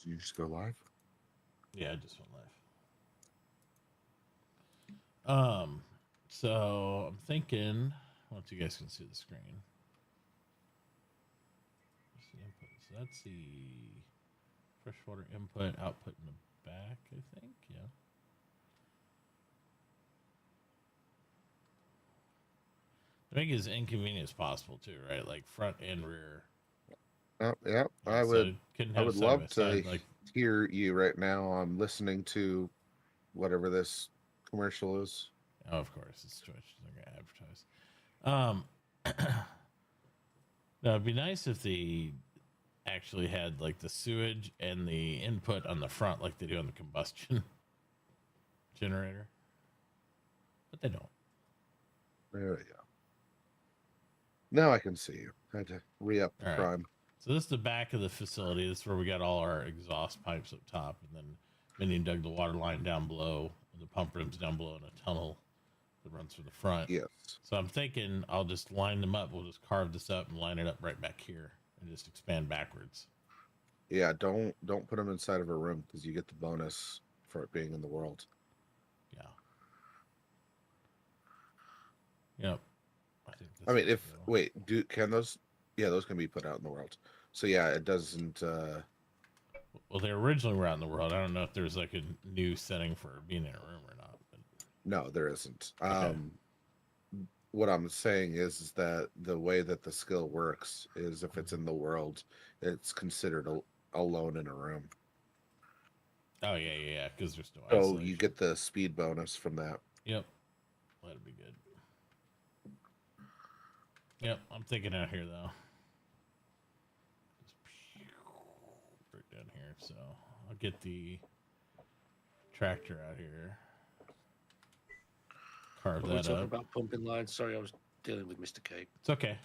Did you just go live? Yeah, I just went live. So I'm thinking, once you guys can see the screen, what's the input? So that's the freshwater input, output in the back, I think. Yeah. To make it as inconvenient as possible, too, right? Like front and rear. Yeah, Yeah, so couldn't I have would side by love to side. Like, hear you right now. I'm listening to whatever this commercial is. oh, of course, it's Twitch. They're gonna advertise. Now, it'd be nice if they actually had like the sewage and the input on the front, like they do on the combustion generator, but they don't. There we go. Now I can see you. I had to re-up the All right. prime. So this is the back of the facility. This is where we got all our exhaust pipes up top, and then Minion dug the water line down below, and the pump room's down below in a tunnel that runs through the front. Yes. So I'm thinking I'll just line them up. We'll just carve this up and line it up right back here, and just expand backwards. Yeah, don't put them inside of a room because you get the bonus for it being in the world. Yeah. Yep. I mean, if wait, can those? Yeah, those can be put out in the world. So yeah, it doesn't. Well, they originally were out in the world. I don't know if there's like a new setting for being in a room or not. But... No, there isn't. Okay. What I'm saying is that the way that the skill works is if it's in the world, it's considered alone in a room. Oh yeah. Because there's no So isolation. you get the speed bonus from that. Yep. That'd be good. Yep, I'm thinking out here though. Just right down here. So I'll get the tractor out here. Carve We're that talking up. about pumping lines. Sorry, I was dealing with Mr. K. It's okay.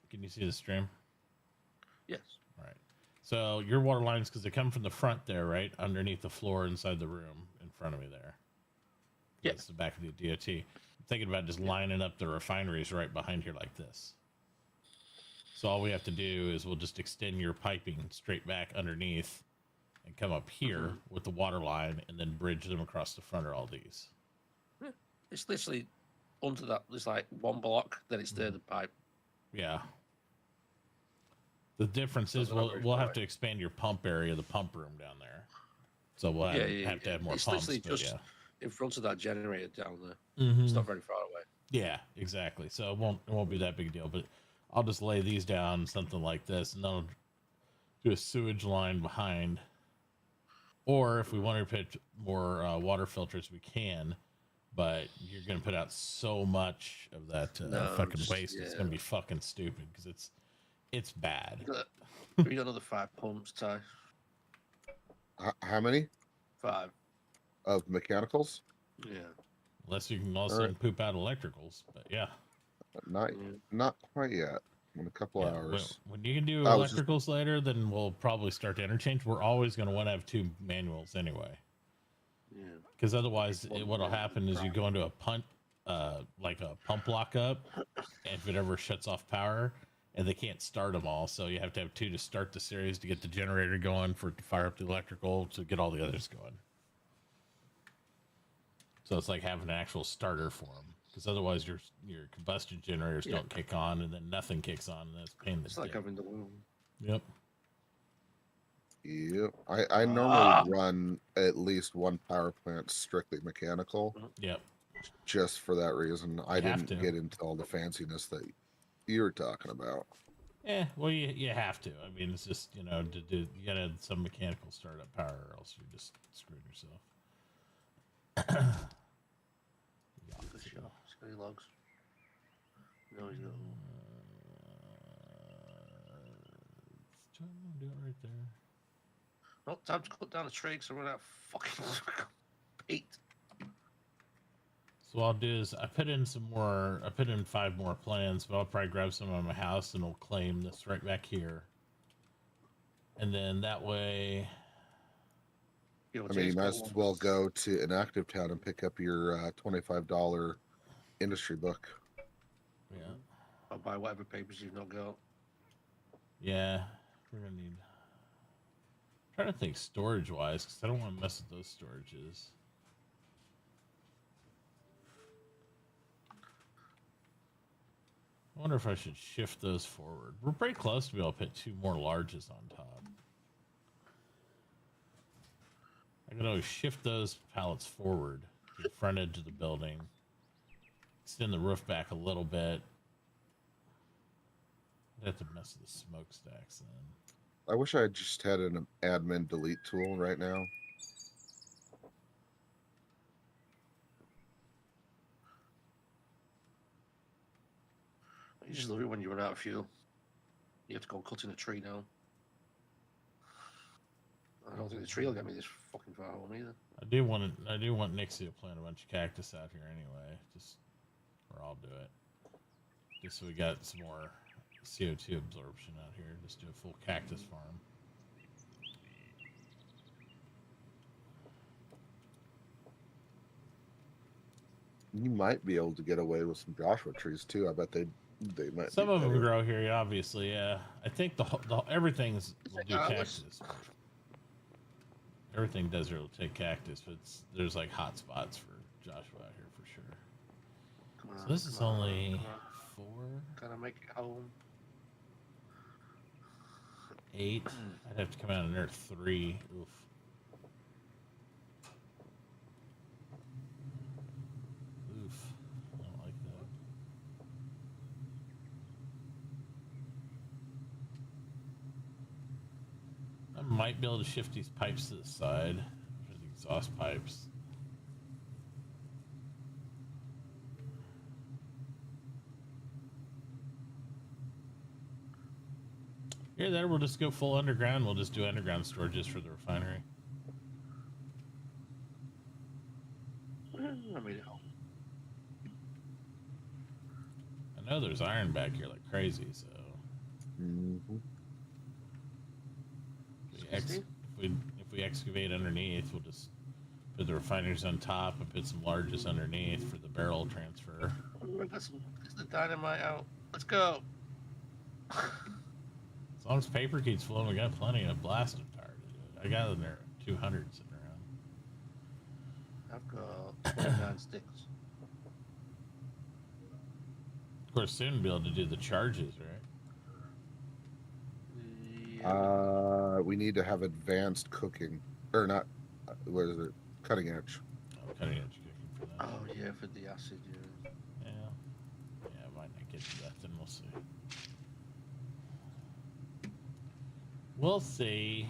Can you see the stream? Yes. All right. So your water lines, because they come from the front there, right? Underneath the floor inside the room in front of me there. Yeah. That's the back of the DOT. I'm thinking about just lining up the refineries right behind here like this. So all we have to do is we'll just extend your piping straight back underneath and come up here with the water line and then bridge them across the front of all these. Yeah. It's literally under that. There's like one block, then it's there, the pipe. Yeah. The difference is we'll have to expand your pump area, the pump room down there. So we'll have to add more it's pumps. Literally but just in front of that generator down there. Mm-hmm. It's not very far away. Yeah, exactly. So it won't be that big a deal. But I'll just lay these down, something like this, and then I'll do a sewage line behind. Or if we want to put more water filters, we can. But you're going to put out so much of that fucking waste. Yeah. It's going to be fucking stupid because it's bad. We got another 5 pumps, Ty. How many? 5. Of mechanicals? Yeah. Unless you can also poop out electricals, but yeah. Not quite yet. In a couple hours. When you can do electricals later, then we'll probably start to interchange. We're always going to want to have 2 manuals anyway. Yeah. Because otherwise, what'll happen is you go into a pump, like a pump lockup, and if it ever shuts off power, and they can't start them all, so you have to have 2 to start the series to get the generator going for it to fire up the electrical to get all the others going. So it's like having an actual starter for them. Because otherwise your combustion generators don't kick on, and then nothing kicks on, and that's pain in the It's like having the loom. Yep. Yep. I normally run at least 1 power plant strictly mechanical. Yep. Just for that reason. I didn't get into all the fanciness that you were talking about. Yeah, well, you have to. I mean, it's just, you gotta have some mechanical startup power, or else you're just screwing yourself. Any logs? No, he's not. Do it right there. Well, time to cut down the tree because I run out of fucking peat. So what I'll do is I put in 5 more plans, but I'll probably grab some out of my house and we'll claim this right back here. And then that way... you might as well go to Inactive Town and pick up your $25 industry book. Yeah. I'll buy whatever papers you've not got. Yeah, we're gonna need. trying to think storage wise because I don't want to mess with those storages. I wonder if I should shift those forward. We're pretty close to be able to put 2 more larges on top. I can always shift those pallets forward to the front edge of the building, extend the roof back a little bit. I'd have to mess with the smokestacks then. I wish I just had an admin delete tool right now. You just love it when you run out of fuel. You have to go cutting a tree down. I don't think the tree will get me this fucking far home either. I do want Nixie to plant a bunch of cactus out here anyway. Or I'll do it. Just so we got some more CO2 absorption out here. Just do a full cactus farm. You might be able to get away with some Joshua trees too. I bet they might. Some of them grow here, obviously. Yeah, I think the everything's will do Atlas? cactus. Everything desert will take cactus, but there's like hot spots for Joshua out here for sure. Come on, So this is come on, only come on. 4, Gotta make it home. 8. I'd have to come out in there 3. Oof. Oof. I don't like that. I might be able to shift these pipes to the side. There's the exhaust pipes. Here, that we'll just go full underground. We'll just do underground storages for the refinery. I made it home. I know there's iron back here like crazy, so if we excavate underneath, we'll just put the refineries on top and put some larges underneath for the barrel transfer. Get the dynamite out. Let's go. As long as paper keeps flowing, we got plenty of blasting power to do it. I got in there 200 sitting around. I've got 29 sticks. Of course, soon we'll be able to do the charges, right? Yeah. We need to have advanced cooking, or not? What is it? Cutting edge. Oh, cutting edge cooking for that. Oh yeah, for the acid. Yeah. Yeah, I might not get to that. Then we'll see. We'll see.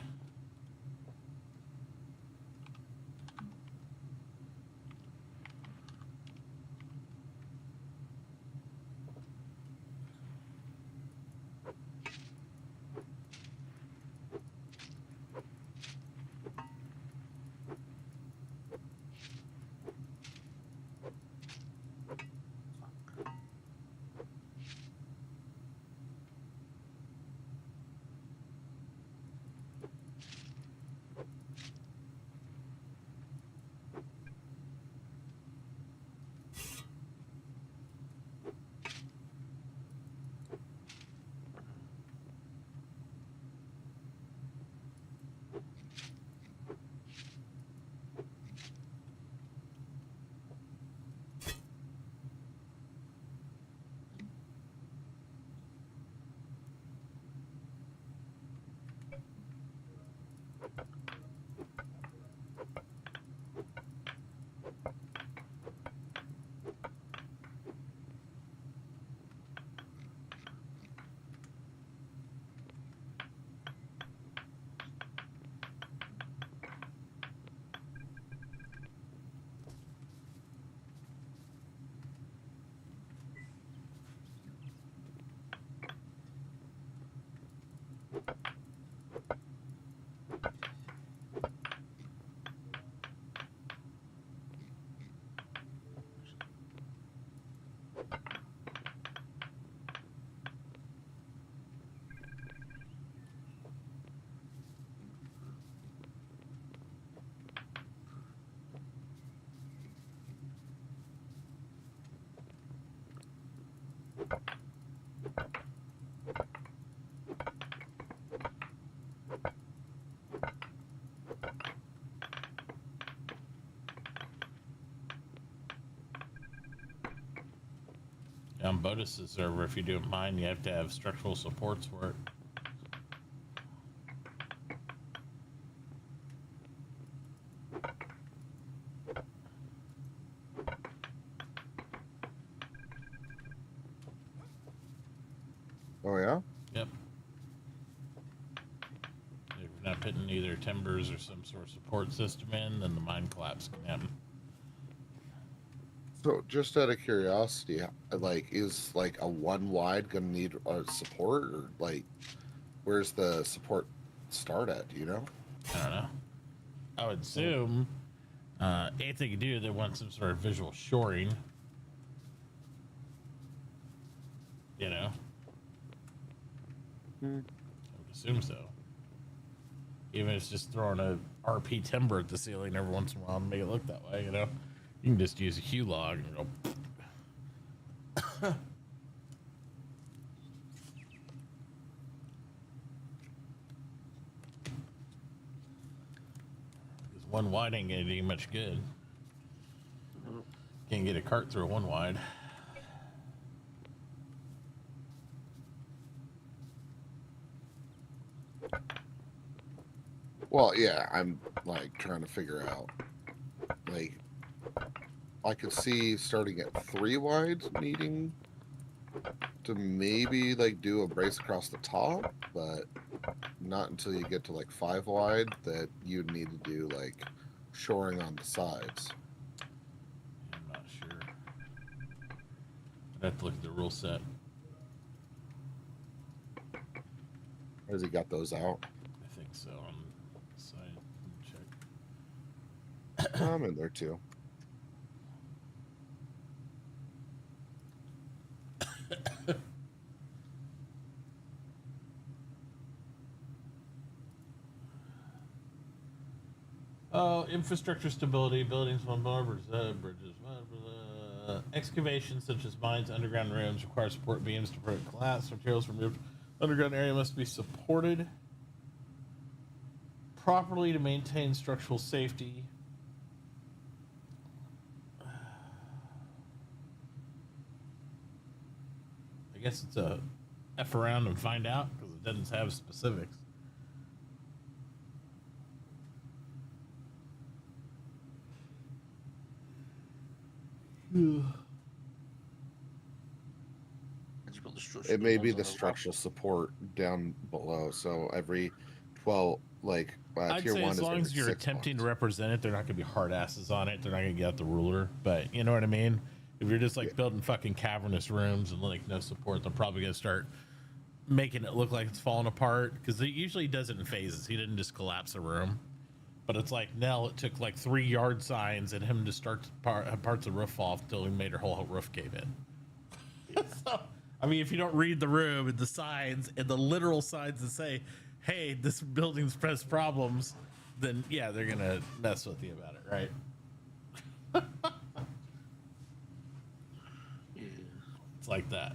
On Bodus' server, if you do mine, you have to have structural supports for it. Oh yeah. Yep. If you're not putting either timbers or some sort of support system in, then the mine collapse can happen. So, just out of curiosity, like, is like a one wide gonna need support, or like, where's the support start at? Do you know? I don't know. I would assume anything you do, they want some sort of visual shoring. You know? I would assume so. Even if it's just throwing a RP timber at the ceiling every once in a while and make it look that way, you know? You can just use a Hue log and go. Because one wide ain't gonna do you much good. Can't get a cart through a one wide. Well, yeah, I'm like trying to figure out. Like, I could see starting at 3 wide needing to maybe like do a brace across the top, but not until you get to like 5 wide that you'd need to do like shoring on the sides. I'm not sure. I'd have to look at the rule set. Has he got those out? I think so. On the side, check. I'm in there too. Oh, infrastructure stability, buildings, bridges, excavations such as mines, underground rooms require support beams to prevent collapse. Materials removed. Underground area must be supported properly to maintain structural safety. I guess it's a F around and find out because it doesn't have specifics. It may be the structural support down below. So every 12, like I'd tier say 1 as is long every as you're 6 attempting months. to represent it, they're not going to be hard asses on it. They're not going to get out the ruler. But you know what I mean? If you're just like building fucking cavernous rooms and like no support, they're probably going to start making it look like it's falling apart because he usually does it in phases. He didn't just collapse a room. But it's like Nell, it took like 3 yard signs and him to start parts of the roof off until he made her whole roof cave in. So, I mean, if you don't read the room and the signs and the literal signs that say, hey, this building's has problems, then yeah, they're going to mess with you about it, right? Yeah. It's like that.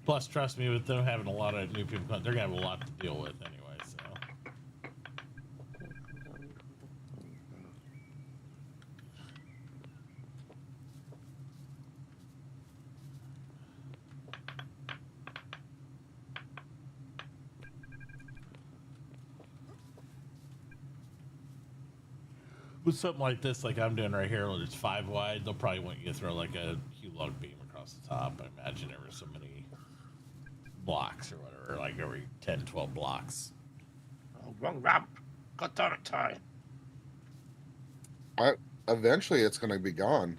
Plus, trust me, with them having a lot of new people, they're going to have a lot to deal with anyway, so. With something like this, like I'm doing right here, when it's 5 wide, they'll probably want you to throw like a Hue log beam across the top. I imagine every so many blocks or whatever, like every 10, 12 blocks. Oh, wrong ramp. Got dark time. Eventually, it's going to be gone.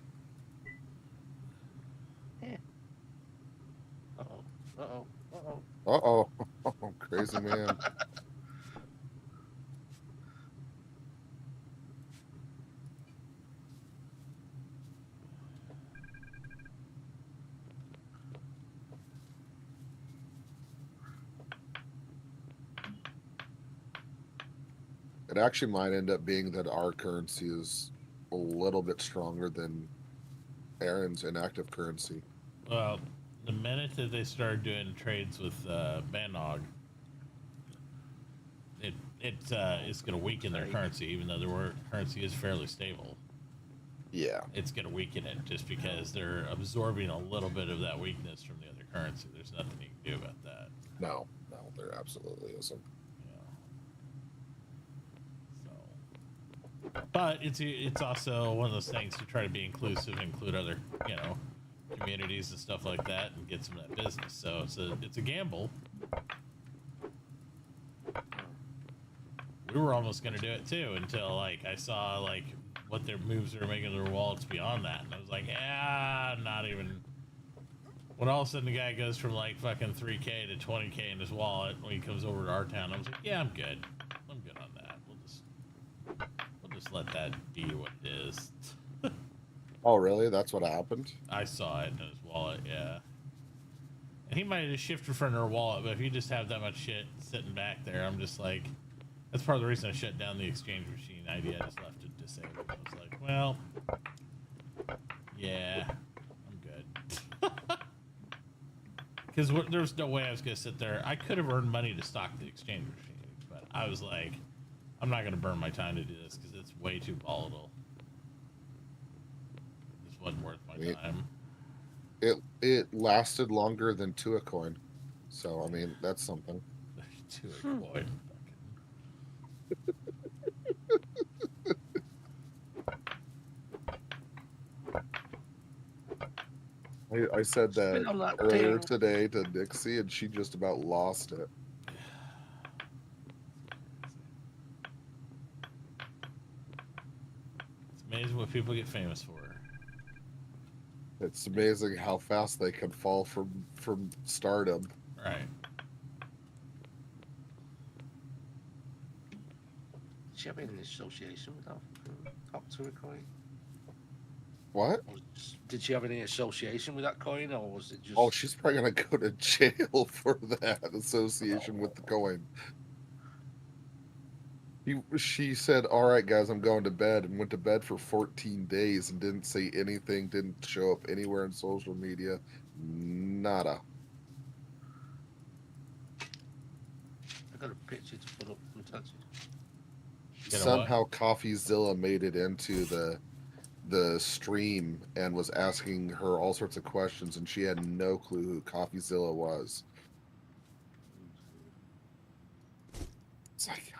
Yeah. Uh-oh. Uh-oh. Uh Uh-oh. oh, crazy man. It actually might end up being that our currency is a little bit stronger than Aaron's inactive currency. Well, the minute that they started doing trades with Banog, it's going to weaken their currency, even though their currency is fairly stable. Yeah. it's going to weaken it just because they're absorbing a little bit of that weakness from the other currency. There's nothing you can do about that. No, there absolutely isn't. So, but it's also one of those things to try to be inclusive, include other communities and stuff like that, and get some of that business. So it's a gamble. We were almost going to do it too until like I saw like what their moves they were making their wallets beyond that, and I was like, yeah, not even. When all of a sudden the guy goes from like fucking 3K to 20K in his wallet when he comes over to our town, I was like, yeah, I'm good. I'm good on that. We'll just let that be what it is. Oh, really? That's what happened? I saw it in his wallet, yeah. And he might have just shifted from their wallet, but if you just have that much shit sitting back there, I'm just like, that's part of the reason I shut down the exchange machine idea. I just left it disabled. I was like, well, yeah, I'm good. Because there's no way I was going to sit there. I could have earned money to stock the exchange machine, but I was like, I'm not going to burn my time to do this because it's way too volatile. This wasn't worth my time. It lasted longer than Tua coin, so I mean that's something. Tua coin. I said Spin on that that earlier thing. today to Dixie, and she just about lost it. It's amazing what people get famous for. It's amazing how fast they can fall from stardom. Right. Did she have any association with that Tauchi coin? What? Did she have any association with that coin, or was it just? Oh, she's probably gonna go to jail for that association with the coin. She said, "All right, guys, I'm going to bed," and went to bed for 14 days and didn't say anything, didn't show up anywhere in social media, nada. I got a picture to put up from Tauchi. Somehow CoffeeZilla made it into the stream and was asking her all sorts of questions, and she had no clue who CoffeeZilla was. It's like,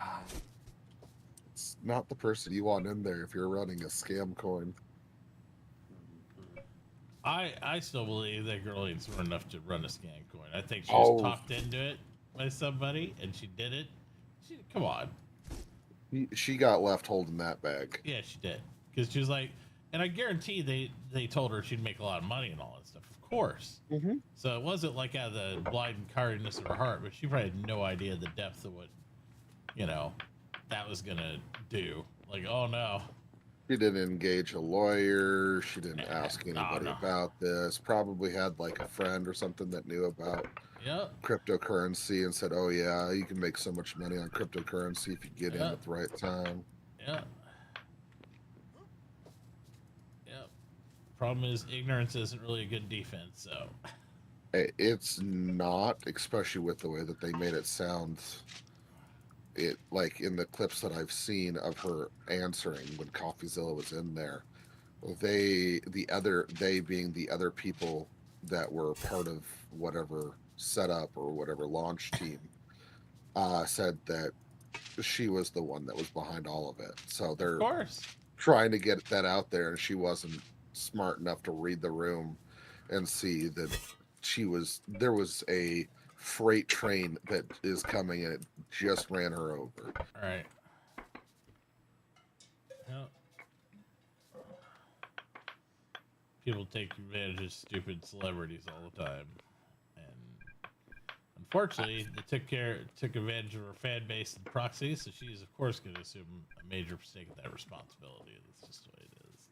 it's not the person you want in there if you're running a scam coin. I still believe that girl ain't smart enough to run a scam coin. I think she was talked into it by somebody, and she did it. Come on. She got left holding that bag. Yeah, she did. Because she was like, and I guarantee they told her she'd make a lot of money and all that stuff. Of course. Mm-hmm. So it wasn't like out of the blind kindness of her heart, but she probably had no idea the depth of what, that was going to do. Like, oh no. She didn't engage a lawyer. She didn't ask anybody about this. Probably had like a friend or something that knew about cryptocurrency and said, "Oh yeah, you can make so much money on cryptocurrency if you get in at the right time." Yeah. Yep. Problem is, ignorance isn't really a good defense. So it's not, especially with the way that they made it sound. It like in the clips that I've seen of her answering when CoffeeZilla was in there, they being the other people that were part of whatever setup or whatever launch team, said that she was the one that was behind all of it. So they're trying to get that out there, and she wasn't smart enough to read the room and see that there was a freight train that is coming and it just ran her over. All right. Yep. People take advantage of stupid celebrities all the time, and unfortunately, they took advantage of her fan base and proxy. So she's of course going to assume a major stake in that responsibility. That's just the way it is.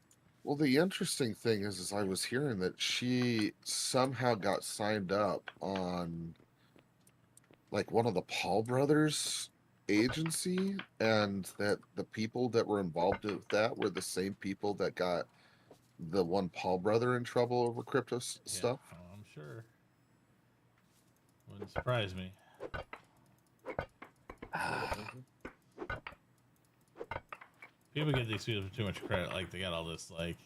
Well, the interesting thing is I was hearing that she somehow got signed up on like one of the Paul brothers agency, and that the people that were involved with that were the same people that got the one Paul brother in trouble over crypto stuff. Oh, I'm sure. Wouldn't surprise me. People give these people too much credit. Like they got all this like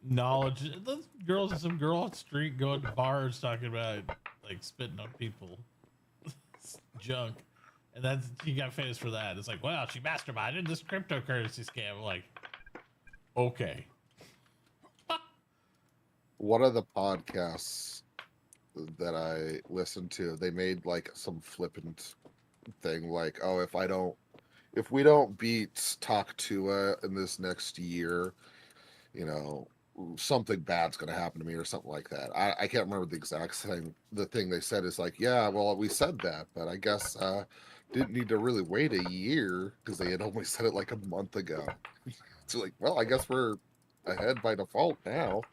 knowledge. Those girls, some girl on the street going to bars talking about like spitting on people, junk, and that's she got famous for that. It's like, well, she masterminded this cryptocurrency scam. I'm like, okay, One of the podcasts that I listened to, they made like some flippant thing like, oh, if we don't beat Taktua in this next year, you know, something bad's going to happen to me or something like that. I can't remember the exact thing. The thing they said is like, yeah, well, we said that, but I guess didn't need to really wait a year because they had only said it like a month ago. It's like, well, I guess we're ahead by default now.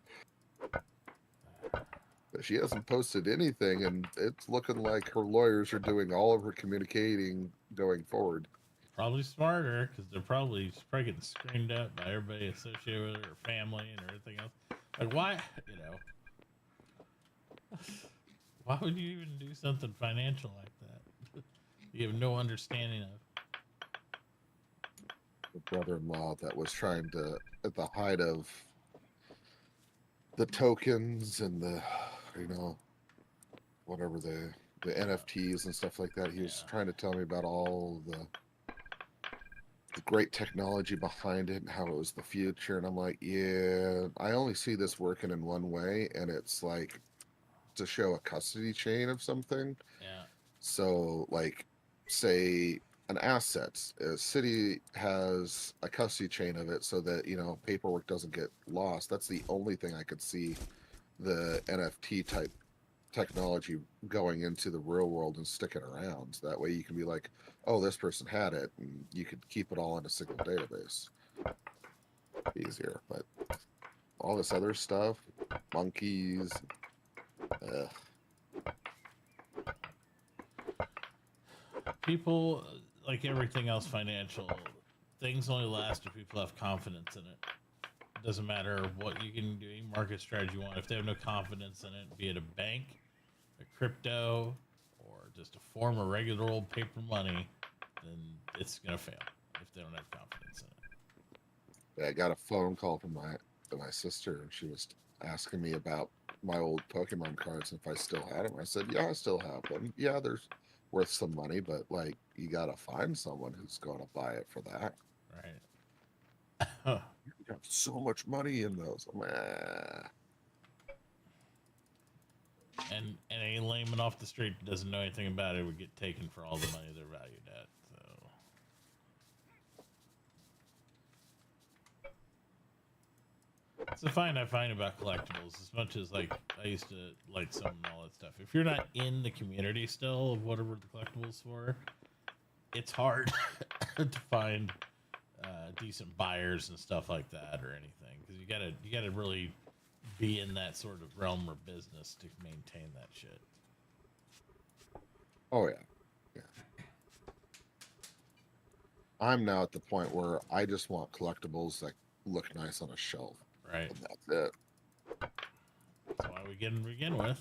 But she hasn't posted anything, and it's looking like her lawyers are doing all of her communicating going forward. probably smarter because she's probably getting screamed at by everybody associated with her family and everything else. Like, why, you know, why would you even do something financial like that? You have no understanding of. The brother-in-law that was trying to, at the height of the tokens and the, you know, whatever the NFTs and stuff like that, he was trying to tell me about all the great technology behind it and how it was the future. And I'm like, yeah, I only see this working in one way, and it's like to show a custody chain of something. Yeah. So, like, say an asset, a city has a custody chain of it so that, you know, paperwork doesn't get lost. That's the only thing I could see the NFT type technology going into the real world and sticking around. So that way you can be like, oh, this person had it, and you could keep it all in a single database. Easier, but all this other stuff, monkeys, People, like everything else financial, things only last if people have confidence in it. It doesn't matter what you can do, any market strategy you want. If they have no confidence in it, be it a bank, a crypto, or just a form of regular old paper money, then it's gonna fail if they don't have confidence in it. yeah, I got a phone call from my sister, and she was asking me about my old Pokemon cards and if I still had them. I said, yeah, I still have them. Yeah, there's worth some money, but like you gotta find someone who's gonna buy it for that. Right. You got so much money in those. I'm like, And a layman off the street that doesn't know anything about it would get taken for all the money they're valued at. So it's the fine I find about collectibles. As much as like I used to like some and all that stuff. If you're not in the community still of whatever the collectibles for, it's hard to find decent buyers and stuff like that or anything because you gotta really be in that sort of realm or business to maintain that shit. oh yeah, yeah. I'm now at the point where I just want collectibles that look nice on a shelf. Right. And that's it. That's why we begin with.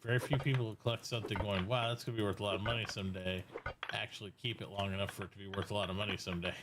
Very few people collect something going, wow, that's gonna be worth a lot of money someday. Actually keep it long enough for it to be worth a lot of money someday.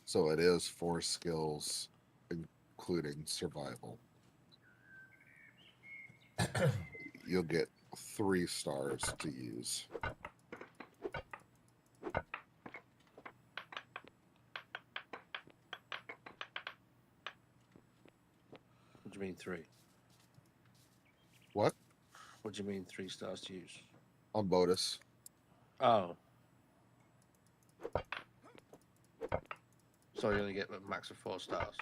So it is 4 skills, including survival. You'll get 3 stars to use. What do you mean 3? What? What do you mean 3 stars to use? On bonus. Oh. So you only get a max of 4 stars.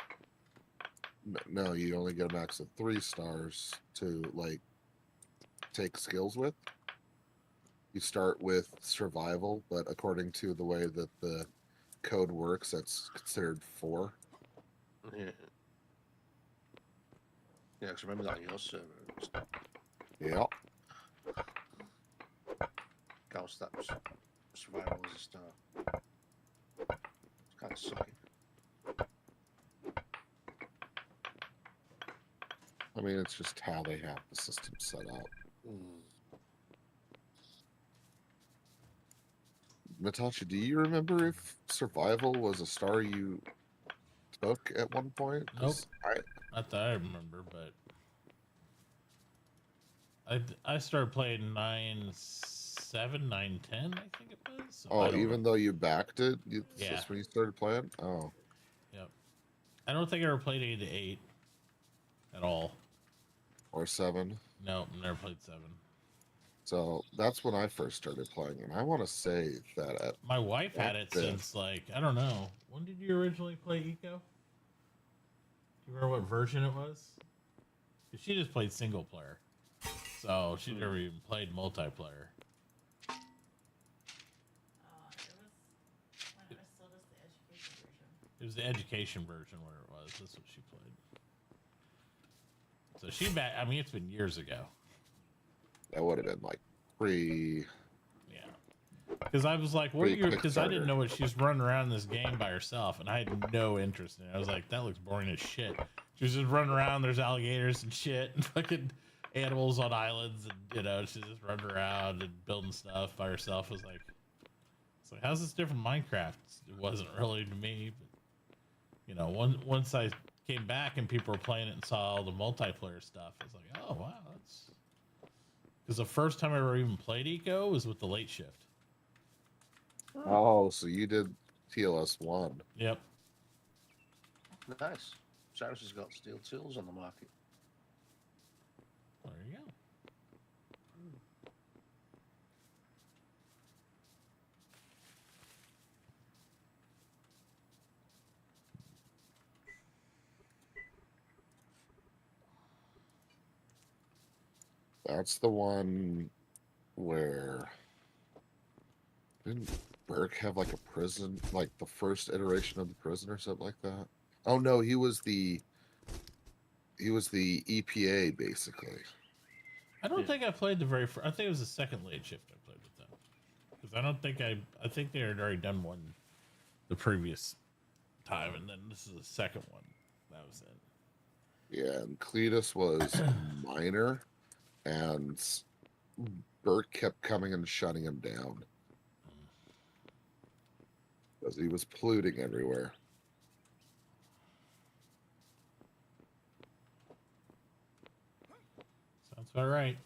No, you only get a max of 3 stars to like take skills with. You start with survival, but according to the way that the code works, that's considered 4. Yeah. Yeah, because remember that on your server. Yeah. Ghost steps. Survival was a star. It's kind of sucky. I mean, it's just how they have the system set up. Natasha, do you remember if survival was a star you took at one point? Nope. Not that I remember, but I started playing 9.7, 9.10, I think it was. So Oh, even though you backed it, Yeah. that's when you started playing? Oh. Yep. I don't think I ever played 8 at all. Or 7. No, never played 7. So that's when I first started playing, and I want to say that at My wife had it since, like, I don't know. When did you originally play Eco? Do you remember what version it was? 'Cause she just played single player. So she never even played multiplayer. It was the education version where it was. That's what she played. So she back. I mean, it's been years ago. That would have been like pre. Yeah. Because I was like, what are you? Because I didn't know what she was running around in this game by herself, and I had no interest in it. I was like, that looks boring as shit. She was just running around. There's alligators and shit, and fucking animals on islands, and she's just running around and building stuff by herself. I was like, how's this different from Minecraft? It wasn't really to me, but once I came back and people were playing it and saw all the multiplayer stuff, I was like, oh wow, that's because the first time I ever even played Eco was with the late shift. Oh, so you did TLS 1. Yep. Nice. Cyrus has got steel tools on the market. There you go. That's the one where didn't Burke have like a prison, like the first iteration of the prison or something like that? Oh no, he was the EPA basically. I don't think I played the very first. I think it was the second late shift I played with them, because I don't think I think they had already done one the previous time, and then this is the second one that was in. Yeah, and Cletus was minor, and Burke kept coming and shutting him down because he was polluting everywhere. Sounds about right.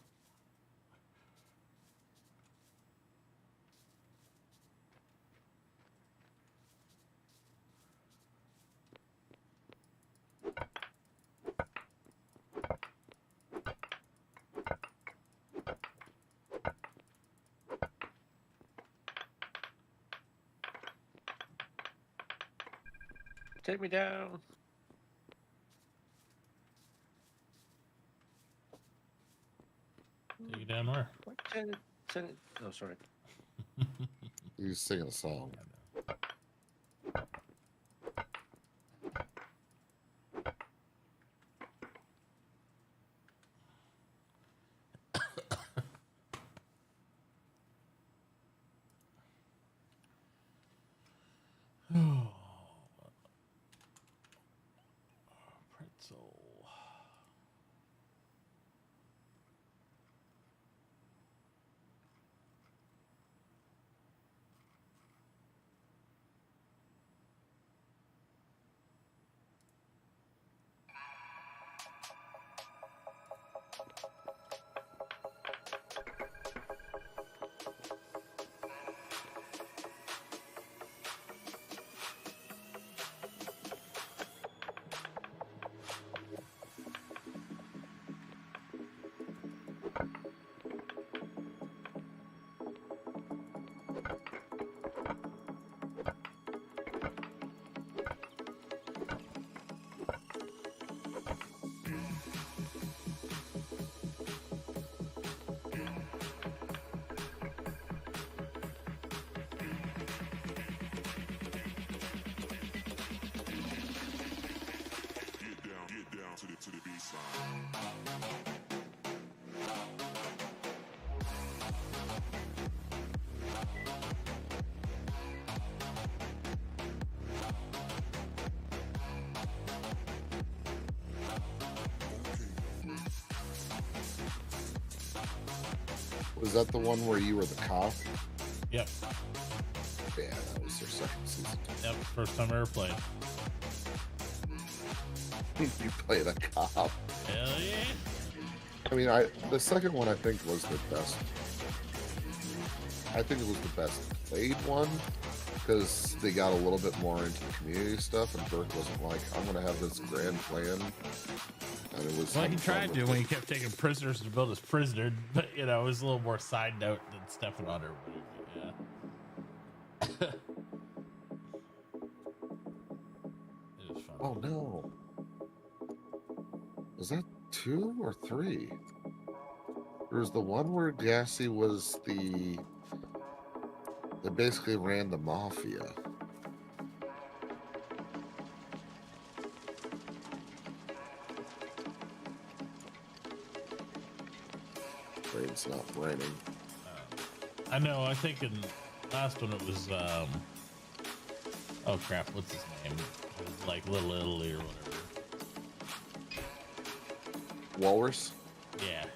Take me down. Take you down where? Turn it. Oh, sorry. He was singing a song. Pretzel. Was that the one where you were the cop? Yep. Yeah, that was their second season. Yep. First time I ever played. You played a cop. Hell yeah. I mean, the second one I think was the best. I think it was the best played one because they got a little bit more into the community stuff, and Burke wasn't like, "I'm going to have this grand plan." And it was. Well, he tried to when he kept taking prisoners to build his prisoner, but you know, it was a little more side note than stepping on her. Yeah. It was fun. Oh no! Was that 2 or 3? There was the one where Gassy was they basically ran the mafia. Rain's not raining. I know. I think in last one it was. Oh crap! What's his name? It was like Little Italy or whatever. Walrus? Yeah.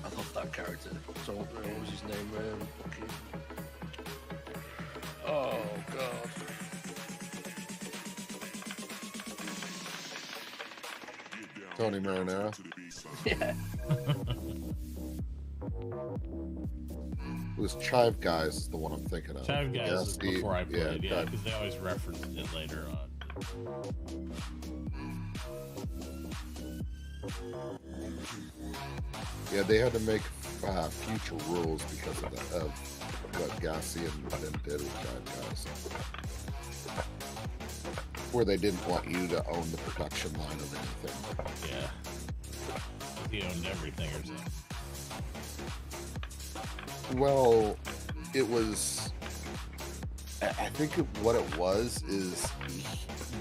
I love that character. So what was his name? Oh god. Tony Marinara? Yeah. It was Chive Guys is the one I'm thinking of. Chive Guys was Gassy, before I played, yeah, Chive- because they always referenced it later on. Yeah, they had to make future rules because of what Gassy and Ben did with Chive Guys. Where they didn't want you to own the production line of anything. Yeah. He owned everything or something. Well, it was. I think what it was is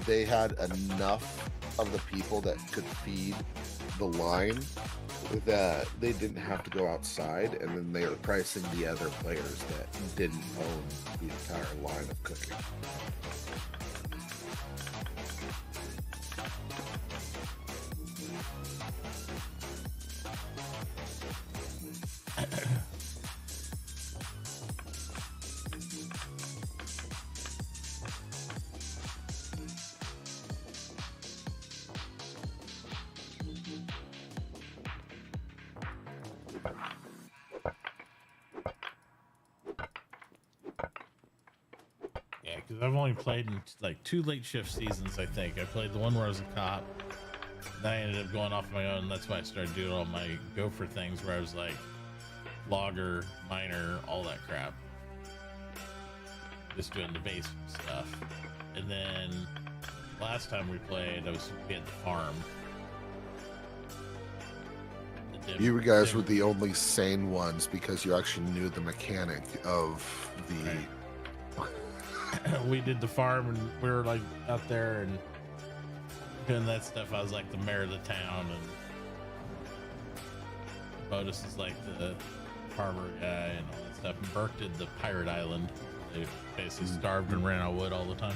they had enough of the people that could feed the line that they didn't have to go outside, and then they were pricing the other players that didn't own the entire line of cooking. Yeah, because I've only played in like 2 late shift seasons, I think. I played the one where I was a cop. Then I ended up going off my own. And that's why I started doing all my gopher things where I was like logger, miner, all that crap. Just doing the base stuff. And then last time we played, I was at the farm. You guys were the only sane ones because you actually knew the mechanic of the. Right. We did the farm and we were like out there and doing that stuff. I was like the mayor of the town, and Bodus is like the farmer guy and all that stuff. And Burke did the pirate island. They basically starved and ran out of wood all the time.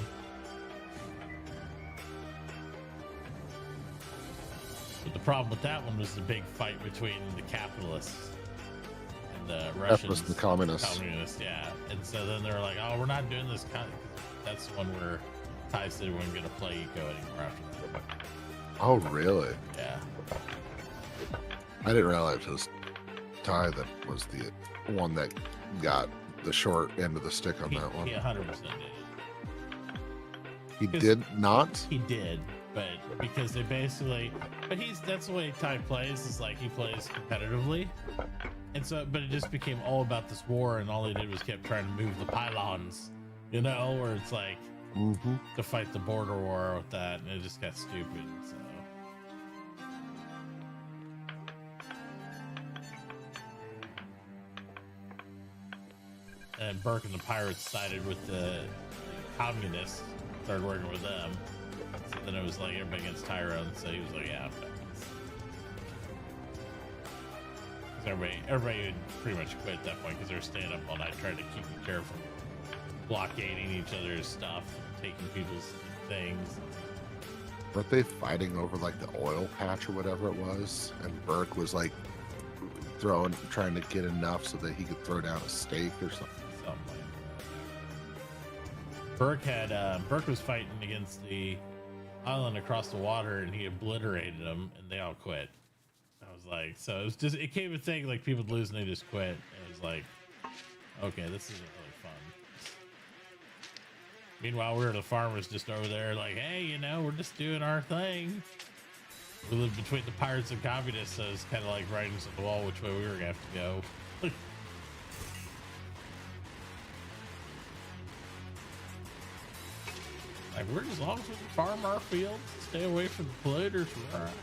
But the problem with that one was the big fight between the capitalists and the Russians. The communists. Yeah. And so then they were like, "Oh, we're not doing this." That's the one where Ty said we weren't going to play Eco anymore after that. Oh, really? Yeah. I didn't realize it was Ty that was the one that got the short end of the stick on that one. He 100% did. He did not? He did, but because they basically, but that's the way Ty plays, is like he plays competitively. And so, but it just became all about this war, and all they did was kept trying to move the pylons, you know, where it's like to fight the border war with that, and it just got stupid. So. And Burke and the pirates sided with the communists, started working with them. So then it was like everybody against Tyrone, so he was like, yeah, I'm done. Everybody had pretty much quit at that point because they were staying up all night trying to keep each other from blockading each other's stuff, taking people's things. Weren't they fighting over like the oil patch or whatever it was? And Burke was like trying to get enough so that he could throw down a stake or something. Something like that. Burke was fighting against the island across the water, and he obliterated them, and they all quit. I was like, so it came a thing like people would lose and they just quit. It was like, okay, this isn't really fun. Meanwhile, the farmers just over there like, hey, we're just doing our thing. We live between the pirates and communists, so it's kind of like writings on the wall which way we were gonna have to go. Like, we're as long as we can farm our fields, stay away from the polluters, we're all right.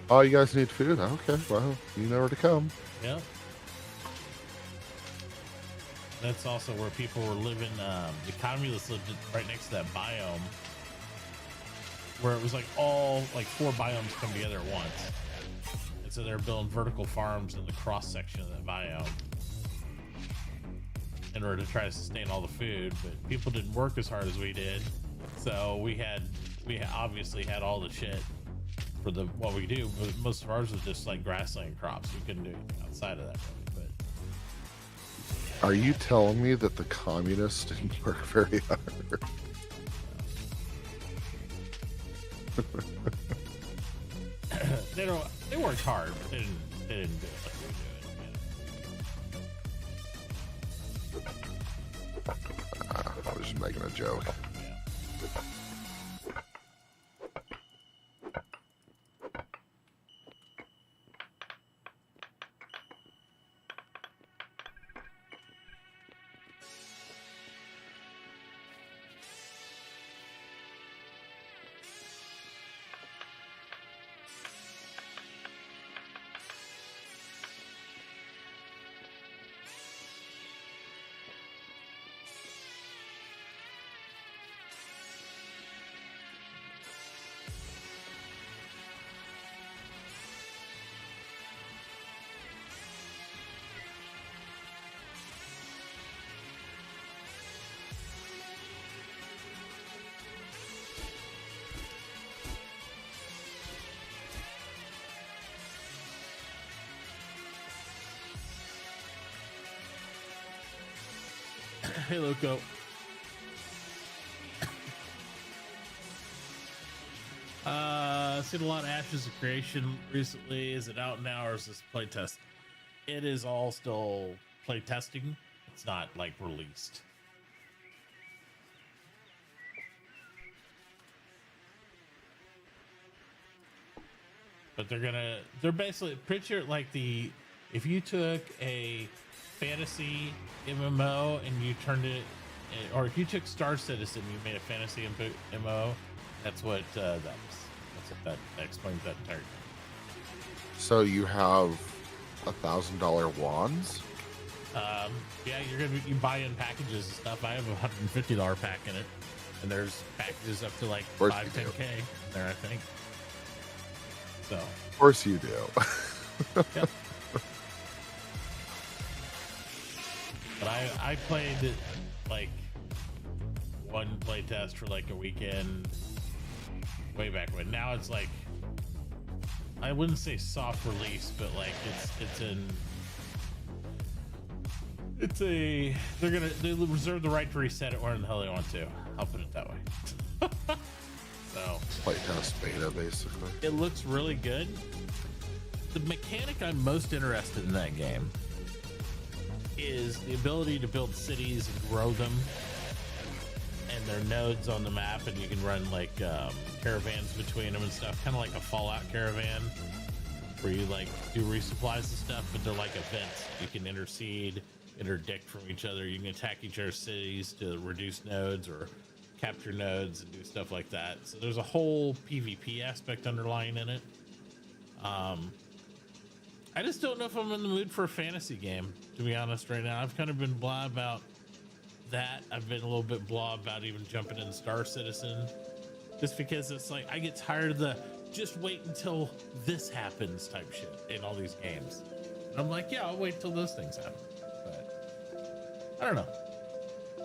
Oh, you guys need food? Okay, well, you know where to come. Yep. That's also where people were living. The communists lived right next to that biome, where it was like all like 4 biomes come together at once, and so they're building vertical farms in the cross section of that biome in order to try to sustain all the food. But people didn't work as hard as we did, so we obviously had all the shit for what we do, but most of ours was just like grassland crops. We couldn't do anything outside of that really. But Are you telling me that the communists didn't work very hard? they worked hard, but they didn't do it like we do it. I was just making a joke. Hey, Loco. Seen a lot of Ashes of Creation recently. Is it out now or is this playtest? It is all still playtesting. It's not like released. But they're basically pretty sure like if you took a fantasy MMO and you turned it, or if you took Star Citizen, you made a fantasy MMO. That's what that explains that entire thing. So you have $1,000 wands? Yeah, you buy in packages and stuff. I have a $150 pack in it, and there's packages up to like 5-10K in there, I think. So of course you do. Yep. But I played like one playtest for like a weekend way back when. Now it's like, I wouldn't say soft release, but like they reserve the right to reset it where the hell they want to. I'll put it that way. So Playtest beta, basically. it looks really good. The mechanic I'm most interested in that game is the ability to build cities and grow them, and their nodes on the map, and you can run like caravans between them and stuff, kind of like a Fallout caravan where you like do resupplies and stuff, but they're like events. You can interdict from each other. You can attack each other's cities to reduce nodes or capture nodes and do stuff like that. So there's a whole PvP aspect underlying in it. I just don't know if I'm in the mood for a fantasy game, to be honest, right now. I've kind of been blah about that. I've been a little bit blah about even jumping in Star Citizen. just because it's like I get tired of the just wait until this happens type shit in all these games. And I'm like, yeah, I'll wait till those things happen. But I don't know.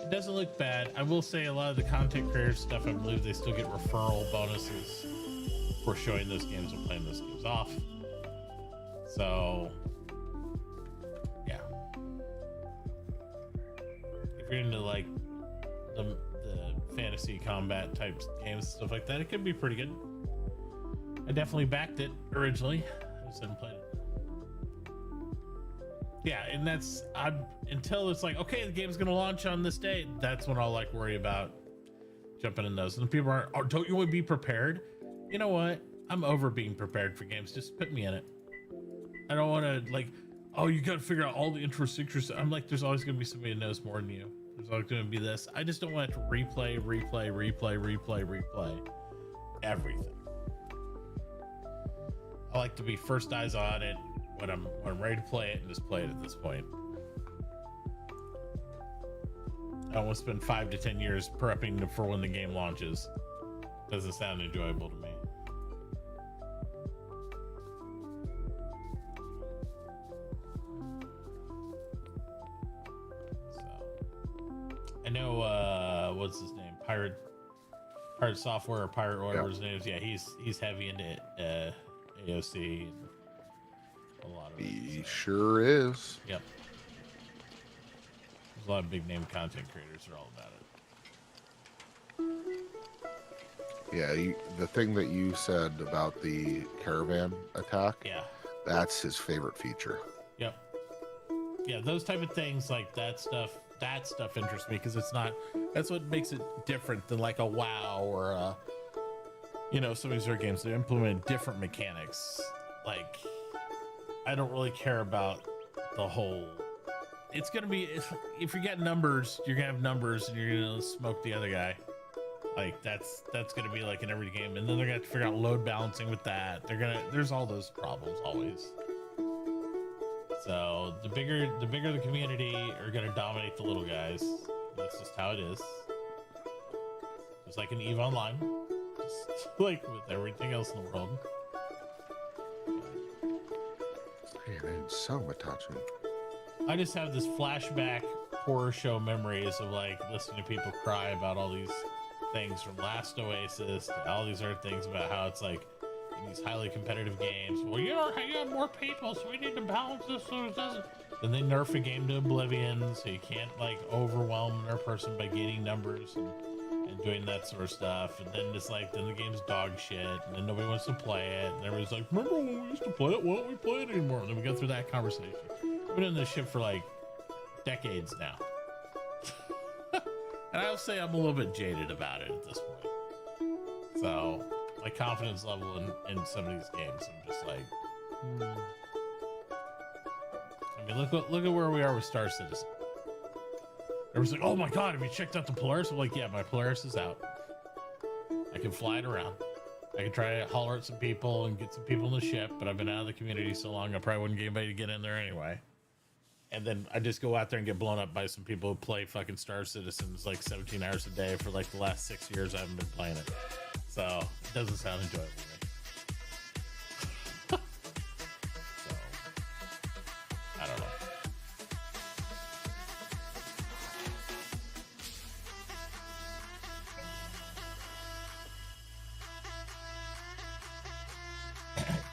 It doesn't look bad. I will say a lot of the content creator stuff, I believe they still get referral bonuses for showing those games and playing those games off. So yeah, if you're into like the fantasy combat types games, stuff like that, it could be pretty good. I definitely backed it originally. I just haven't played it. Yeah, and that's until it's like, okay, the game's gonna launch on this day. That's when I'll like worry about jumping in those. And people aren't, oh, don't you want to be prepared? You know what? I'm over being prepared for games. Just put me in it. I don't want to like, oh, you got to figure out all the interesting. I'm like, there's always gonna be somebody who knows more than you. There's always gonna be this. I just don't want to replay everything. I like to be first eyes on it when I'm ready to play it and just play it at this point. I don't want to spend 5 to 10 years prepping for when the game launches. Doesn't sound enjoyable to me. So I know what's his name? Pirate Software or Pirate or whatever his name is. Yeah, he's heavy into AOC and a lot of it. He sure is. Yep. There's a lot of big name content creators are all about it. Yeah, the thing that you said about the caravan attack, Yeah. that's his favorite feature. Yep. Yeah, those type of things like that stuff interests me because that's what makes it different than like a WoW or some of these other games. They implement different mechanics. Like, I don't really care about the whole. It's gonna be if you get numbers, you're gonna have numbers, and you're gonna smoke the other guy. Like that's gonna be like in every game, and then they're gonna have to figure out load balancing with that. There's all those problems always. So the bigger the community are gonna dominate the little guys. That's just how it is. Just like in EVE Online, just like with everything else in the world. Man, so much touching. I just have this flashback horror show memories of like listening to people cry about all these things from Last Oasis to all these other things about how it's like in these highly competitive games. Well, you have more people, so we need to balance this so it doesn't. Then they nerf a game to oblivion, so you can't like overwhelm another person by gaining numbers and doing that sort of stuff. And then it's like, then the game's dog shit, and then nobody wants to play it. And everybody's like, remember when we used to play it? Why don't we play it anymore? And then we go through that conversation. We've been in this shit for like decades now. And I'll say I'm a little bit jaded about it at this point. So my confidence level in some of these games, I'm just like, I mean, look at where we are with Star Citizen. Everyone's like, oh my god, have you checked out the Polaris? I'm like, yeah, my Polaris is out. I can fly it around. I can try to holler at some people and get some people in the ship, but I've been out of the community so long I probably wouldn't get anybody to get in there anyway. And then I just go out there and get blown up by some people who play fucking Star Citizens like 17 hours a day for like the last 6 years I haven't been playing it. So it doesn't sound enjoyable to me. So I don't know.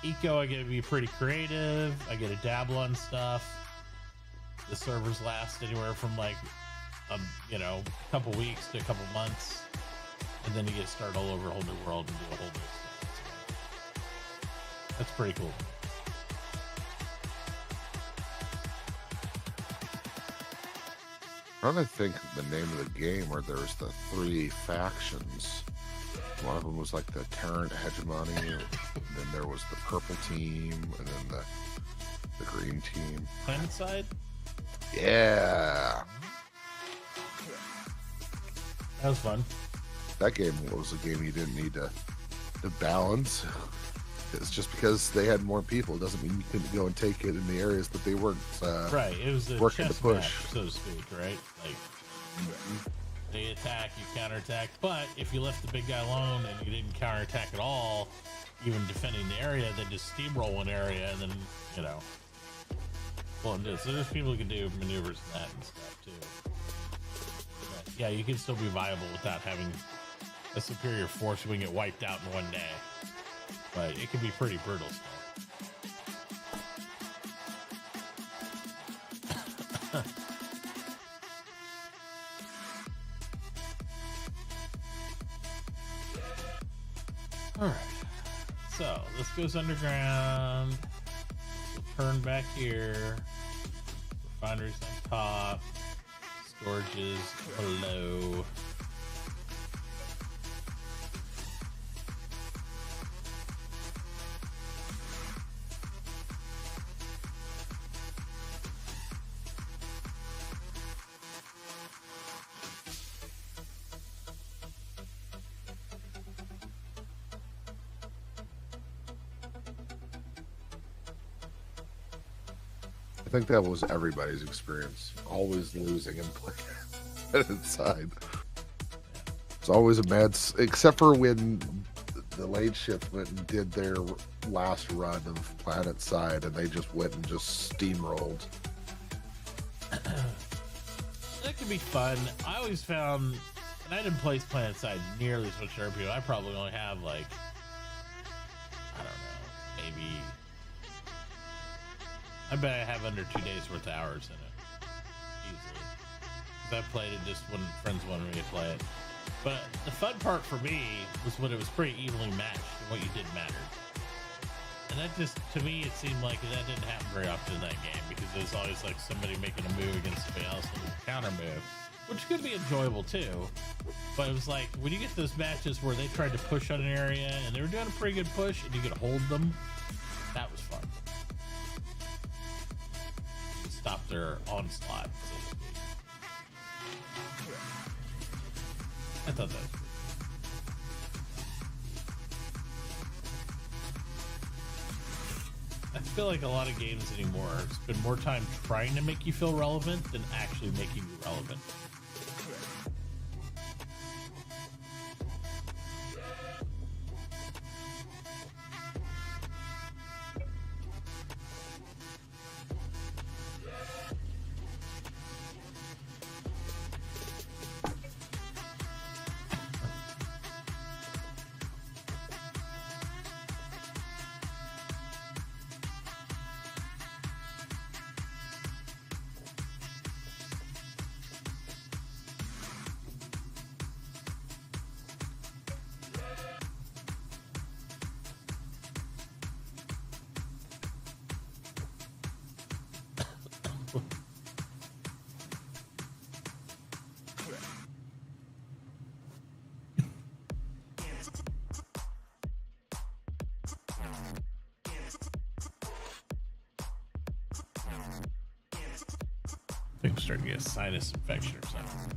Eco, I get to be pretty creative. I get to dabble on stuff. The servers last anywhere from like, a couple weeks to a couple months, and then you get to start all over a whole new world and do a whole new stuff. So that's pretty cool. I'm trying to think the name of the game where there's the 3 factions. One of them was like the Terran hegemony, and then there was the purple team, and then the green team. PlanetSide? Yeah. That was fun. That game was a game you didn't need to balance. It's just because they had more people. It doesn't mean you couldn't go and take it in the areas that they weren't right. It was a working chess to push. match, so to speak, right? Like, They attack, you counterattack. But if you left the big guy alone and you didn't counterattack at all, even defending the area, they just steamroll one area and then, you know, well, so there's people who can do maneuvers and that and stuff too. But yeah, you can still be viable without having a superior force when you get wiped out in one day. But it can be pretty brutal still. All right, so this goes underground. We'll turn back here. Refineries on top. Storages below. I think that was everybody's experience. Always losing and playing inside. It's always a mad, except for when the late shift went and did their last run of Planet Side, and they just went and just steamrolled. That could be fun. I always found, and I didn't play Planet Side nearly as much as RPO. I probably only have like, I don't know, maybe. I bet I have under 2 days worth of hours in it, easily. Because I played it just when friends wanted me to play it. But the fun part for me was when it was pretty evenly matched and what you did mattered. And that just, to me, it seemed like that didn't happen very often in that game, because there's always like somebody making a move against somebody else and a counter move, which could be enjoyable too. But it was like, when you get those matches where they tried to push on an area and they were doing a pretty good push and you could hold them, that was fun. Stop their onslaught, so to speak. I thought that was cool. I feel like a lot of games anymore spend more time trying to make you feel relevant than actually making you relevant. I think I'm starting to get a sinus infection or something.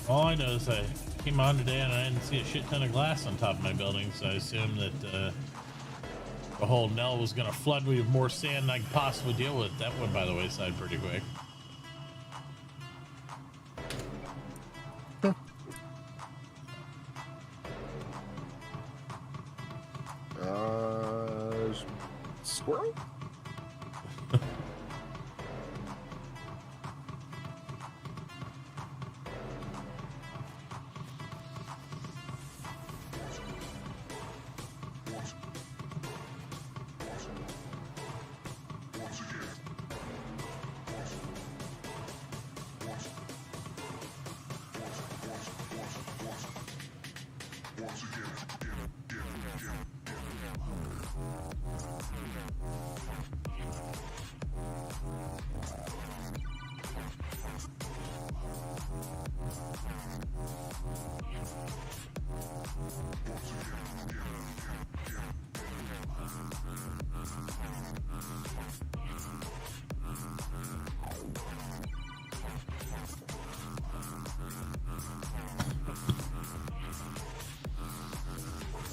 All I know is I came on today and I didn't see a shit ton of glass on top of my building, so I assumed that the whole Nell was going to flood me with more sand than I could possibly deal with. That went by the wayside pretty quick. squirrel?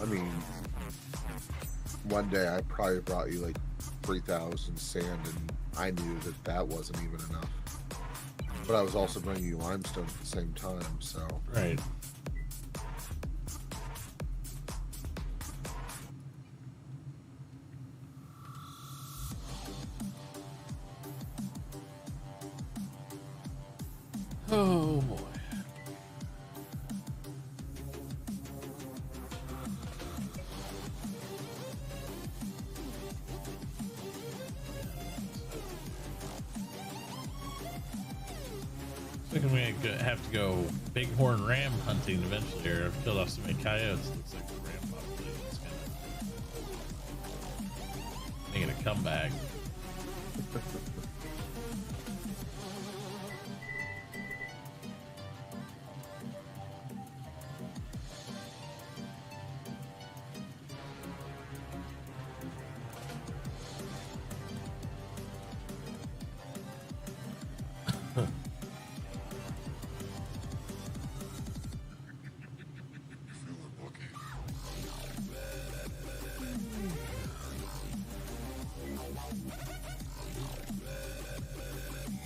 I mean, one day I probably brought you like 3,000 sand, and I knew that that wasn't even enough. But I was also bringing you limestone at the same time, so. Right. Oh boy. Thinking we have to go bighorn ram hunting eventually, or I've killed off so many coyotes. Looks like the ram population's gonna making a comeback.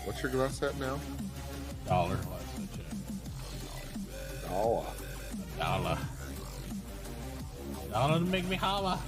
What's your glass at now? $1. Oh, $1. $1 to make me holla.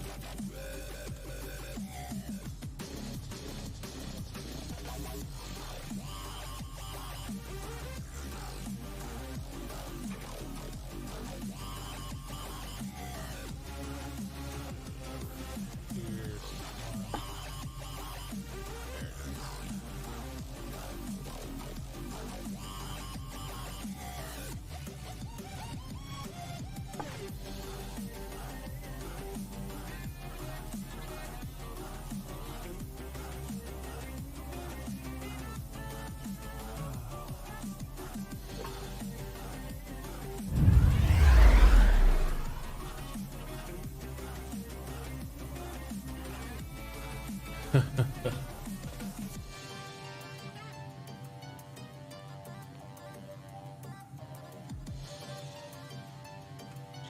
did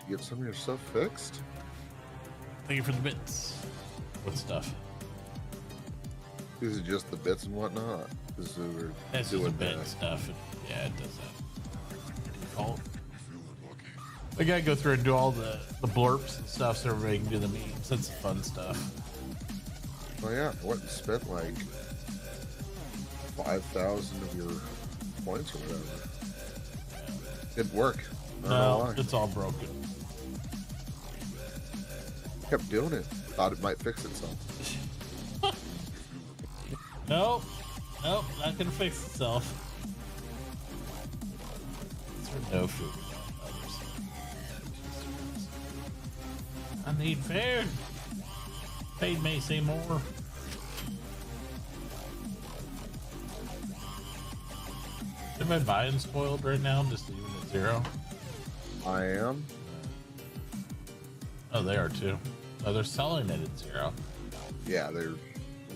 you get some of your stuff fixed? Thank you for the bits. What stuff? Is it just the bits and whatnot? Because we were That's just doing a bit that. stuff. Yeah, it does that. Oh. I gotta go through and do all the blurps and stuff so everybody can do the memes. That's the fun stuff. Oh yeah, what spent like 5,000 of your points or whatever. Didn't work. I don't know No, why. it's all broken. Kept doing it. Thought it might fix itself. Nope. Nope, not gonna fix itself. It's for no food. I need food. Paid me say more. Is everybody buying spoiled right now? Just leaving it 0? I am. Oh, they are too. Oh, they're selling it at 0. Yeah, they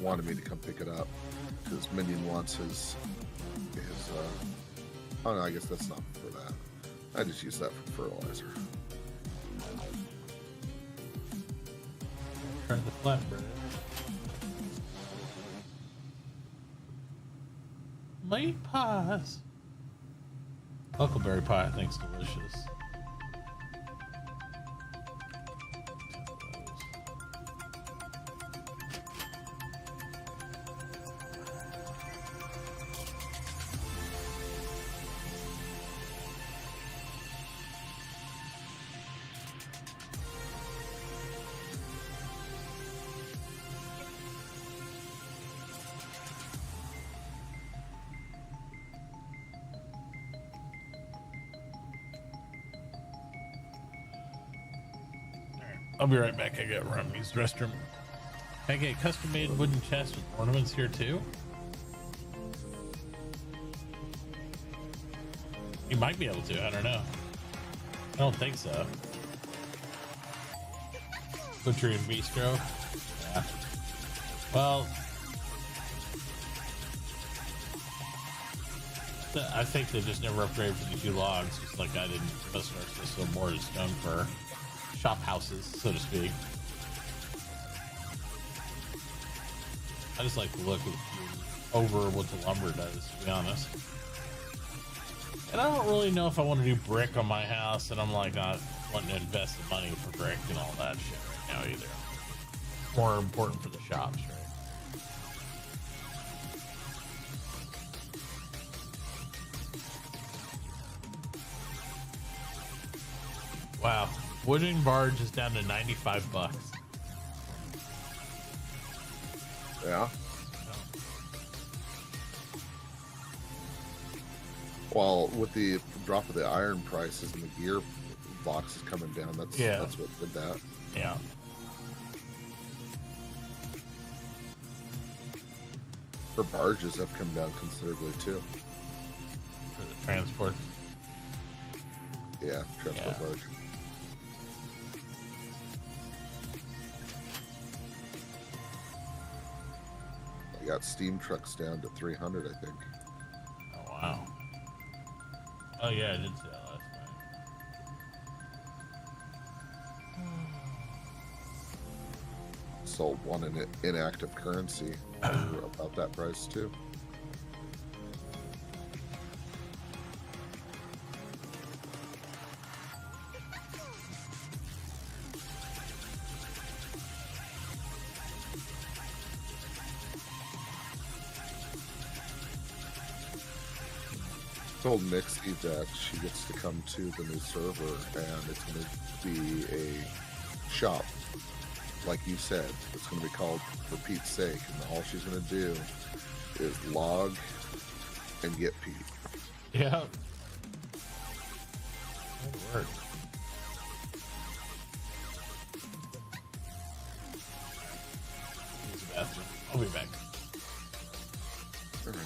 wanted me to come pick it up because Minion wants his. Oh no, I guess that's not for that. I just use that for fertilizer. Try the flatbread. Meat pies. Huckleberry pie, I think's delicious. I'll be right back. I got to run use the restroom. Can I get custom-made wooden chests with ornaments here too? You might be able to. I don't know. I don't think so. Butchery and Bistro. Yeah. Well, I think they just never upgraded for the 2 logs, just like I didn't. Most of our system more is done for shop houses, so to speak. I just like to look over what the lumber does, to be honest. And I don't really know if I want to do brick on my house, and I'm like not wanting to invest the money for brick and all that shit right now either. More important for the shops, right? Wow, wooden barge is down to $95. Yeah. Well, with the drop of the iron prices and the gear boxes coming down, that's what did that. Yeah. For barges have come down considerably too. For the transport. Yeah, transport barge. I got steam trucks down to 300, I think. Oh wow. Oh yeah, I did see that last night. Sold one in inactive currency for about that price too. Told Nixie that she gets to come to the new server and it's going to be a shop, like you said. It's going to be called For Pete's Sake, and all she's going to do is log and get Pete. Yeah. Good work. Use the bathroom. I'll be back. All right.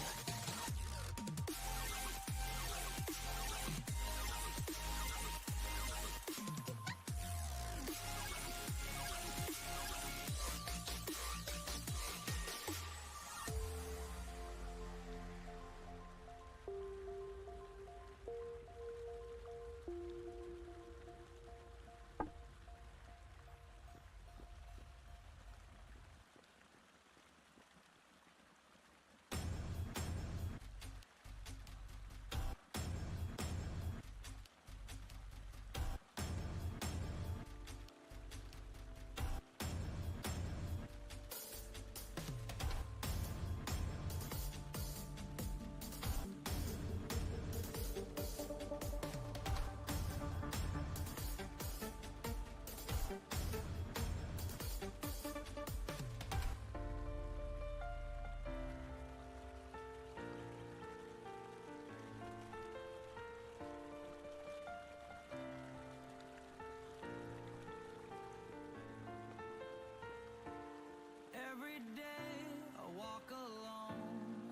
Every day I walk alone,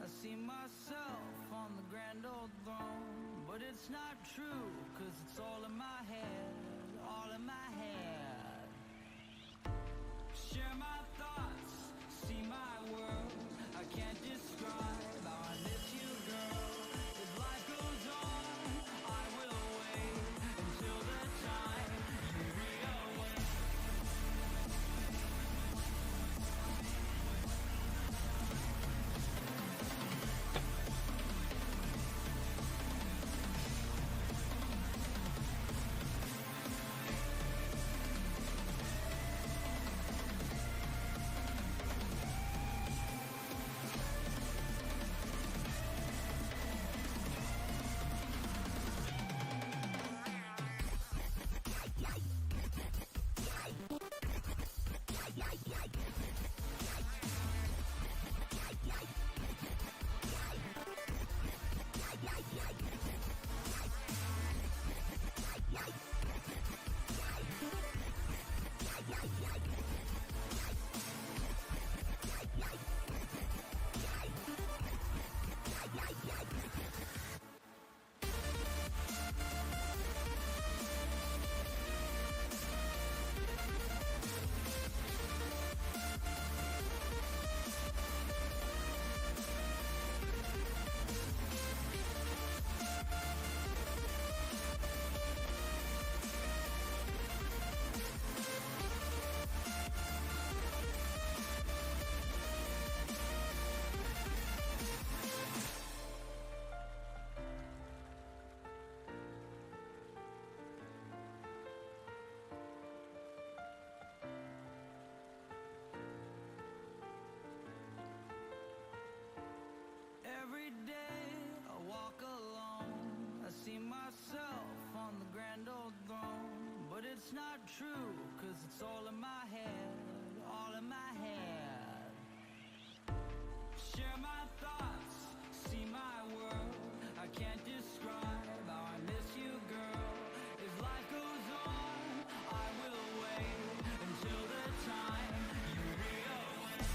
I see myself on the grand old throne, but it's not true, 'cause it's all in my head, all in my head. Share my thoughts, see my world, I can't describe how I miss you, girl. As life goes on, I will wait until the time you reawake. it's not true, cause it's all in my head, all in my head. Share my thoughts, see my world. I can't describe how I miss you, girl. If life goes on, I will wait until the time you realize.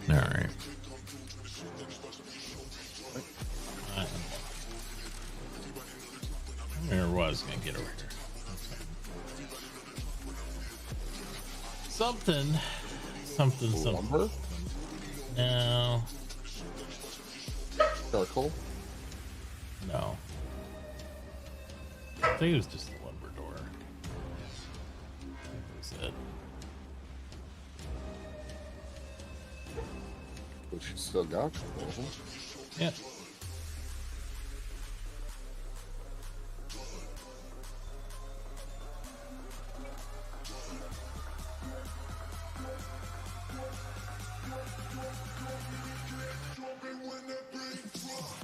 All right. There was gonna get over here. Something. Lumber? No. Charcoal? No. I think it was just the lumber door. That was it. But she still got charcoal. Yeah. When that beat drop.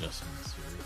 adjustments here.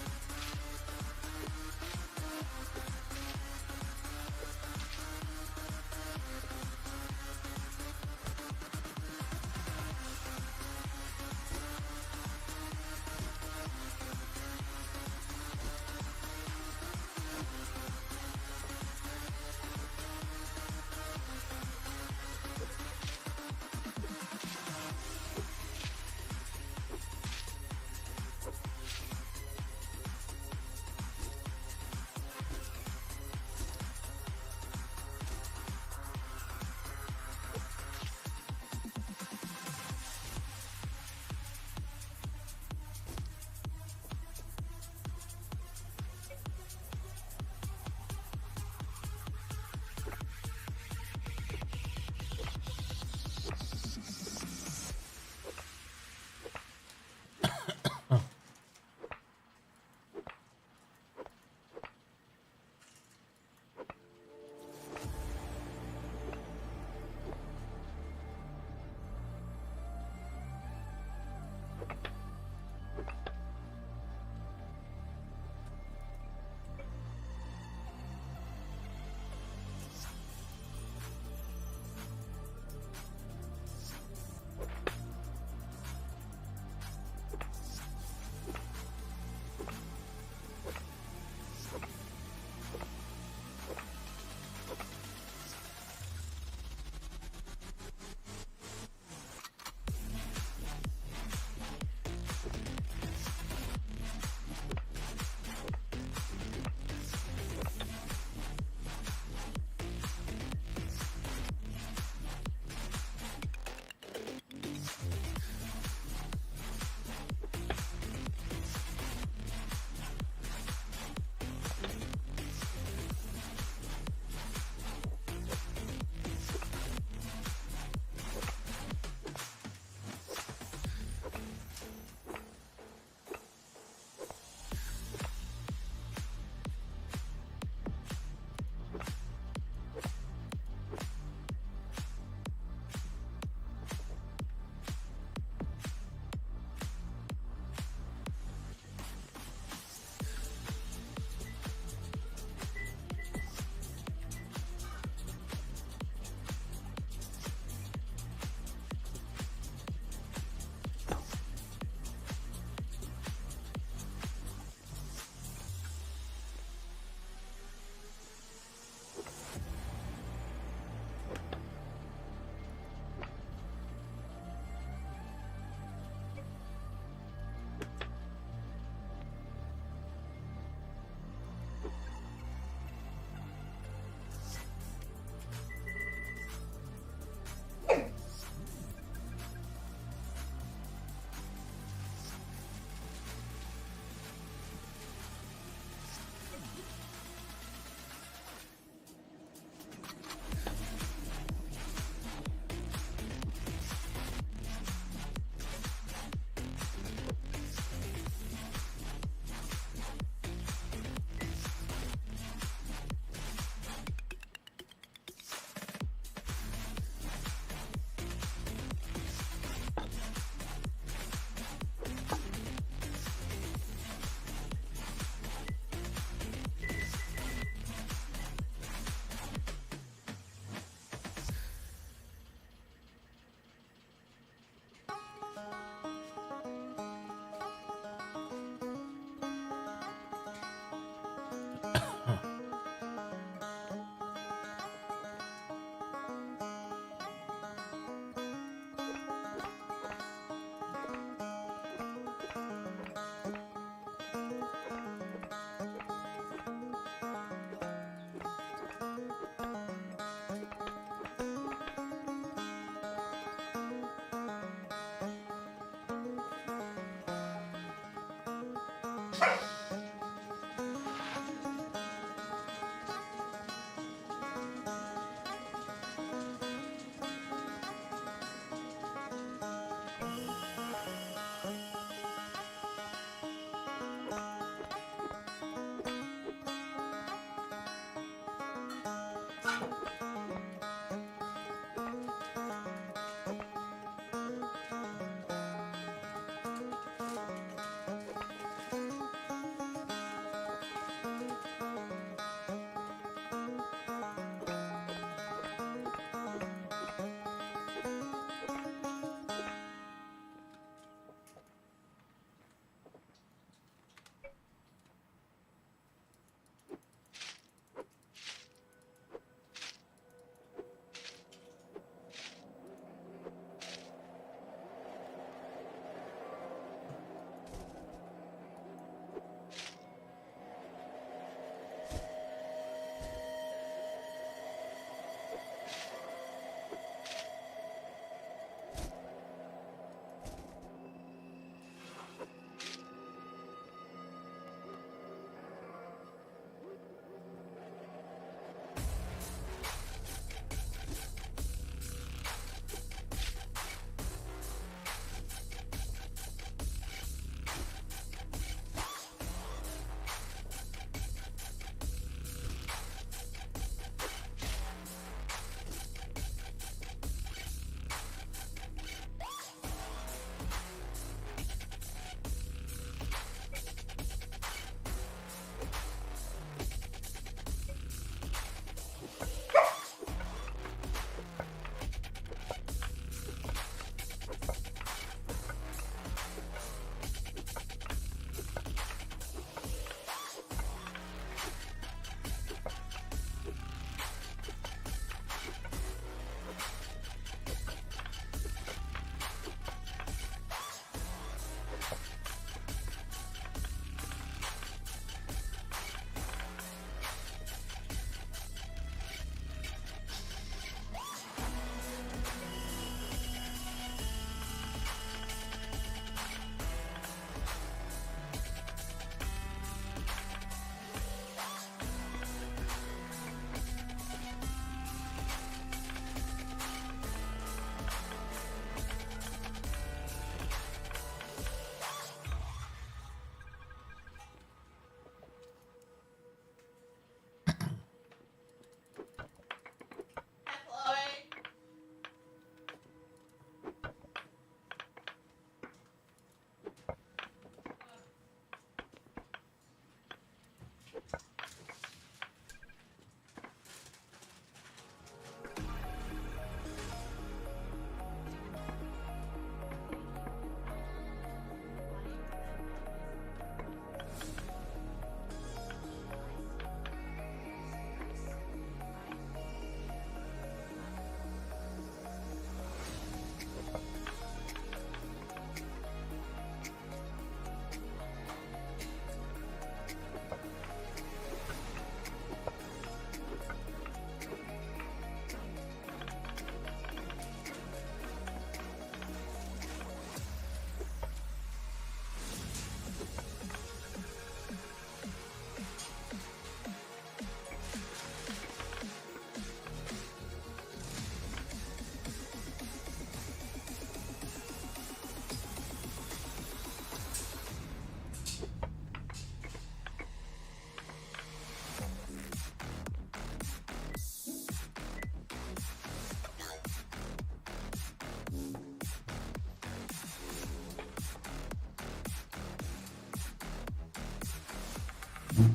No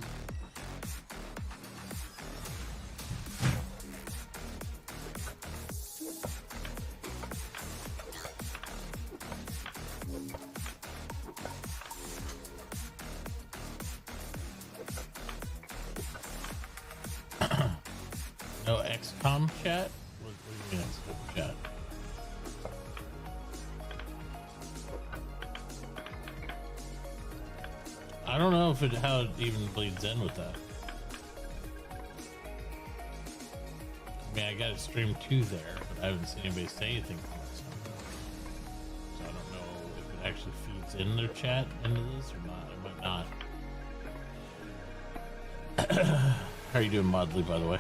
XCOM chat? What do you mean XCOM chat? I don't know how it even bleeds in with that. I mean, I got a stream 2 there, but I haven't seen anybody say anything from it. So I don't know if it actually feeds in their chat into this or not. It might not. How are you doing, Modley, by the way?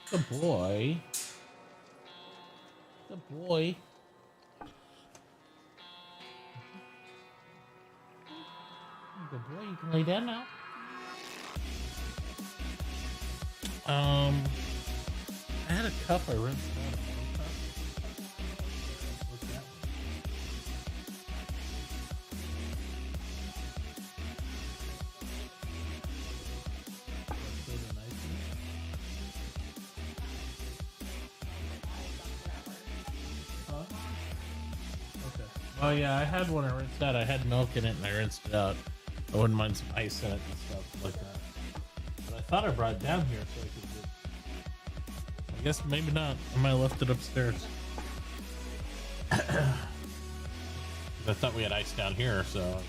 The boy. The boy. Good boy, you can lay down now. I had a cup I rinsed out. What's that? Oh yeah, I had one I rinsed out. I had milk in it and I rinsed it out. I wouldn't mind some ice in it and stuff like that. But I thought I brought it down here so I could do it. I guess maybe not. I might have left it upstairs. I thought we had ice down here, so...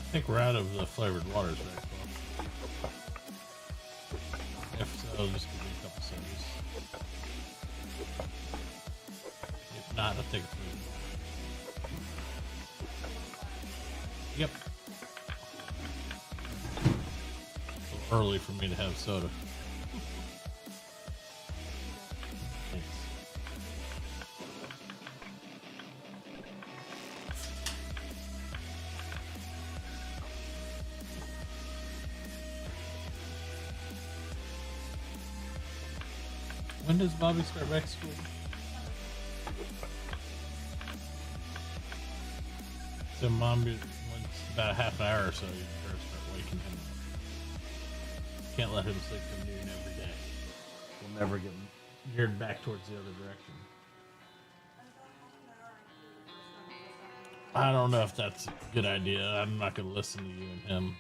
I think we're out of the flavored waters right now. so just give me a couple seconds. If not, I'll take a food. Yep. So early for me to have soda. Thanks. When does Bobby start back school? So Mom, it's about a half an hour or so, you better start waking him up. Can't let him sleep till noon every day. We'll never get geared back towards the other direction. I don't know if that's a good idea. I'm not going to listen to you and him.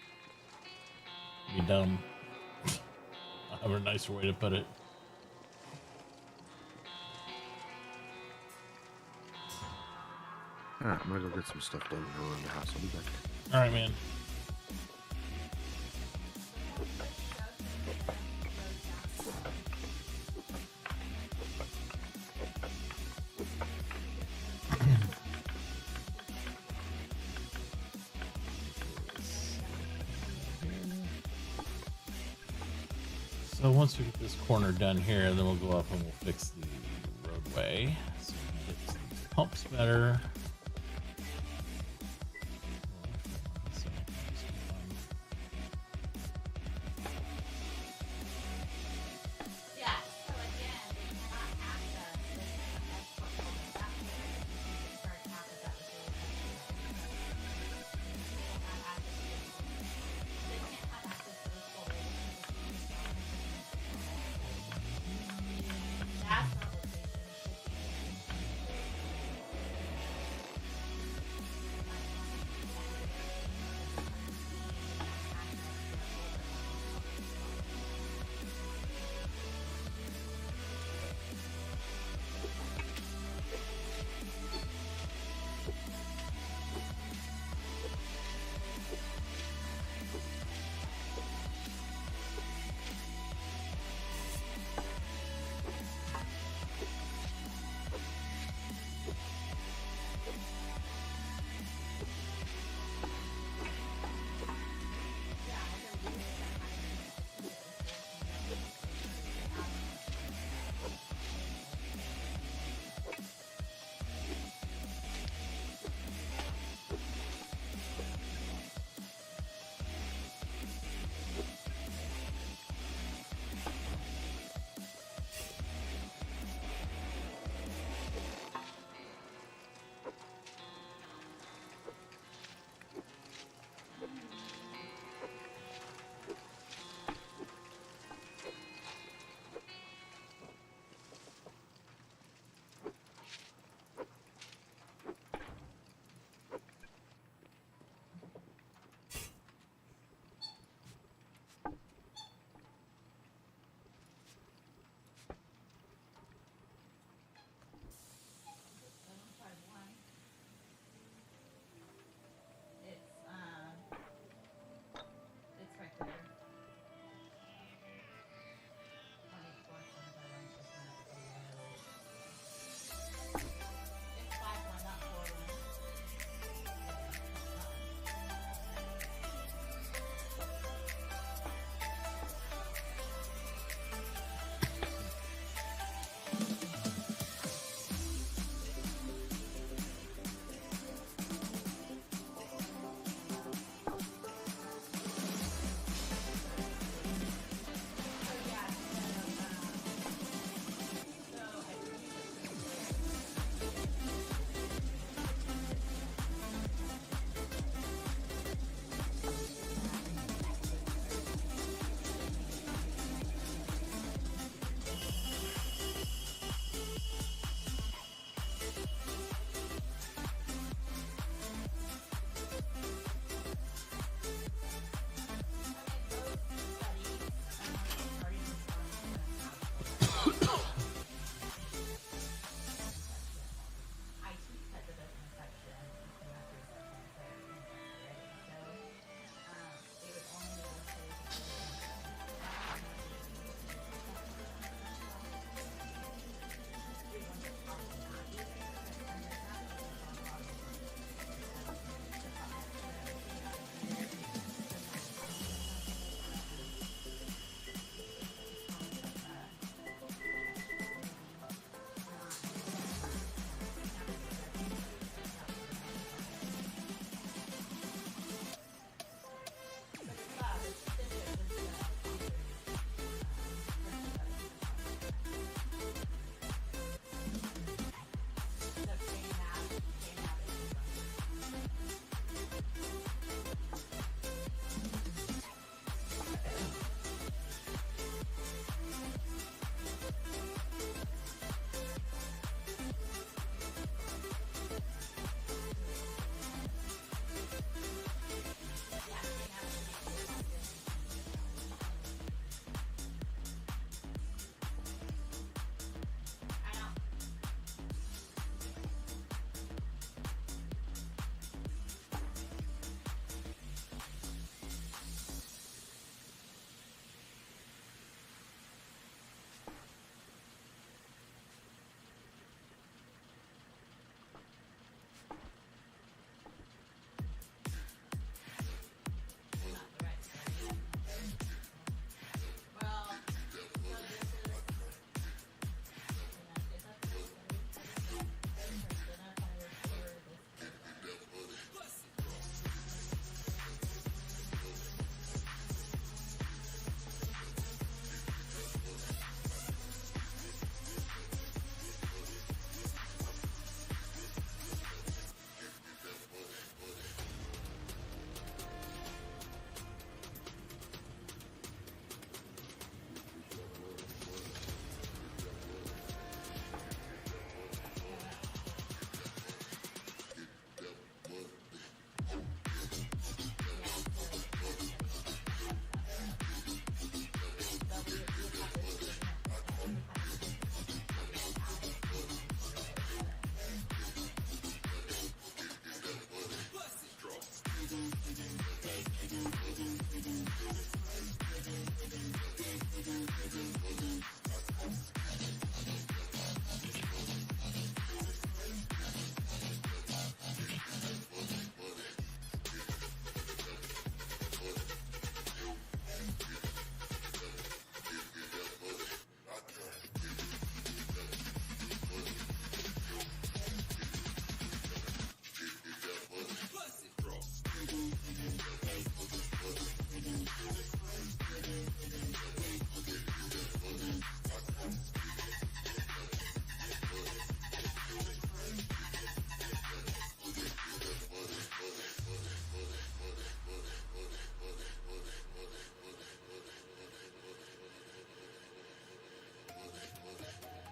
Be dumb. I have a nicer way to put it. Alright, I'm gonna go get some stuff done around the house. I'll be back. Alright, man. So once we get this corner done here, then we'll go up and we'll fix the roadway so we can get these pumps better.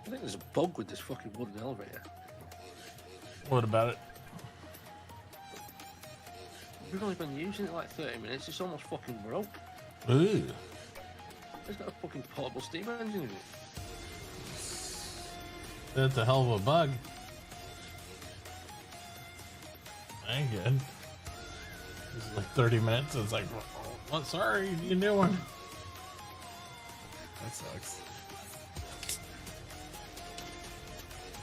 I think there's a bug with this fucking wooden elevator. What about it? We've only been using it like 30 minutes. It's almost fucking broke. Ooh. It's got a fucking portable steam engine in it. That's a hell of a bug. Ain't good. This is like 30 minutes. It's like, oh, sorry, you need a new one. That sucks.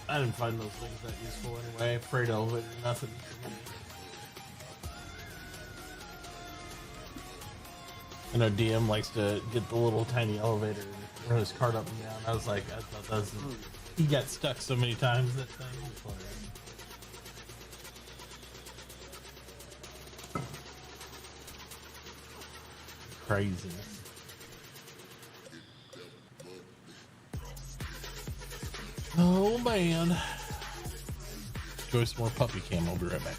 I didn't find those things that useful anyway. Freight elevator, nothing for me. I know DM likes to get the little tiny elevator and run his cart up and down. I was like, I thought that was, he got stuck so many times, that thing. It's hilarious. Craziness. Oh man. Go some more puppy cam. I'll be right back.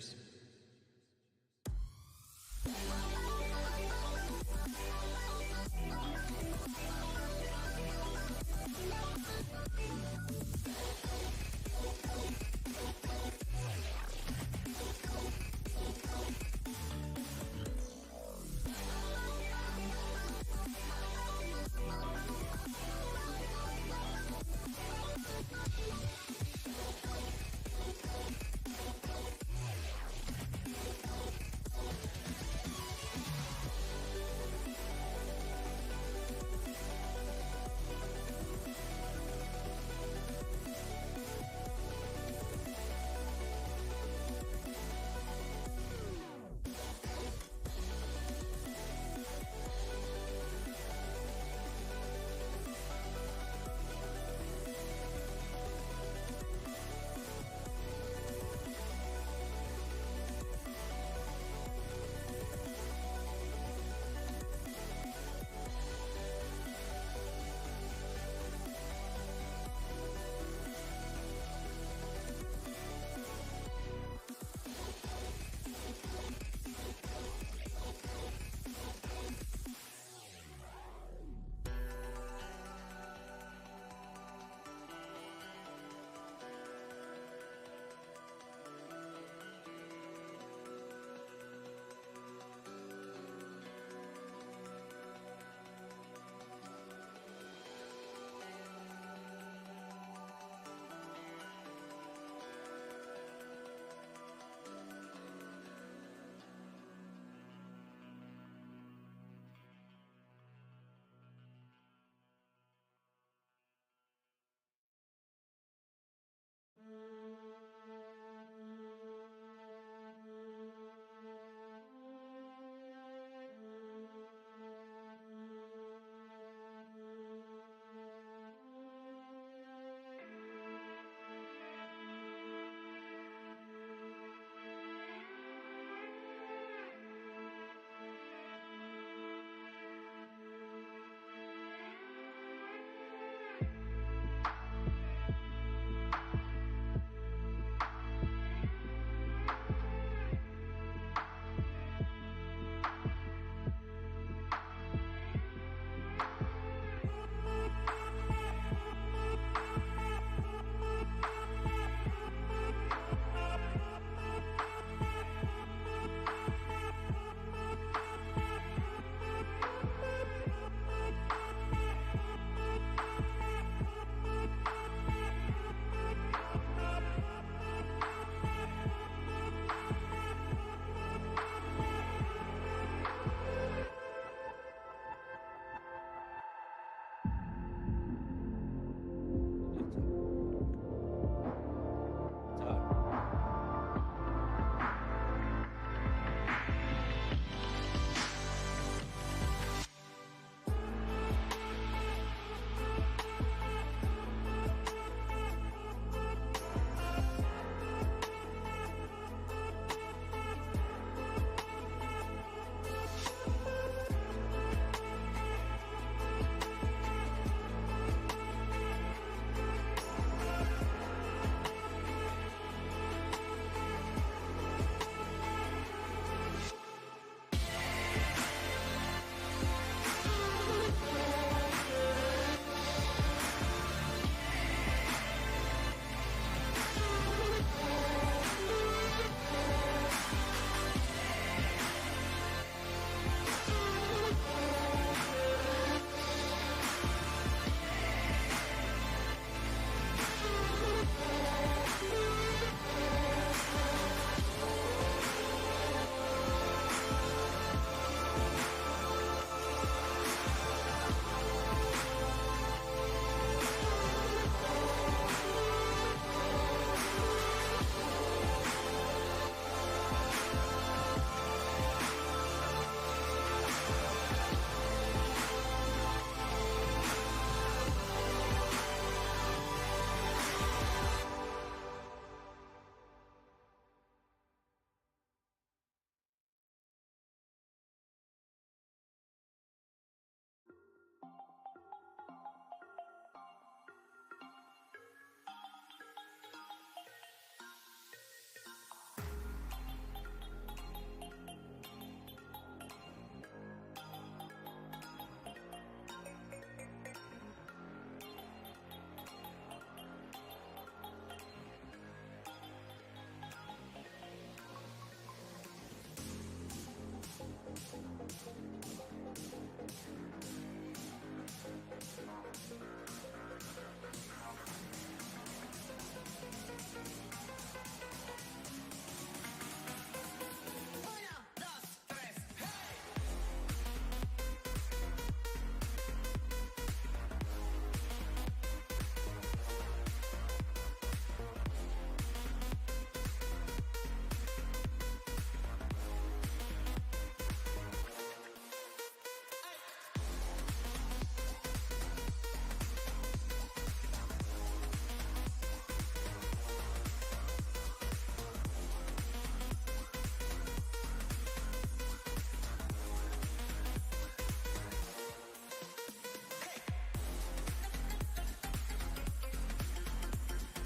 Cheers.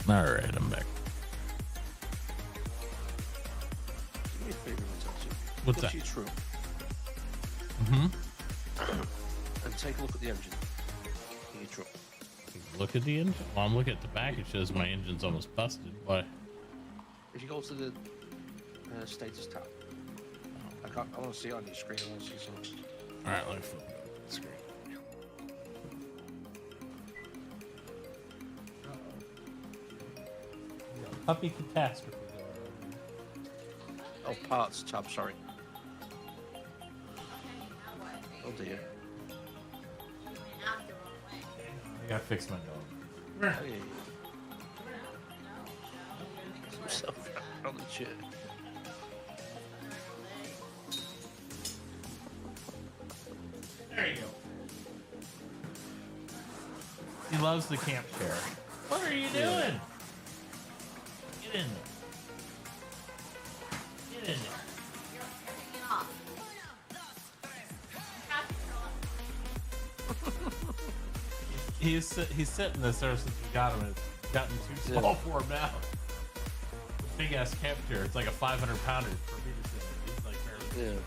All right, I'm back. Do me a favour, Tauchi. What's Go that? to your truck Mm-hmm. and take a look at the engine in your truck. Look at the engine. Well, I'm looking at the back. It shows my engine's almost busted. Why? If you go to the status tab, I want to see it on your screen. I want to see something. All right, let me flip the screen. Puppy catastrophe. Oh, parts tab. Sorry. Oh dear. I gotta fix my dog. Hey. Himself on the chair. There you go. He loves the camp chair. What are you doing? Get in there. Get in there. He's sitting this there since we got him, and it's gotten too small for him now. Big ass camp chair. It's like a 500-pounder for me to sit in. He's like barely. Yeah.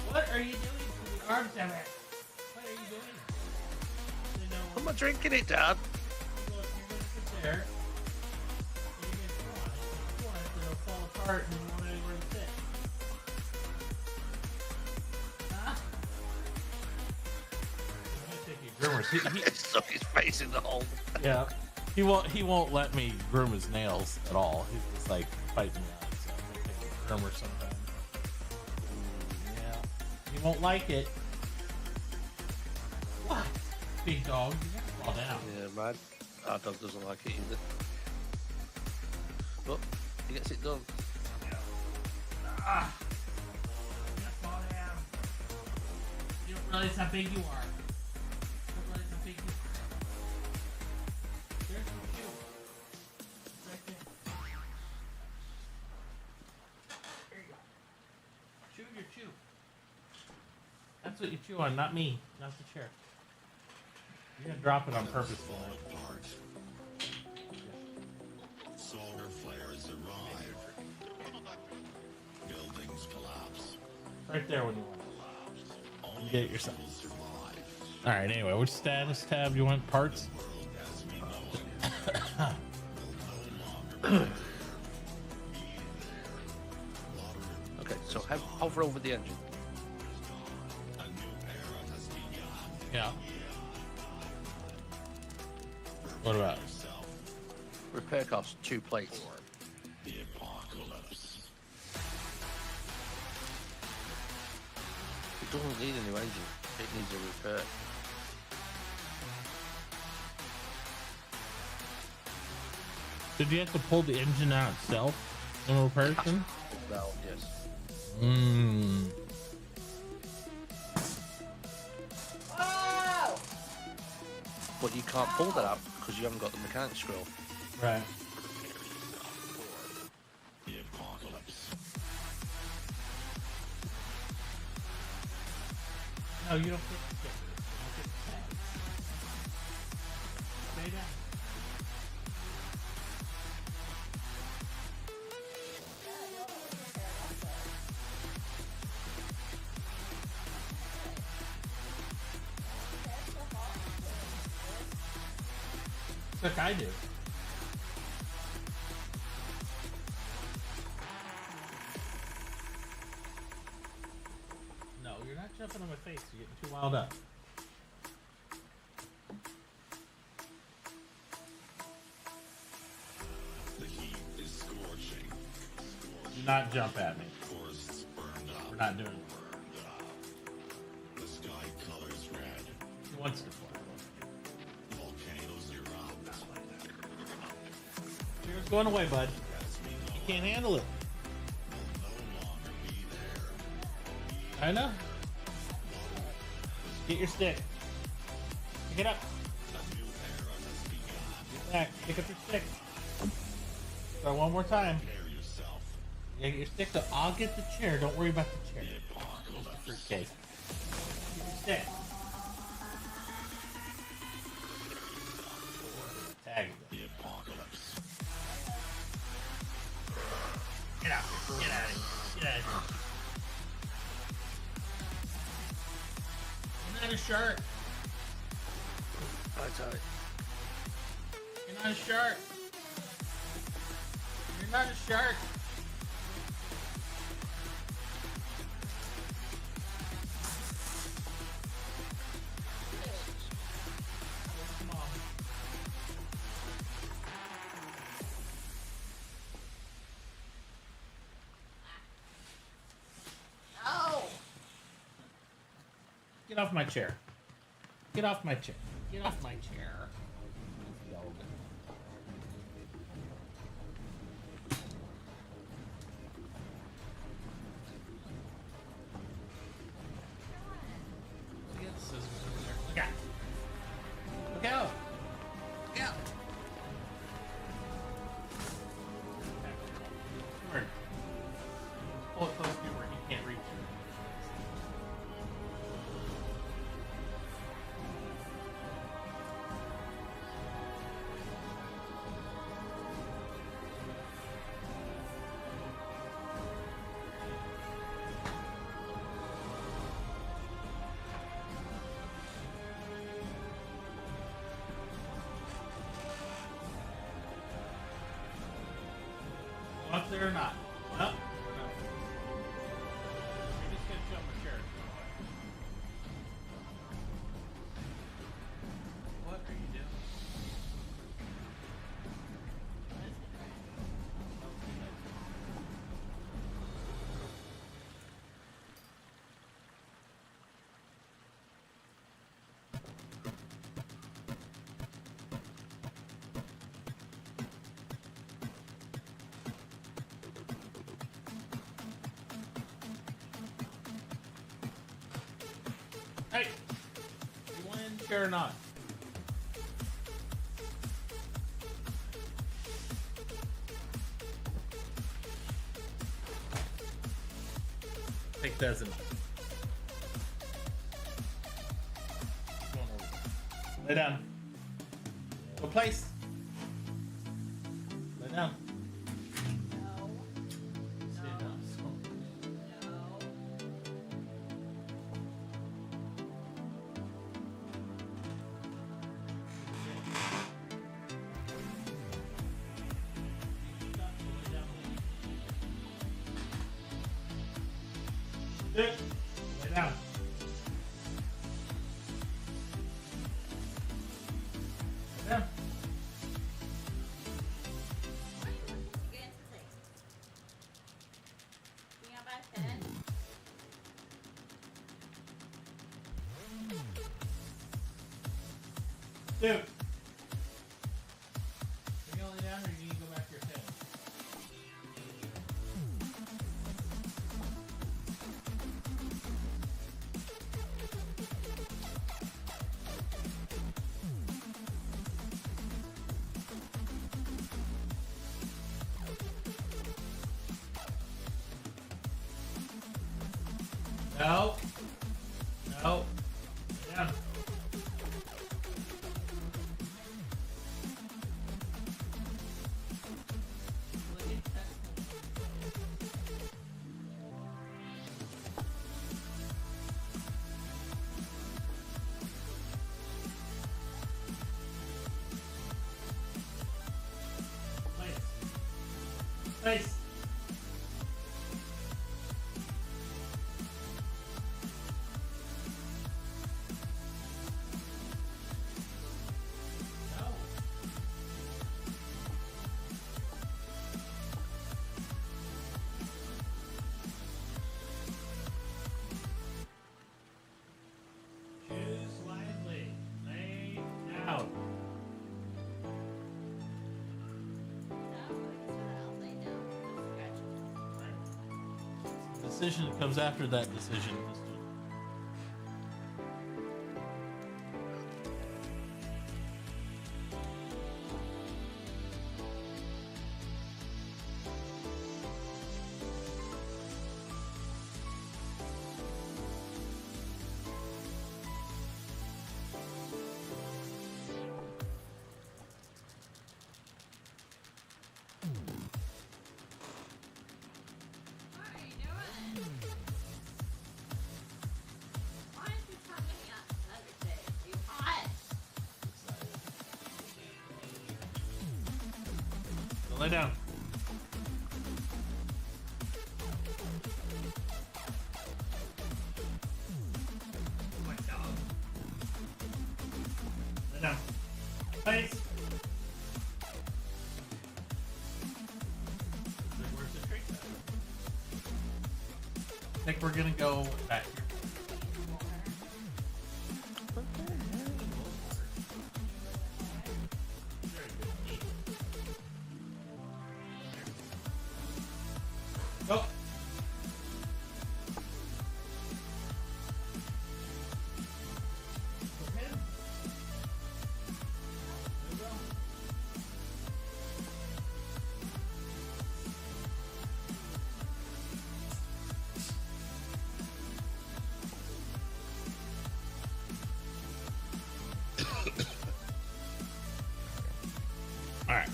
What are you doing to the arms of it? What are you doing? You know, I'm not drinking it, Dad. well, if you're gonna sit there, and you get one, it'll fall apart and you won't have anywhere to sit. Huh? I'm gonna take you groomers. He stuck his face in the hole. Yeah. He won't let me groom his nails at all. He's just like fighting me out. So I'm gonna take a groomer sometime. Yeah. He won't like it. What? Big dog, you gotta fall down. Yeah, man. Our dog doesn't like it either. But he gets it done. Ah. You gotta fall down. You don't realize how big you are. You don't realize how big you are. There's your shoe. It's right there. There you go. Chew your chew. That's what you chew on, not me, not the chair. You're gonna drop it on purpose tonight. Solar flares arrive. Buildings collapse. Right there when you want it. You get it yourself. All right. Anyway, which status tab you want? Parts. Okay, so hover over the engine. Yeah. What about? Repair costs 2 plates. The apocalypse. It doesn't need a new engine. It needs a repair. Did you have to pull the engine out itself in reparation? Well, yes. Mmm. But you can't pull that out because you haven't got the mechanic scroll. Right. The apocalypse. No, you don't get the stickers. You don't get the tags. Stay down. Look, I do. No, you're not jumping on my face. You're getting too wound up. The heat is scorching. Do not jump at me. Forests burned up. We're not doing it. The sky colors red. He wants to fly. Volcanoes erupt. Fear's going away, bud. You can't handle it. No longer be there. I know. Get your stick. Pick it up. A new era has begun. Get back. Pick up your stick. Try one more time. Prepare yourself. You gotta get your stick up. I'll get the chair. Don't worry about the chair. The apocalypse. Fruitcake. Get your stick. Tag it. The apocalypse. shark. I tell you. You're not a shark. You're not a shark. Come on. Oh! Get off my chair. Get off my chair. Get off my chair. Get the scissors over there. Look out. Look out. Look out. Come here. Pull it close to where he can't reach you. Up there or not? Up. You're just gonna jump my chair. What are you doing? Hey! You want in the chair or not? Take that as enough. Go on over. Lay down. Go place. Lay down. No. Sit down. No. Sit. Lay down. Lay down. Why are you looking to get into things? You got my pen? Dude. Are you gonna lay down or you need to go back to your pen? No. No. Lay down. Place. No. Choose wisely. Lay down. Decision that comes after that decision. What are you doing? Lay down. Lay down. Face. Where's the tree? I think we're gonna go back here. Go. All right.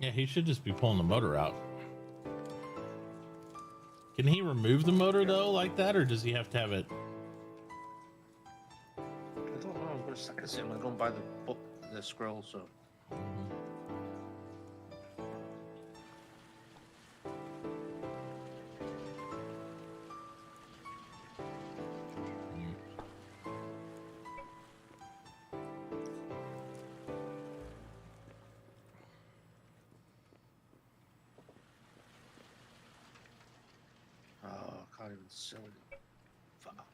Yeah, he should just be pulling the motor out. Can he remove the motor though, like that, or does he have to have it? I don't know. I'm gonna see. I'm gonna go and buy the book, the scroll. So. Oh, I can't even sell it. Fuck.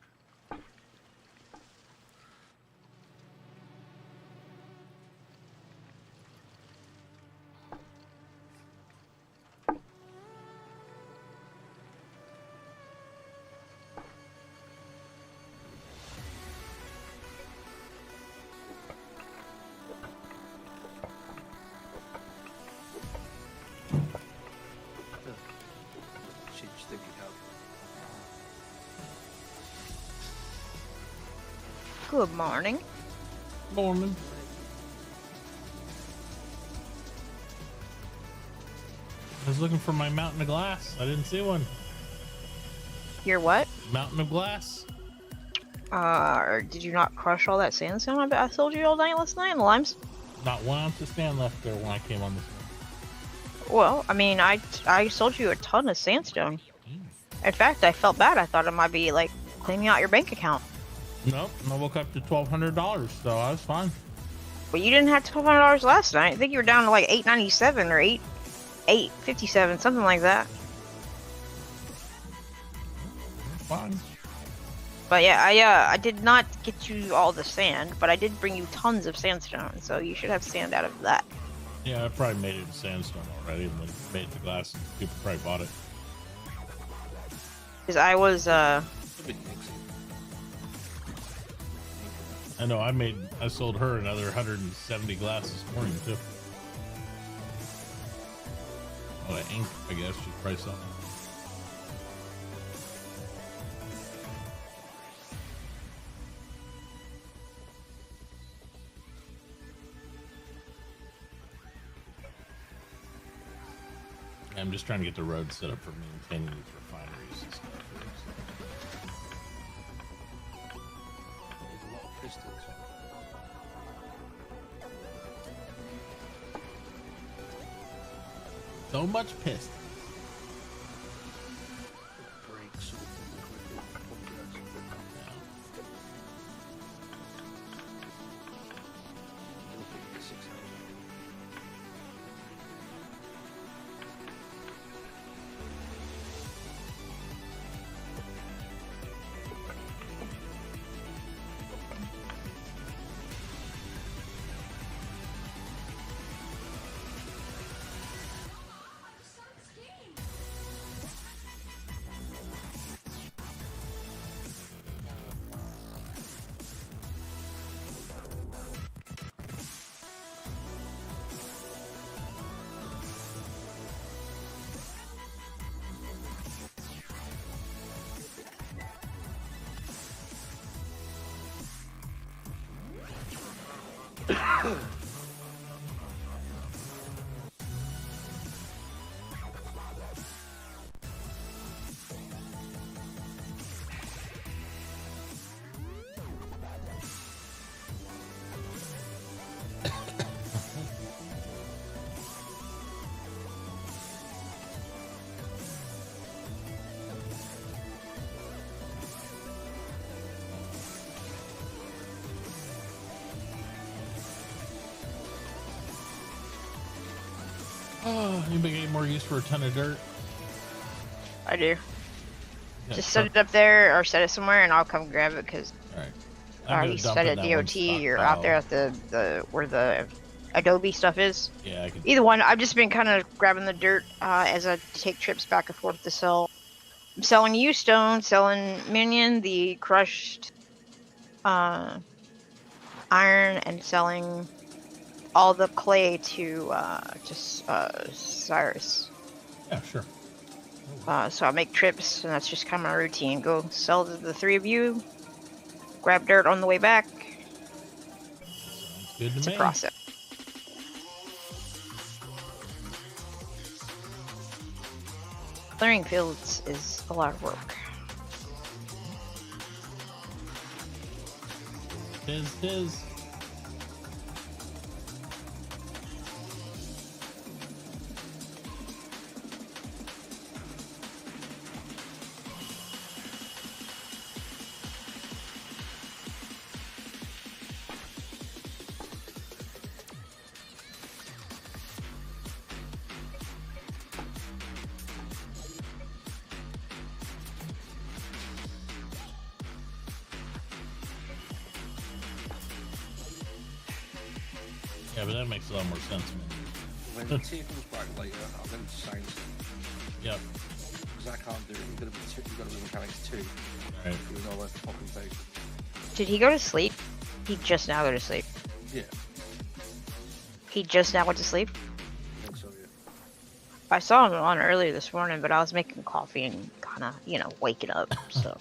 She's thinking how. Good morning. Morning. I was looking for my mountain of glass. I didn't see one. Your what? Mountain of glass. Did you not crush all that sandstone I sold you all night last night in the limes? Not 1 ounce of sand left there when I came on this one. Well, I mean, I sold you a ton of sandstone. In fact, I felt bad. I thought it might be like cleaning out your bank account. Nope, I woke up to $1,200, so I was fine. But you didn't have $1,200 last night. I think you were down to like $897 or $857, something like that. Fine. But yeah, I did not get you all the sand, but I did bring you tons of sandstone, so you should have sand out of that. Yeah, I probably made it sandstone already and then made it to glass. People probably bought it. Because I was, It'll be Nixie. I know, I sold her another 170 glass this morning too. Oh, the ink, I guess, she's probably selling. I'm just trying to get the road set up for maintaining these refineries and stuff. There's a lot of pistons. So much pissed. Brakes. Anybody get more use for a ton of dirt? I do. Yeah, Just set it up there or set it somewhere, and I'll come grab it because All right. you set it at DOT. You're out there at the where the Adobe stuff is. Yeah, I can. Either one. I've just been kind of grabbing the dirt as I take trips back and forth to sell. I'm selling you stone, selling Minion, the crushed iron, and selling all the clay to Cyrus. Yeah, sure. So I make trips, and that's just kind of my routine. Go sell to the three of you, grab dirt on the way back. Sounds good to It's me. a process. Clearing fields is a lot of work. Tis. Yeah, but that makes a lot more sense, man. When the tea comes back later, I'm going to science Yep. because I can't do it. You've got to be mechanics too. All right. Even though that's the fucking thing. Did he go to sleep? He just now go to sleep. Yeah, He just now went to sleep. I think so. Yeah. I saw him on earlier this morning, but I was making coffee and kind of, waking up. So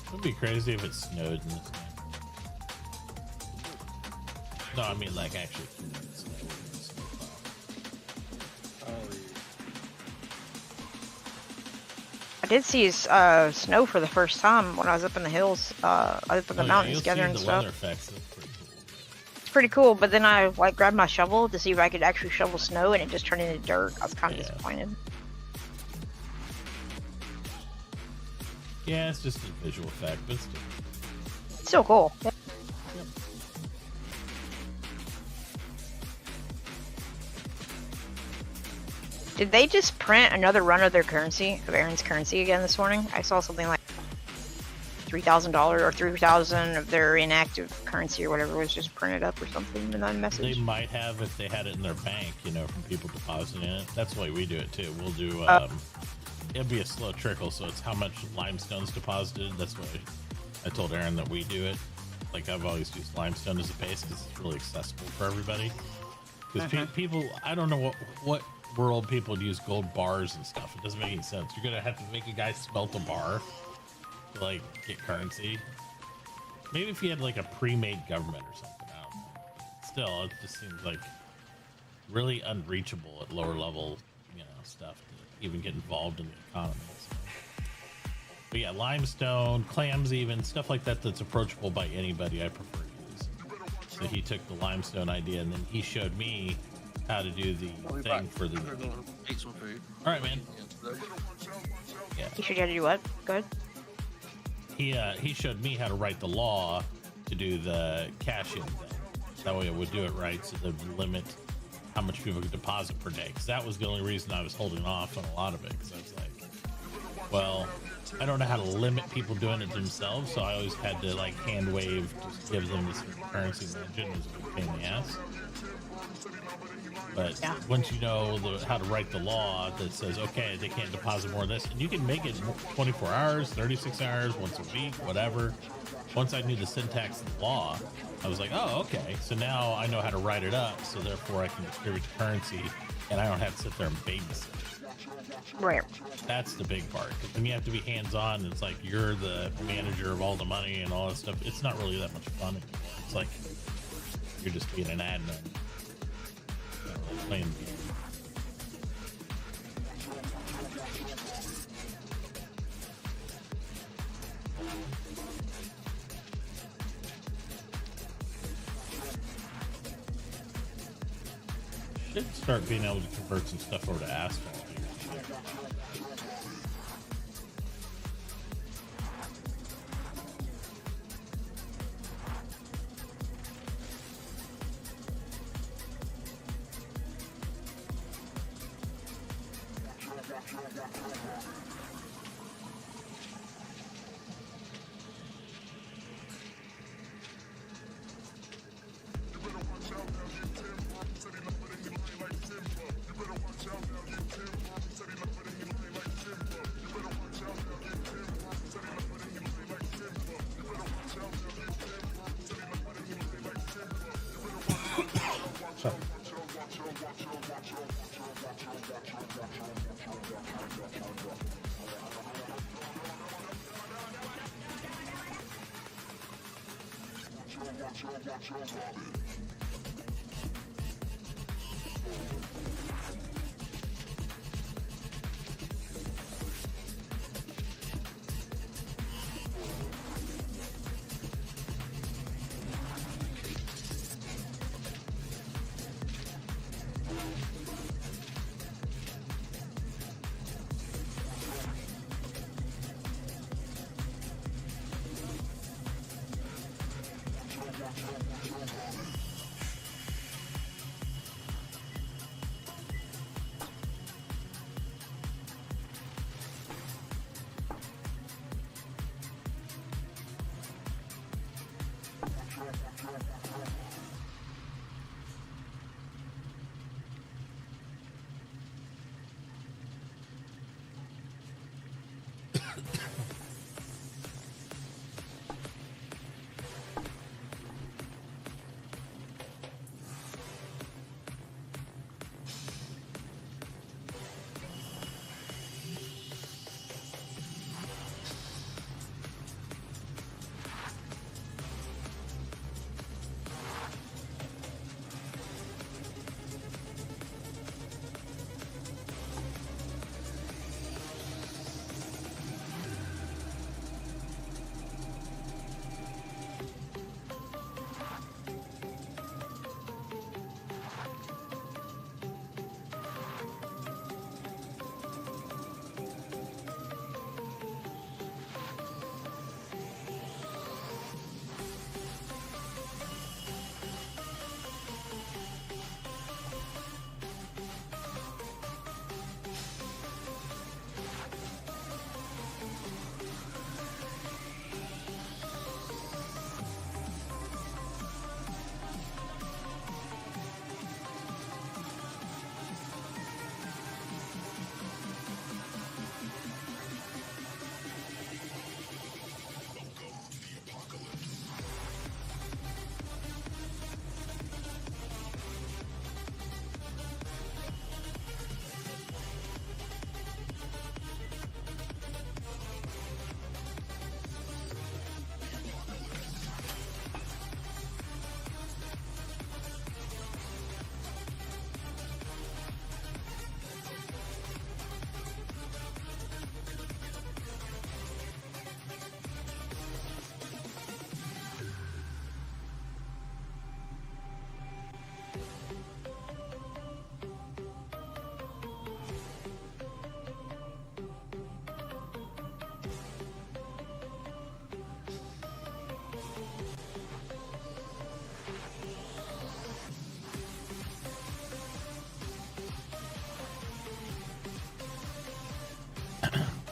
It'd be crazy if it snowed in this game. No, I mean like actually snow. Oh, yeah. I did see snow for the first time when I was up in the hills, up in the mountains gathering the stuff. weather effects. That's pretty cool. It's pretty cool, but then I grabbed my shovel to see if I could actually shovel snow, and it just turned into dirt. I was kind of Yeah. disappointed. Yeah, it's just a visual effect, but it's Still cool. Did they just print another run of their currency, of Aaron's currency again this morning? I saw something like $3,000 or 3,000 of their inactive currency or whatever was just printed up or something in that They message. might have if they had it in their bank, from people depositing it. That's the way we do it too. We'll do. It'll be a slow trickle, so it's how much limestone's deposited. That's why I told Aaron that we do it. Like I've always used limestone as a base because it's really accessible for everybody. Because people, I don't know what world people would use gold bars and stuff. It doesn't make any sense. You're gonna have to make a guy smelt a bar to like get currency. Maybe if you had like a pre-made government or something. I don't know. Still, it just seems like really unreachable at lower level, stuff to even get involved in the economy. So. But yeah, limestone, clams, even stuff like that that's approachable by anybody. I prefer to use. So he took the limestone idea and then he showed me how to do the I'll be thing back. for the. I'm gonna eat some food. All right, man. Yeah. You showed you how to do what? Go ahead. He showed me how to write the law to do the cash in thing. That way it would do it right, so they would limit how much people could deposit per day. Because that was the only reason I was holding off on a lot of it. Because I was like, well, I don't know how to limit people doing it themselves, so I always had to like hand wave, just give them this currency engine is a pain in the ass. But once you know how to write the law that says, okay, they can't deposit more of this, and you can make it 24 hours, 36 hours, once a week, whatever. Once I knew the syntax of the law, I was like, oh, okay. So now I know how to write it up, so therefore I can distribute the currency, and I don't have to sit there and babysit. Right. That's the big part. Because when you have to be hands-on, it's like you're the manager of all the money and all that stuff. It's not really that much fun anymore. It's like you're just being an admin, like playing the game. Should start being able to convert some stuff over to asphalt here.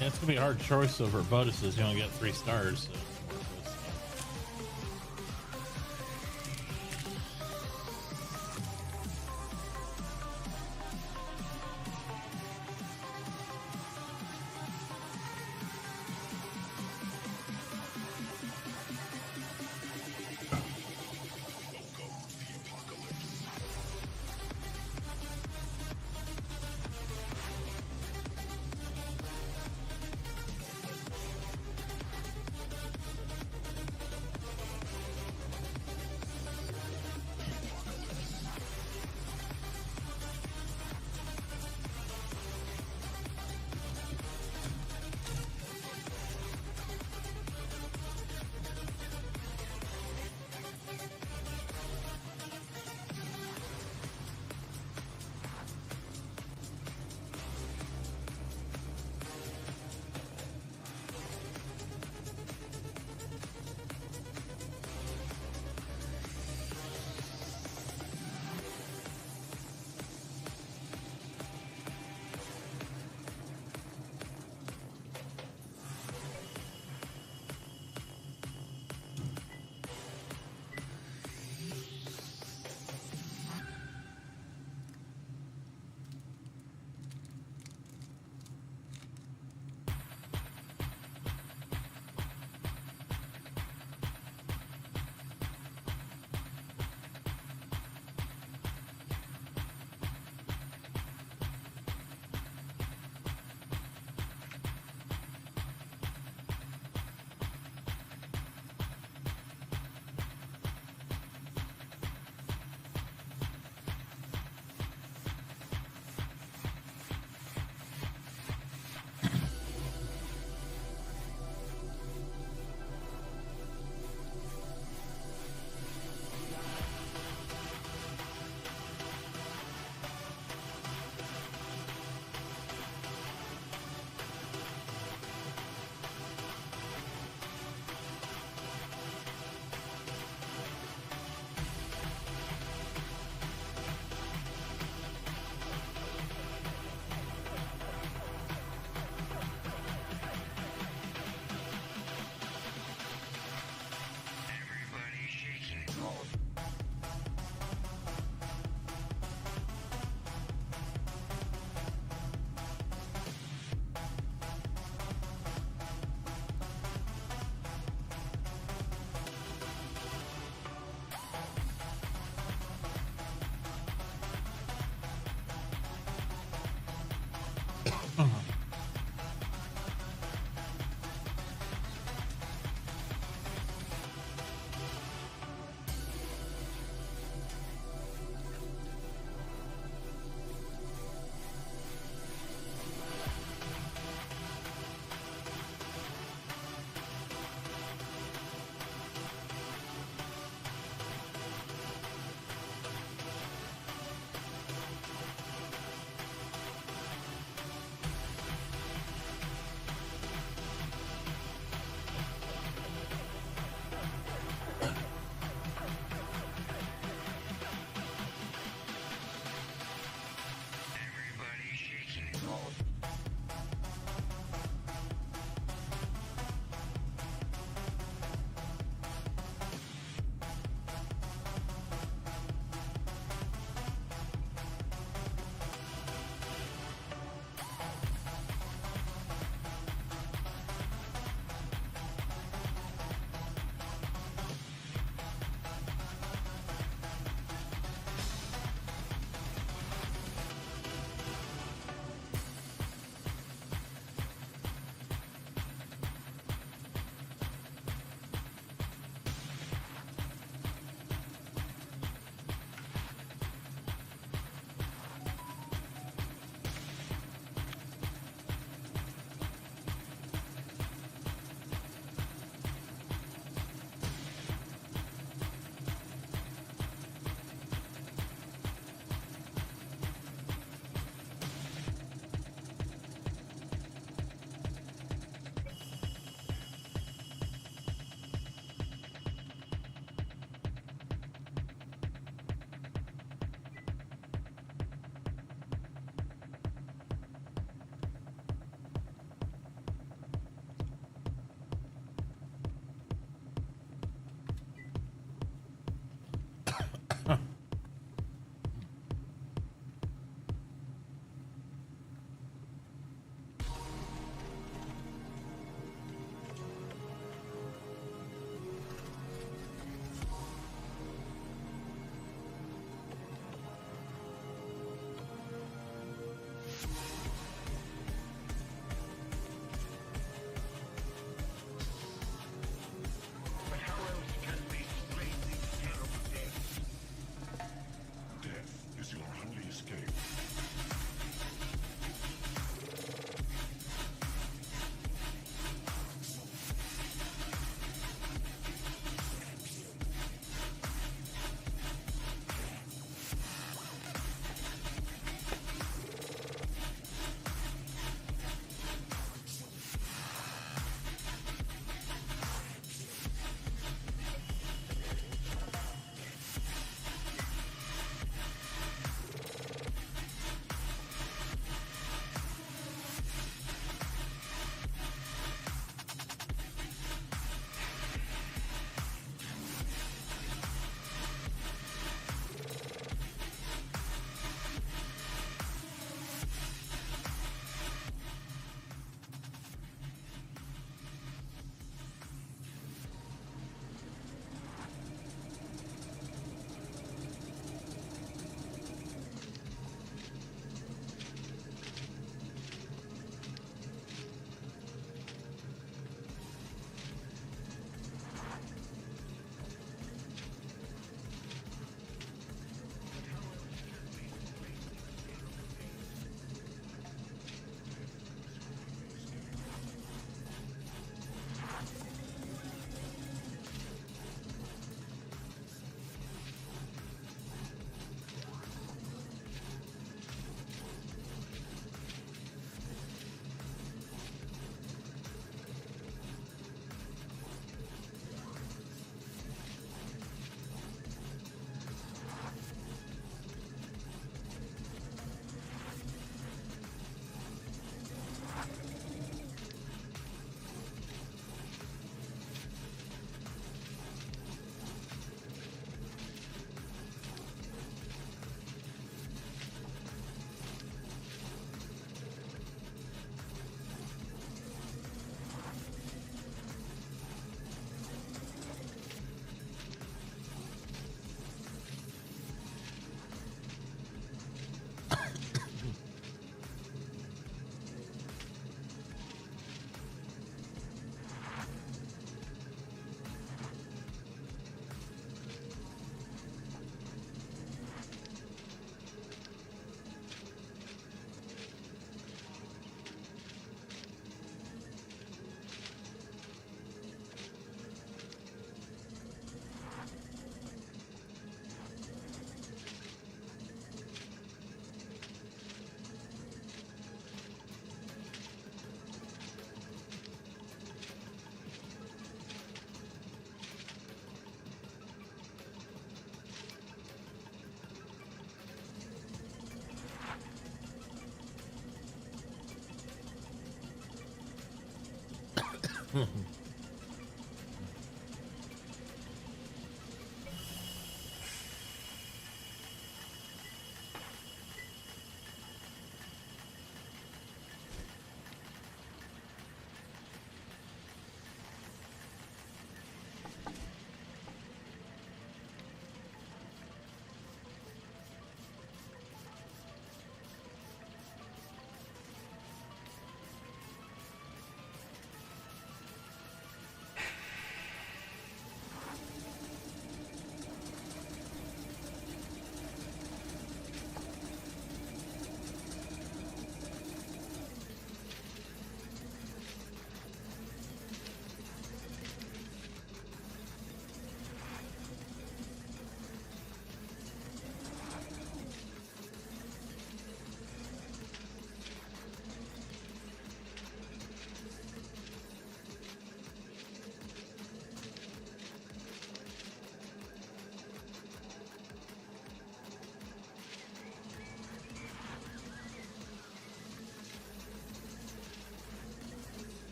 Yeah, it's gonna be a hard choice over bonuses. You only get 3 stars. So.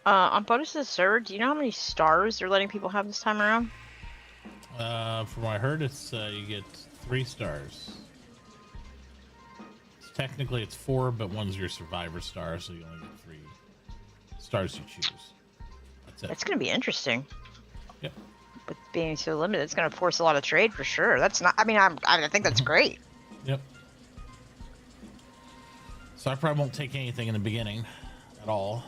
On Bonus's server, do you know how many stars they're letting people have this time around? From what I heard, it's you get 3 stars. Technically, it's 4, but one's your survivor star, so you only get 3 stars you choose. That's it. That's gonna be interesting. Yep. With being so limited, it's gonna force a lot of trade for sure. That's not. I mean, I think that's great. Yep. So I probably won't take anything in the beginning at all.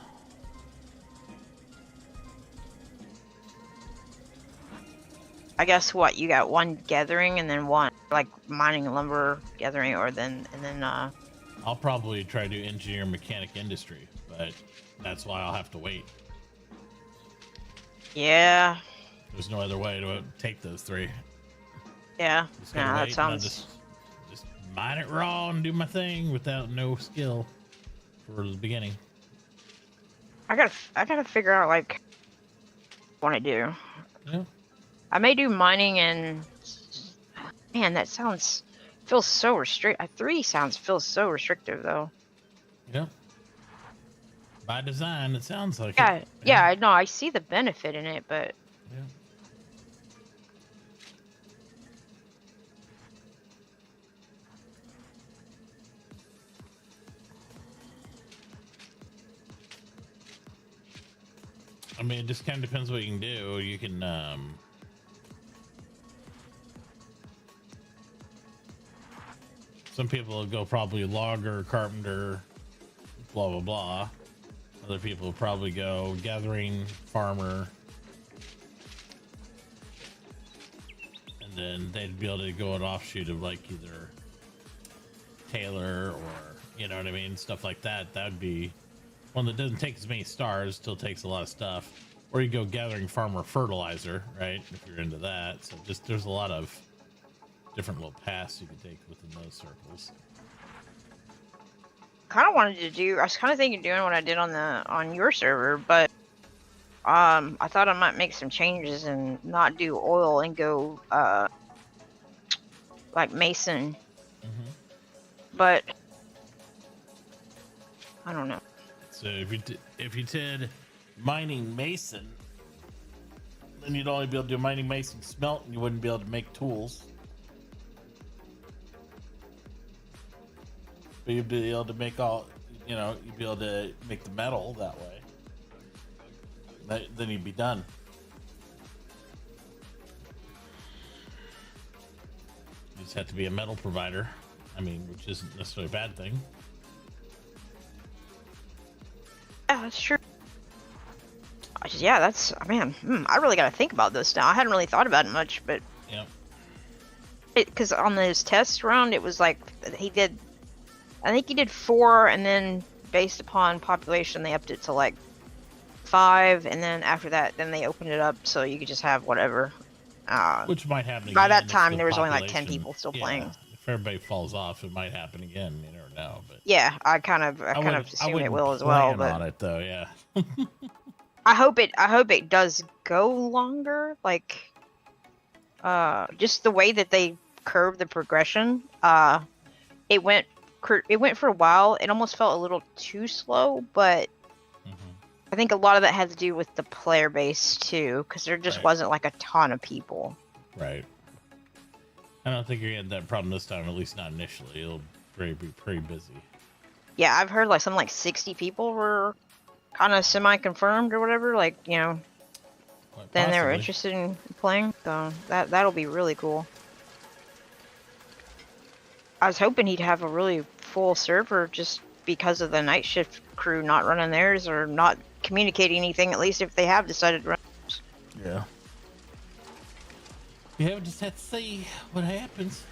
I guess what you got one gathering and then one like mining lumber gathering, or then and then I'll probably try to engineer mechanic industry, but that's why I'll have to wait. yeah, There's no other way to take those 3. yeah. Just gotta Nah, wait that and sounds. just mine it raw and do my thing without no skill for the beginning. I gotta figure out like what I do. Yeah. I may do mining and man, that feels so restrict. 3 feels so restrictive though. Yeah. By design, it sounds like Yeah, it. yeah. I know. I see the benefit in it, but Yeah. I mean, it just kind of depends what you can do. You can, some people will go probably logger, carpenter, blah, blah, blah. Other people will probably go gathering, farmer. And then they'd be able to go an offshoot of like either tailor or, you know what I mean? Stuff like that. That would be one that doesn't take as many stars, still takes a lot of stuff. Or you go gathering, farmer, fertilizer, right? If you're into that. So just, there's a lot of different little paths you can take within those circles. Kind of wanted to do. I was kind of thinking of doing what I did on your server, but I thought I might make some changes and not do oil and go like mason. But I don't know. So if you did mining mason, then you'd only be able to do mining mason smelt, and you wouldn't be able to make tools. But you'd be able to make all, you know, you'd be able to make the metal that way. Then you'd be done. You just have to be a metal provider. I mean, which isn't necessarily a bad thing. Yeah, that's true. Yeah, that's man. I really got to think about this now. I hadn't really thought about it much, but Yep. because on this test round, it was like he did. I think he did 4, and then based upon population, they upped it to like 5, and then after that, then they opened it up so you could just have whatever. Which might happen By again that if time, the there was only like 10 population- people still yeah, playing. If everybody falls off, it might happen again. You never know. But Yeah, I kind of wouldn't- assume it wouldn't will as well. plan But on it though, yeah. I hope it does go longer. Like, just the way that they curve the progression. It went for a while. It almost felt a little too slow, but I think a lot of that had to do with the player base too, because there just Right. wasn't like a ton of people. Right. I don't think you're gonna have that problem this time, at least not initially. It'll be pretty busy. Yeah, I've heard like something like 60 people were kind of semi-confirmed or whatever. Like, you know, Quite then they were possibly. interested in playing. So that'll be really cool. I was hoping he'd have a really full server just because of the night shift crew not running theirs or not communicating anything, at least if they have decided to run. Yeah. Yeah, we just have to see what happens.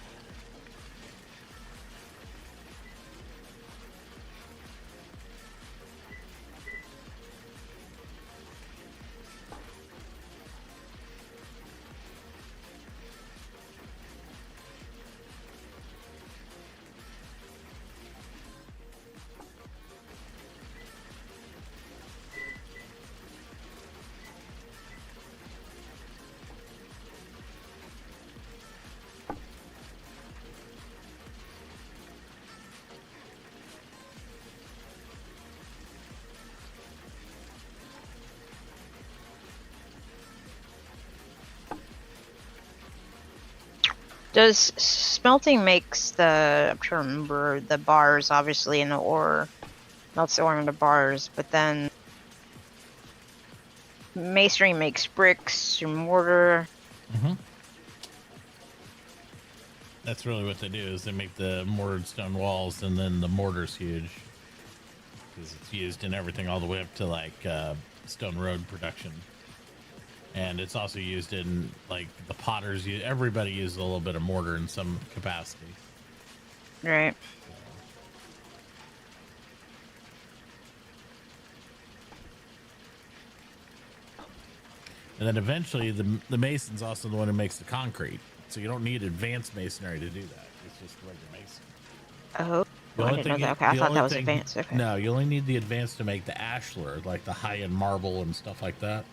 Does smelting makes the, I'm trying to remember, the bars obviously in the ore, melts the ore into bars, but then masonry makes bricks or mortar. That's really what they do, is they make the mortared stone walls, and then the mortar's huge because it's used in everything all the way up to like stone road production. And it's also used in like the potters. Everybody uses a little bit of mortar in some capacity. Right. And then eventually the mason's also the one who makes the concrete. So you don't need advanced masonry to do that. It's just regular mason. Oh, The I only didn't know thing that. Okay, I thought that was advanced. Okay. No, you only need the advanced to make the ashlar, like the high-end marble and stuff like that.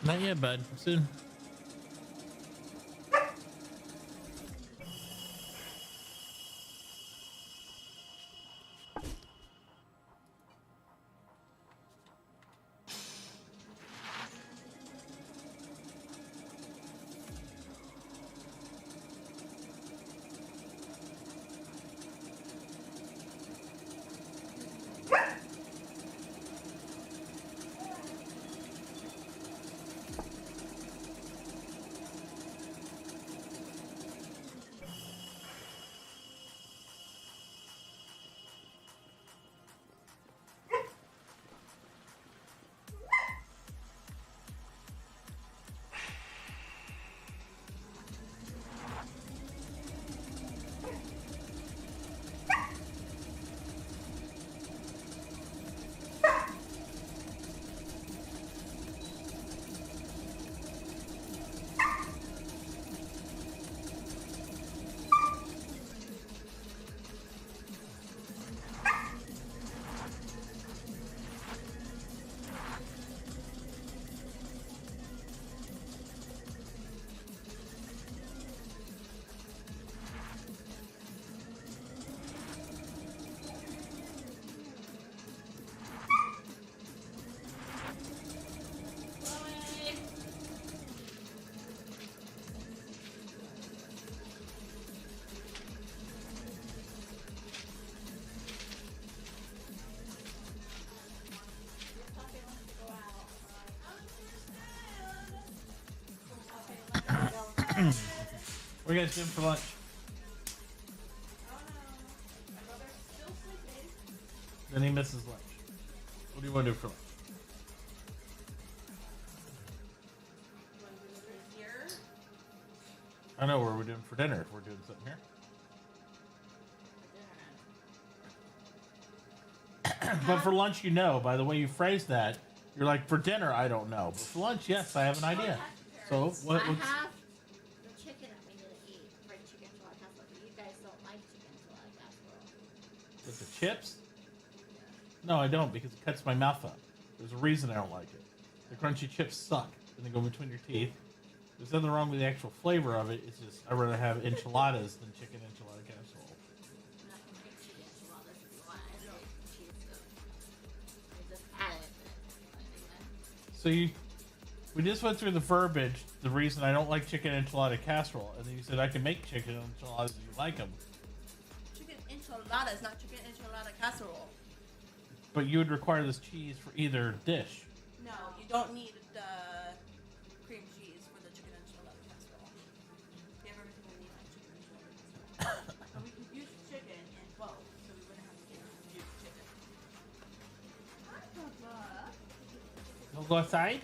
Not yet, bud. Soon. What are you guys doing for lunch? Then he misses lunch. What do you want to do for lunch? I know what we're doing for dinner. If we're doing something here. But for lunch, you know, by the way you phrased that, you're like, for dinner, I don't know. But for lunch, yes, I have an idea. So, what? I What's, have the chicken that we need to eat, fried chicken enchilada casserole, but you guys don't like chicken enchilada casserole. with the chips? No, I don't, because it cuts my mouth up. There's a reason I don't like it. The crunchy chips suck, and they go between your teeth. There's nothing wrong with the actual flavor of it. It's just I'd rather have enchiladas than chicken enchilada casserole. And I can make chicken enchiladas if you want. I don't choose them. I just add it. So we just went through the verbiage, the reason I don't like chicken enchilada casserole, and then you said I can make chicken enchiladas if you like them. Chicken enchiladas, not chicken enchilada casserole. But you would require this cheese for either dish. No, you don't need the cream cheese for the chicken enchilada casserole. You have everything we need on chicken enchilada casserole. And we can use chicken in both, so we wouldn't have to use chicken. Hi, Papa. We'll go outside?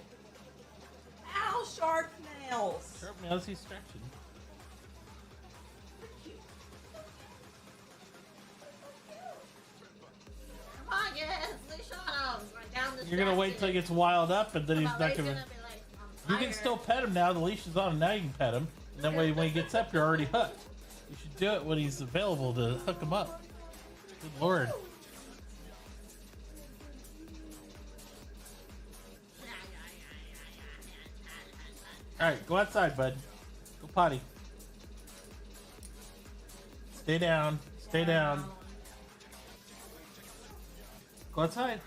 Ow, shark nails. Sure, nails he's stretching. Come on, yes, they shot him. Right down the You're gonna wait till he gets wild up, and then he's not gonna. be like, You can still pet him now. The leash is on, and now you can pet him. And that way, when he gets up, you're already hooked. You should do it when he's available to hook him up. Good lord. All right, go outside, bud. Go potty. Stay down. Stay down. Go outside.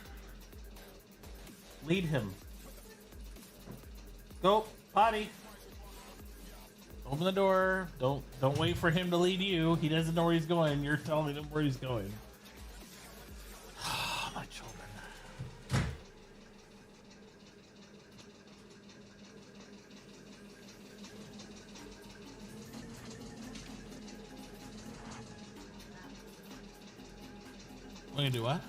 Lead him. Go potty. Open the door. Don't wait for him to lead you. He doesn't know where he's going. You're telling him where he's going. My children. We're gonna do what?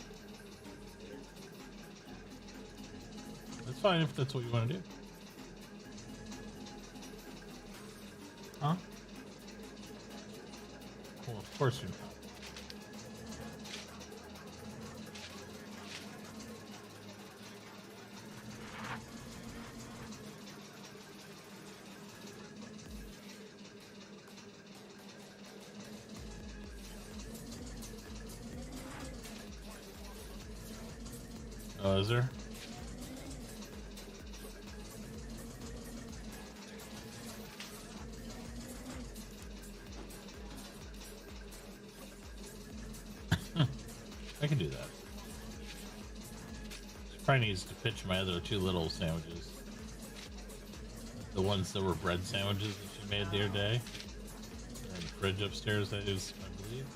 That's fine if that's what you want to do. Huh? Well, of course you're not. Oh, is there? I can do that. She probably needs to pitch my other two little sandwiches. The ones that were bread sandwiches that she made the other day. They're in the fridge upstairs, that is, I believe.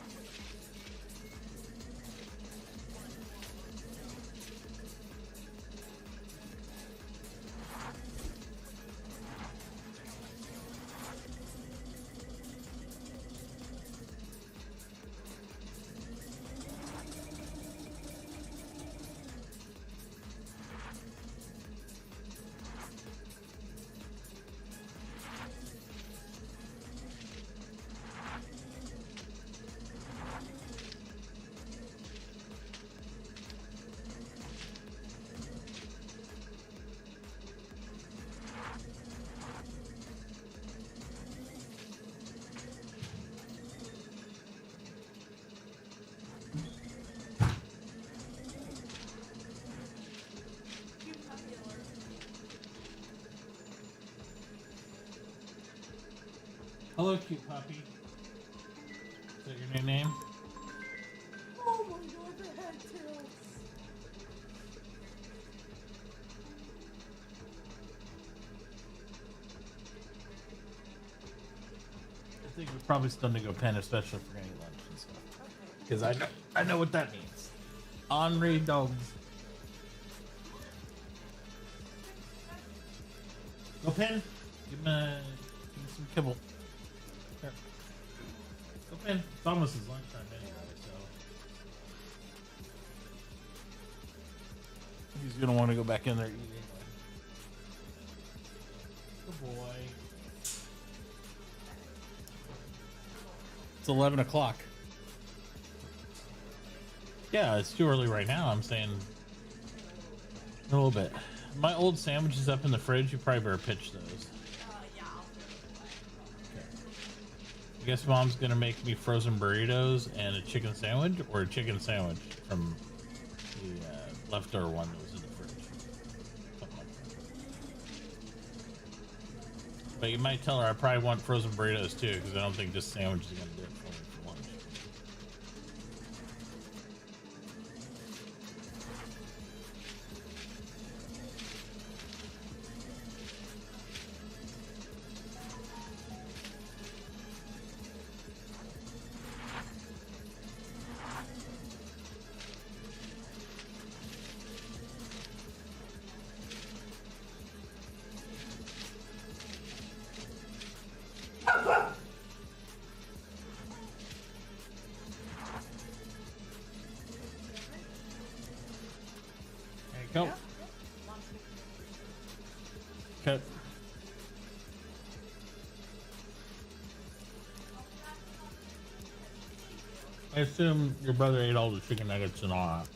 Hello, cute puppy. Is that your new name? Oh my god, the head tails. I think we're probably still gonna go pen, especially for any lunch and stuff. Because I know what that means. Ornery dogs. Go pen. Give him some kibble. Here. Go pen. It's almost his lunchtime anyway, so he's gonna want to go back in there and eat anyway. Good boy. It's 11 o'clock. Yeah, it's too early right now. I'm saying a little bit. My old sandwiches up in the fridge. You probably better pitch those. Yeah, I'll throw it away. Okay. I guess mom's gonna make me frozen burritos and a chicken sandwich, or a chicken sandwich from the leftover one that was in the fridge. Something like that. But you might tell her I probably want frozen burritos too, because I don't think this sandwich is gonna do it for me for lunch. There you go. Cut. I assume your brother ate all the chicken nuggets and all that.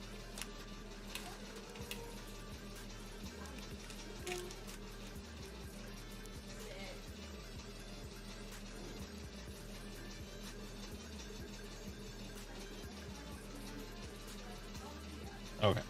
Okay.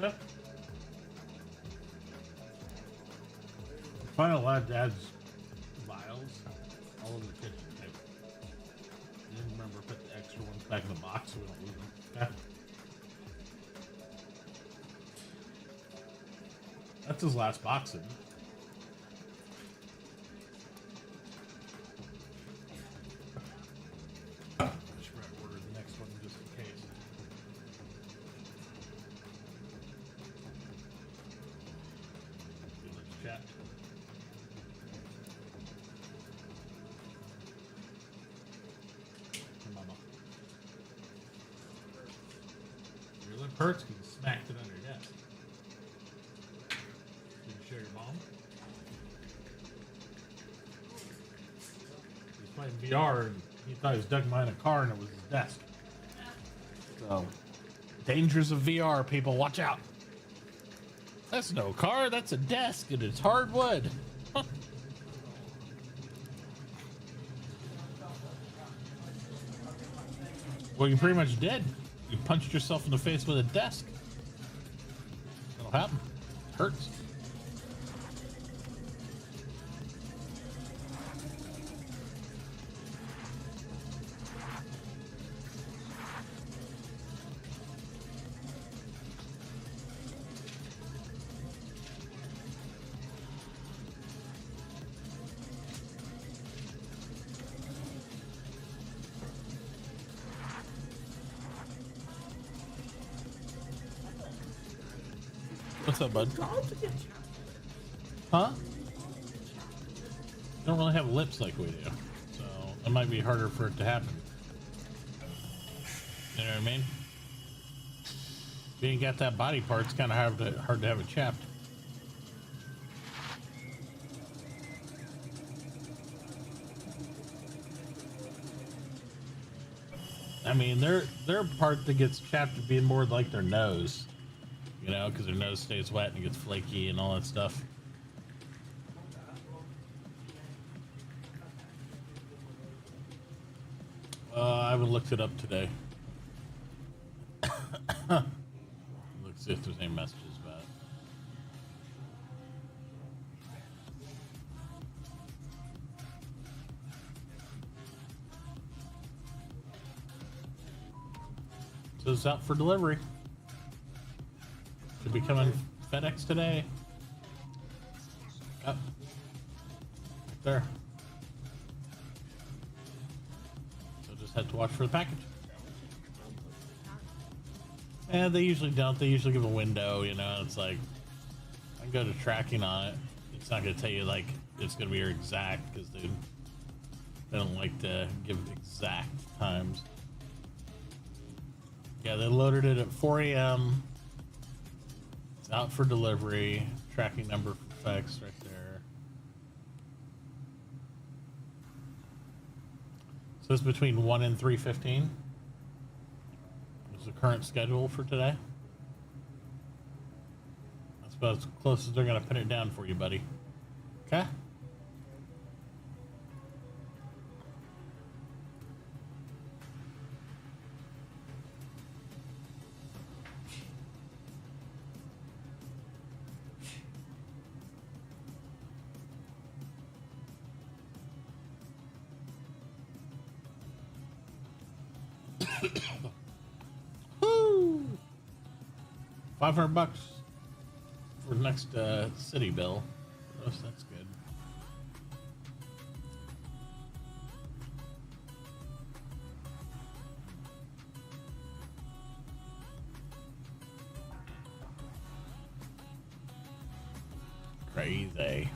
that? Find a lot of dad's vials all over the kitchen table. I didn't remember put the extra ones back in the box so we don't lose them. Okay. That's his last box, isn't it? I should probably order the next one just in case. Okay, let's chat. Mama. Your lip hurts because you smacked it on your desk. Did you show your mom? He was playing VR and he thought he was ducking behind a car and it was his desk. So, dangers of VR, people, watch out. That's no car, that's a desk and it's hardwood. Huh. Well, you pretty much did. You punched yourself in the face with a desk. That'll happen. Hurts. What's up, bud? Huh? Don't really have lips like we do, so it might be harder for it to happen. You know what I mean? If you ain't got that body part, it's kind of hard to have it chapped. I mean, their part that gets chapped would be more like their nose. You know, because their nose stays wet and it gets flaky and all that stuff. I haven't looked it up today. Let's see if there's any messages about it. So it's out for delivery. Should be coming FedEx today. Up there. So just had to watch for the package. And they usually don't. They usually give a window, you know. It's like I can go to tracking on it. It's not going to tell you like it's going to be your exact because they don't like to give exact times. Yeah, they loaded it at 4 a.m. It's out for delivery. Tracking number for FedEx right there. So it's between 1 and 3:15. Is the current schedule for today. That's about as close as they're gonna pin it down for you, buddy. Okay. Woo! $500 for the next city bill. Oh, that's good. Crazy.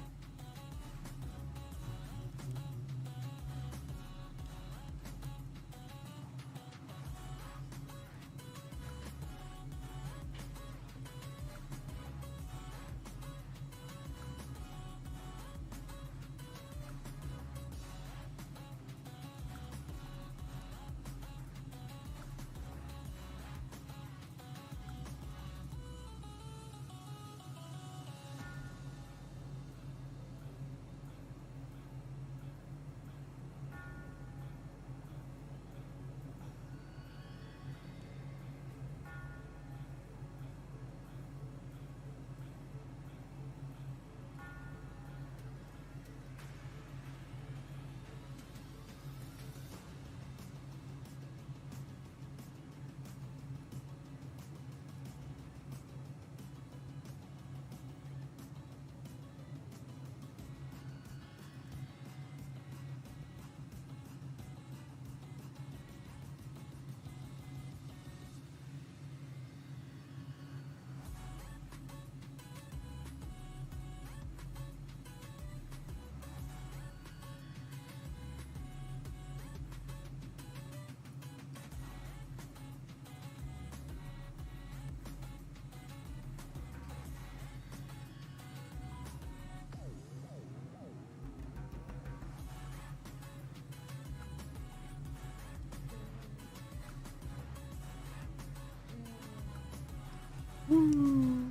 You'll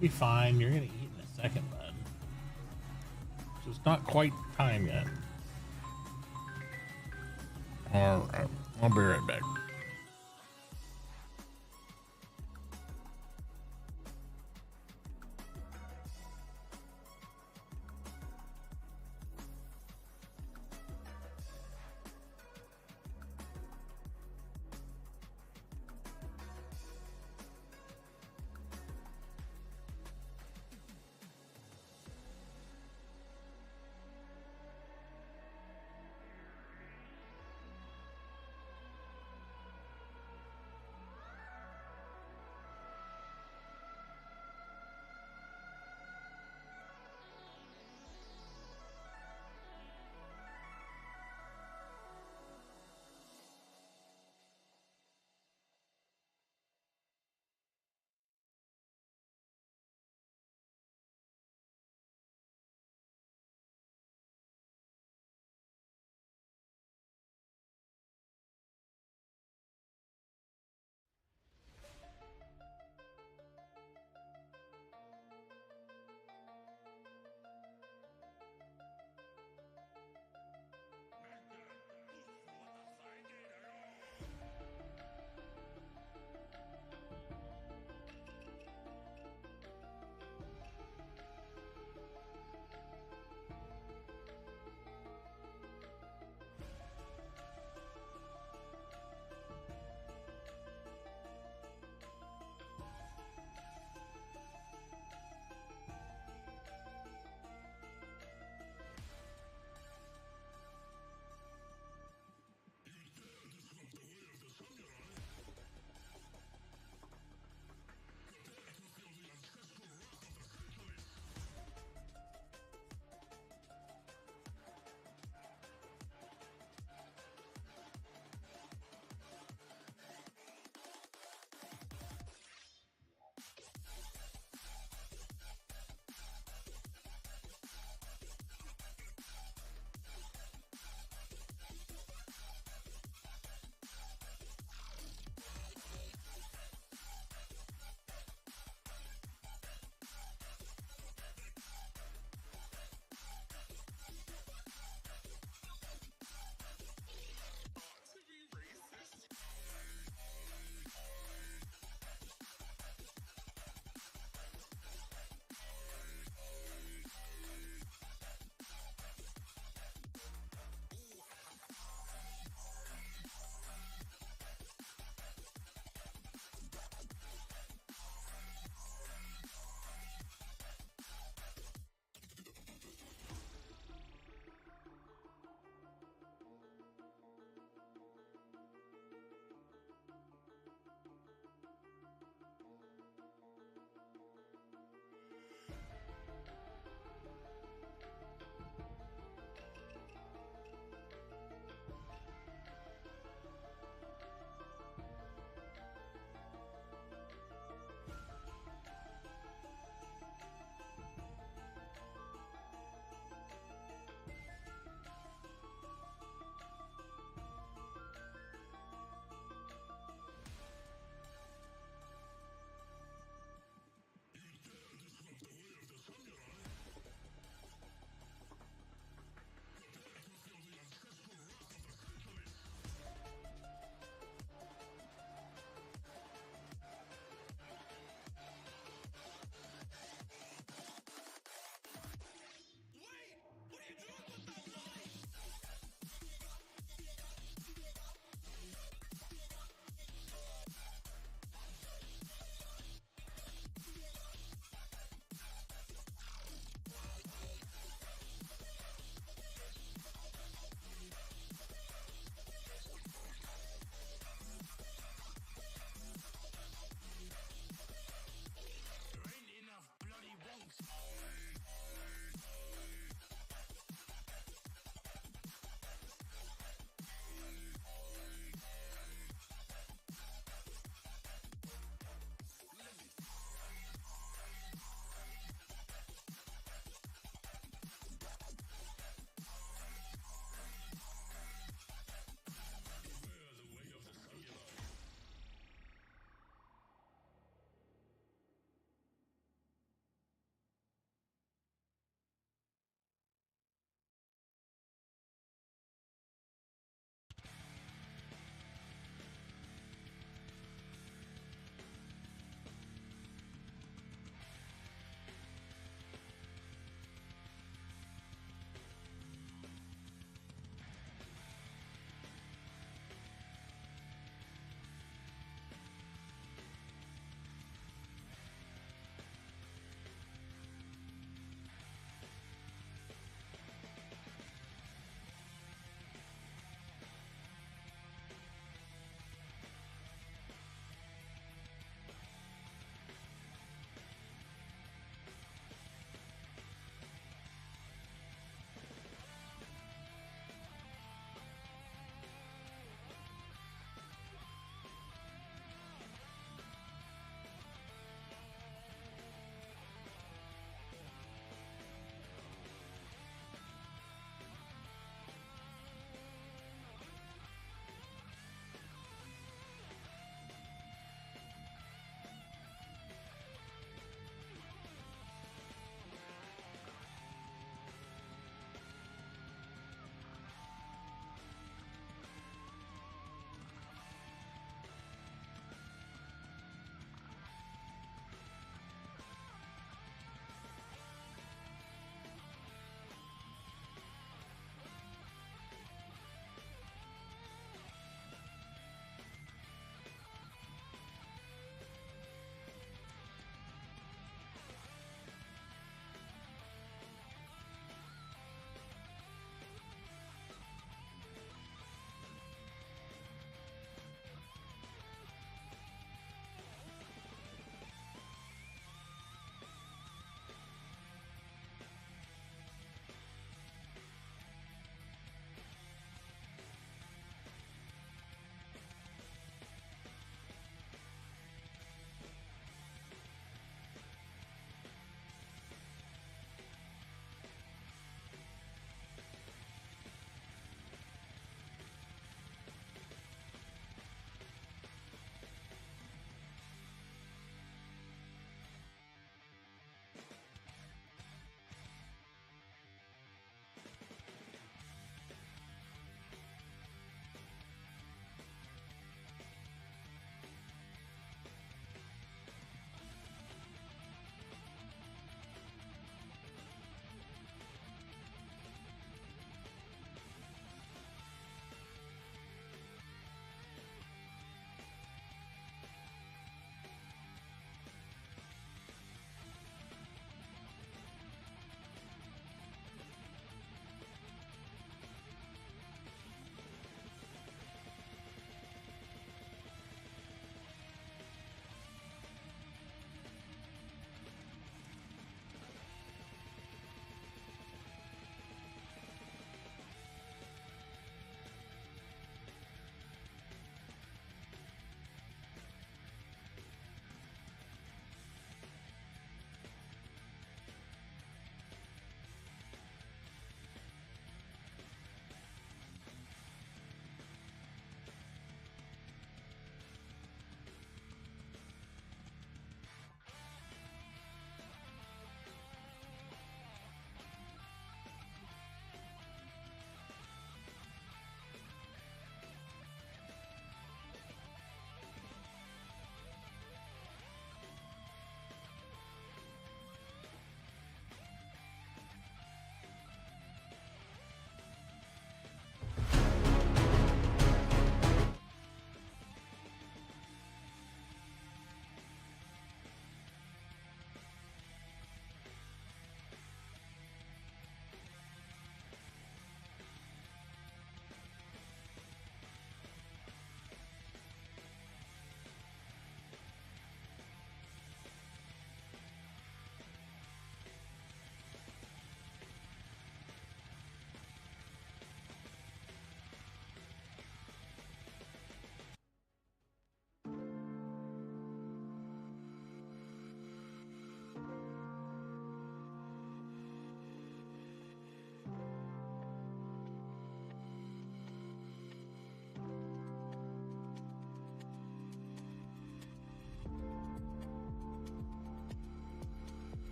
be fine. You're gonna eat in a second, bud. Just not quite time yet. All right, I'll be right back.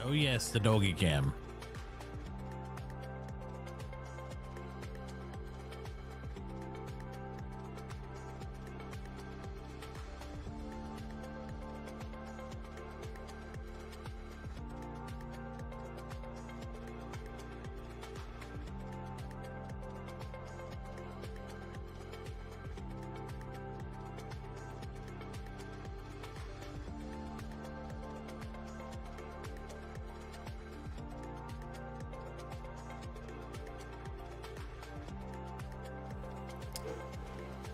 Oh yes, the doggy cam.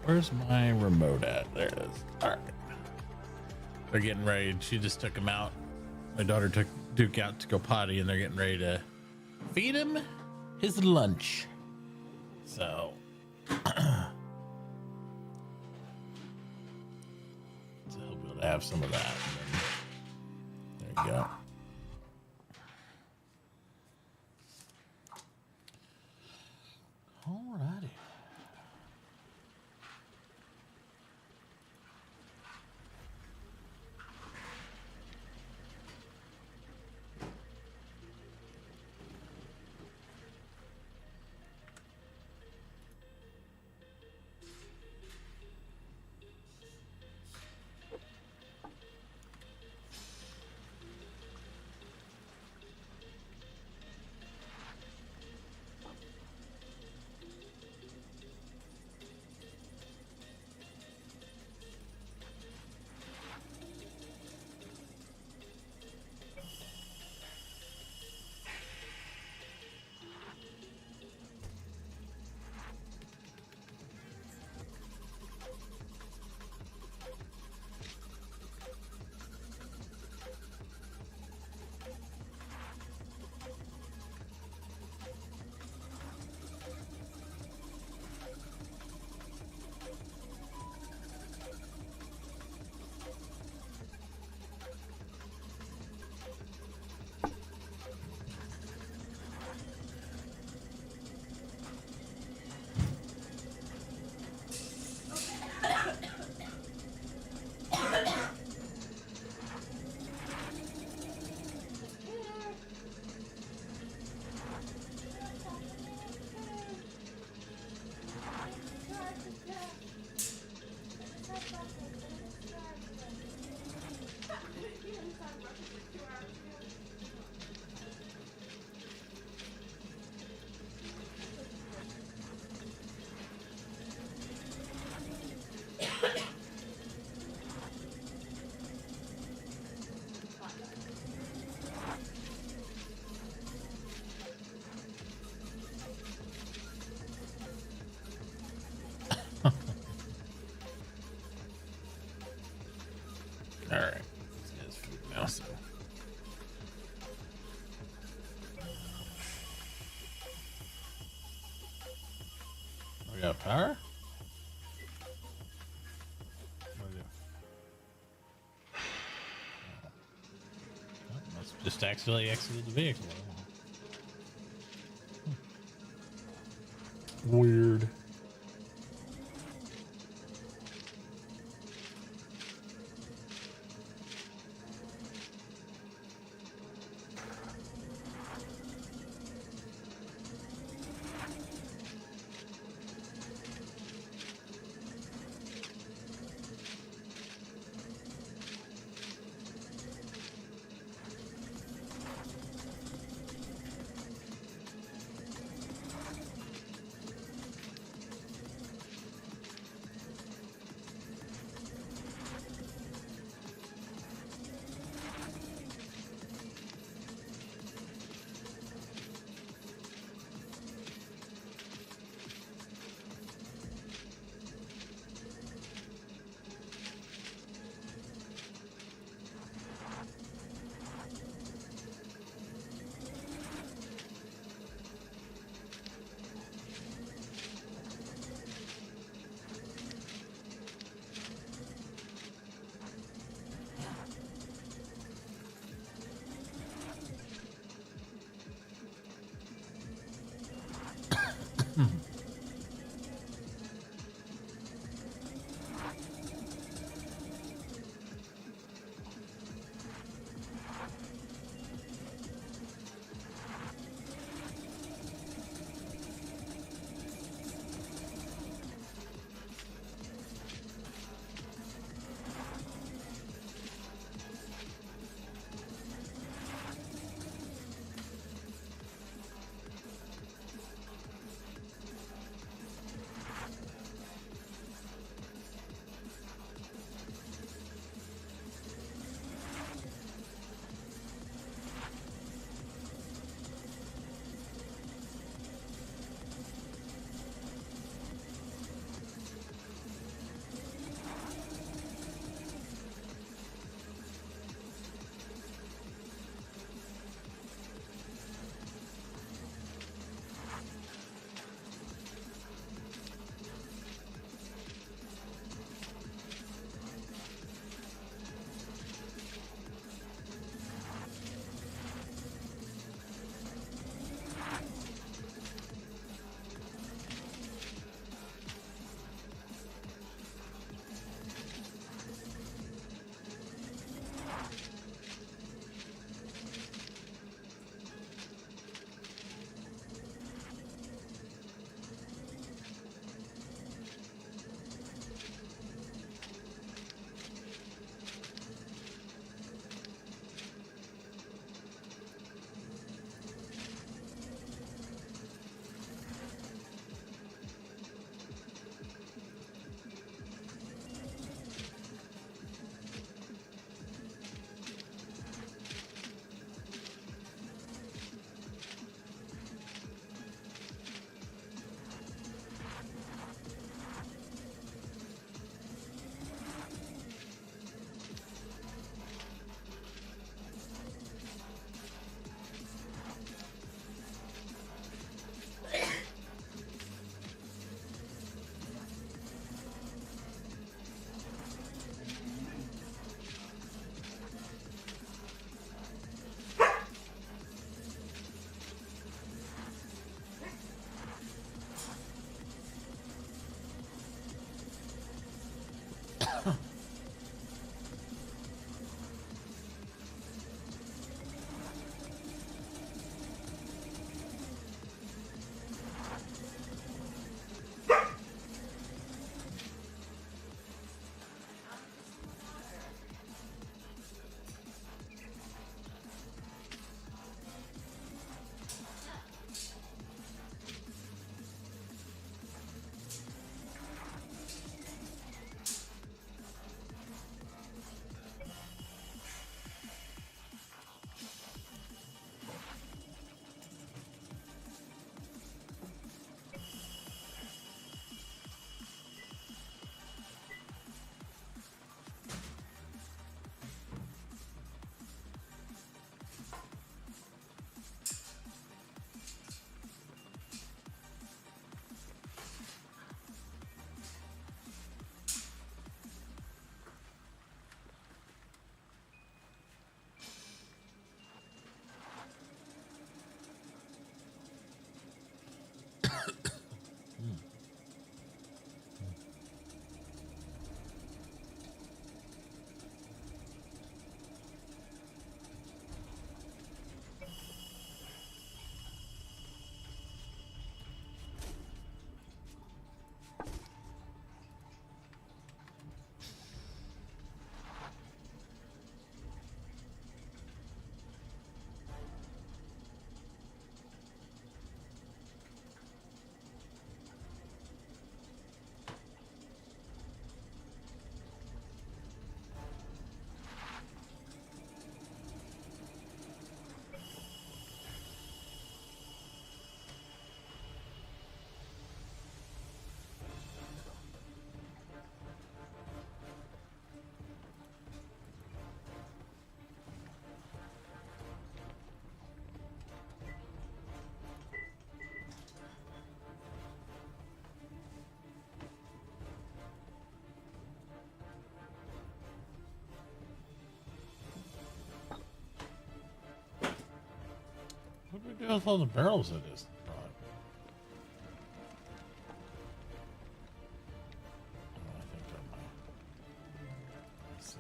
Where's my remote at? There it is. All right. They're getting ready. She just took him out. My daughter took Duke out to go potty, and they're getting ready to feed him his lunch. So, so he'll be able to have some of that. And then, there you go. Alrighty. All right. It's food now, so. We got power? What do we do? Oh, must just accidentally exited the vehicle. Weird. Maybe with all the barrels it is. Oh, I think that might. Let's see.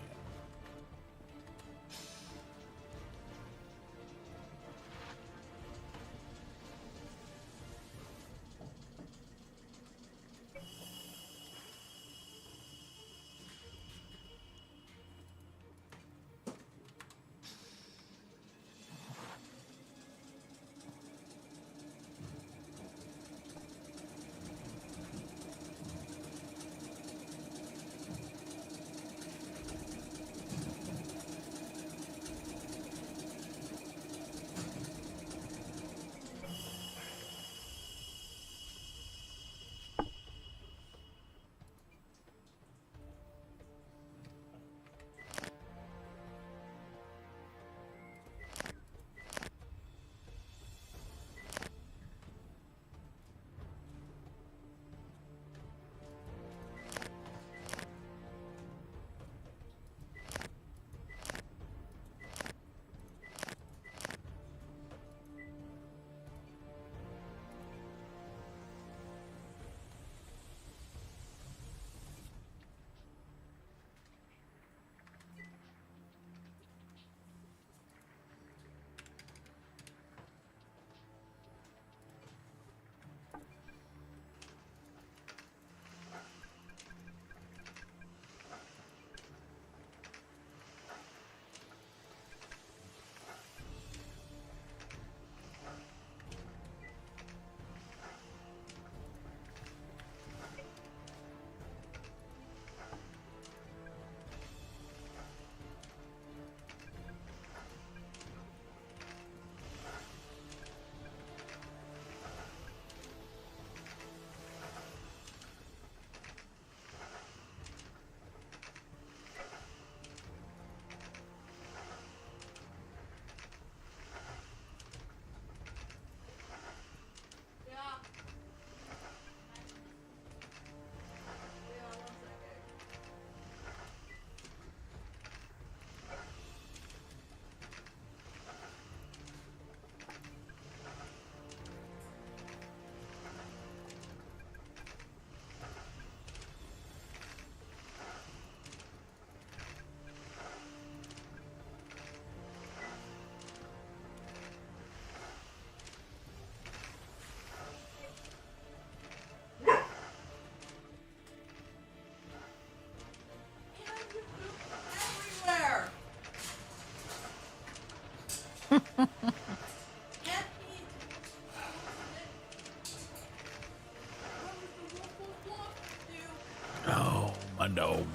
Yeah. Yeah, 1 second. And you poop everywhere. Can't eat. What was the wolf wolf wolf do? Oh, my dog.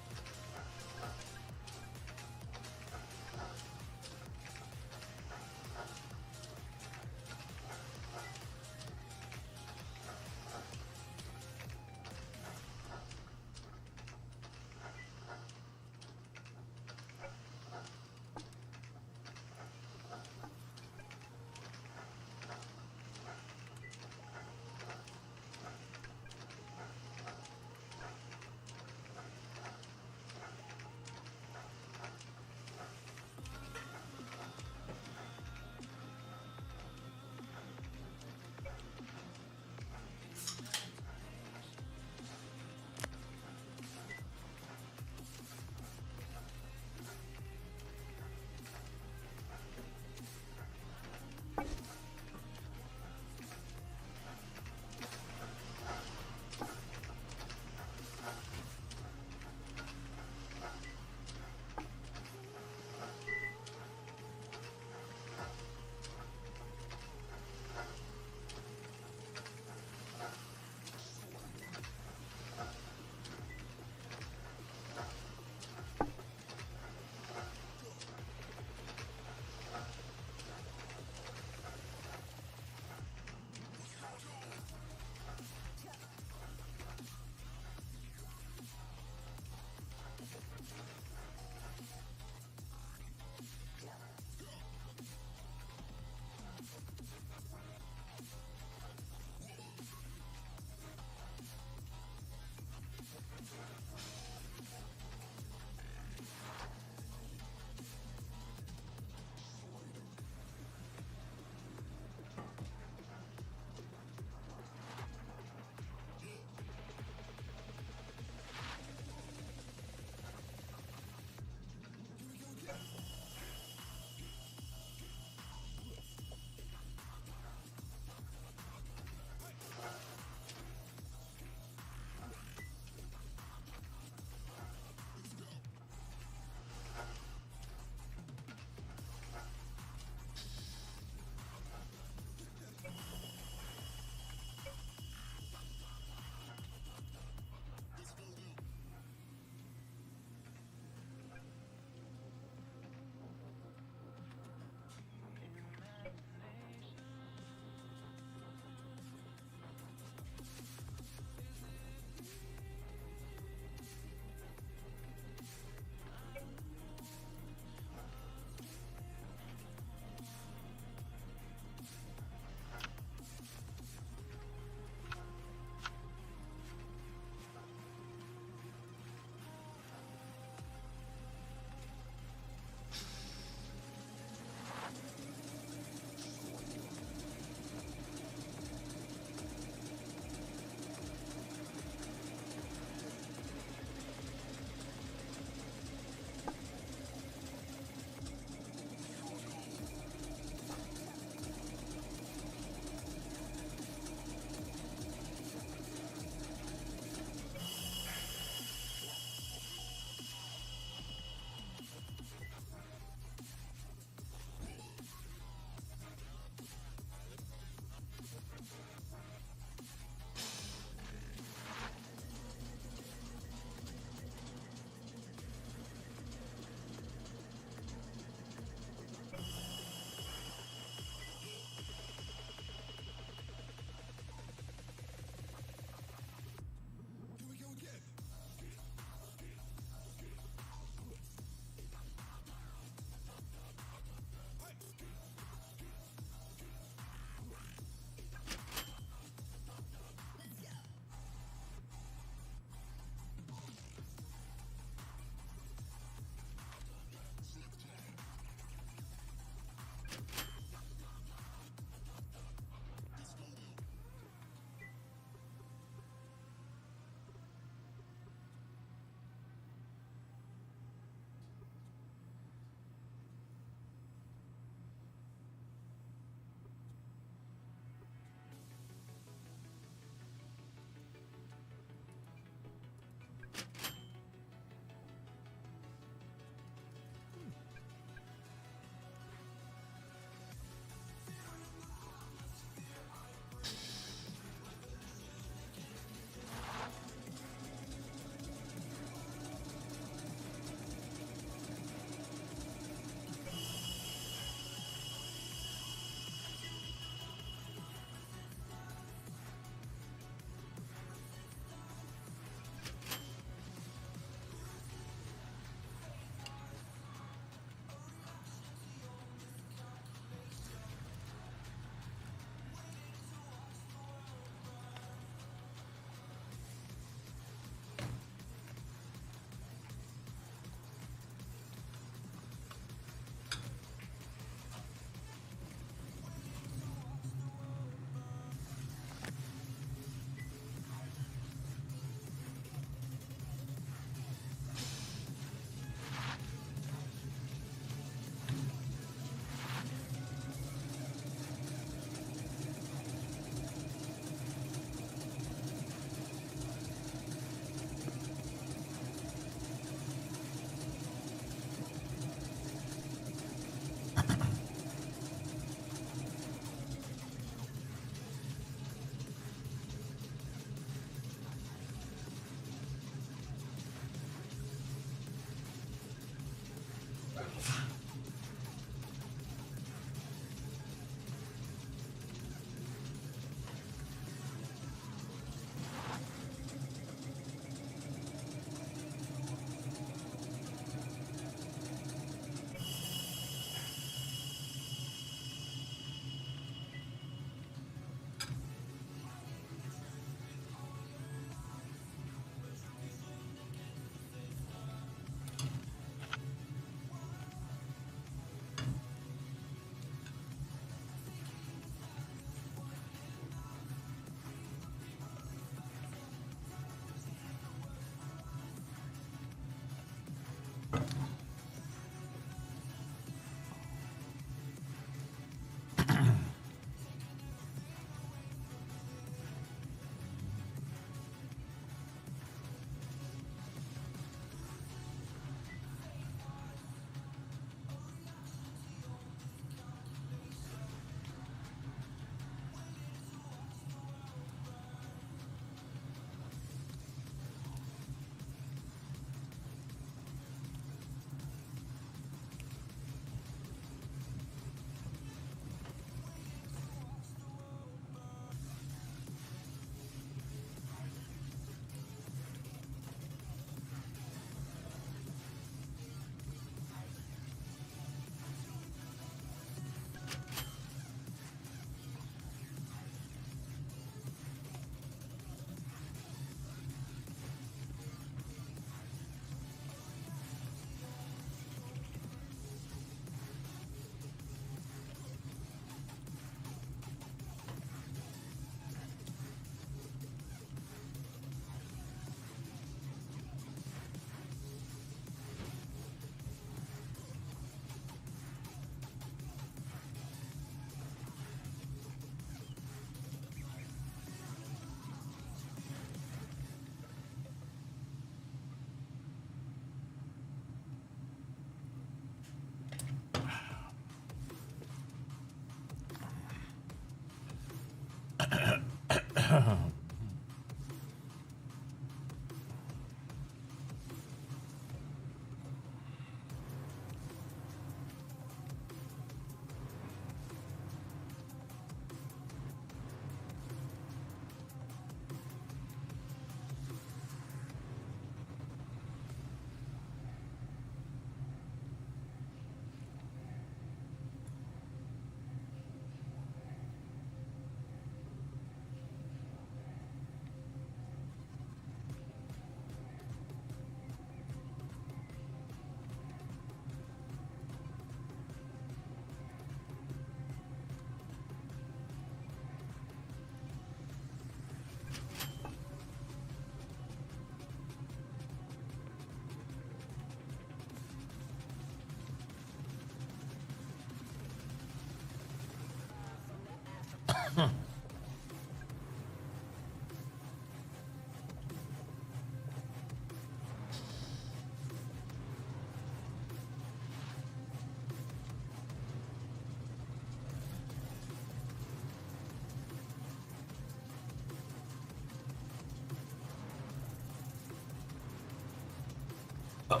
Oh,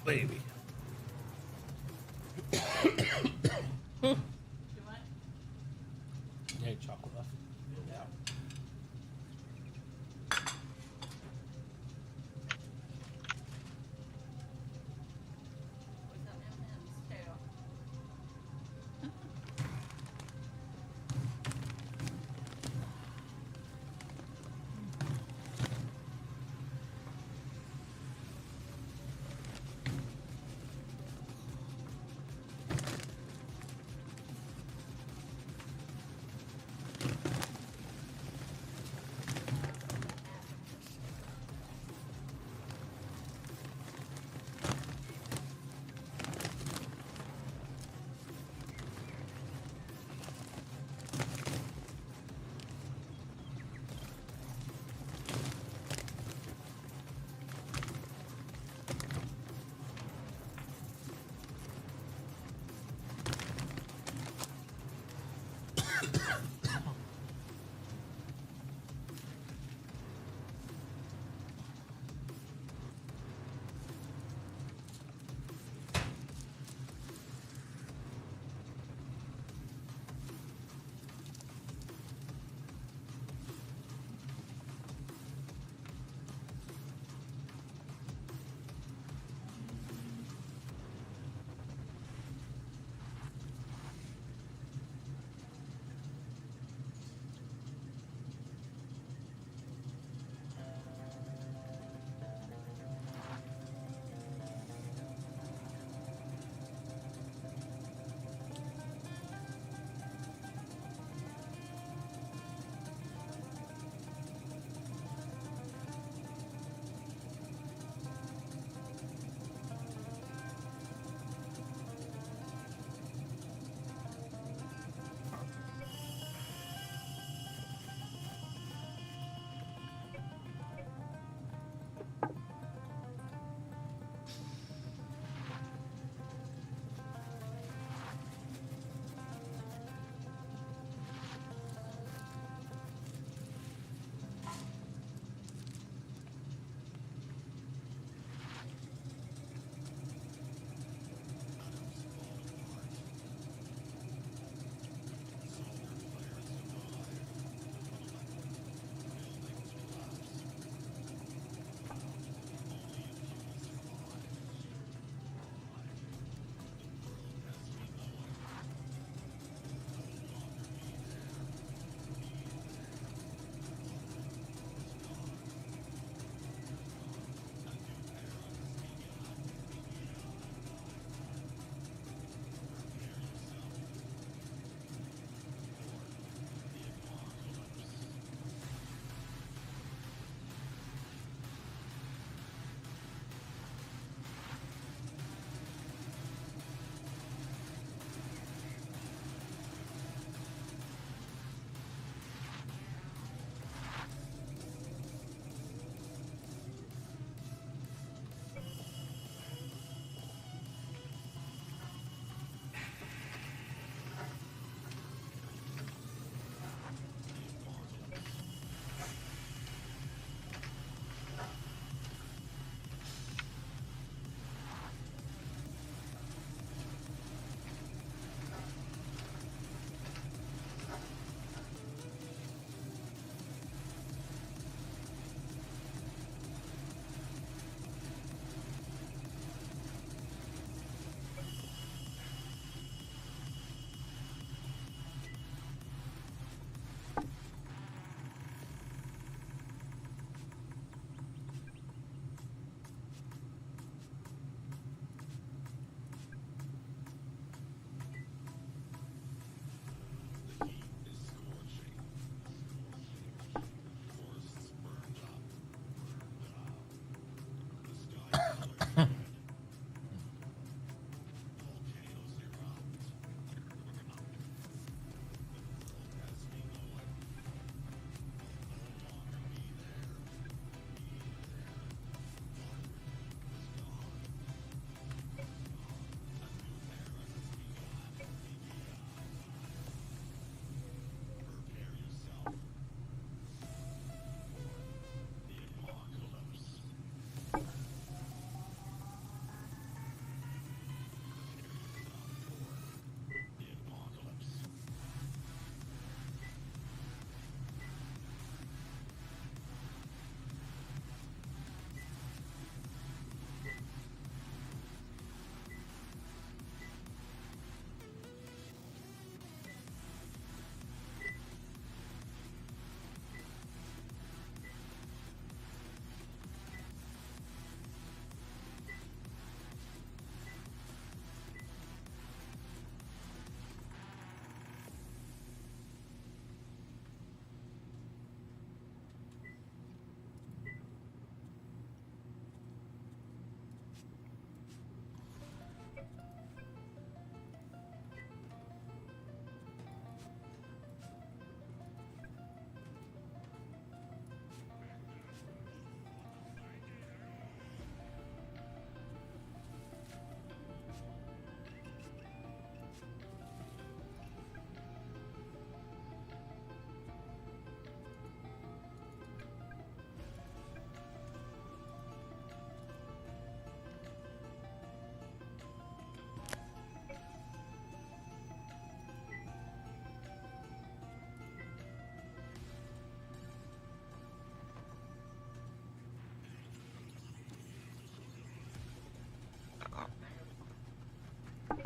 baby. Yeah, chocolate left. Yeah. With some M&Ms too.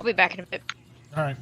I'll be back in a bit. All right.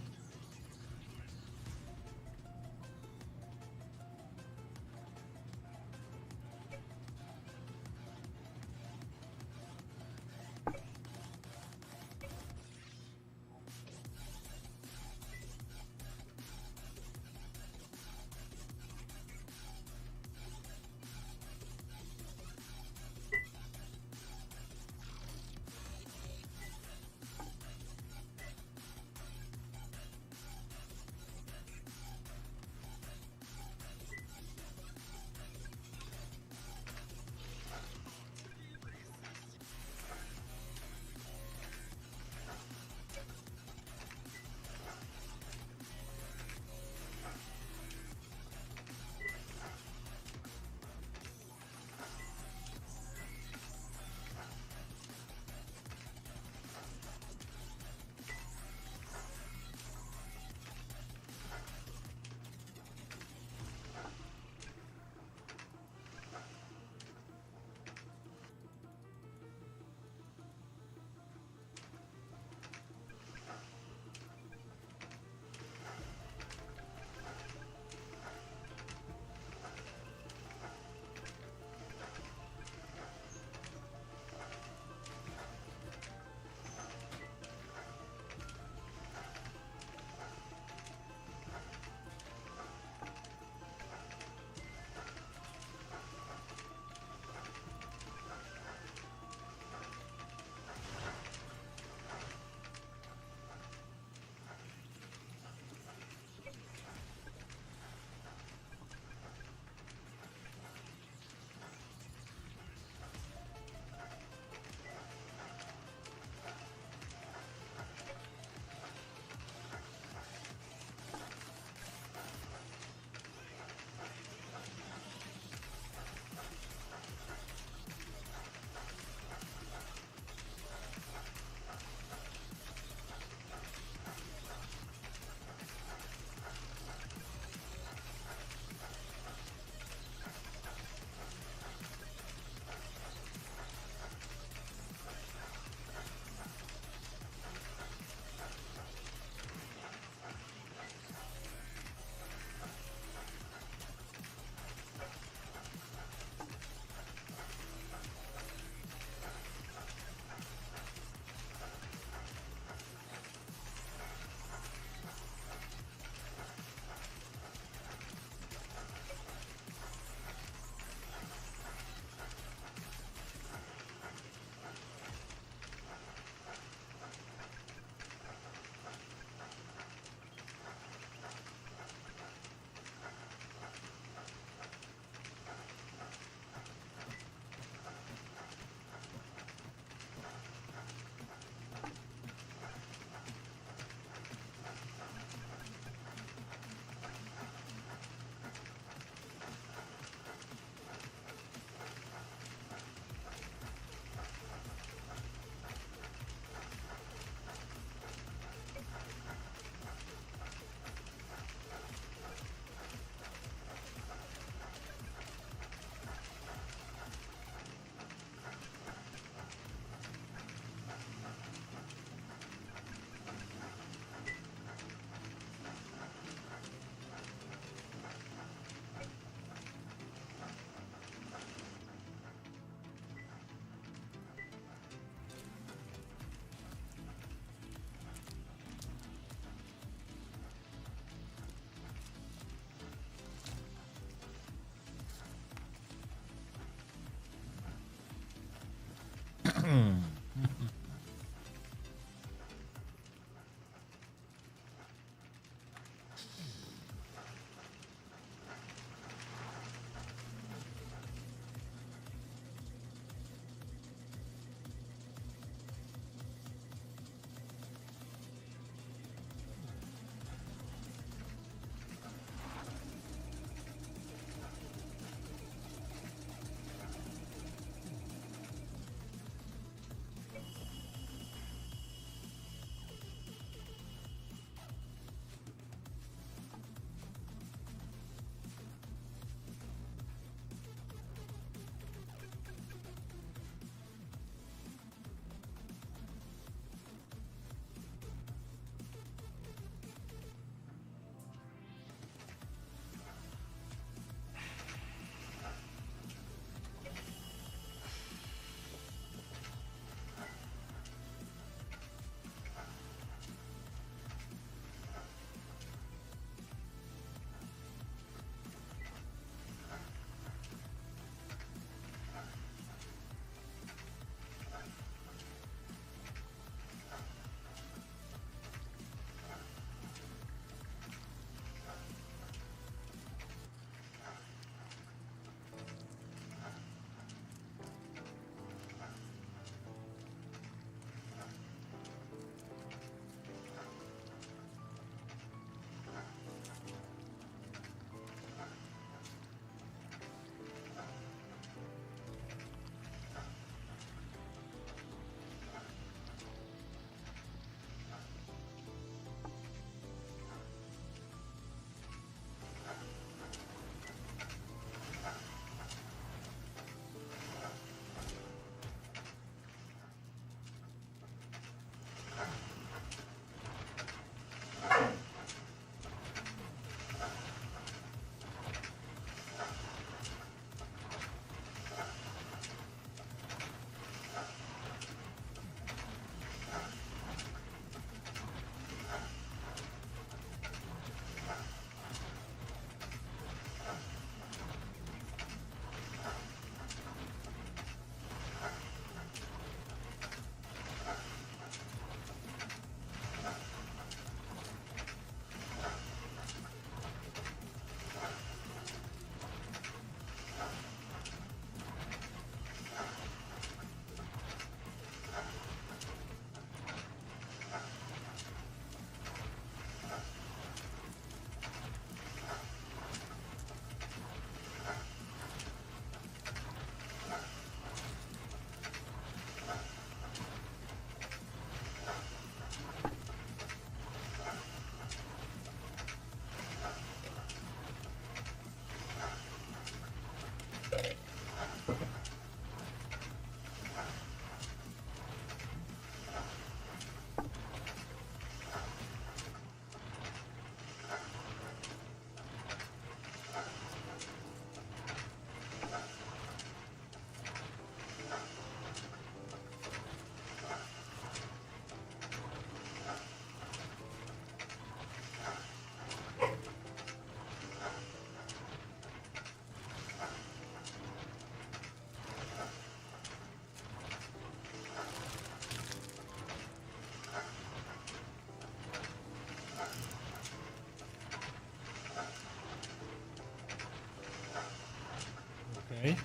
Okay.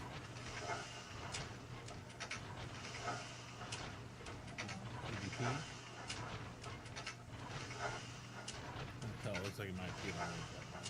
EVP. Tell, it looks like it might be on that mark.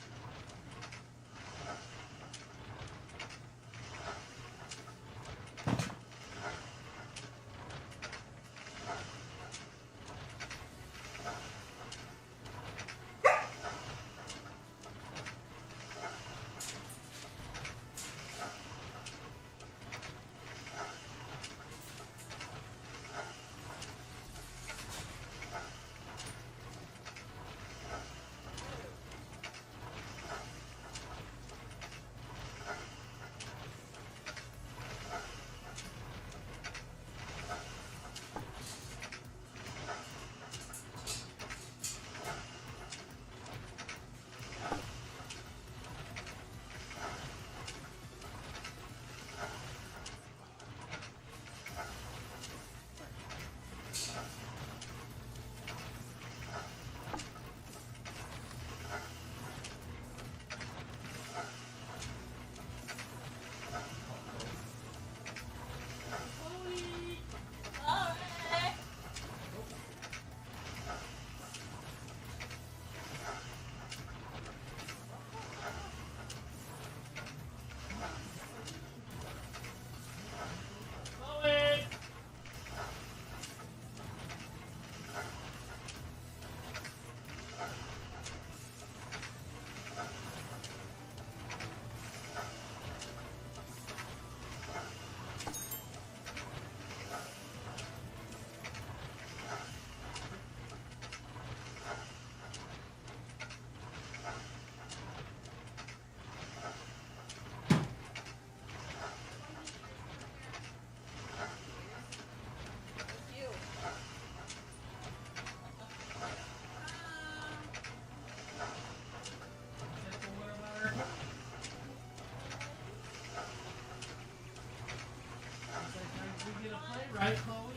Right, Chloe?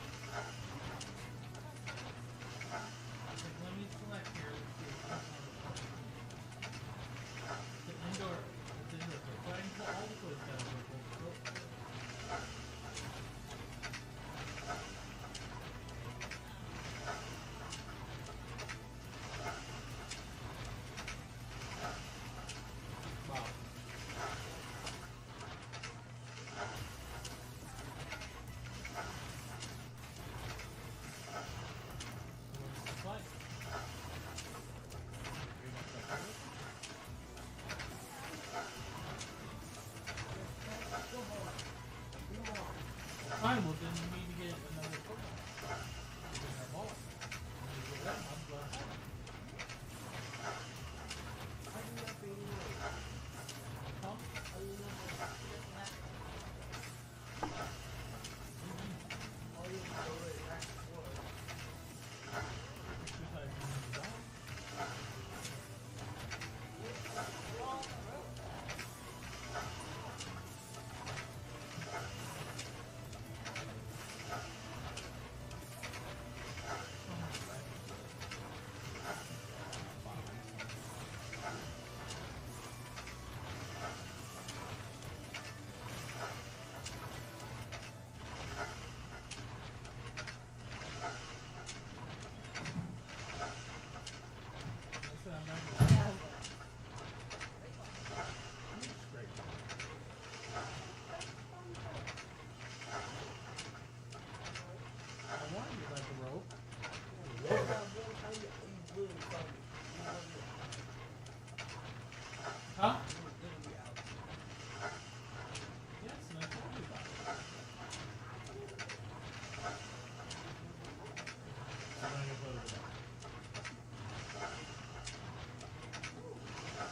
Let me select here. It's indoor. It's indoor. So I can pull all the clothes down. Wow. Fine, well then you need to get another football. Get that ball. Get that one, go ahead. Huh? Huh? Yes, and I told you about it. So now you'll go to the back.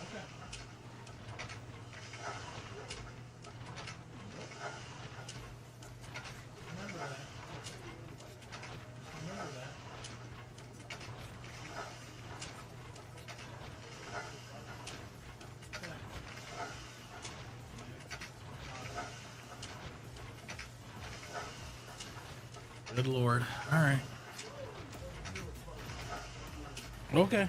Okay. Remember that. Remember that. Good Lord. All right. Okay.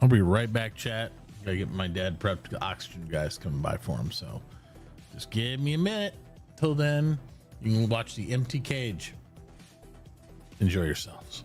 I'll be right back, chat. Gotta get my dad prepped. The oxygen guys coming by for him, so just give me a minute. Till then, you can watch the empty cage. Enjoy yourselves.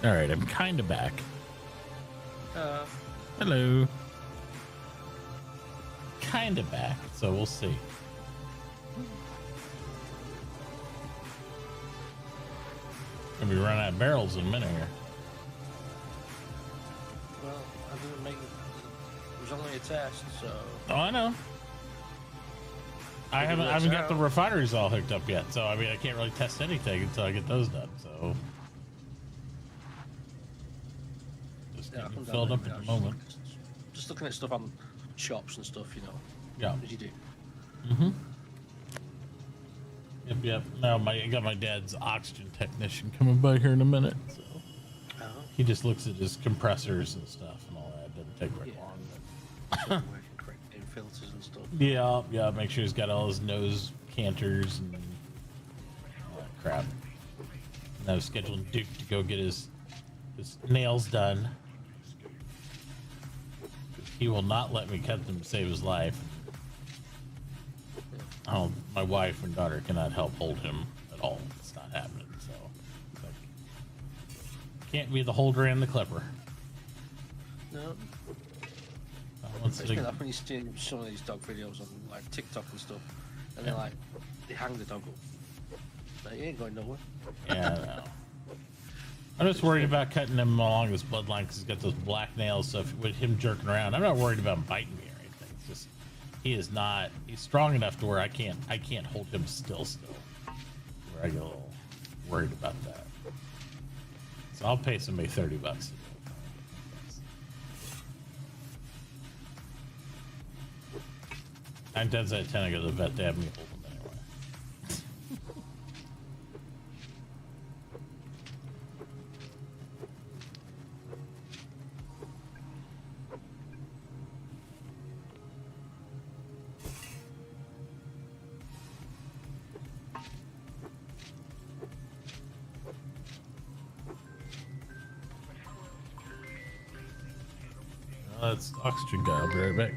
All right, I'm kind of back. Uh, Hello. Kind of back, so we'll see. Gonna be running out of barrels in a minute here. well, I didn't make it. It was only a test, so. Oh, I know. I haven't got the refineries all hooked up yet, so I mean I can't really test anything until I get those done. So just Yeah, getting I'm filled done up with at it. the moment. Just looking at stuff on shops and stuff, you know. Yeah. As you do. Mm-hmm. Yep. Now I got my dad's oxygen technician coming by here in a minute. So Oh. he just looks at his compressors and stuff and all that. Doesn't take very Yeah. long. Working correctly, and filters and stuff. Yeah. Make sure he's got all his nose canters and all that crap. And I was scheduling Duke to go get his nails done. He will not let me cut them to save his life. Oh, my wife and daughter cannot help hold him at all. It's not happening. So, it's like, can't be the holder and the clipper. No. Once It's they- been like when you see some of these dog videos on like TikTok and stuff, and they're like, they hang the dog up. Like, he ain't going nowhere. Yeah, I know. I'm just worried about cutting him along his bloodline because he's got those black nails. So with him jerking around, I'm not worried about him biting me or anything. It's just he's strong enough to where I can't hold him still. Where I get a little worried about that. So I'll pay somebody $30 to do it. 9 times out of 10, I go to the vet to have me hold him anyway. That's oxygen guy. I'll be right back.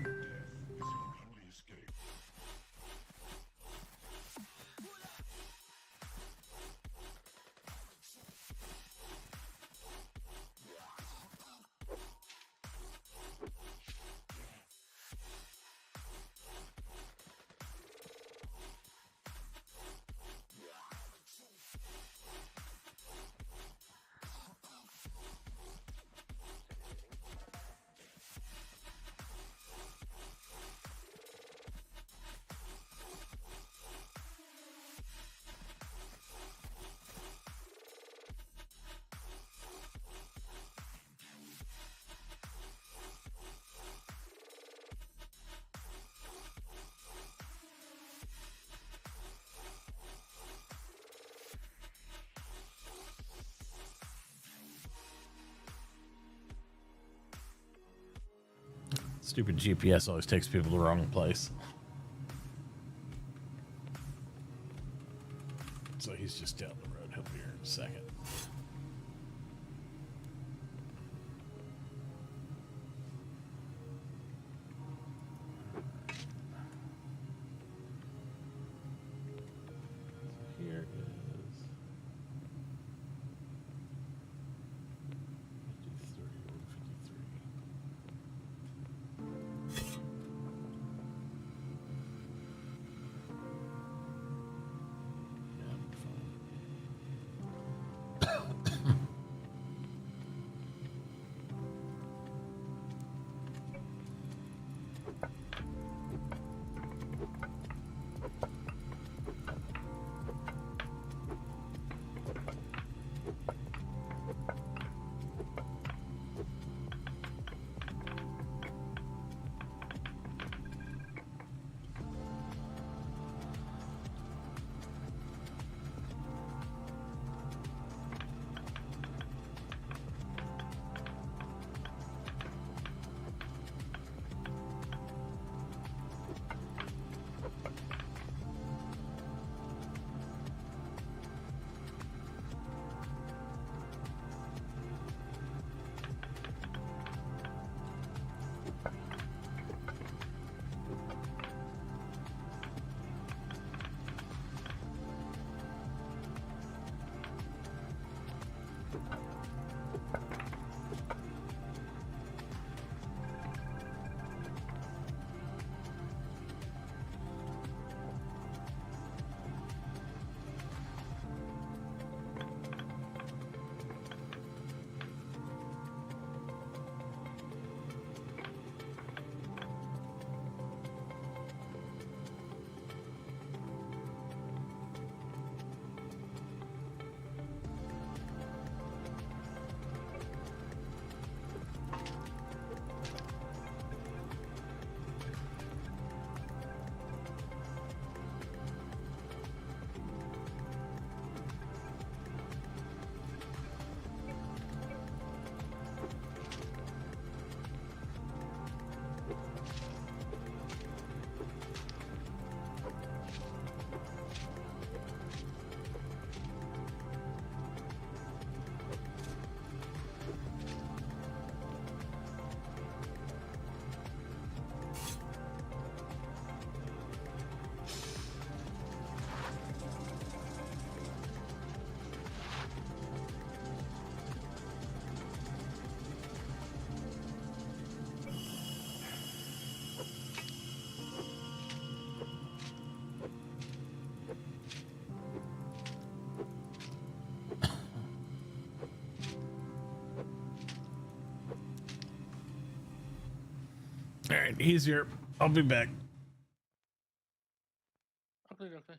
Stupid GPS always takes people to the wrong place. So he's just down the road. He'll be here in a second. Here is 53. he's here. I'll be back. Okay, okay.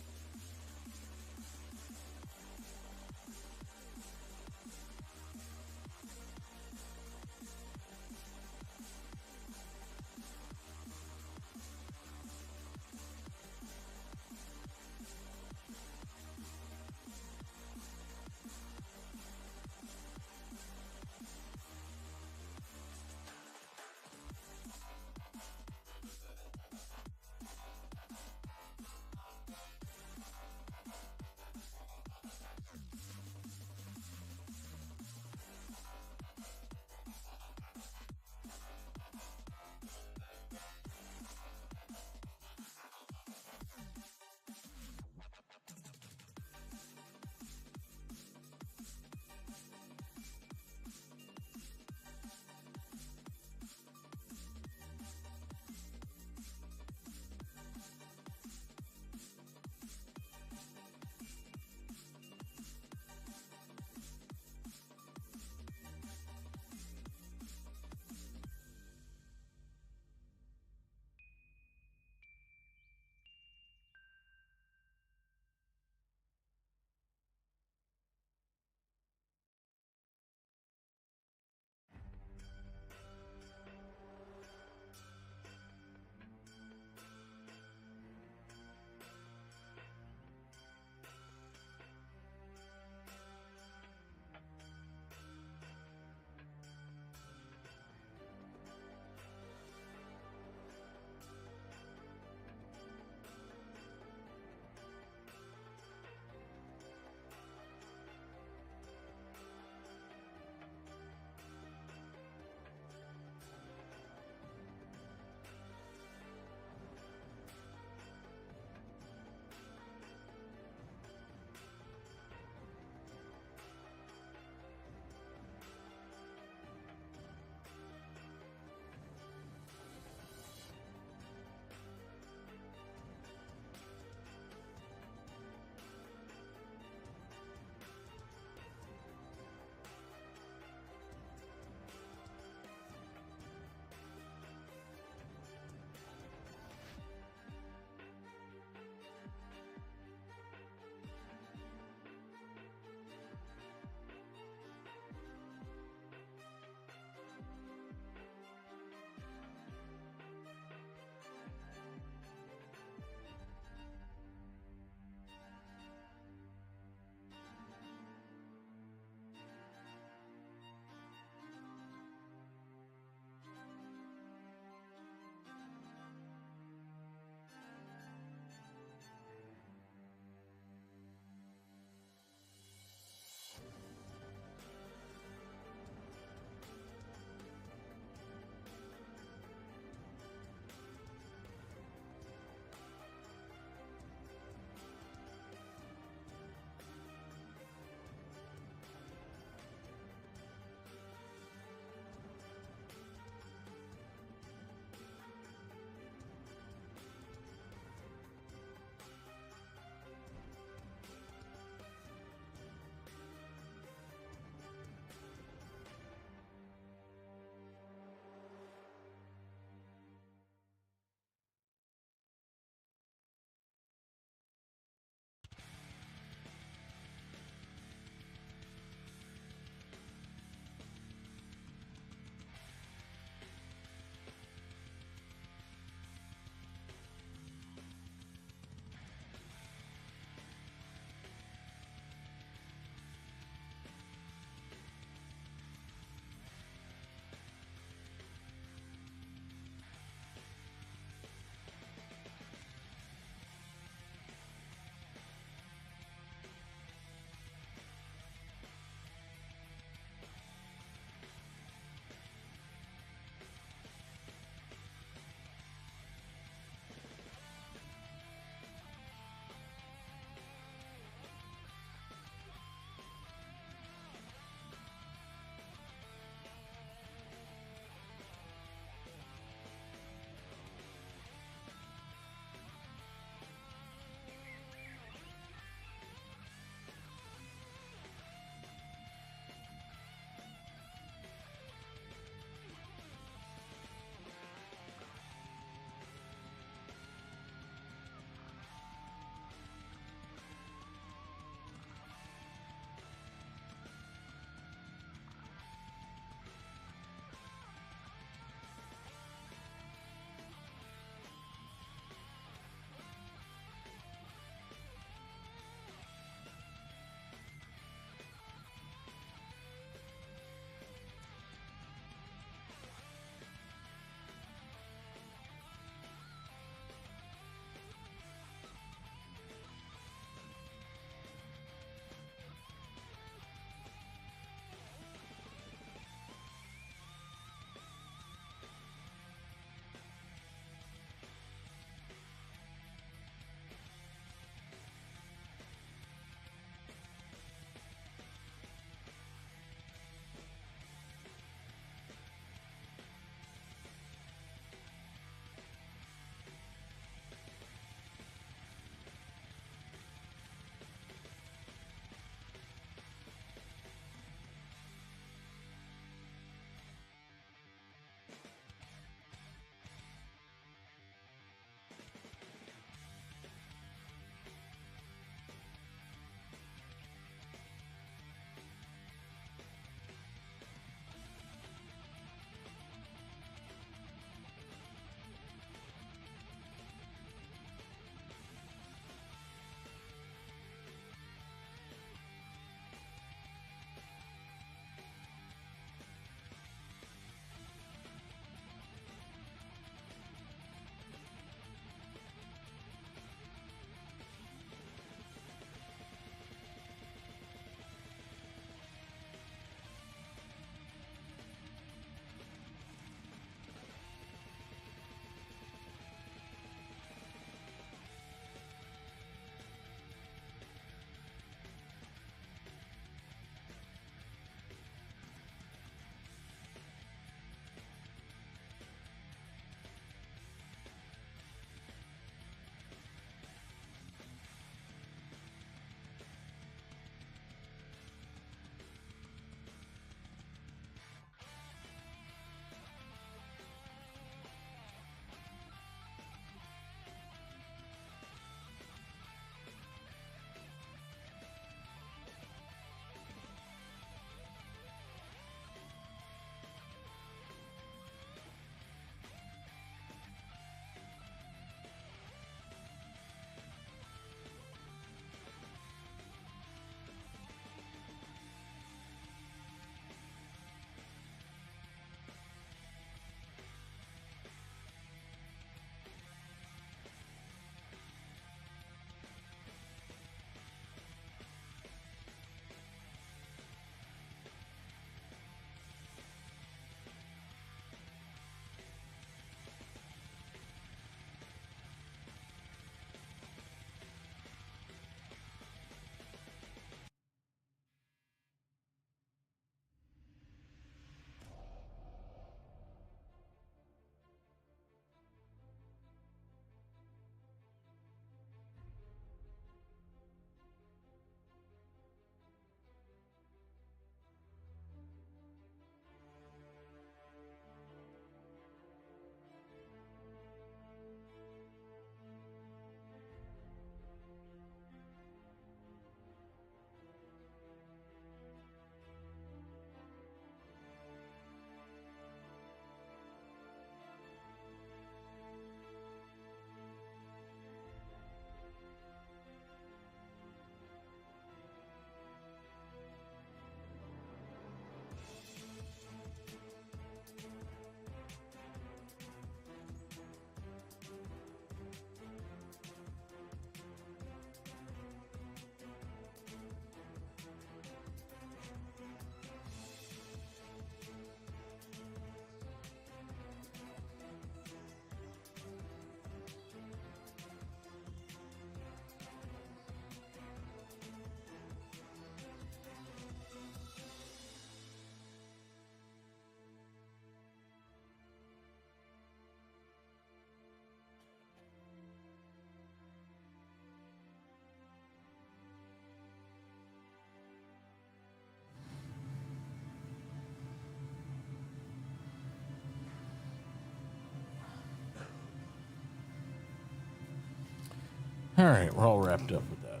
All right, we're all wrapped up with that.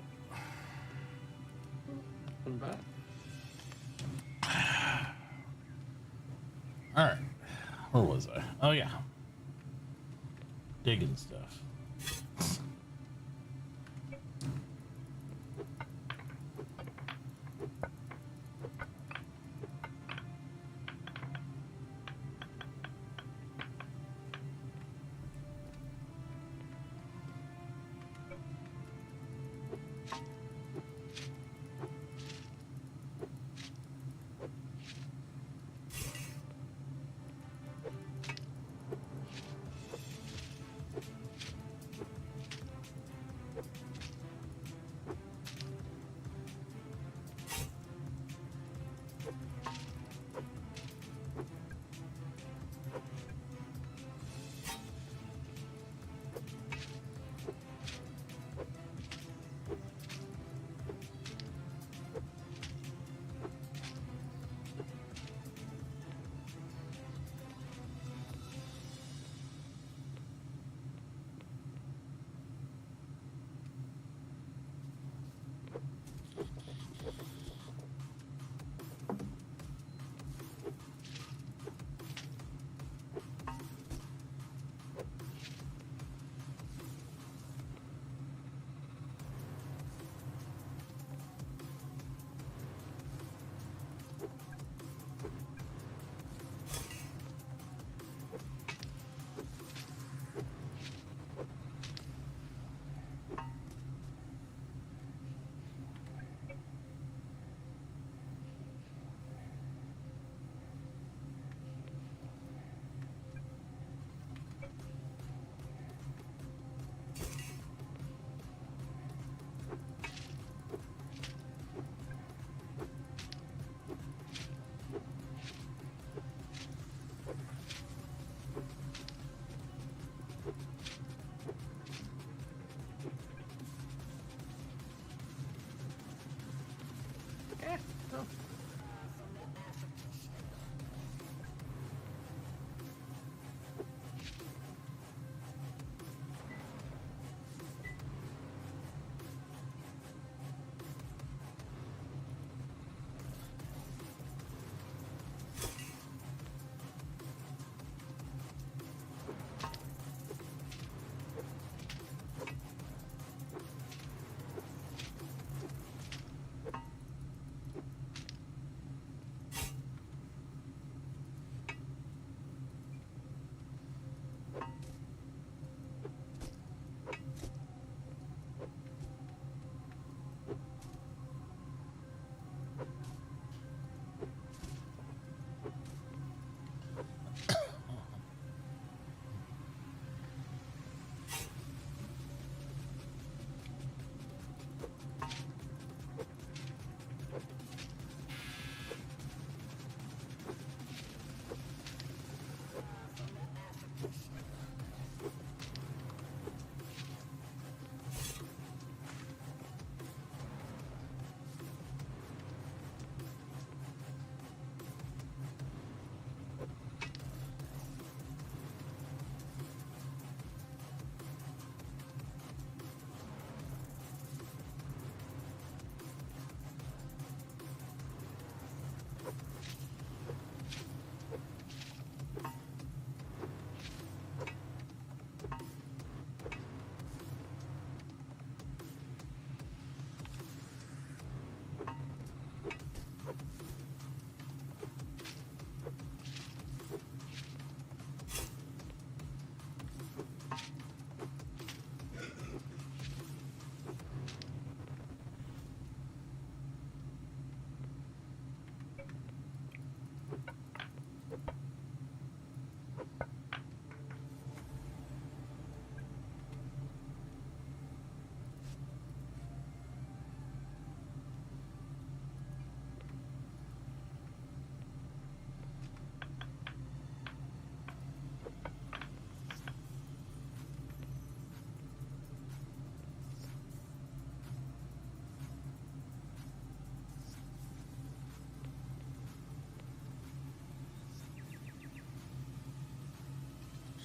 Come back. All right, where was I? Oh yeah, digging stuff.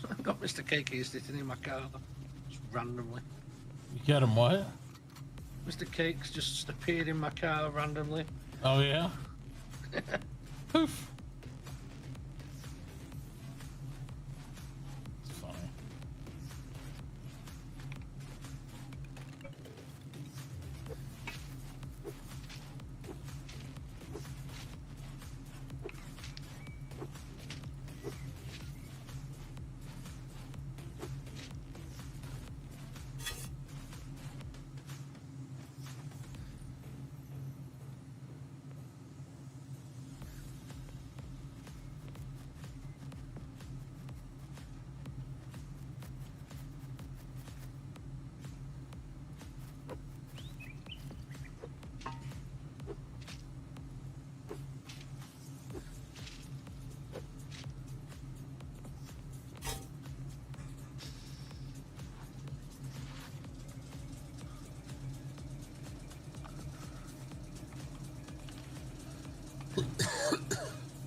I got Mr. KK sitting in my car just randomly. You get him what? Mr. Cakes just appeared in my car randomly. Oh yeah. Poof. It's funny.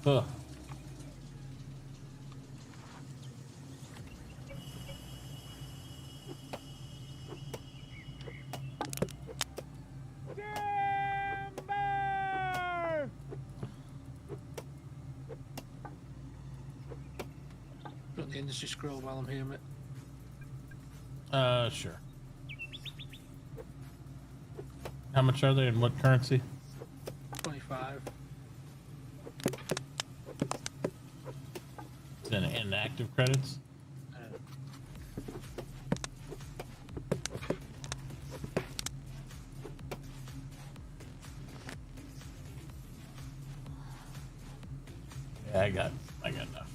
Ugh. Got the industry scroll while I'm here, mate. Sure. How much are they in what currency? 25. It's in inactive credits. Yeah, I got enough.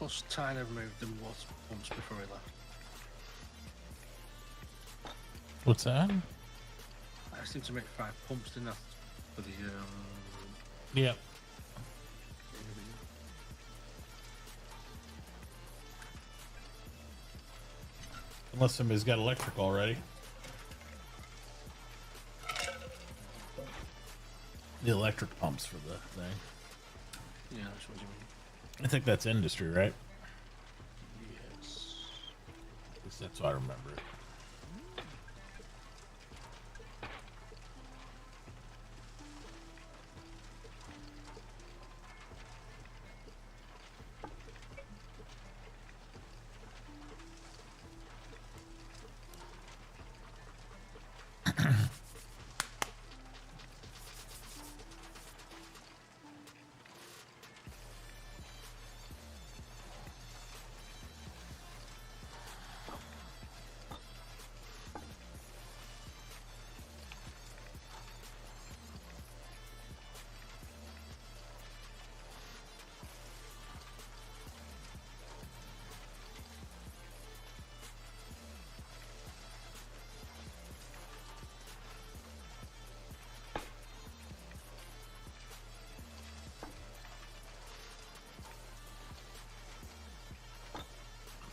Plus, Tyler removed the water pumps before he left. What's that? I asked him to make 5 pumps, didn't I? For the Yep. Unless somebody's got electric already. The electric pumps for the thing. yeah, that's what you mean. I think that's industry, right? Yes. At least that's what I remember.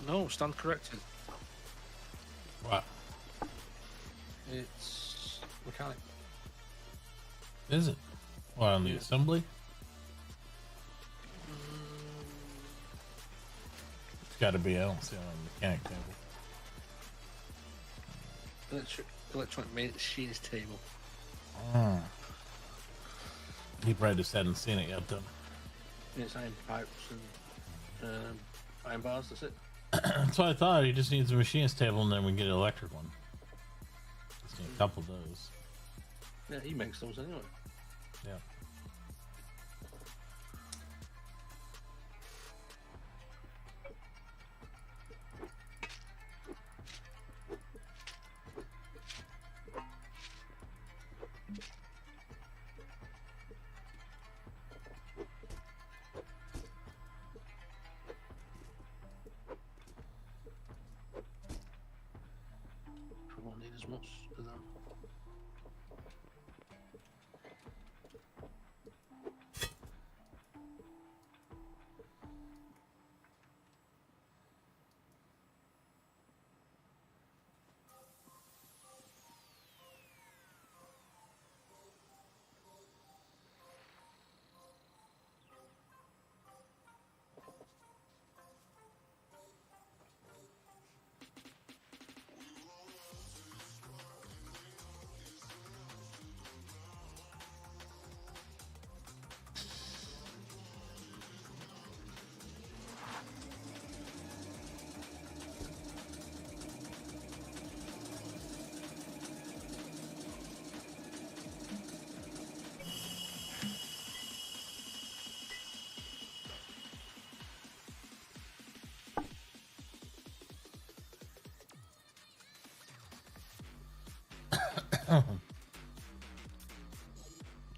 No, stand corrected. What? It's mechanic. Is it? What, on the Yeah. assembly? It's gotta be. I don't see it on the mechanic table. Electronic machinist table. Oh. He probably just hadn't seen it yet, then. It's iron pipes and iron bars, that's it. That's what I thought. He just needs a machinist table, and then we can get an electric one. Just need a couple of those. Yeah, he makes those anyway. Yeah. We won't need as much as them.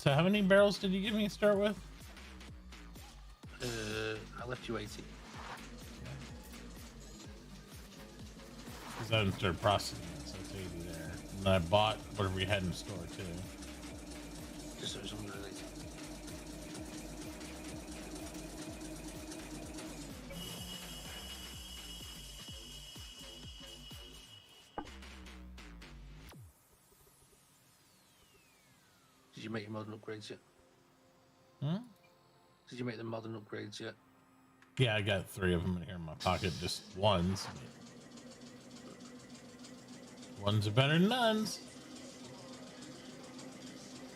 So how many barrels did you give me to start with? I left you 80. Because I haven't started processing it, so it's 80 there. And I bought whatever we had in store too. Just so it's 180. Did you make your modern upgrades yet? Hmm? Did you make the modern upgrades yet? Yeah, I got 3 of them in here in my pocket, just ones. Ones are better than none's.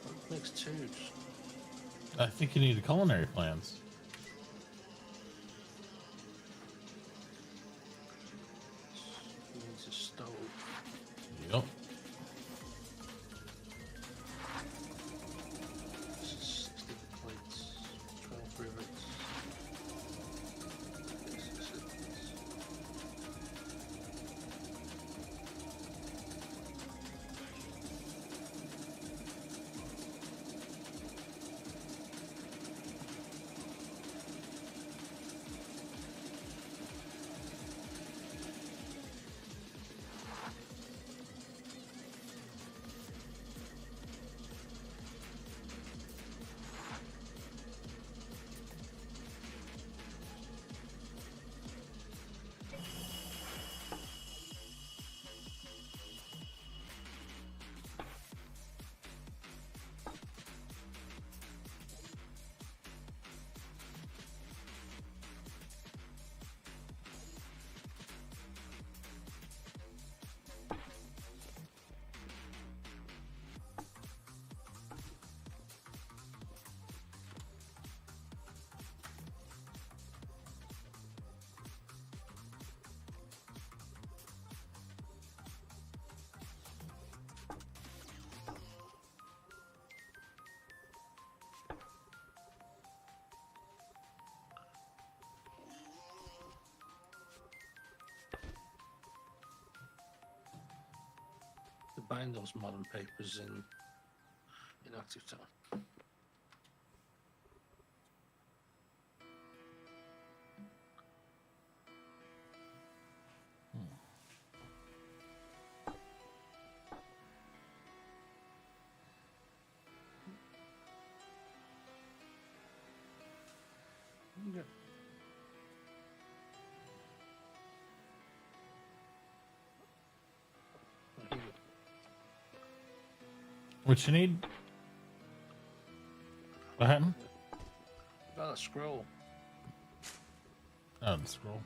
What makes 2s? I think you need the culinary plans. Needs a stove. Yep. This is 60 plates, 12 rivets. This is it. find those modern papers in Active Town. Yeah. Here you go. What you need? What happened? Got a scroll. Oh, the scroll.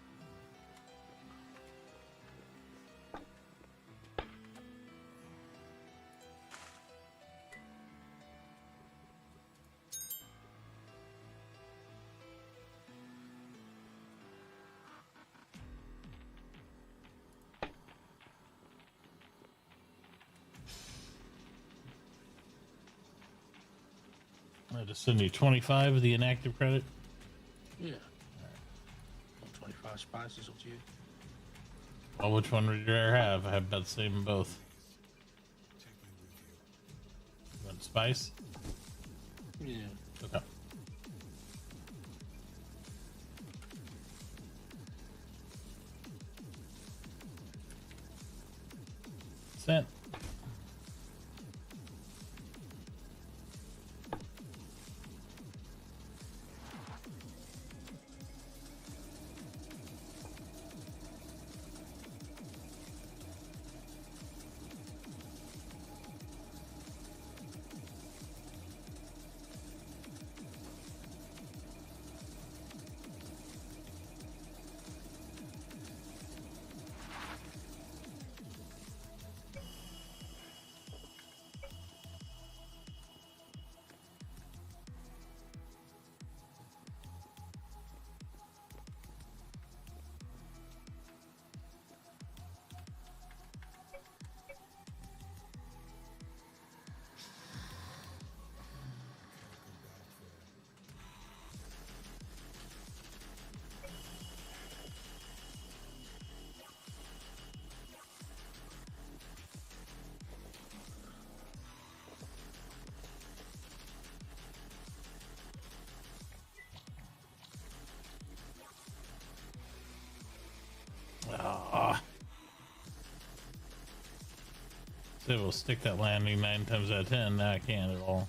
I just send you 25 of the inactive credit. Yeah. 25 spices up to you. Well, which one would you rather have? I have about the same in both. You want spice? Yeah. Okay. Sent. Ah. So we'll stick that landing 9 times out of 10. Now I can't at all.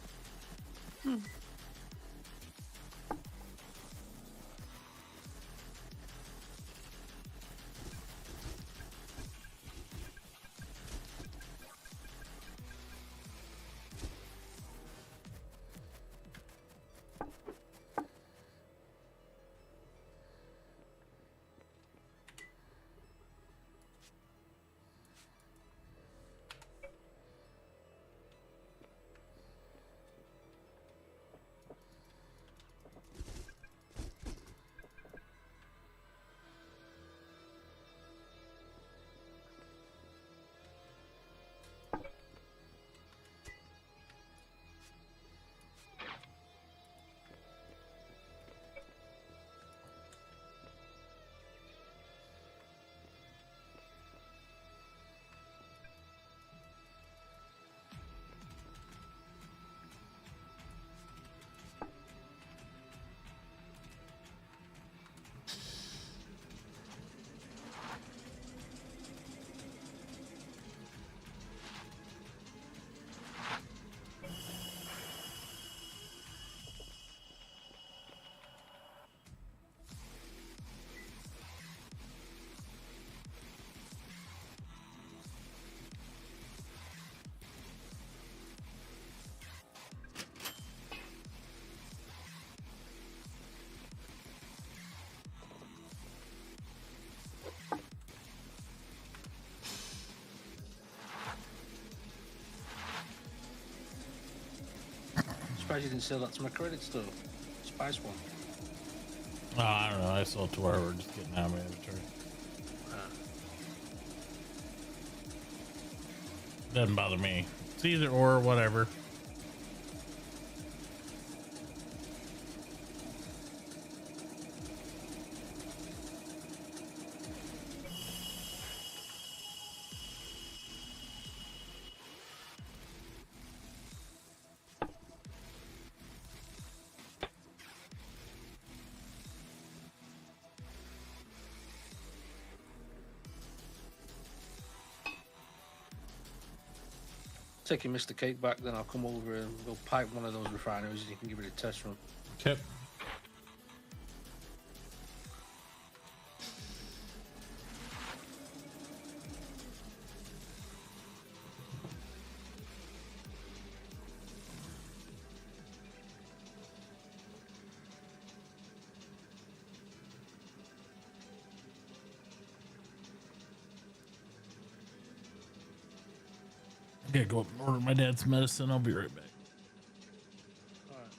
Surprised you didn't sell that to my credit store. Spice one. Oh, I don't know. I saw it to where we're just getting out of my inventory. Doesn't bother me. It's either or, whatever. taking Mr. Cake back, then I'll come over and we'll pipe one of those refineries and you can give it a test run. Okay. I gotta go up and order my dad's medicine. I'll be right back. All right.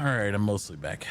All right, I'm mostly back.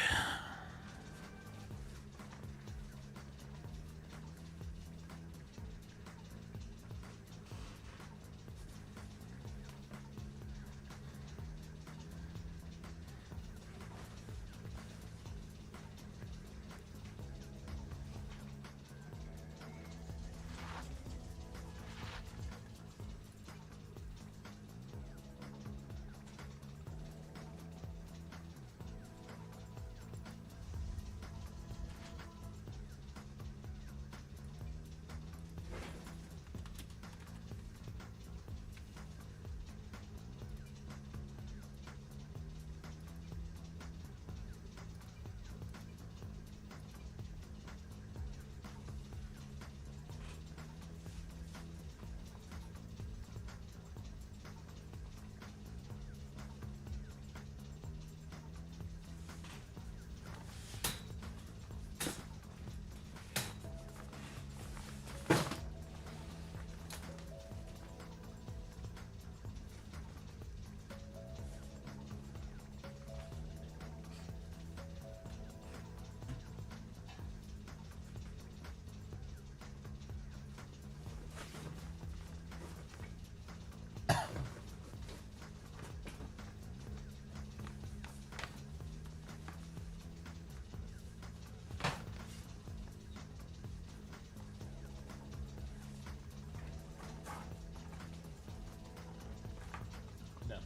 No.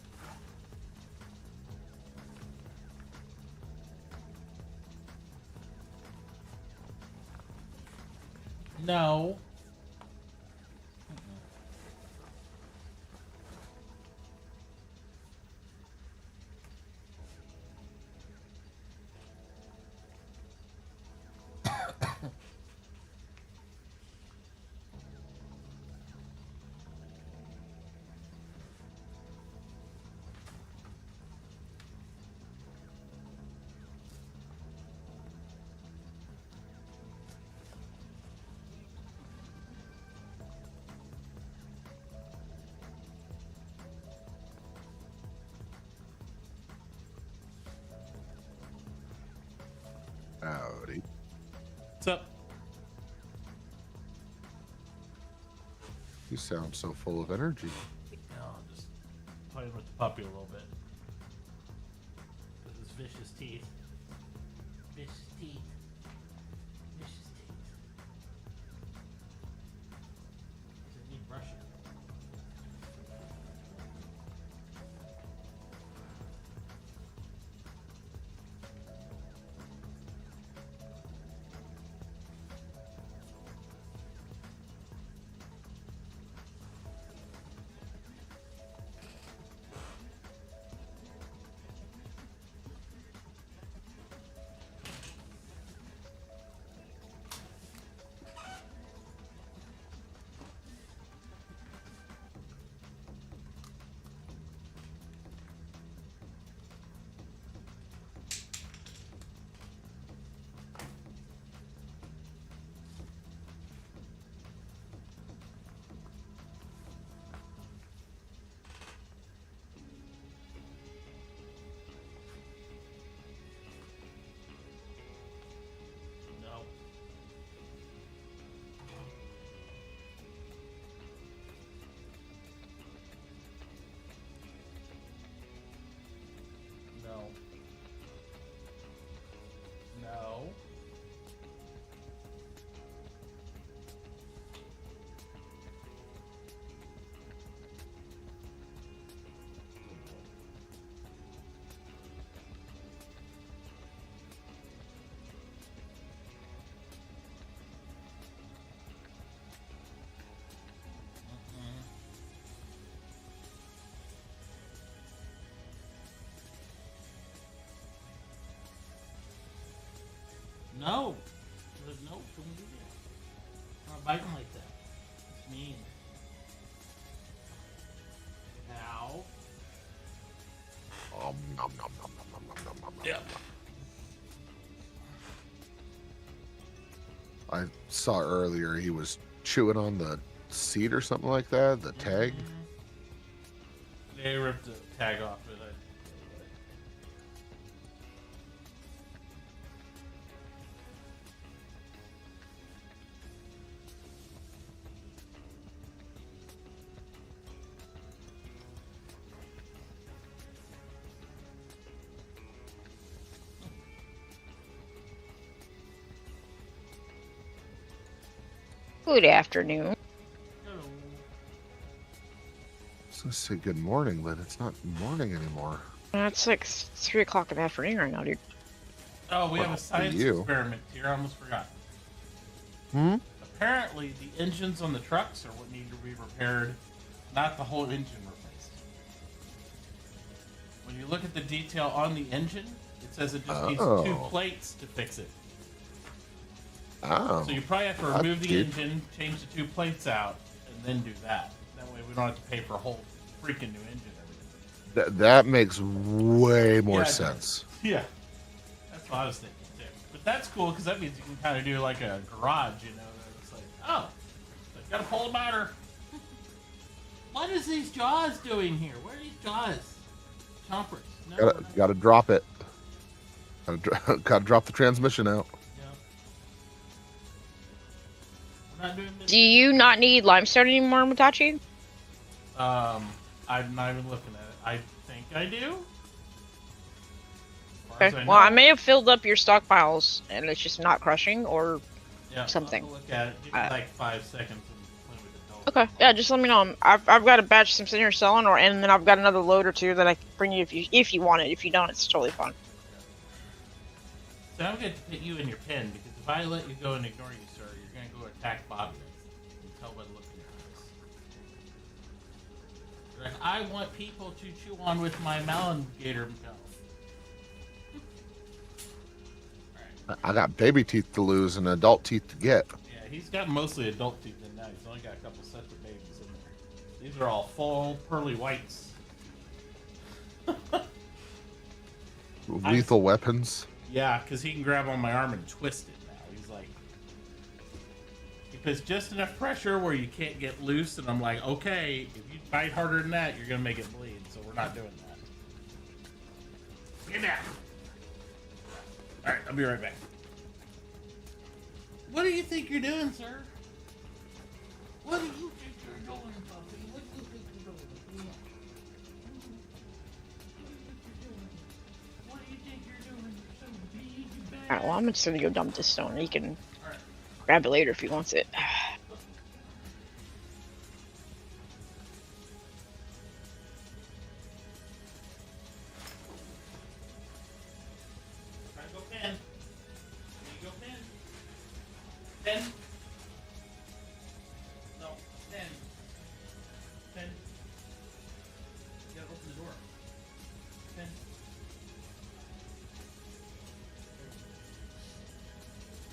No. Howdy. What's up? You sound so full of energy. No, I'm just playing with the puppy a little bit. With his vicious teeth. Vicious teeth. Vicious teeth. Doesn't need brushing. No. No. No. No. No, don't do that. I'm not biting like that. It's mean. Ow. Nom, nom, nom, nom, nom, nom, nom, nom, nom. Yeah. I saw earlier he was chewing on the seat or something like that, the tag. They ripped the tag off it. Good afternoon. Hello. I was gonna say good morning, but it's not morning anymore. It's like 3 o'clock in the afternoon right now, dude. Oh, we have Well, a for science you. experiment here. I almost forgot. Hmm? Apparently, the engines on the trucks are what need to be repaired, not the whole engine replaced. When you look at the detail on the engine, it says it just needs 2 Oh. plates to fix it. Oh. So you probably have to That's remove the deep. engine, change the 2 plates out, and then do that. That way we don't have to pay for a whole freaking new engine every time. That makes way more Yeah, it does. sense. Yeah. That's what I was thinking too. But that's cool because that means you can kind of do like a garage, you know. It's like, oh, I've got to pull the motor. What is these jaws doing here? Where are these jaws? Chompers. No, Gotta drop it. Gotta drop the transmission out. We're not doing this. Do you not need limestone anymore, Tauchi? I'm not even looking at it. I think I do. As far as Okay. I Well, I know. may have filled up your stockpiles, and it's just not crushing, or Yeah, I'll something. have to look at it. Give me Uh, like 5 seconds and play with the dog. okay. Yeah, just let me know. I've got a batch I'm sitting here selling, and then I've got another load or 2 that I can bring you if you want it. If you don't, it's totally fine. So I'm going to put you in your pen because if I let you go and ignore you, sir, you're going to go attack Bobby. You can tell by the look in your eyes. You're like, I want people to chew on with my gator milk. I got baby teeth to lose and adult teeth to get. Yeah, he's got mostly adult teeth in now. He's only got a couple sets of babies in there. These are all full pearly whites. Lethal weapons. Yeah, because he can grab on my arm and twist it now. He's like, he puts just enough pressure where you can't get loose, and I'm like, okay, if you bite harder than that, you're gonna make it bleed. So we're not doing that. Get down. All right, I'll be right back. What do you think you're doing, sir? What do you think you're doing, puppy? What do you think you're doing? What do you think you're doing? You're so big and bad. Alright, well, I'm just gonna go dump this stone. He can All right. grab it later if he wants it. Try to go pen. There you go, pen. Pen. No, pen. Pen. You gotta open the door. Pen.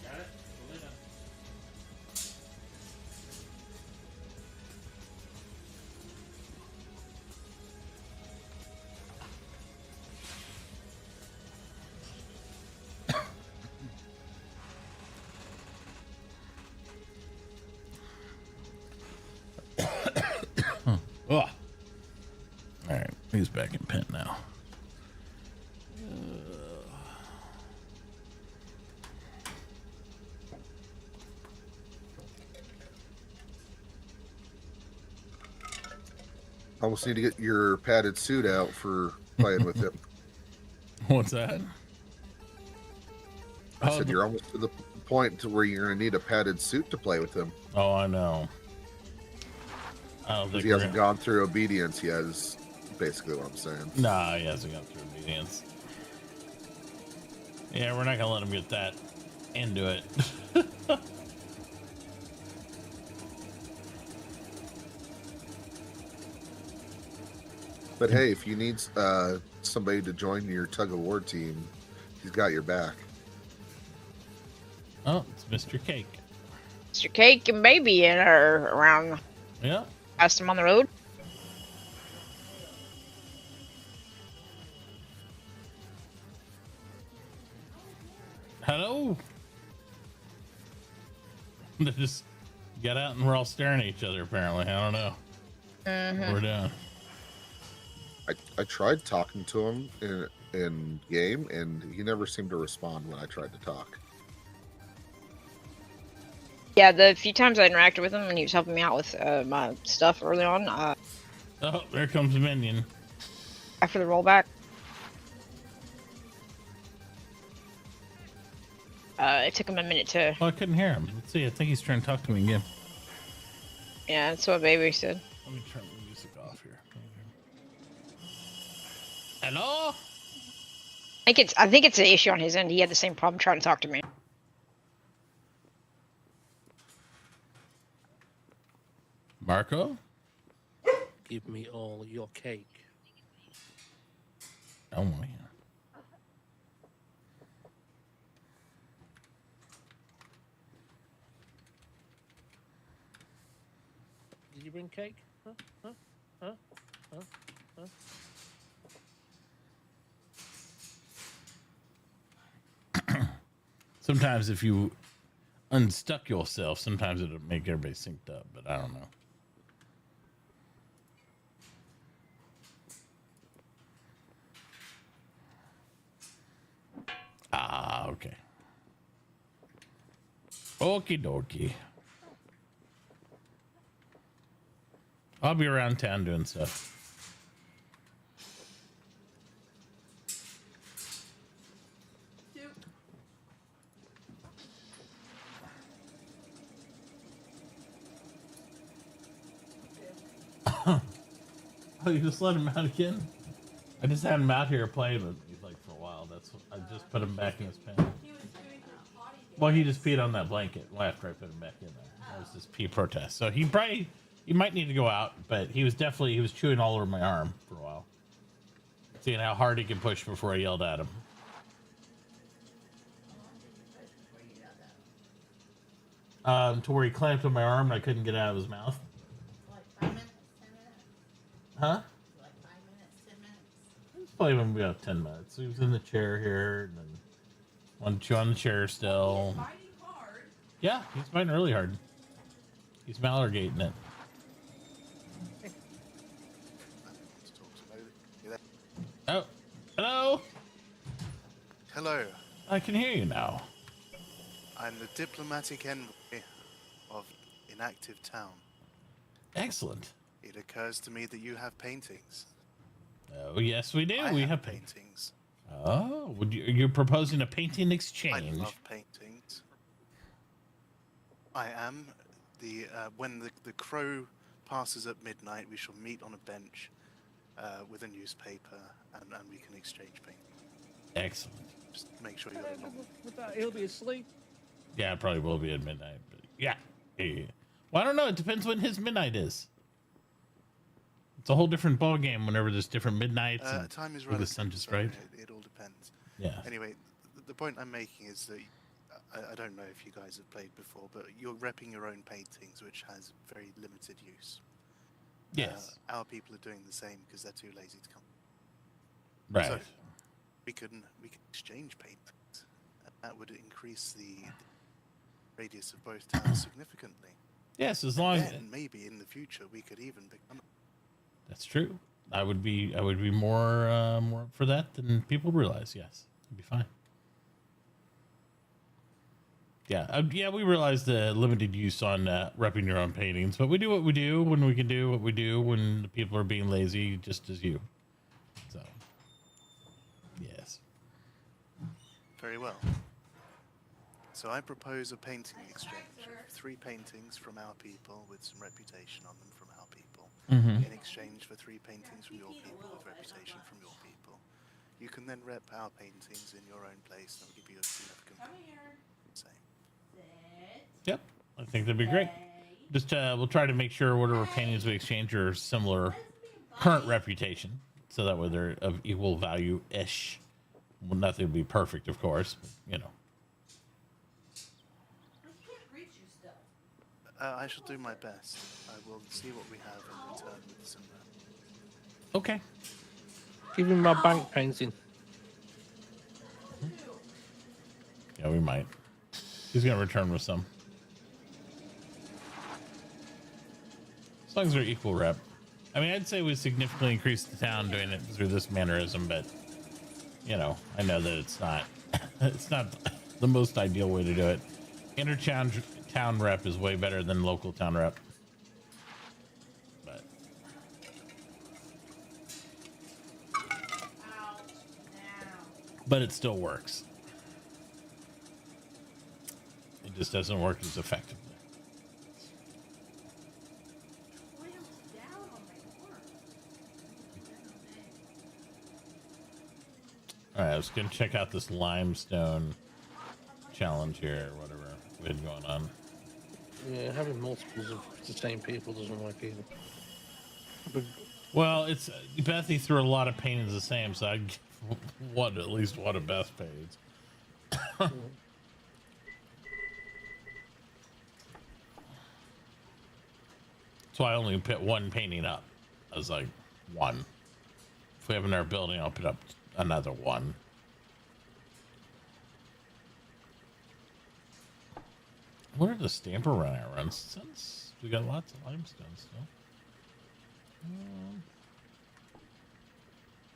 Got it? Go lay down. Oh. All right, he's back in pen now. Almost need to get your padded suit out for playing with him. What's that? I said you're almost to the point to where you're gonna need a padded suit to play with him. Oh, I know. I don't think He hasn't gone through obedience yet. Is basically what I'm saying. Nah, he hasn't gone through obedience. Yeah, we're not gonna let him get that into it. But hey, if you need somebody to join your tug of war team, he's got your back. Oh, it's Mr. Cake. Mr. Cake and Baby are around. Yeah. Passed him on the road. Hello. They just got out and we're all staring at each other. Apparently, I don't know what we're doing. I tried talking to him in game, and he never seemed to respond when I tried to talk. Yeah, the few times I interacted with him and he was helping me out with my stuff early on, Oh, there comes a minion. after the rollback, it took him a minute to. Oh, I couldn't hear him. Let's see. I think he's trying to talk to me again. Yeah, that's what baby said. Let me turn the music off here. Hello? I think it's an issue on his end. He had the same problem trying to talk to me. Marco? Give me all your cake. Oh, man. Did you bring cake? Huh? Sometimes if you unstuck yourself, sometimes it'll make everybody synced up, but I don't know. Ah, okay. Okie dokie. I'll be around town doing stuff. Oh, you just let him out again? I just had him out here playing with me like for a while. That's what, I just put him back in his pen. Well, he just peed on that blanket after I put him back in there. That was his pee protest. So he might need to go out, but he was chewing all over my arm for a while. Seeing how hard he can push before I yelled at him. To where he clamped on my arm and I couldn't get it out of his mouth. Like 5 minutes, 10 minutes? Huh? Like 5 minutes, 10 minutes? It was probably about 10 minutes. He was in the chair here and then wanted to chew on the chair still. Fighting hard. Yeah, he's fighting really hard. He's malorgating it. Oh, hello. Hello, I can hear you now. I'm the diplomatic envoy of Inactive Town. Excellent. It occurs to me that you have paintings. Oh, yes, we do. I We have have paintings. Oh, you're proposing a painting I exchange? love paintings. I am. When the crow passes at midnight, we shall meet on a bench with a newspaper, and we can exchange paintings. Excellent. Just make sure you got it long. With that, he'll be asleep. Yeah, it probably will be at midnight. But yeah. Well, I don't know. It depends when his midnight is. It's a whole different ball game whenever there's different midnights. And Time is with relative. the sun just so right. It all depends. Yeah. Anyway, the point I'm making is that I don't know if you guys have played before, but you're repping your own paintings, which has very limited use. Yes. Our people are doing the same because they're too lazy to come. Right. So we can exchange paintings. That would increase the radius of both towns significantly. Yes, as long as Then maybe in the future we could even become. that's true. I would be more up for that than people realize. Yes, it'd be fine. Yeah, yeah, we realize the limited use on repping your own paintings, but we do what we do when we can do what we do when the people are being lazy, just as you. So, yes. Very well. So I propose a painting exchange of 3 paintings from our people with some reputation on them from our people, Mm-hmm. in exchange for 3 paintings from your people with reputation from your people. You can then rep our paintings in your own place, and it'll give you a significant Come here. say. Sit. Yep, I think that'd be great. Stay. Just we'll try to make sure whatever paintings we exchange are similar current reputation, so that way they're of equal value ish. Well, nothing would be perfect, of course, but, you know. I can't reach you still. I shall do my best. I will see what we have and return with some. Okay. Give him my bank painting. Yeah, we might. He's gonna return with some. As long as they're equal rep. I mean, I'd say we significantly increased the town doing it through this mannerism, but you know, I know that it's not it's not the most ideal way to do it. Town rep is way better than local town rep. But Out now. but it still works. It just doesn't work as effectively. All right, I was gonna check out this limestone challenge here, or whatever we had going on. Yeah, having multiples of the same people doesn't work either. But Well, it's Bethy threw a lot of paintings the same, so I'd give one at least one of best paintings. So I only put one painting up. I was like, one. If we have another building, I'll put up another one. What are the stamper run I run? Since we got lots of limestone still.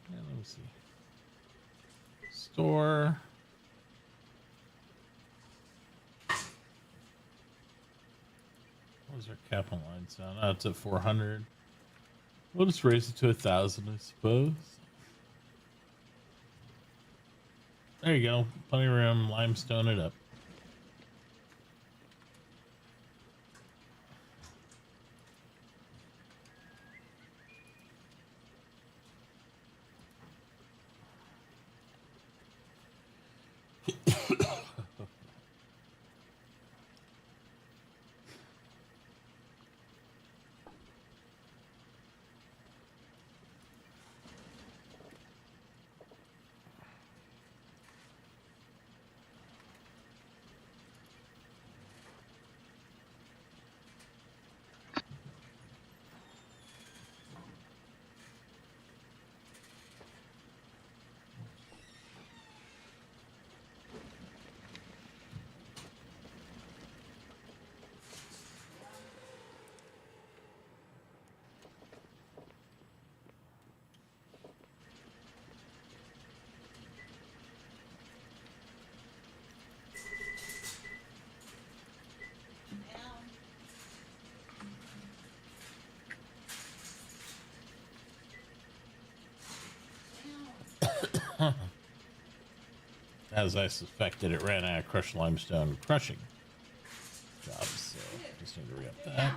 Yeah, let me see. Store. What was our cap on limestone? Oh, it's at 400. We'll just raise it to 1,000, I suppose. There you go. Plenty of room. Limestone it up. As I suspected, it ran out of crushed limestone crushing jobs, so just need to re-up that.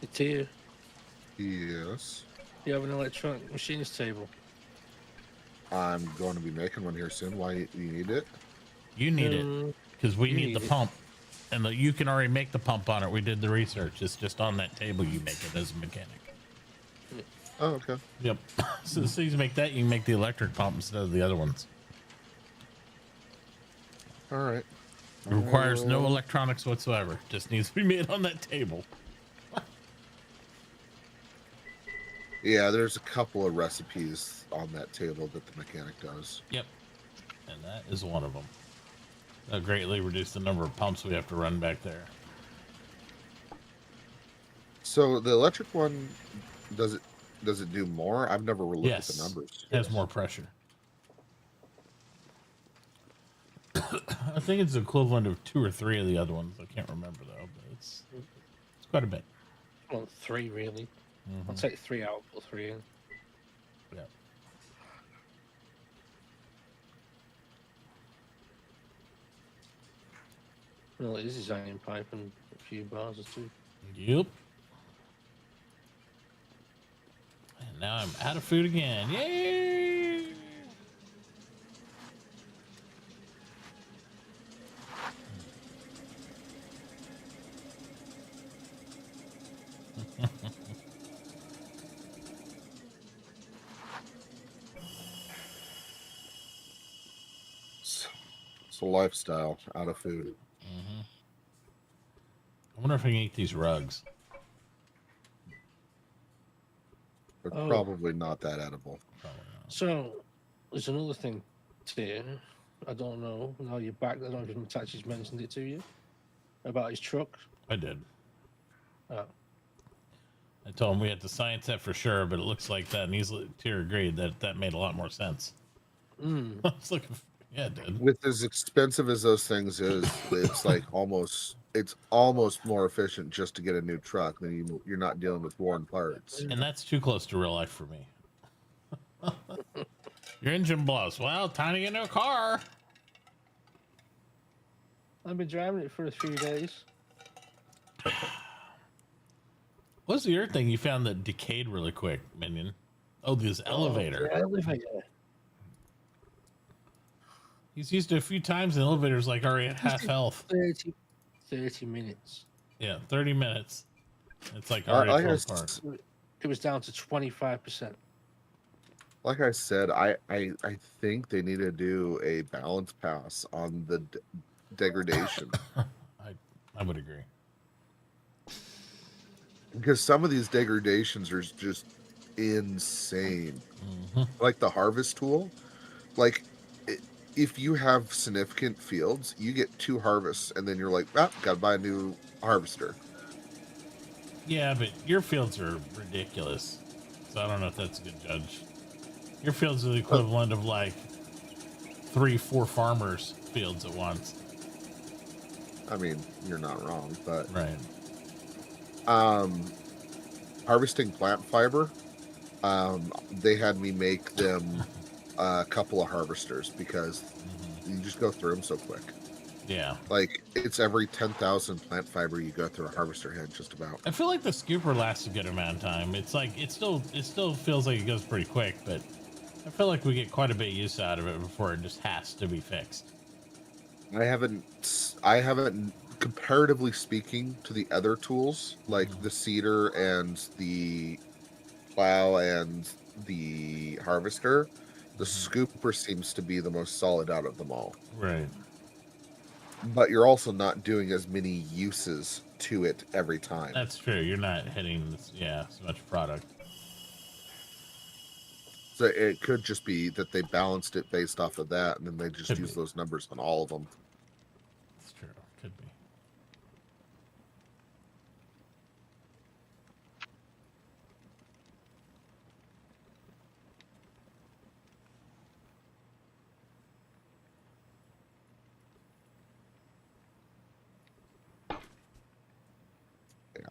it's here. Yes. You have an electronic machinist table. I'm going to be making one here soon. Why do you need it? You need it because we you need need the it. pump, and you can already make the pump on it. We did the research. It's just on that table. You make it as a mechanic. Oh, okay. Yep. So as soon as you make that, you can make the electric pump instead of the other ones. All right. It requires no electronics whatsoever. Just needs to be made on that table. Yeah, there's a couple of recipes on that table that the mechanic does. Yep. And that is one of them. That'll greatly reduce the number of pumps we have to run back there. So the electric one, does it do more? I've never looked at the numbers. It has more pressure. I think it's the equivalent of 2 or 3 of the other ones. I can't remember though, but it's quite a bit. Well, 3 really. Mm-hmm. I'll take 3 out, put 3 in. Yeah. Well, it is his iron pipe and a few bars or 2. Yep. And now I'm out of food again. Yay! It's a lifestyle out of food. Mm-hmm. I wonder if I can eat these rugs. They're Oh. probably not that edible. Probably not. So, there's another thing here. I don't know. Now you're back. I don't know if Tauchi's mentioned it to you about his truck. I did. Oh. I told him we had to science that for sure, but it looks like that, and he's tier agreed that made a lot more sense. Mm. I was looking, yeah, it did. With as expensive as those things is, it's like it's almost more efficient just to get a new truck than you're not dealing with worn parts. And that's too close to real life for me. Your engine blows. Well, time to get into a car. I've been driving it for a few days. What's the other thing you found that decayed really quick, Minion? Oh, this elevator. The elevator. He's used it a few times, and the elevator's like already at half health. 30 minutes. Yeah, 30 minutes. It's like I already guess- full apart. It was down to 25%. Like I said, I think they need to do a balance pass on the degradation I would agree. because some of these degradations are just insane. Like the harvest tool, like if you have significant fields, you get 2 harvests, and then you're like, gotta buy a new harvester. Yeah, but your fields are ridiculous. So I don't know if that's a good judge. Your fields are the equivalent of like 3-4 farmers' fields at once. I mean, you're not wrong, but Right. Harvesting plant fiber, they had me make them a couple of harvesters because you just go through them so quick. Yeah. Like it's every 10,000 plant fiber you go through a harvester head, just about. I feel like the scooper lasts a good amount of time. It's like it still feels like it goes pretty quick, but I feel like we get quite a bit of use out of it before it just has to be fixed. I haven't comparatively speaking to the other tools like the seeder and the plow and the harvester. The scooper seems to be the most solid out of them all. Right. But you're also not doing as many uses to it every time. That's true. You're not hitting so much product. So it could just be that they balanced it based off of that, and then they just Could use be. those numbers on all of them. That's true. Could be.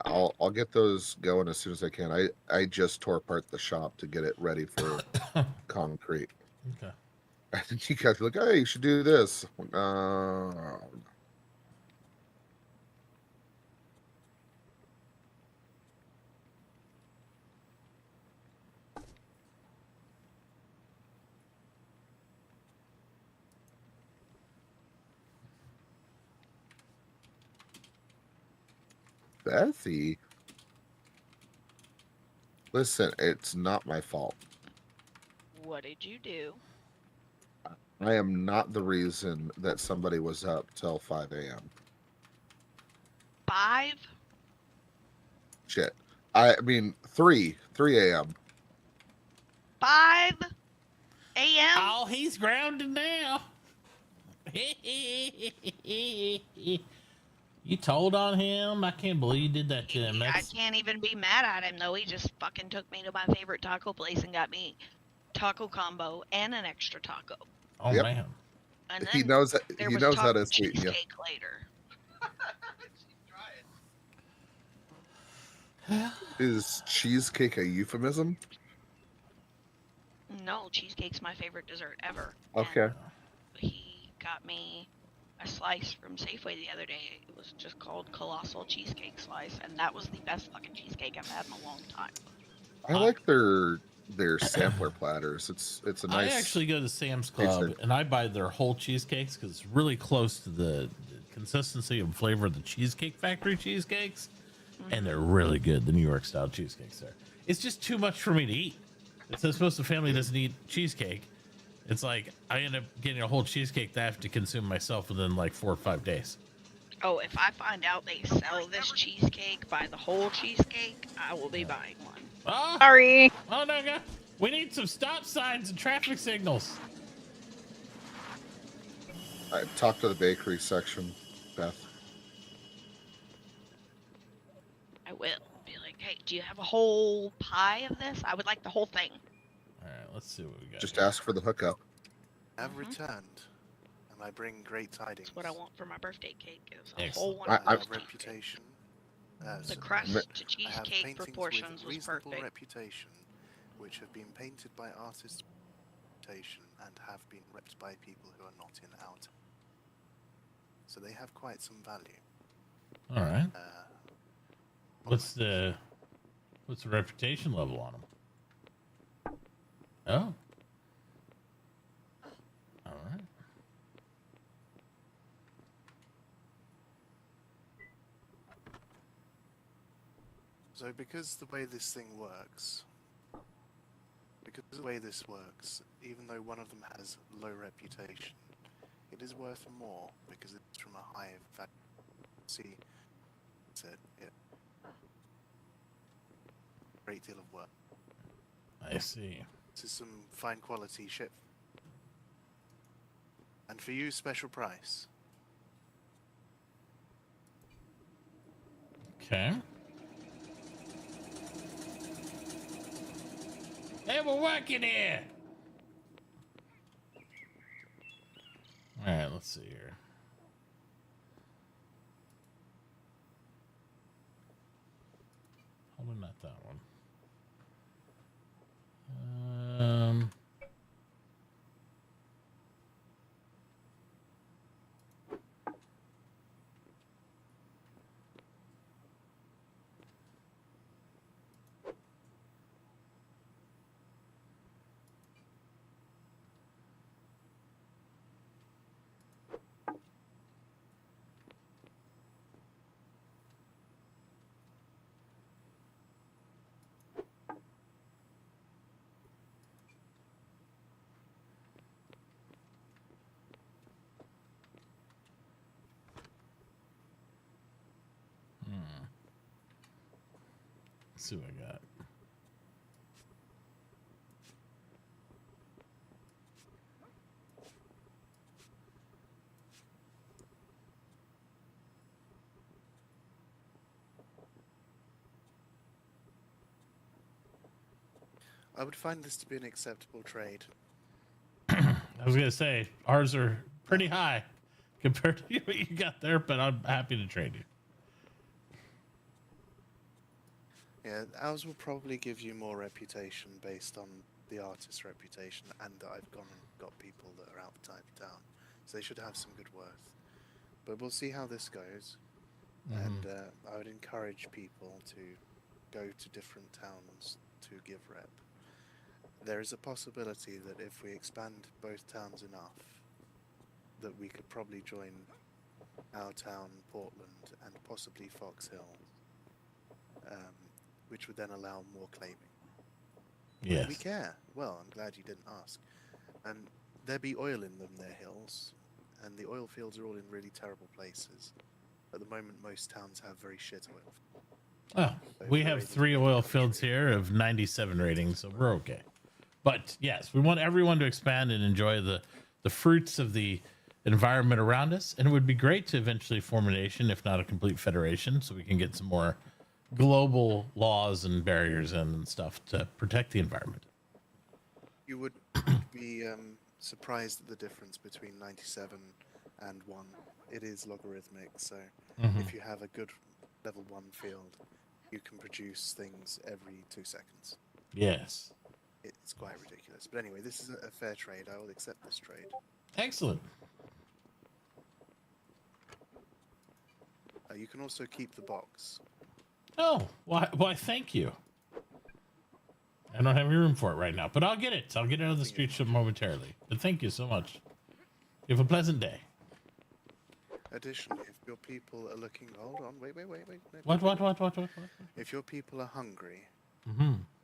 I'll get those going as soon as I can. I just tore apart the shop to get it ready for concrete. Okay. I think you guys are like, hey, you should do this. Bethy. Listen, it's not my fault. What did you do? I am not the reason that somebody was up till 5 a.m. 5? Shit. I mean, 3 a.m. 5 a.m.? Oh, he's grounded now. You told on him? I can't believe you did that to him. I can't even be mad at him, though. He just fucking took me to my favorite taco place and got me taco combo and an extra taco. Oh, Yep. man. And then He knows there he was knows how taco to sweeten you. cheesecake later. Is cheesecake a euphemism? No, cheesecake's my favorite dessert ever. Okay. And he got me a slice from Safeway the other day. It was just called Colossal Cheesecake Slice, and that was the best fucking cheesecake I've had in a long time. I like their sampler platters. It's a nice. I actually go to Sam's Club taster. and I buy their whole cheesecakes because it's really close to the consistency and flavor of the Cheesecake Factory cheesecakes, and they're really good. The New York style cheesecakes there. It's just too much for me to eat. It's supposed the family doesn't eat cheesecake. It's like I end up getting a whole cheesecake that I have to consume myself within like 4 or 5 days. Oh, if I find out they sell this cheesecake by the whole cheesecake, I will be buying one. Oh, Sorry. oh no, God. We need some stop signs and traffic signals. I talked to the bakery section, Beth. I will be like, hey, do you have a whole pie of this? I would like the whole thing. All right, let's see what we got. Just here. ask for the hookup. Have returned, and I bring great tidings. That's what I want for my birthday cake is a Excellent. whole one I- of I those have cheesecakes. reputation. The as crust Ma- to I have cheesecake paintings proportions with was reasonable perfect. reputation, which have been painted by artists reputation and have been repped by people who are not in our town. So they have quite some value. All right. What's following. the reputation level on them? Oh. All right. So because the way this thing works, even though one of them has low reputation, it is worth more because it's from a high value. See, it's a great deal of work. I see. This is some fine quality ship. And for you, special price. Okay. Hey, we're working here. All right, let's see here. Probably not that one. Let's see what I got. I would find this to be an acceptable trade. I was gonna say ours are pretty high compared to what you got there, but I'm happy to trade you. Yeah, ours will probably give you more reputation based on the artist's reputation, and that I've gone and got people that are outside of town, so they should have some good worth. But we'll see how this goes, and I would encourage people to go to different towns to give rep. There is a possibility that if we expand both towns enough, that we could probably join our town, Portland, and possibly Fox Hill, which would then allow more claiming. Yes. Do we care? Well, I'm glad you didn't ask. And there be oil in them, their hills, and the oil fields are all in really terrible places. At the moment, most towns have very shit oil. Oh, So we we're have able to 3 make oil country. fields here of 97 ratings, so we're okay. But yes, we want everyone to expand and enjoy the fruits of the environment around us. And it would be great to eventually form a nation, if not a complete federation, so we can get some more global laws and barriers and stuff to protect the environment. You would be surprised at the difference between 97 and 1. It is logarithmic, so if you have a good level 1 field, you can produce things every 2 seconds. Yes. It's quite ridiculous. But anyway, this is a fair trade. I will accept this trade. Excellent. You can also keep the box. Oh, why thank you. I don't have any room for it right now, but I'll get it. I'll get it out of the street ship momentarily. But thank you so much. You have a pleasant day. Additionally, if your people are looking... Hold on, wait. No, What? If your people are hungry,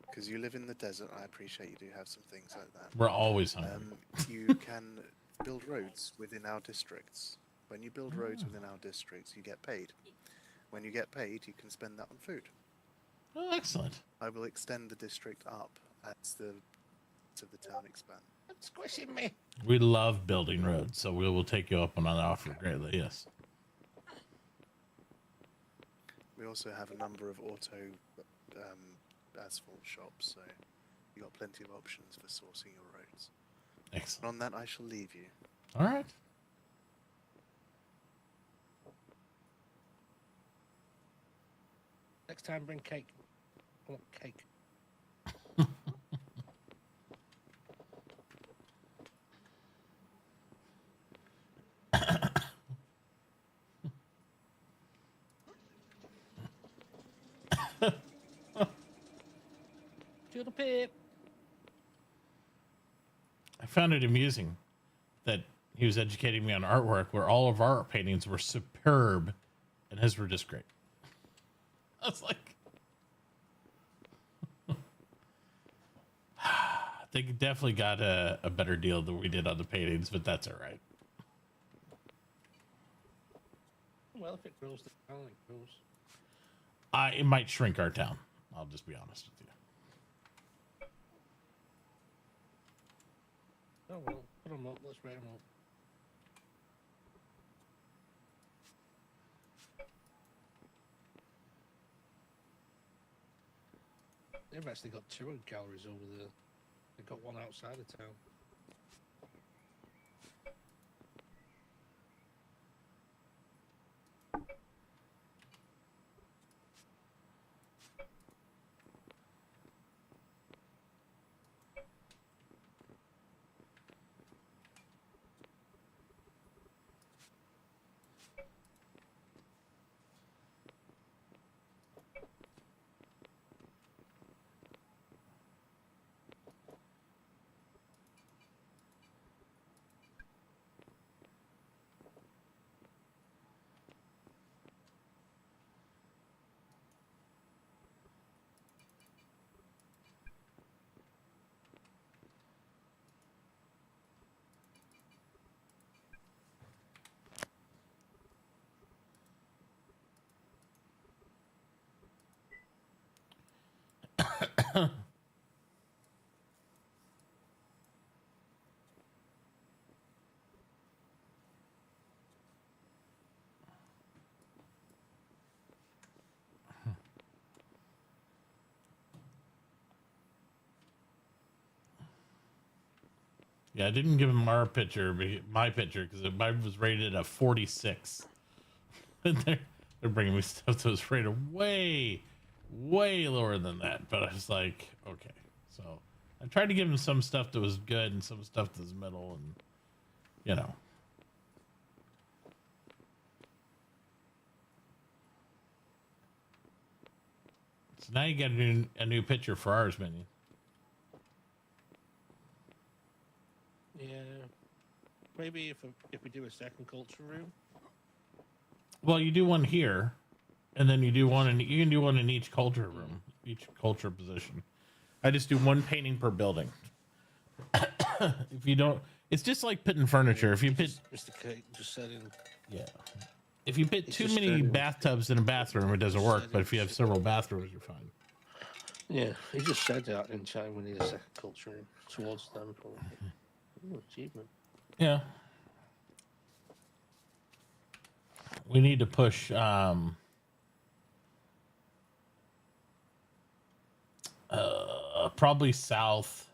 because you live in the desert, I appreciate you do have some things like that. We're always hungry. You can build roads within our districts. When you build roads within our districts, you get paid. When you get paid, you can spend that on food. Oh, excellent. I will extend the district up as the town expand. It's squishing me. We love building roads, so we will take you up on that offer greatly. Yes. We also have a number of auto asphalt shops, so you got plenty of options for sourcing your roads. Excellent. And on that, I shall leave you. All right. Next time, bring cake. I want cake. To the pip. I found it amusing that he was educating me on artwork where all of our art paintings were superb and his were just great. I was like, they definitely got a better deal than we did on the paintings, but that's all right. Well, if it grows, the town it grows. It might shrink our town. I'll just be honest with you. Oh well, put them up. Let's write them up. They've actually got two galleries over there. They've got one outside of town. Yeah, I didn't give him our picture, my picture, because mine was rated a 46. And they're bringing me stuff that was rated way, way lower than that. But I was like, okay. So I tried to give him some stuff that was good and some stuff that was middle, and you know. So now you got a new picture for ours, Minion. Yeah. Maybe if we do a second culture room. Well, you do one here, and then you do one, and you can do one in each culture room, each culture position. I just do one painting per building. If you don't, it's just like putting furniture. If you put, Mr. Kate just said in. yeah, if you put It's too just many bathtubs in a bathroom, it doesn't work. But if you have several bathrooms, you're fine. Yeah, he just said that in time we need a second culture room towards them. Ooh, achievement. Yeah, we need to push. Probably south,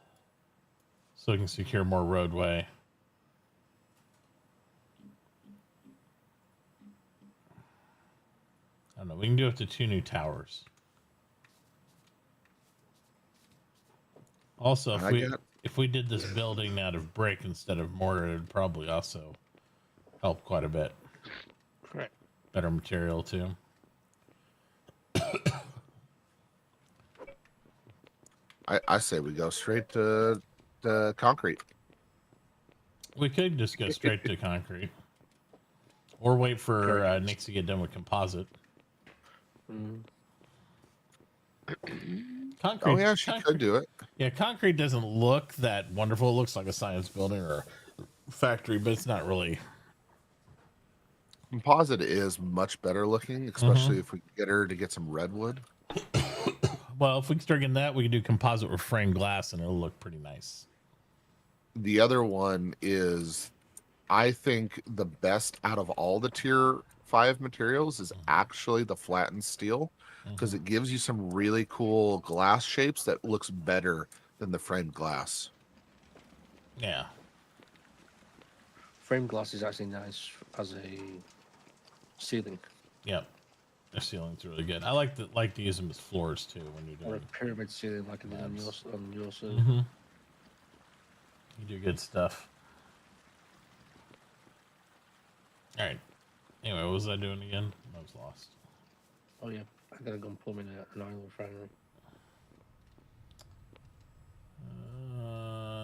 so we can secure more roadway. I don't know. We can do up to 2 new towers. Also, if we did this building out of brick instead of mortar, it'd probably also help quite a bit. Correct. Better material too. I say we go straight to concrete. We could just go straight to concrete, or wait for Nick to get done with composite. Concrete. Oh yeah, she could do it. Yeah, concrete doesn't look that wonderful. It looks like a science building or a factory, but it's not really. Composite is much better looking, especially if we get her to get some redwood. Well, if we can start getting that, we can do composite with framed glass, and it'll look pretty nice. The other one is, I think, the best out of all the tier 5 materials is actually the flattened steel, because it gives you some really cool glass shapes that looks better than the framed glass. Yeah. Frame glass is actually nice as a ceiling. Yep. The ceiling's really good. I like to use them as floors too when you're Or a doing. pyramid ceiling like it is on your side. You do good stuff. All right. Anyway, what was I doing again? I was lost. Oh yeah, I gotta go and plumb in an oil refinery.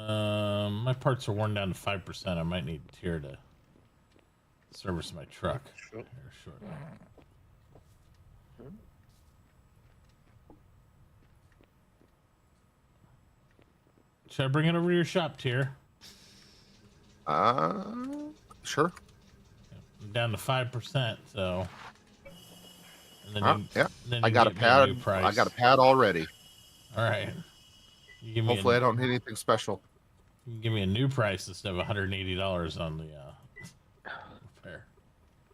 My parts are worn down to 5%. I might need Tier to service my truck Sure. here shortly. Should I bring it over to your shop, Tier? Sure. I'm down to 5%, so. And then Yeah. then I you got a get me a new pad. price. I got a pad already. All right. You give me Hopefully, I don't need anything special. You can give me a new price instead of $180 on the repair.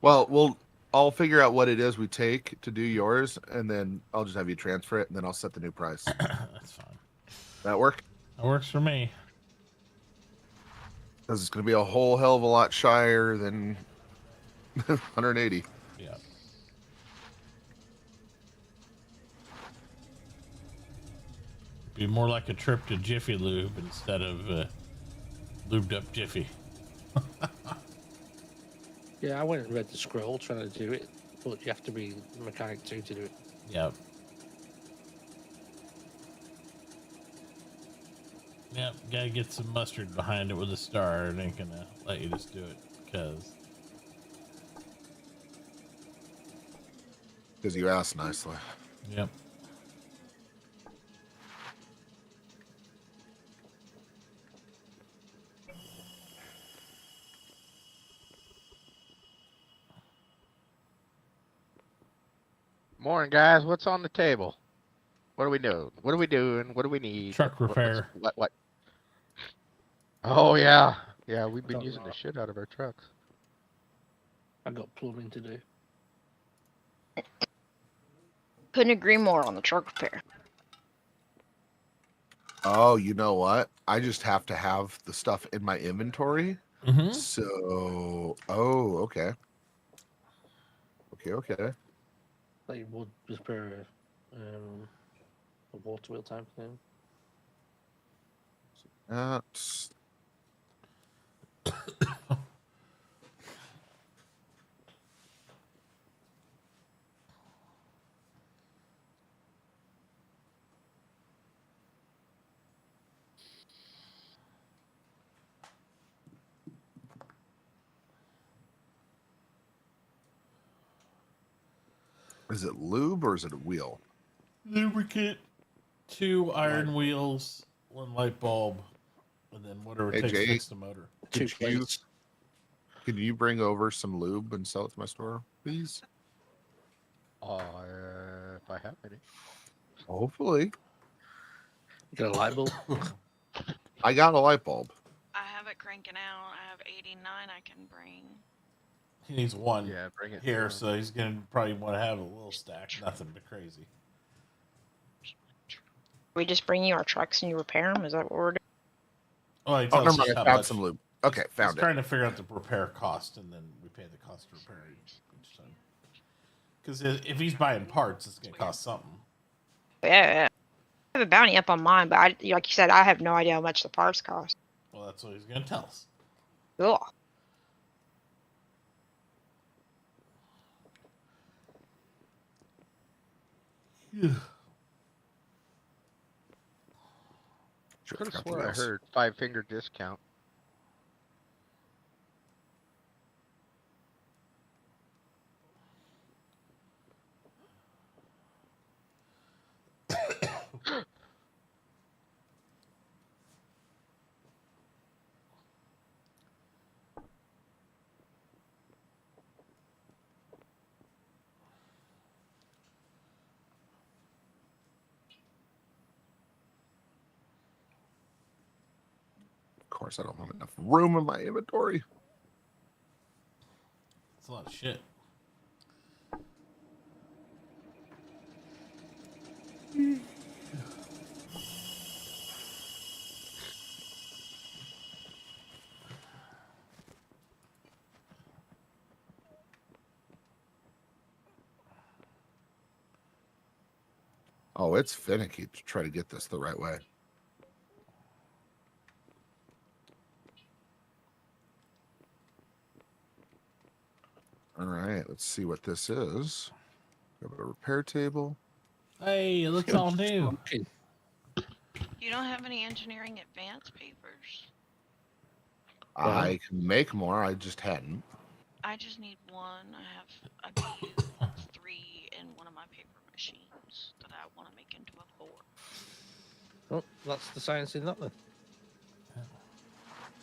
Well, I'll figure out what it is we take to do yours, and then I'll just have you transfer it, and then I'll set the new price. That's fine. That work? That works for me. Because it's going to be a whole hell of a lot shyer than 180. Yeah. Be more like a trip to Jiffy Lube instead of lubed up Jiffy. Yeah, I went and read the scroll trying to do it, but you have to be a mechanic too to do it. Yep. Yep, gotta get some mustard behind it with a star. It ain't gonna let you just do it Because you asked nicely. Yep. Morning, guys. What's on the table? What are we doing? What are we doing? What do we need? Truck repair. What? Oh, yeah. Yeah, we've been Don't using know. the shit out of our trucks. I got plumbing to do. Couldn't agree more on the truck repair. Oh, you know what? I just have to have the stuff in my inventory. Mm-hmm. So, okay. Okay. They would repair a water wheel type thing. That's Is it lube or is it a wheel? Lubricant, 2 iron wheels, 1 light bulb, and then whatever Hey, it takes to Jay. fix the motor. Two Could you, plates. could you bring over some lube and sell it to my store, please? If I have any. Hopefully. You got a light bulb? I got a light bulb. I have it cranking out. I have 89 I can bring. He needs 1 Yeah, bring it here, through. so he's gonna probably want to have a little stack. Nothing but crazy. We just bring you our trucks and you repair them? Is that what we're doing? Oh, he Oh, tells never us mind. how I found much. some lube. Okay, He's found it. trying to figure out the repair cost, and then we pay the cost to repair each time. Because if he's buying parts, it's gonna cost something. Yeah. I have a bounty up on mine, but like you said, I have no idea how much the parts cost. Well, that's what he's gonna tell us. Ugh. Yeah. Sure, Could have forgot the swore I wheels. heard 5-finger discount. Of course, I don't have enough room in my inventory. It's a lot of shit. Oh, it's finicky to try to get this the right way. All right, let's see what this is. We have a repair table. Hey, it looks all new. Okay. You don't have any engineering advanced papers. I can make more. I just hadn't. I just need one. I made 3 in one of my paper machines that I want to make into a 4. Oh, that's the science in that then.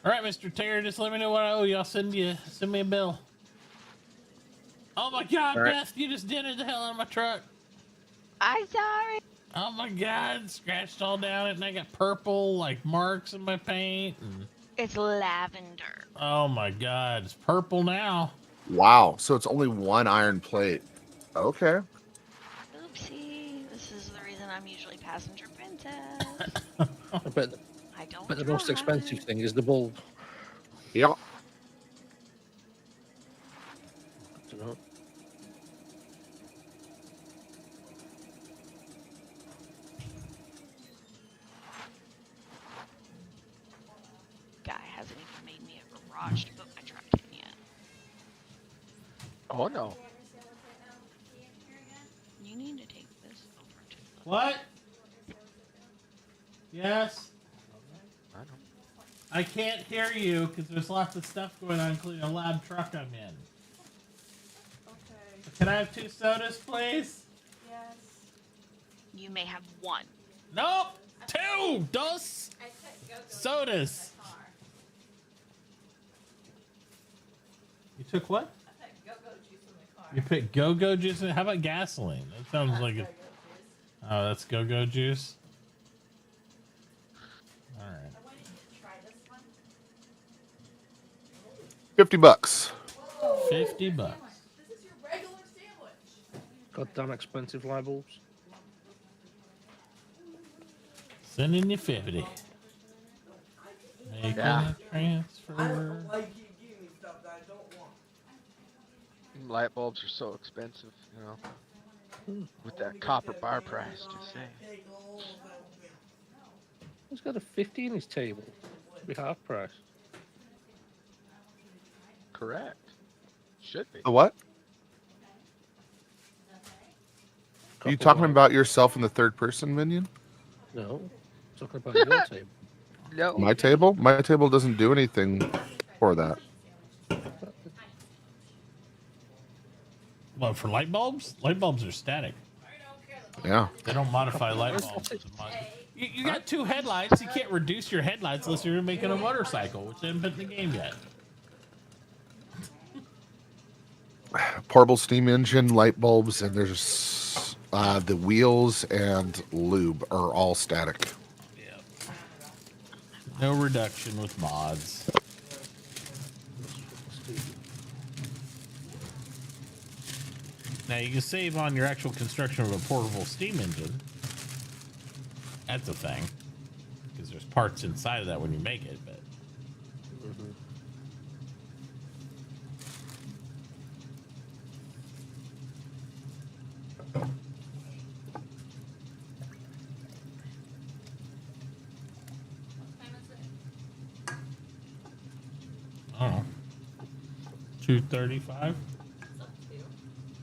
All right, Mr. Terry, just let me know what I owe you. I'll send me a bill. Oh my God, All right. Beth, you just dented the hell out of my truck. I'm sorry. Oh my God, scratched all down it, and I got purple like marks in my paint. And... It's lavender. oh my God, it's purple now. Wow. So it's only one iron plate. Okay. Oopsie. This is the reason I'm usually passenger princess. But I don't. the most expensive thing is the bulb. Yeah. I don't know. Guy hasn't even made me a garage to put my truck in yet. Oh no. You need to take this over to the... What? Yes. I know. I can't hear you because there's lots of stuff going on, including a loud truck I'm in. Okay. Can I have 2 sodas, please? Yes. You may have 1. Nope. 2 dos sodas. You took what? I put go-go juice in my car. You picked go-go juice? How about gasoline? That sounds like it. Oh, that's go-go juice? All right. I wanted you to try this one. $50. $50. This is your regular sandwich. Goddamn expensive light bulbs. Sending you 50. Making Yeah. a transfer. Like you give me stuff that I don't want. Light bulbs are so expensive, you know. With that copper bar price, just saying. He's got a 50 in his table. Should be half price. Correct. Should be. The what? Are you Copper talking wire. about yourself in the third person, Minion? No. Talking about your table. No. My table? My table doesn't do anything for that. What, for light bulbs? Light bulbs are static. Yeah. They don't modify light bulbs. You got 2 headlights. You can't reduce your headlights unless you're making a motorcycle, which they haven't been in the game yet. Portable steam engine, light bulbs, and there's the wheels and lube are all static. Yeah. No reduction with mods. Now you can save on your actual construction of a portable steam engine. That's a thing. Because there's parts inside of that when you make it, but I don't know. 235?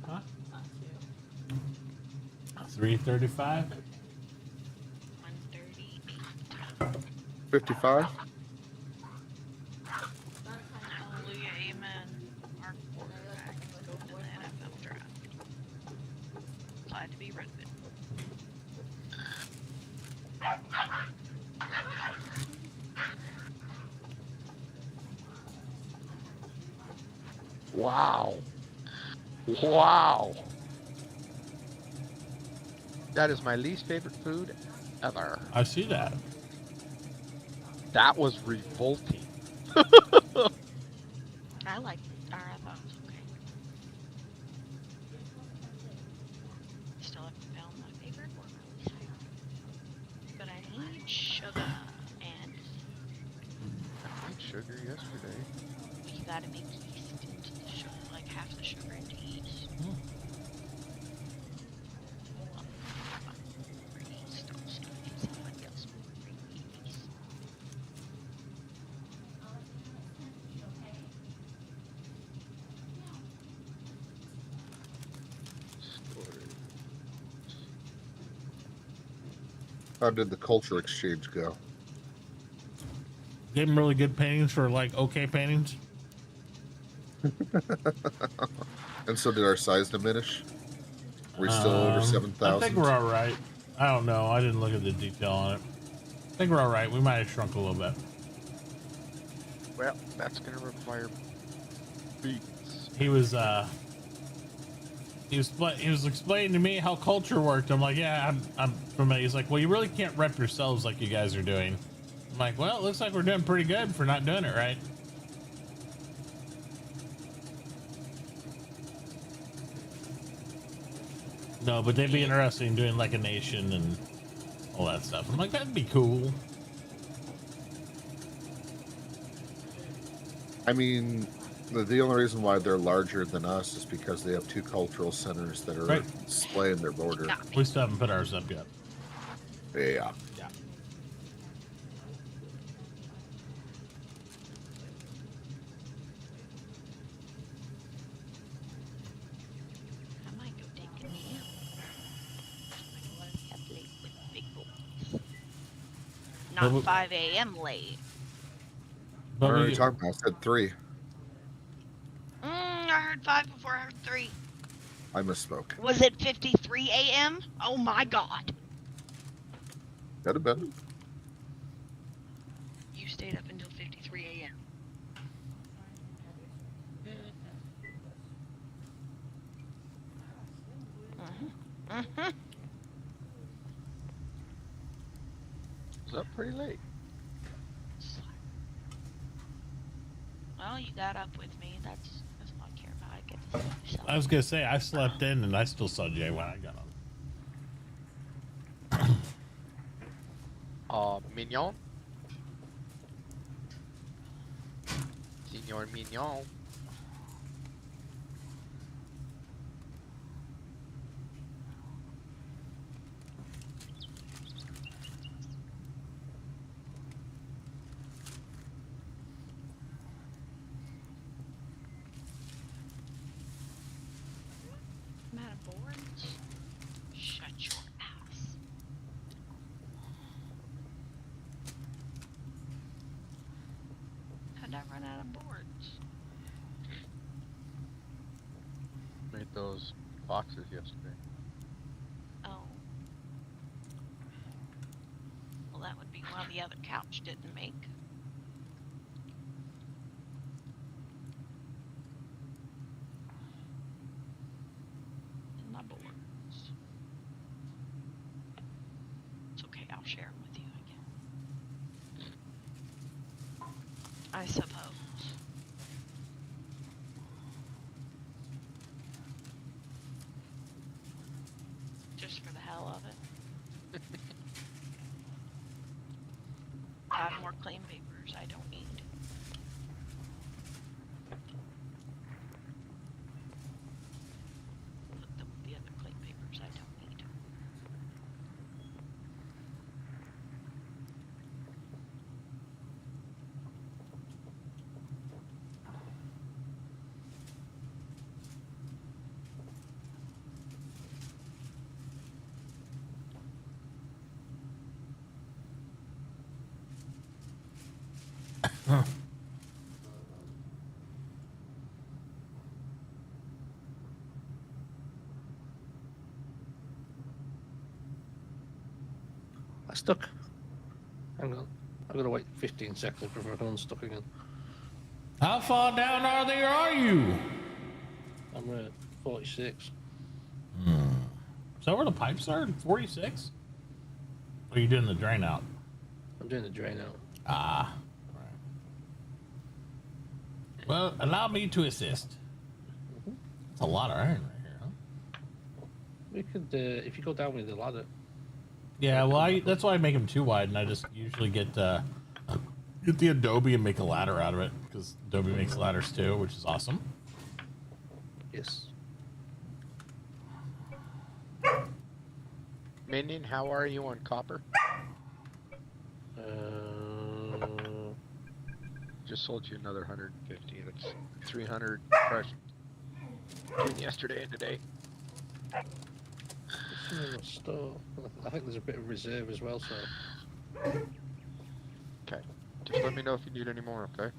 Huh? 335? 138. 55? Hallelujah, amen. Our quarterback is going to the NFL draft. Glad to be rid of it. Wow. Wow. That is my least favorite food ever. I see that. That was revolting. I like it. Or I thought it was okay. Still haven't found my favorite or my least favorite. But I need sugar, and I made sugar yesterday. you gotta make yeast into the sugar, like half the sugar into yeast. Or yeast, don't make somebody else bring me yeast. How did the culture exchange go? Gave him really good paintings for like okay paintings. And so did our size diminish? We're still over I 7,000. think we're all right. I don't know. I didn't look at the detail on it. I think we're all right. We might have shrunk a little bit. Well, that's gonna require beats. He was explaining to me how culture worked. I'm like, yeah, I'm familiar. He's like, well, you really can't rep yourselves like you guys are doing. I'm like, well, it looks like we're doing pretty good for not doing it right. No, but they'd be interested in doing like a nation and all that stuff. I'm like, that'd be cool. I mean, the only reason why they're larger than us is because they have 2 cultural centers that are displaying their border. We still haven't put ours up yet. Yeah. Yeah. I might go take a nap. I don't want to be up late with big boys. Not 5 a.m. late. What are you talking about? I said 3. I heard 5 before I heard 3. I misspoke. Was it 53 a.m.? Oh my god. Could have been. You stayed up until 53 a.m. It's up pretty late. Well, you got up with me. That's all I care about. I get to see you. I was gonna say I slept in and I still saw Jay when I got on. Mignon. Senor Mignon. I'm out of boards. Shut your ass. How'd I run out of boards? Made those boxes yesterday. Oh. Well, that would be why the other couch didn't make. My boards. It's okay, I'll share them with you again. I suppose. Just for the hell of it. 5 more claim papers I don't need. Put them with the other claim papers I don't need. I stuck. Hang on. I've got to wait 15 seconds before I can unstuck again. How far down are you? I'm at 46. Is that where the pipes are? 46? Or are you doing the drain out? I'm doing the drain out. Ah. Right. Well, allow me to assist. That's a lot of iron right here, huh? We could, if you go down with the ladder. Yeah, well, that's why I make them too wide, and I just usually get the Adobe and make a ladder out of it, because Adobe makes ladders too, which is awesome. Yes. Minion, how are you on copper? Just sold you another 150. That's 300 crushed between yesterday and today. Nothing in the store. I think there's a bit of reserve as well, so. Okay. Just let me know if you need any more, okay?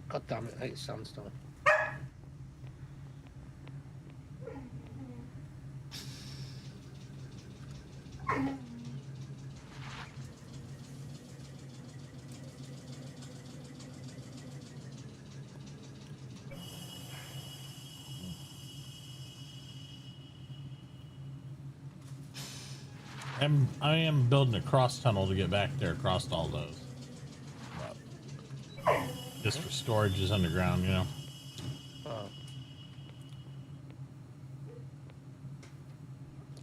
God damn it, I hate sandstone. I am building a cross tunnel to get back there across all those. But just for storage is underground, you know. Oh.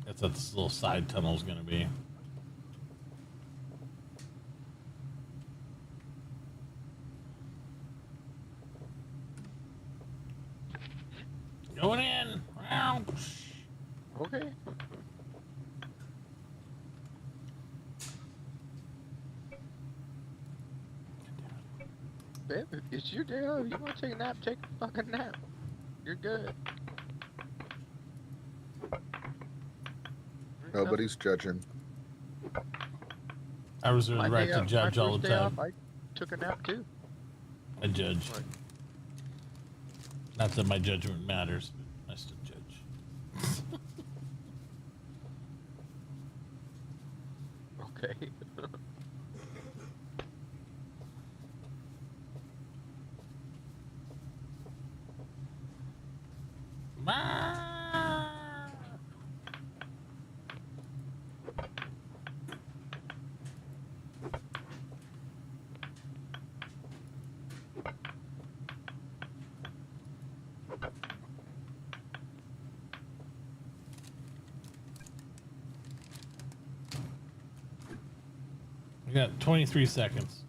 That's what this little side tunnel is going to be. Going in. Okay. Babe, it's your day off. You want to take a nap? Take a fucking nap. You're good. Nobody's judging. I reserve My the right day to off, judge my all first the day time. off, I took a nap too. I judge. What? Not that my judgment matters, but I still judge. Okay. We got 23 seconds.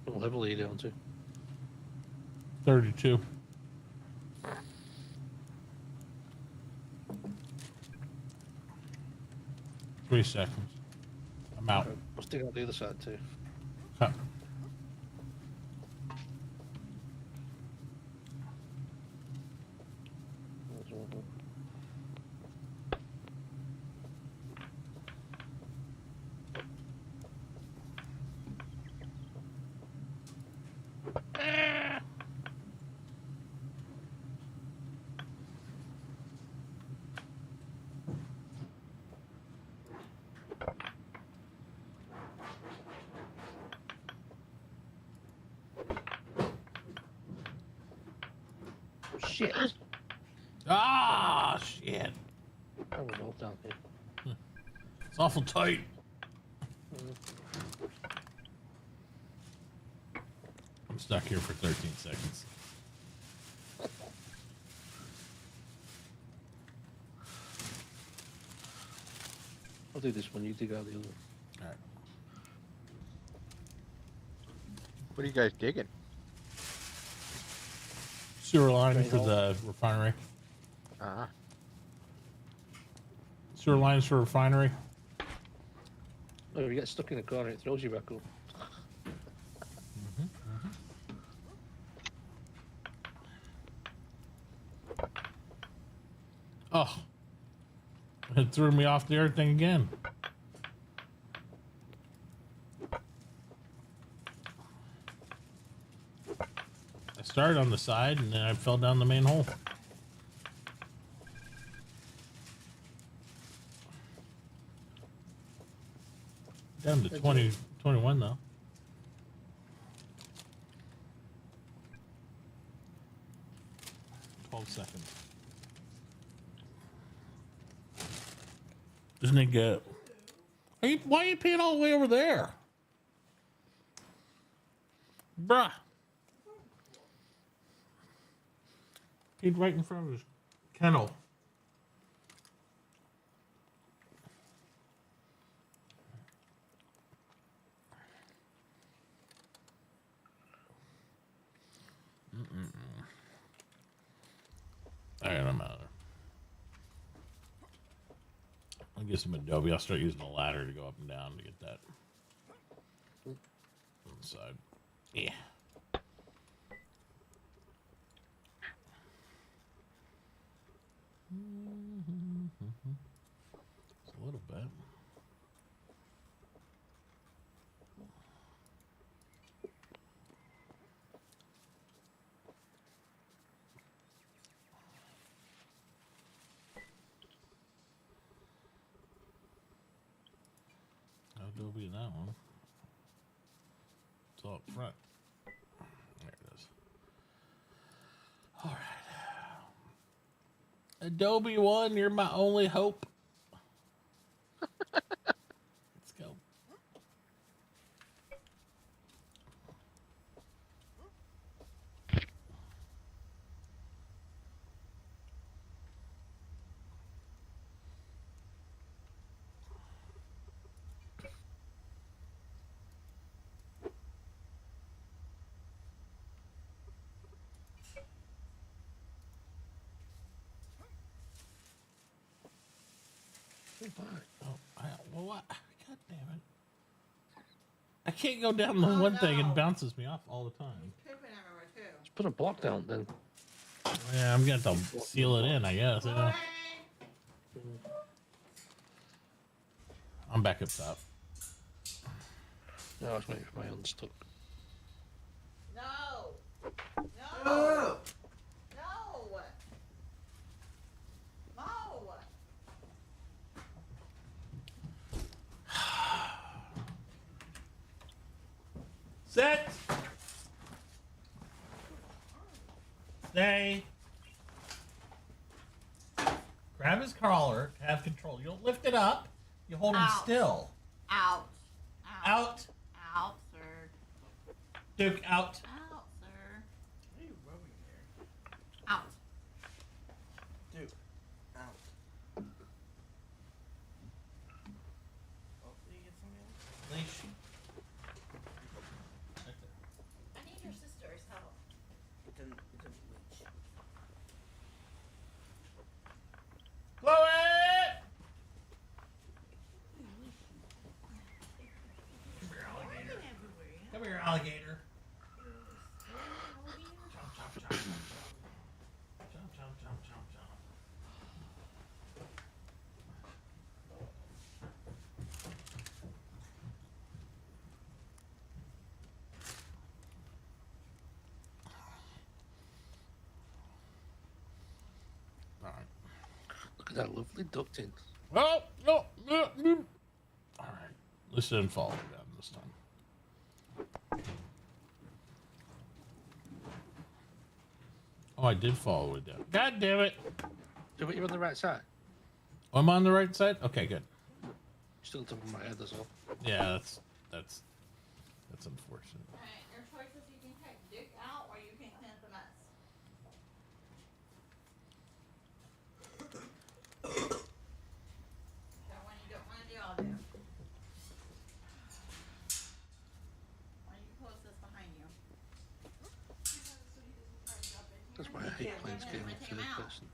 What level are you down to? 32. Three seconds. I'm out. I'll stick out the other side too. Huh. Shit. Ah, shit. I was all down here. It's awful tight. I'm stuck here for 13 seconds. I'll do this one, you dig out the other. Alright. What are you guys digging? Sewer line Drain for hole. the refinery. Uh-huh. Sewer lines for refinery. Oh, if you get stuck in a corner, it throws you back up. Oh. It threw me off the earth thing again. I started on the side and then I fell down the main hole. Down to 20, 21 though. Seconds. Doesn't it get? Why are you peeing all the way over there? Bruh. Peed right in front of his kennel. Alright, I'm out of there. I'll get some Adobe. I'll start using the ladder to go up and down to get that on the side. Yeah. It's a little bit. Adobe in that one. It's all up front. There it is. All right. Adobe One, you're my only hope. Let's go. Oh, well, what? God damn it. I can't go down the one thing. It bounces me off all the time. Just put a block down then. Yeah, I'm going to have to seal it in, I guess. Yeah. I'm back up top. No, I was waiting for my unstuck. No. No. No. No. Set. Stay. Grab his collar to have control. You don't lift it up. You hold him still. Out. Out. Out, sir. Duke, out. Out, sir. What are you rubbing there? Out. Dude, out. Oh, did you get something else? Leash. I need your sister's help. It didn't reach. Chloe! Come here, alligator. Jump, jump, jump, jump, jump. Jump, jump, jump, jump, jump. All right. Look at that lovely ducting. Oh, no, no, no. All right. At least it didn't fall down this time. Oh, I did fall all the way down. God damn it. Yeah, but you're on the right side. Oh, I'm on the right side? Okay, good. Still on top of my head as well. Yeah, that's unfortunate. Alright, your choices, you can take Dick out or you can clean up the mess. So when you don't want to do, I'll do. Or you can close this behind you. That's why I hate playing this game in third person.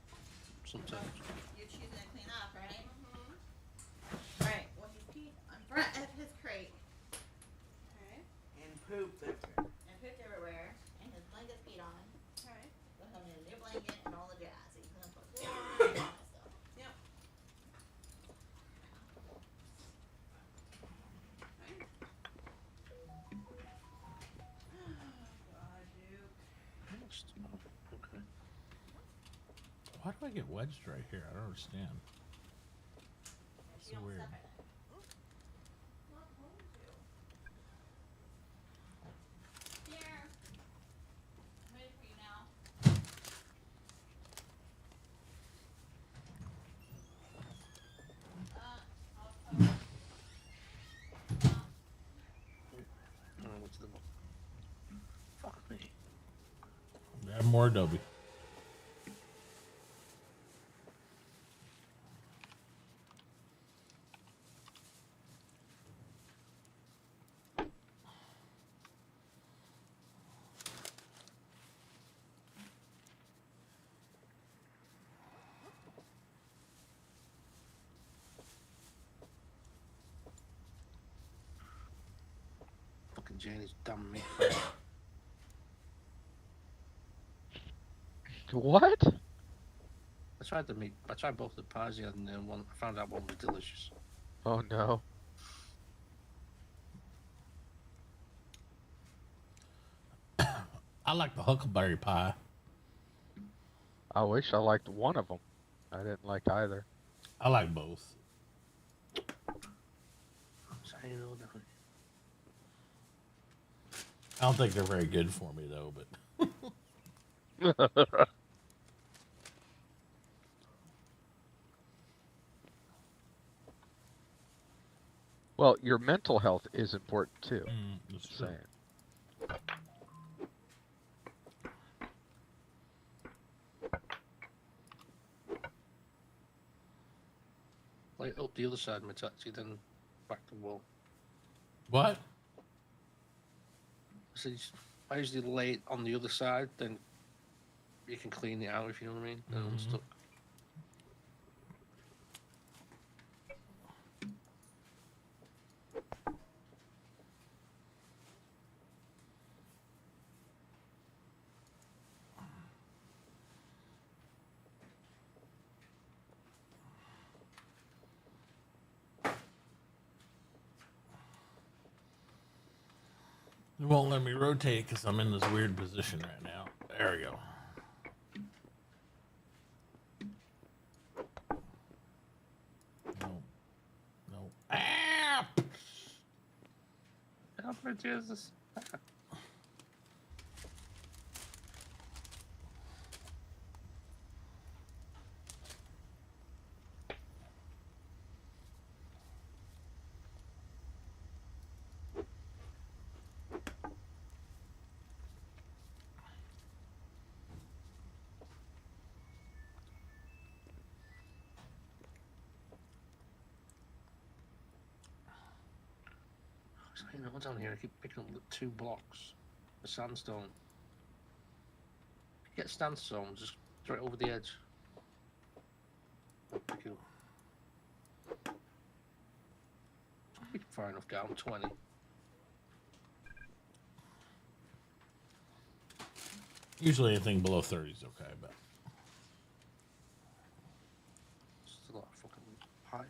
Sometimes. You're choosing to clean up, right? Alright, well he's peed in front of his crate. Okay. And poop everywhere. And pooped everywhere. And his blanket's peed on. Alright. So he'll need a new blanket and all the jazz. So you can put all that stuff. Yep. God, Duke. Okay. Why do I get wedged right here? I don't understand. You So don't weird. step in it. Not going to. Here. I'm ready for you now. What's the... Fuck me. Grab more Adobe. Janie's damn meat. What? I tried the meat. I tried both the pies the other day, and one. I found out one was delicious. Oh no. I like the huckleberry pie. I wish I liked one of them. I didn't like either. I like both. So, you know, definitely. I don't think they're very good for me though, but Well, your mental health is important too. that's Just true. saying. Like up the other side of my taxi, then back to the wall. What? So I usually lay it on the other side, then you can clean it out if you know what I mean. Then I'm stuck. It won't let me rotate because I'm in this weird position right now. There we go. No. No. Ah! Oh, for Jesus. So, you know, down here, I keep picking up the 2 blocks of sandstone. If you get sandstone, just throw it over the edge. I'll pick it up. Be far enough down, 20. Usually anything below 30 is okay, but Just a lot of fucking pipe.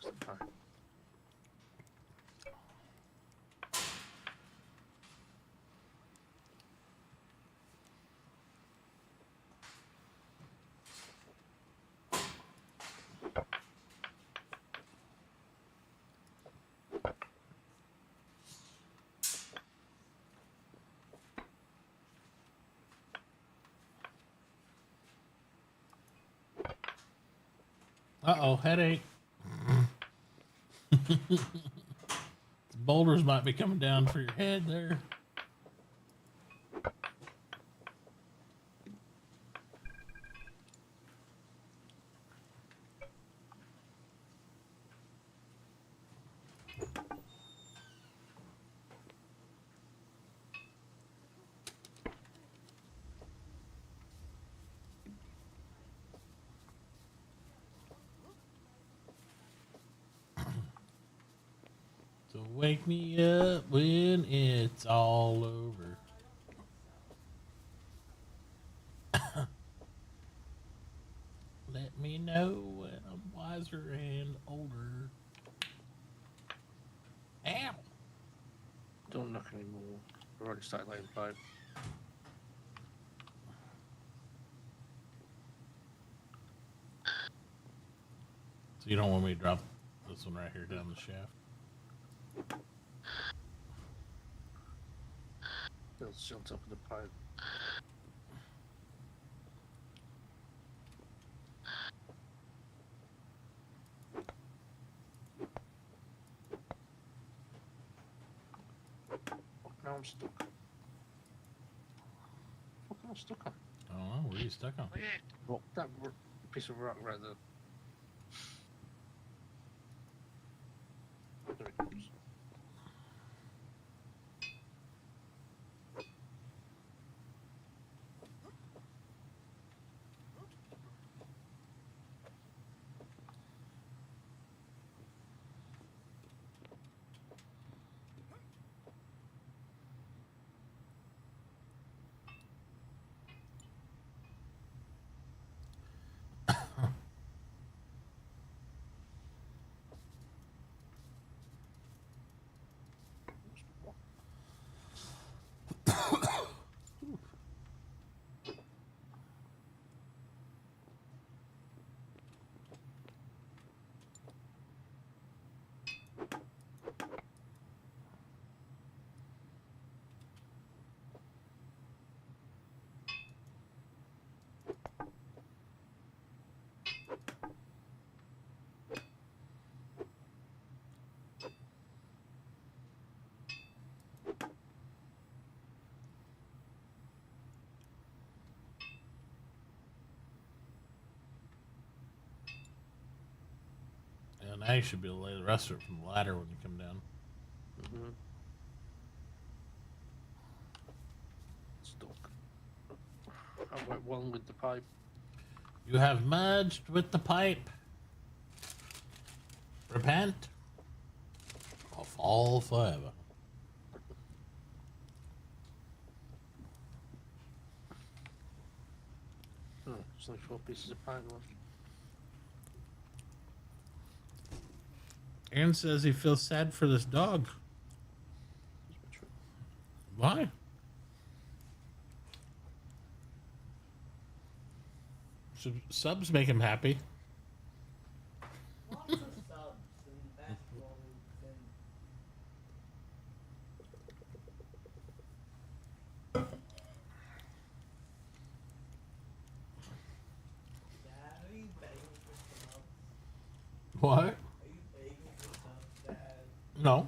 What's the pipe? uh-oh, headache. Boulders might be coming down for your head there. So wake me up when it's all over. Let me know when I'm wiser and older. Ow! Don't knock anymore. I've already started laying pipe. So you don't want me to drop this one right here down the shaft? It's on top of the pipe. Now I'm stuck. What am I stuck on? I don't know. Where are you stuck on? Well, that piece of rock right there. There it comes. now you should be able to lay the rest of it from the ladder when you come down. Mm-hmm. Stuck. I went one with the pipe. You have merged with the pipe. Repent or fall forever. Oh, it's only 4 pieces of pipe left. Aaron says he feels sad for this dog. Why? Subs make him happy. Lots of subs and basketball hoops and Dad, are you begging for subs? What? Are you begging for subs, Dad? No.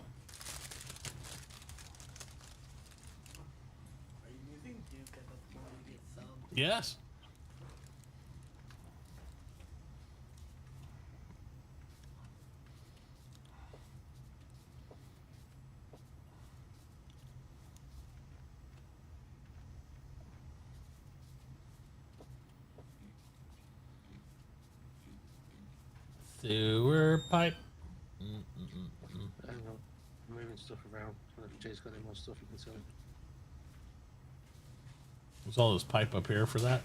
Are you using Duke as a ploy to get subs? Yes. Sewer pipe. I don't know. I'm moving stuff around. If Jay's got any more stuff, you can sell it. There's all this pipe up here for that.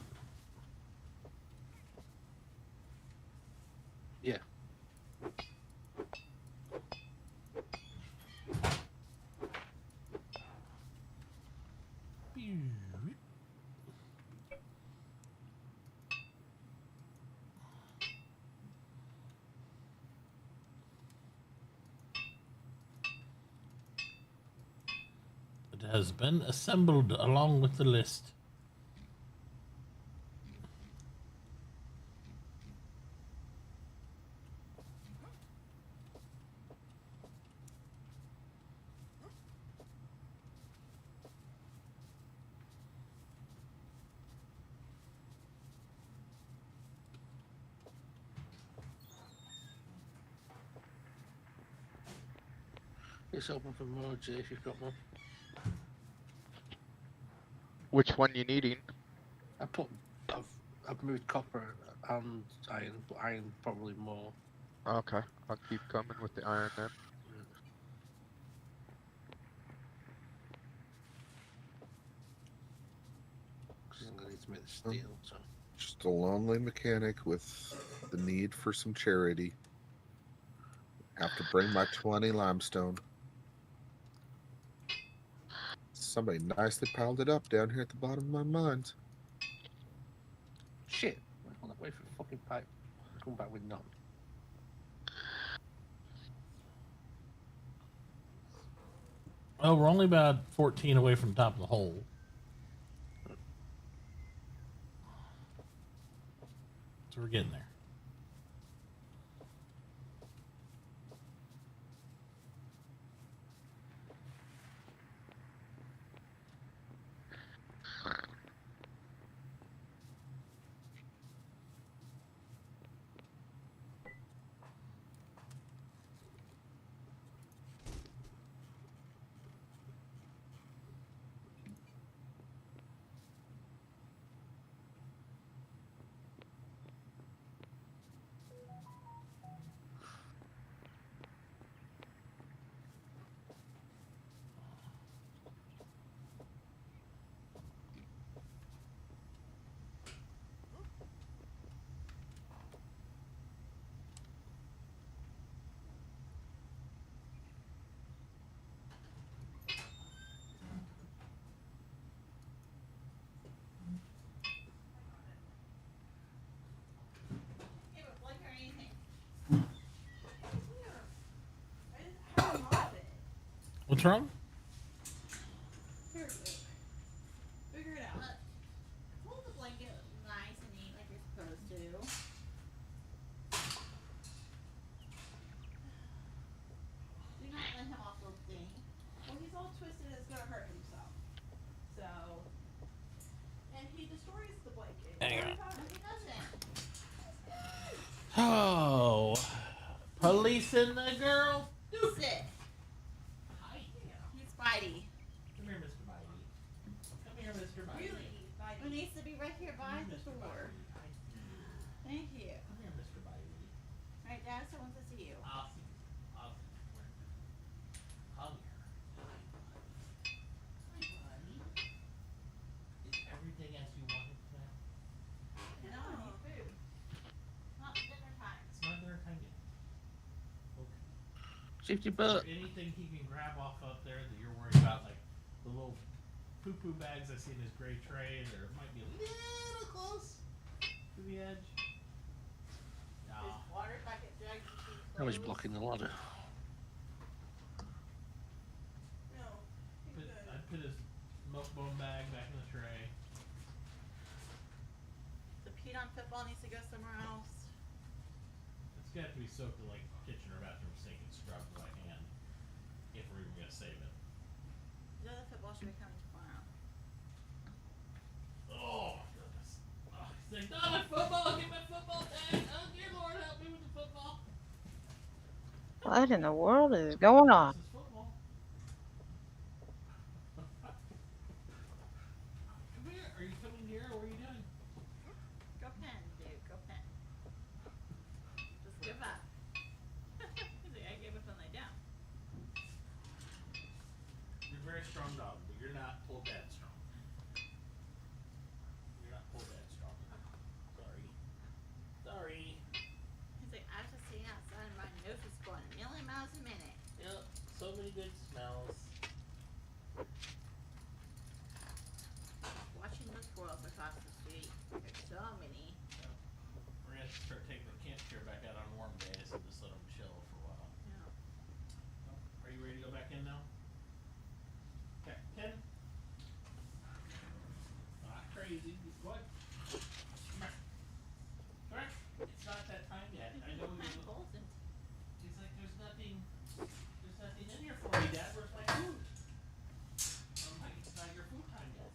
Yeah. It has been assembled along with the list. It's open for more, Jay, if you've got one. Which one you needing? I've moved copper and iron, but iron probably more. Okay, I'll keep coming with the iron then. Because I'm going to need to make the steel, so. Just a lonely mechanic with the need for some charity. Have to bring my 20 limestone. Somebody nicely piled it up down here at the bottom of my mines. Shit. Wait for the fucking pipe. Come back with none. Oh, we're only about 14 away from the top of the hole. So we're getting there. What's wrong? Figure it out. Hold the blanket nice and neat like you're supposed to. Do not let him off the thing. Well, he's all twisted, it's gonna hurt himself. So, and he destroys the blanket. Hang on. No, he doesn't. Oh, Policing the girl. Sit. Hi. He's Spidey. Come here, Mr. Bitey. Come here, Mr. Bitey. Really? Who needs to be right here by the Mr. door? Bitey. I see you. Thank you. Come here, Mr. Bitey. All right, Dad, someone to see you. I'll see you. I'll see you. Come here. Hi, buddy. Hi, buddy. Is everything as you wanted to now? No, I need food. Not dinner time. It's not dinner time yet. Okay. Shifty Is butt. there anything he can grab off up there that you're worried about, like the little poo-poo bags I see in his gray tray, or it might be a little close to the edge? His No. water bucket jug. Now he's blocking the ladder. No. I'd put his milk bone bag back in the tray. The peed on football needs to go somewhere else. It's got to be soaked in like kitchen or bathroom sink and scrubbed by hand if we're even gonna save it. The other football should be coming tomorrow. Oh my goodness! Oh, he's like, "No, my football! Get my football tag! Oh dear Lord, help me with the football!" What in the world is going on? This is football. Come here. Are you coming here? What are you doing? Go pen, dude. Go pen. Just give up. He's like, I gave up and lay down. You're a very strong dog, but you're not pull dad strong. You're not pull dad strong. Sorry. Sorry. He's like, I was just sitting outside and my nose was going a million miles a minute. Yep. So many good smells. Watching the squirrels across the street. There's so many. We're gonna have to start taking the camp chair back out on warm days and just let them chill for a while. Yeah. Are you ready to go back in now? Okay, Ken. Not crazy. What? Come here. Come here. It's not that time yet. I know I'm you're. golden. He's like, there's nothing in here for me, Dad. Where's my food? I'm like, it's not your food time yet.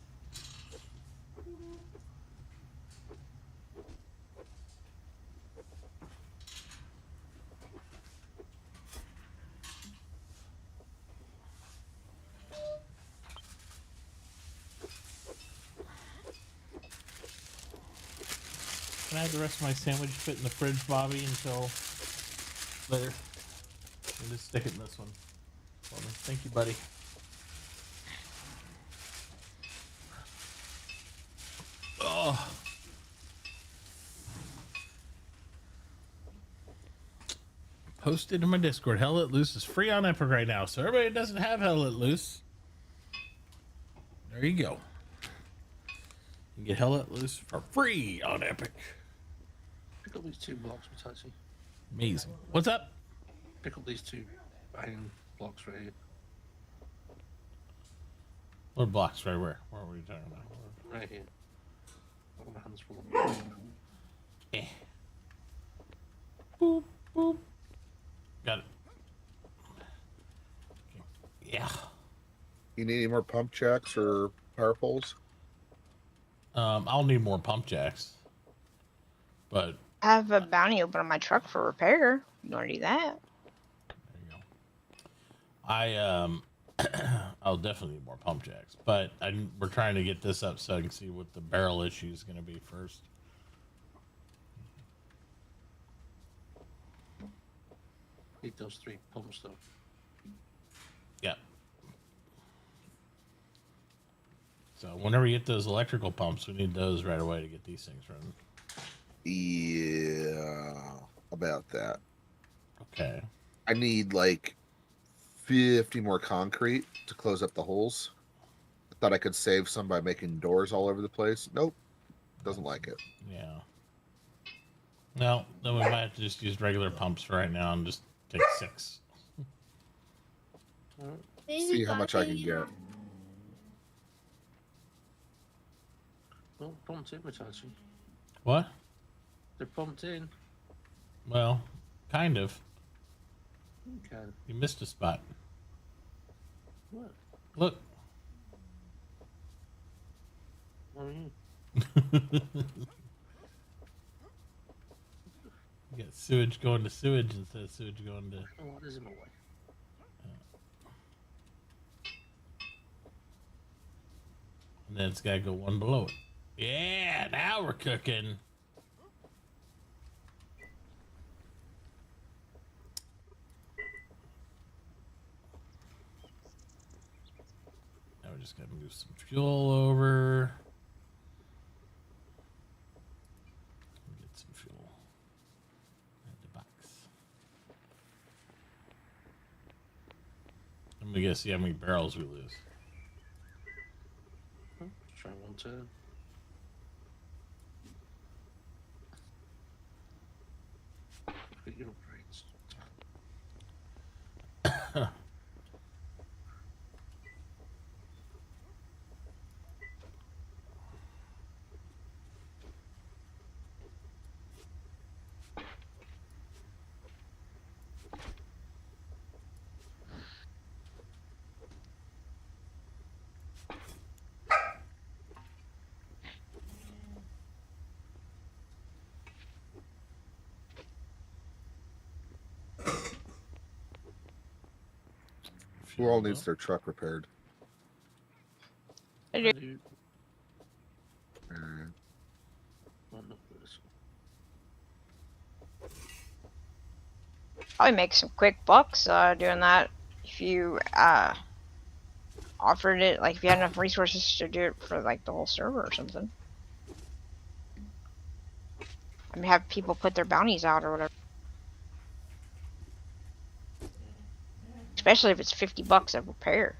Can I have the rest of my sandwich fit in the fridge, Bobby, until later? And just stick it in this one for me. Thank you, buddy. Oh. Posted in my Discord. Hell Let Loose is free on Epic right now, so everybody that doesn't have Hell Let Loose, there you go. You can get Hell Let Loose for free on Epic. Pick up these 2 blocks, Tauchi. Amazing. What's up? Pick up these 2 iron blocks right here. What blocks right where? What were you talking about? Right here. Got my hands full of Eh. Boop, boop. Got it. Okay. Yeah. You need any more pump jacks or power poles? I'll need more pump jacks. But I have a bounty open on my truck for repair. You want to do that? there you go. I'll definitely need more pump jacks. But we're trying to get this up so I can see what the barrel issue is going to be first. Need those 3 pumps though. Yeah. So whenever you get those electrical pumps, we need those right away to get these things running. Yeah, about that. Okay. I need like 50 more concrete to close up the holes. I thought I could save some by making doors all over the place. Nope, doesn't like it. Yeah. No, then we might have to just use regular pumps for right now and just take 6. See how much I can get. Well, pumped in, Tauchi. What? They're pumped in. Well, kind of. Okay. You missed a spot. What? Look. Oh, yeah. You get sewage going to sewage instead of sewage going to. What is in my way? And then it's got to go one below it. Yeah, now we're cooking. Now we're just going to move some fuel over. Get some fuel. In the box. I'm going to see how many barrels we lose. Try one turn. Get your upgrades. Who all needs their truck repaired? I do. Alright. Probably make some quick bucks doing that if you offered it, like if you had enough resources to do it for like the whole server or something. I mean, have people put their bounties out or whatever. Especially if it's $50 a repair.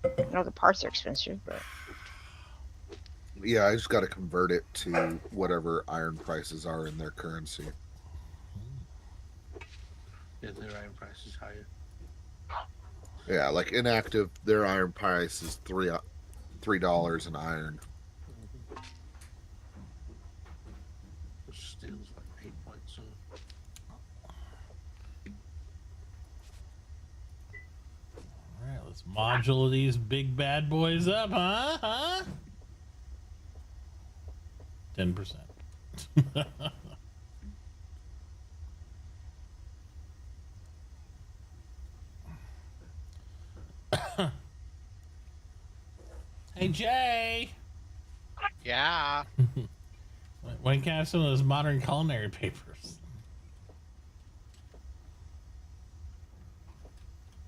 I know the parts are expensive, but Yeah, I just got to convert it to whatever iron prices are in their currency. Yeah, their iron price is higher. Yeah, like inactive, their iron price is $3 an iron. Steel's like 8 points. Alright, let's module these big bad boys up, huh? 10%. Hey, Jay! Yeah. When can I have some of those modern culinary papers?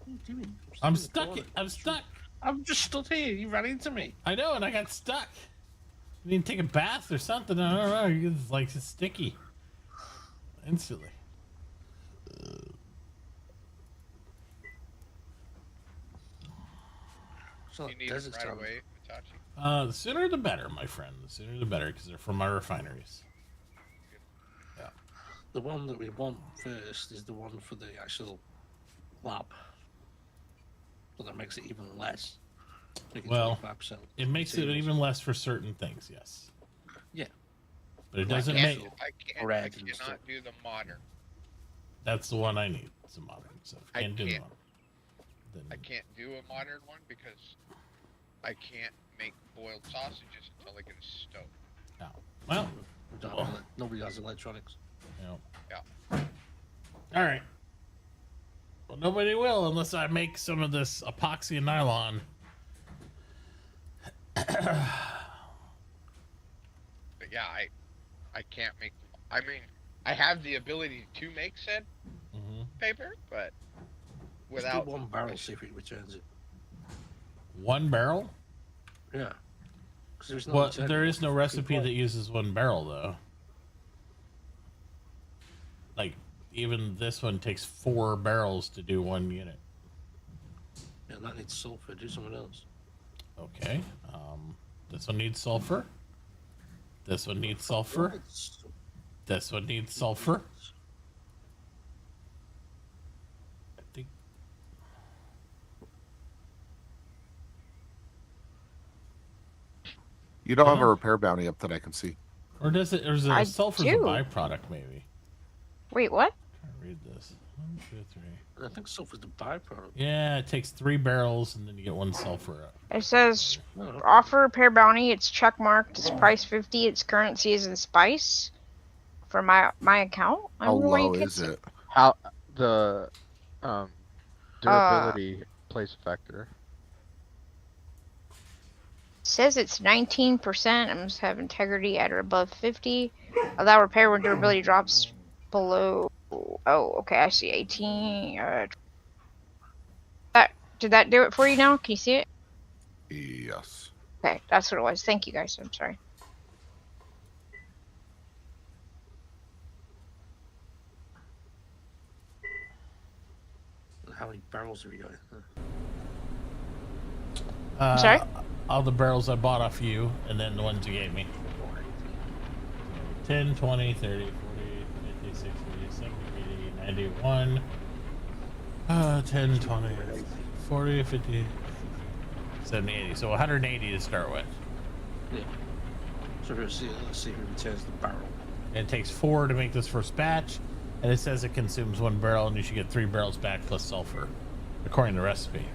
What are you doing? I'm stuck. I'm stuck. I'm just stood here. You ran into me. I know, and I got stuck. You need to take a bath or something. I don't know. It's like it's sticky. Instantly. You need it right away, Tauchi. The sooner the better, my friend. The sooner the better, because they're from my refineries. Yeah. The one that we want first is the one for the actual lab. So that makes it even less. Well, it makes it even less for certain things, yes. Yeah. But it doesn't make... I cannot do the modern. That's the one I need. It's a modern. So I can't do the modern. I can't do a modern one because I can't make boiled sausages until I get a stove. No. Well, nobody has electronics. Yeah. All right. Well, nobody will unless I make some of this epoxy and nylon. But yeah, I can't make. I mean, I have the ability to make said paper, but without just do one barrel, see if it returns it. One barrel? Yeah. Well, there is no recipe that uses one barrel, though. Like, even this one takes 4 barrels to do 1 unit. Yeah, that needs sulfur. Do something else. Okay. This one needs sulfur. This one needs sulfur. This one needs sulfur. I think. You don't have a repair bounty up that I can see. Or does it? Or is it I sulfur's do. a byproduct? Maybe. Wait, what? Read this. 1, 2, 3. I think sulfur's the byproduct. Yeah, it takes 3 barrels and then you get 1 sulfur up. It says offer repair bounty. It's check marked. It's price 50. Its currency is in spice. for my account. I How don't know where you low can is see. it? How the durability plays a factor. Says it's 19%. I must have integrity at or above 50. Allow repair when durability drops below. Oh, okay. I see 18. Did that do it for you now? Can you see it? Yes. Okay, that's what it was. Thank you guys. I'm sorry. How many barrels have we got? I'm sorry? All the barrels I bought off you, and then the ones you gave me. 10, 20, 30, 40, 50, 60, 70, 80, 91. 10, 20, 40, 50, 70, 80. So 180 to start with. Yeah. So let's see who returns the barrel. And it takes 4 to make this first batch, and it says it consumes 1 barrel, and you should get 3 barrels back plus sulfur, according to the recipe.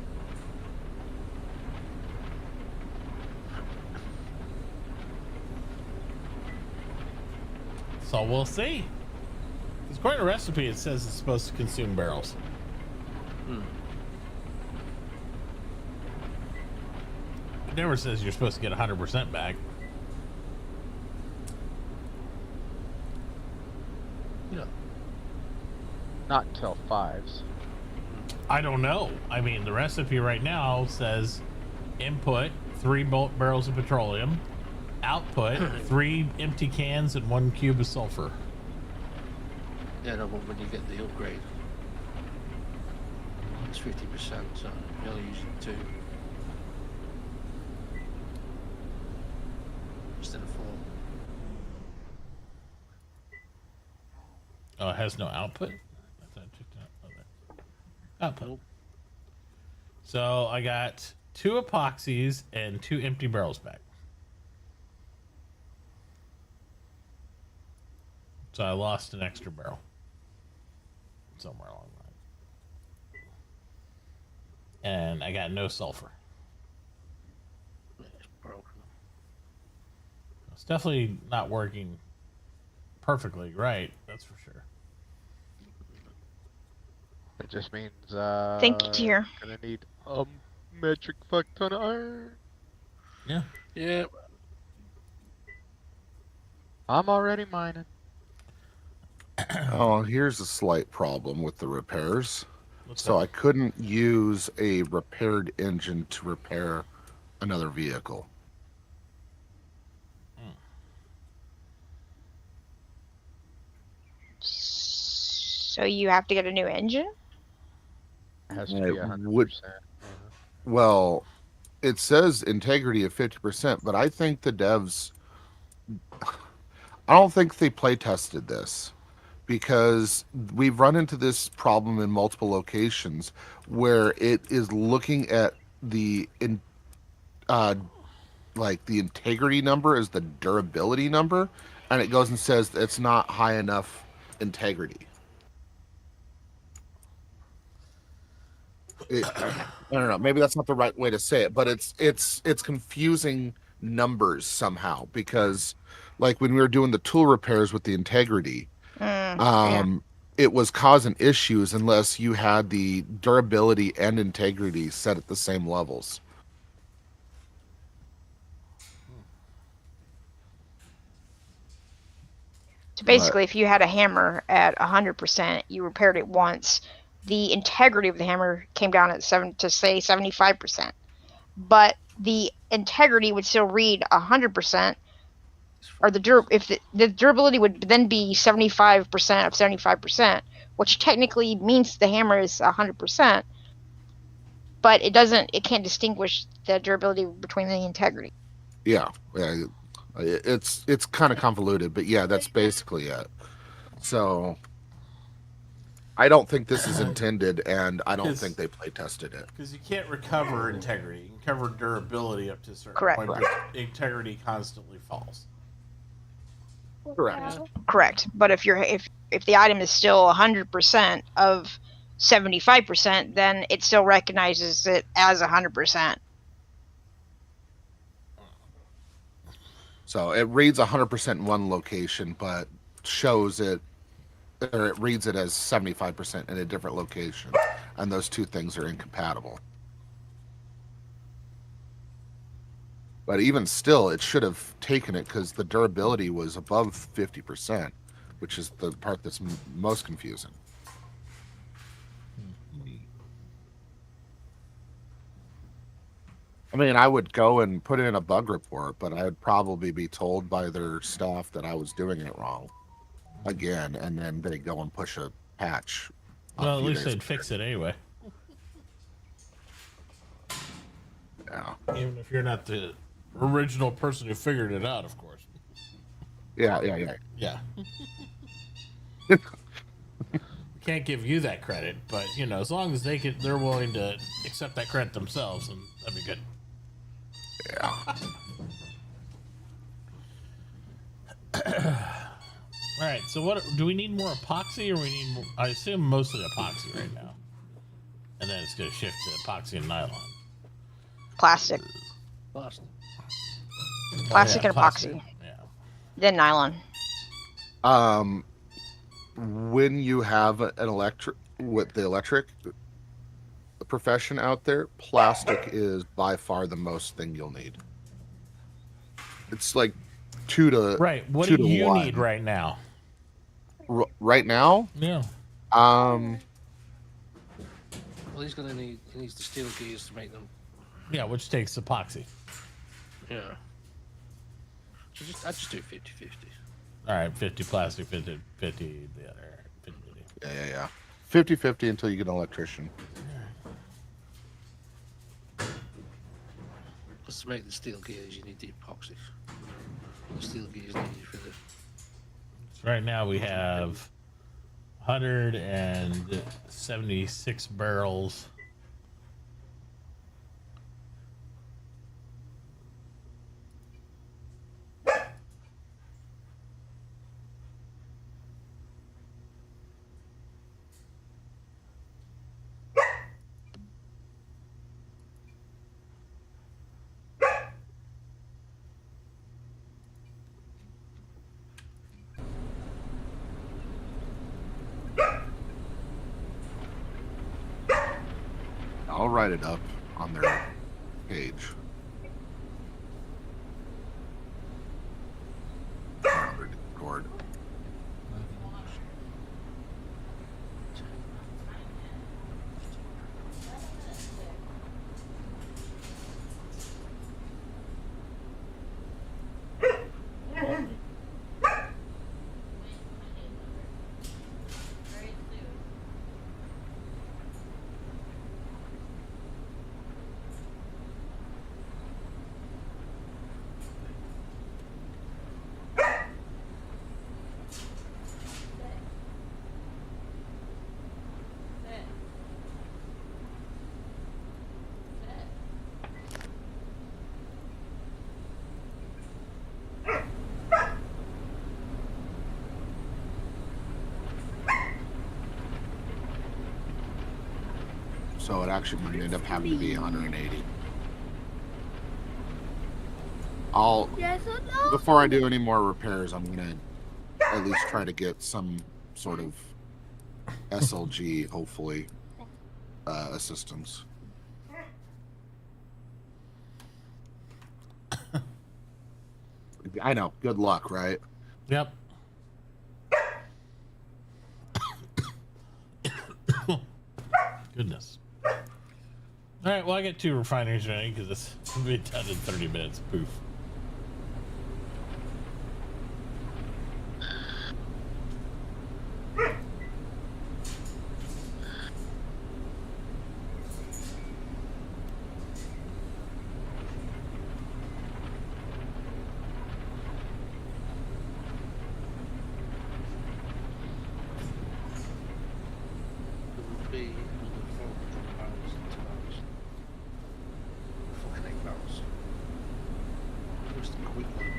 So we'll see. Because according to the recipe, it says it's supposed to consume barrels. It never says you're supposed to get 100% back. Yeah. Not until 5s. I don't know. I mean, the recipe right now says input 3 barrels of petroleum, output 3 empty cans and 1 cube of sulfur. Yeah, no, but when you get the upgrade, it's 50%, so you're only using 2 instead of 4. Oh, it has no output? Output. Nope. So I got 2 epoxies and 2 empty barrels back. So I lost an extra barrel somewhere along the line. And I got no sulfur. It's broken. It's definitely not working perfectly right, that's for sure. It just means Thank you, dear. gonna need a metric fuck ton of iron. Yeah. Yeah. I'm already mining. Oh, here's a slight problem with the repairs. What's So that? I couldn't use a repaired engine to repair another vehicle. So you have to get a new engine? It has to It be 100%. would- Well, it says integrity of 50%, but I think the devs, I don't think they play tested this, because we've run into this problem in multiple locations where it is looking at the like the integrity number as the durability number, and it goes and says it's not high enough integrity. I don't know, maybe that's not the right way to say it, but it's confusing numbers somehow, because like when we were doing the tool repairs with the integrity, Yeah. it was causing issues unless you had the durability and integrity set at the same levels. So basically, if you had a hammer at 100%, you repaired it once, the integrity of the hammer came down at 75%, but the integrity would still read 100%, or the durability would then be 75% of 75%, which technically means the hammer is 100%, but it can't distinguish the durability between the integrity. Yeah, it's kind of convoluted, but yeah, that's basically it. So I don't think this is intended, and I don't think they play tested it. Because you can't recover integrity. You can cover durability up to a certain Correct. point, but integrity constantly falls. Correct. Correct. But if the item is still 100% of 75%, then it still recognizes it as 100%. So it reads 100% in one location, but shows it, or it reads it as 75% in a different location, and those two things are incompatible. But even still, it should have taken it because the durability was above 50%, which is the part that's most confusing. I mean, I would go and put in a bug report, but I would probably be told by their staff that I was doing it wrong again, and then they go and push a patch. Well, at least they'd fix it anyway. Yeah. Even if you're not the original person who figured it out, of course. Yeah. Can't give you that credit, but you know, as long as they're willing to accept that credit themselves, and that'd be good. Yeah. All right. So, what do we need more epoxy, or we need more? I assume mostly epoxy right now, and then it's going to shift to epoxy and nylon. Plastic. Plastic and epoxy. Yeah. Then nylon. When you have an electric profession out there, plastic is by far the most thing you'll need. It's like 2 to right. What 2 do to you 1. need right now? Right now? Yeah. Well, he needs the steel gears to make them. Yeah, which takes epoxy. Yeah. So I just do 50-50. All right, 50 plastic, 50 the other. 50. Yeah. 50-50 until you get an electrician. Because to make the steel gears, you need the epoxy. The steel gears needed for the. So right now we have 176 barrels. I'll write it up on their page. On their Discord. So it actually might end up having to be 180. Before I do any more repairs, I'm gonna at least try to get some sort of SLG, hopefully, assistance. I know. Good luck, right? Yep. Goodness. All right, well, I got 2 refineries running because this will be done in 30 minutes. Poof. It would be another £400 into barrels. Fucking 8 barrels. Just a quick one.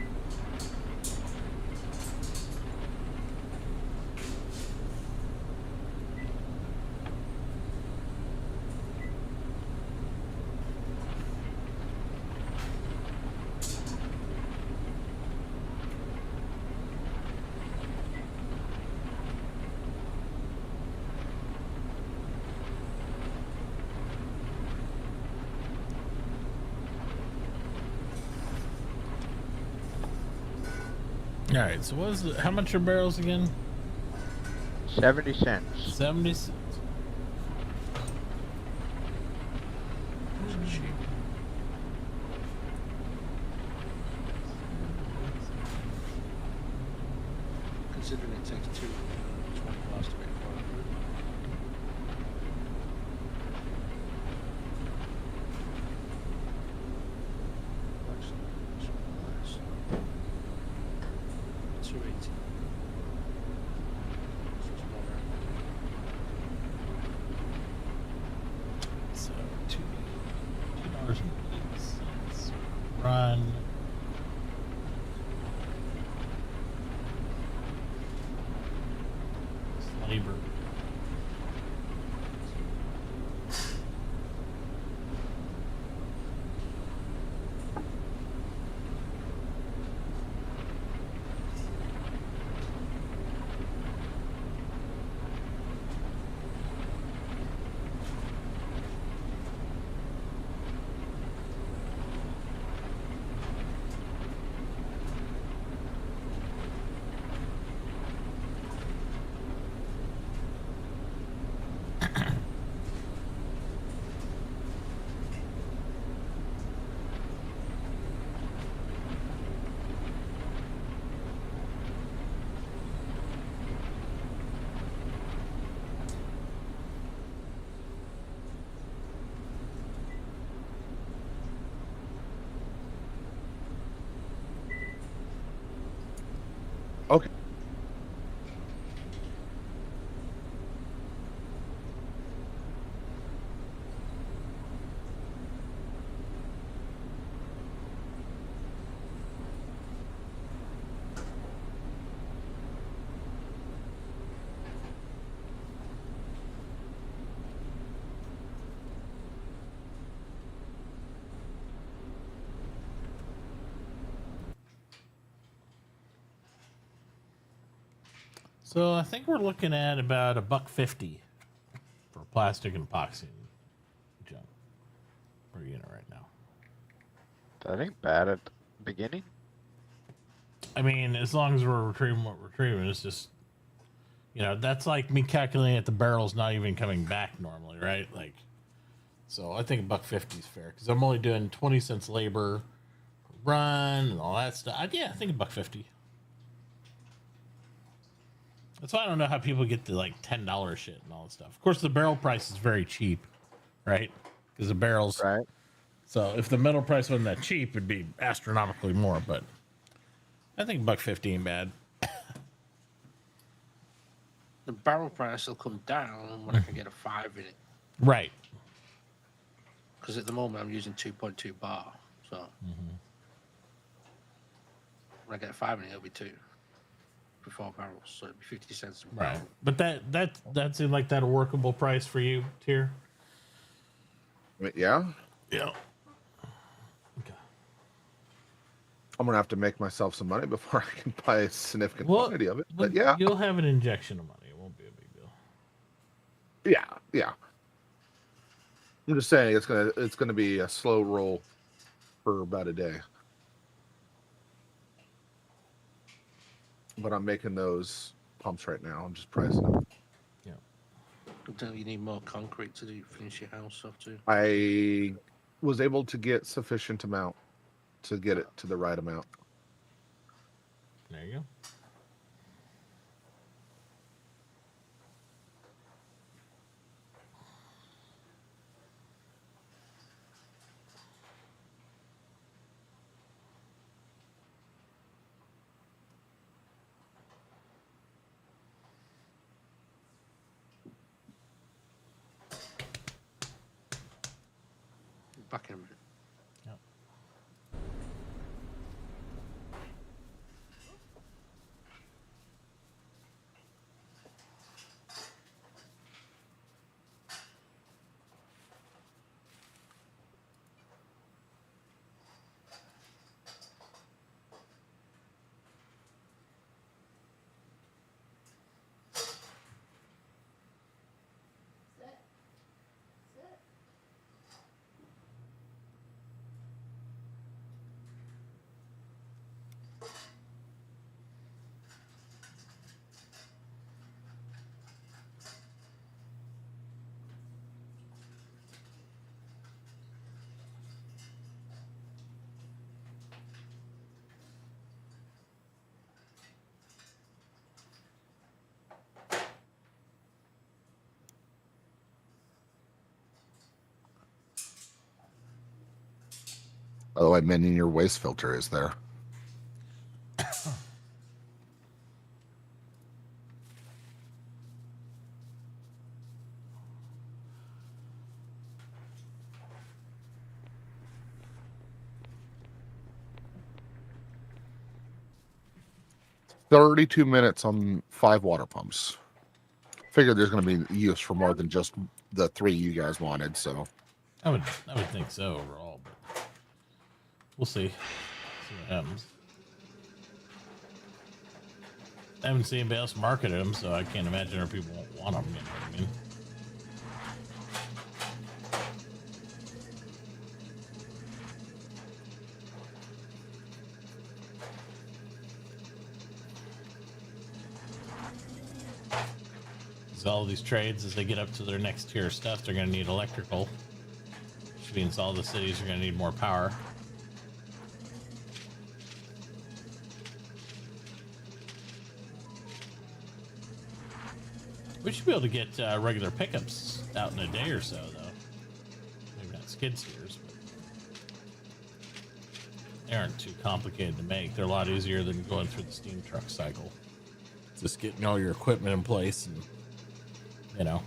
All right. So what is it? How much are barrels again? 70 cents. 70 cents. Considering it takes 20 bars to make one. Actually, 280. So $2.80. Run. Labor. Okay. So I think we're looking at about $1.50 for plastic and epoxy junk per unit right now. That ain't bad at the beginning. I mean, as long as we're retrieving what we're retrieving, it's just, that's like me calculating that the barrel's not even coming back normally, right? Like, so I think $1.50 is fair because I'm only doing 20 cents labor run and all that stuff. Yeah, I think $1.50. That's why I don't know how people get the like $10 shit and all that stuff. Of course, the barrel price is very cheap, right? Because the barrels. Right. So if the metal price wasn't that cheap, it'd be astronomically more. But I think $1.50 ain't bad. The barrel price will come down when I can get a 5 in it. Right. Because at the moment I'm using 2.2 bar. So when I get a 5 in it, it'll be 2 for 4 barrels. So it'll be 50 cents a barrel. Right. But that's in like that a workable price for you, Tier? Yeah. Yeah. Okay. I'm gonna have to make myself some money before I can buy a significant quantity of it. But yeah, you'll have an injection of money. It won't be a big deal. Yeah. I'm just saying it's gonna be a slow roll for about a day. But I'm making those pumps right now. I'm just pricing them. Yeah. Don't you need more concrete to finish your house off too? I was able to get sufficient amount to get it to the right amount. There you go. Back in a minute. Yep. By the way, Minion, your waste filter is there. "32 minutes on 5 water pumps." Figured there's going to be use for more than just the 3 you guys wanted, so. I would think so overall, but we'll see. See what happens. I haven't seen anybody else market them, so I can't imagine if people won't want them. You know what I mean? All these trades, as they get up to their next tier of stuff, they're going to need electrical, which means all the cities are going to need more power. We should be able to get regular pickups out in a day or so, though. Maybe not skid steers, but they aren't too complicated to make. They're a lot easier than going through the steam truck cycle. Just getting all your equipment in place and, you know.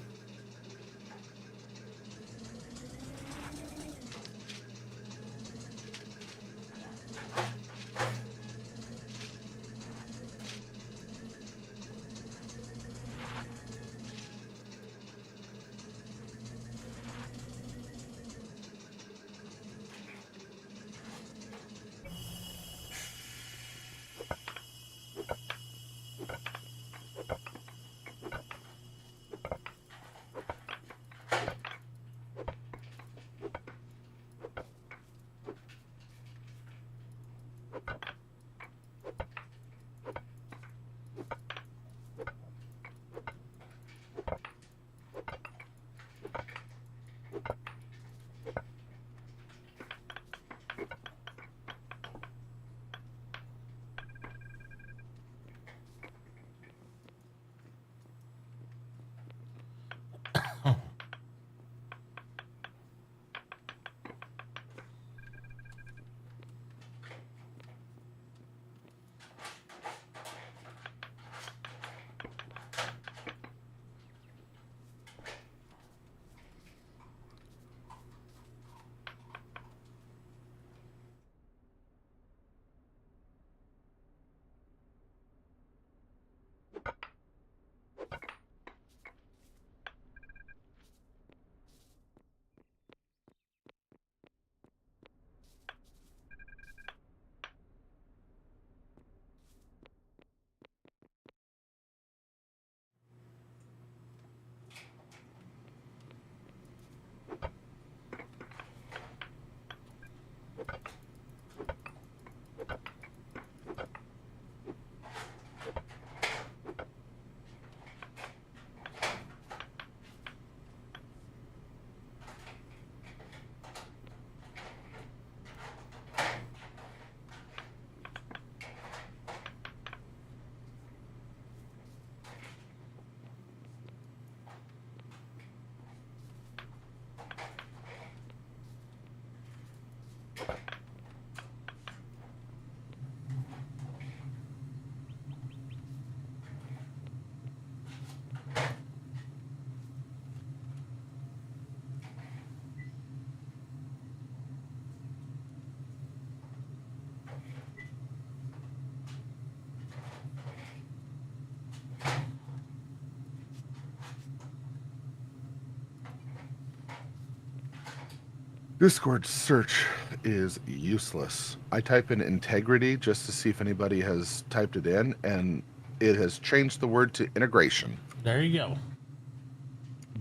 Discord search is useless. I type in integrity just to see if anybody has typed it in, and it has changed the word to integration. There you go.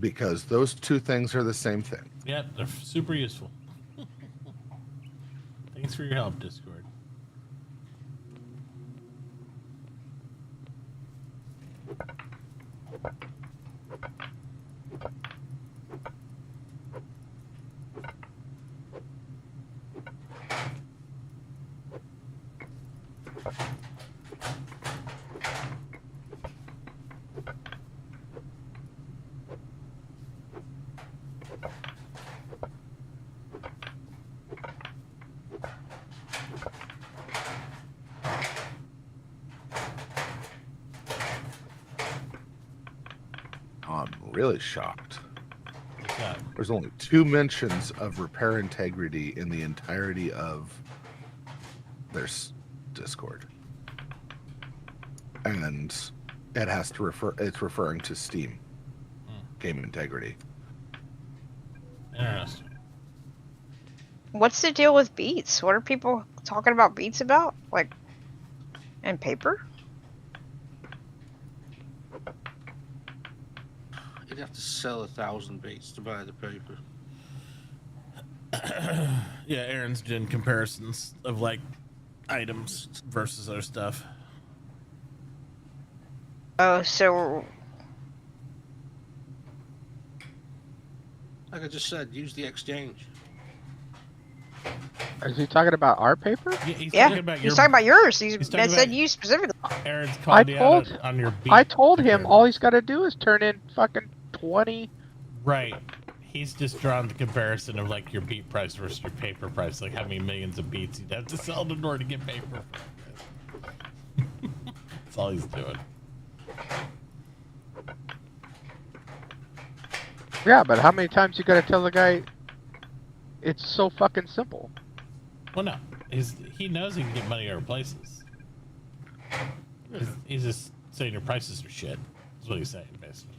Because those two things are the same thing. Yep, they're super useful. Thanks for your help, Discord. really shocked. What's that? There's only 2 mentions of repair integrity in the entirety of their Discord. And it has to it's referring to Steam game integrity. Interesting. What's the deal with beats? What are people talking about beats about? Like, and paper? You'd have to sell 1,000 beats to buy the paper. Yeah, Aaron's doing comparisons of like items versus other stuff. Oh, so Like I just said, use the exchange. Is he talking about our paper? Yeah, he's yeah, talking about he's talking about yours. He's talking that said about- you specifically. Aaron's I called you told out on your beat. I told him comparison. all he's got to do is turn in fucking 20. Right. He's just drawn the comparison of like your beat price versus your paper price, like how many millions of beats you'd have to sell in order to get paper. That's all he's doing. Yeah, but how many times you got to tell the guy it's so fucking simple? Well, no, he knows he can get money other places. He's just saying your prices are shit. That's what he's saying, basically.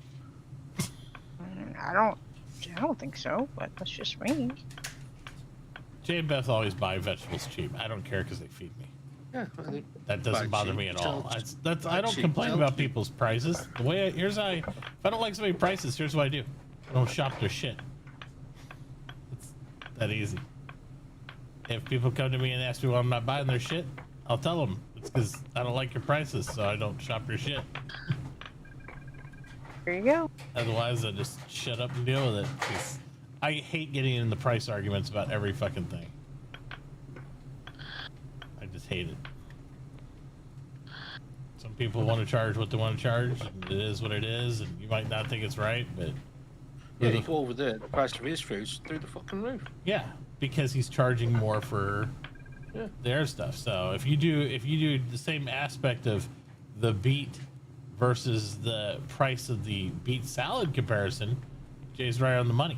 I don't think so, but that's just me. Jay and Beth always buy vegetables cheap. I don't care because they feed me. Yeah, I think That doesn't buy bother cheap, me at sell all. cheap. That's I Buy don't cheap, complain sell about cheap. people's prices. The way if I don't like somebody's prices, here's what I do. I don't shop their shit. It's that easy. If people come to me and ask me why I'm not buying their shit, I'll tell them it's because I don't like your prices, so I don't shop your shit. There you go. Otherwise, I just shut up and deal with it. 'Cause I hate getting in the price arguments about every fucking thing. I just hate it. Some people want to charge what they want to charge, and it is what it is, and you might not think it's right, but Yeah, you go over there, the price of his food's through the fucking roof. yeah, because he's charging more for Yeah. their stuff. So if you do the same aspect of the beet versus the price of the beet salad comparison, Jay's right on the money.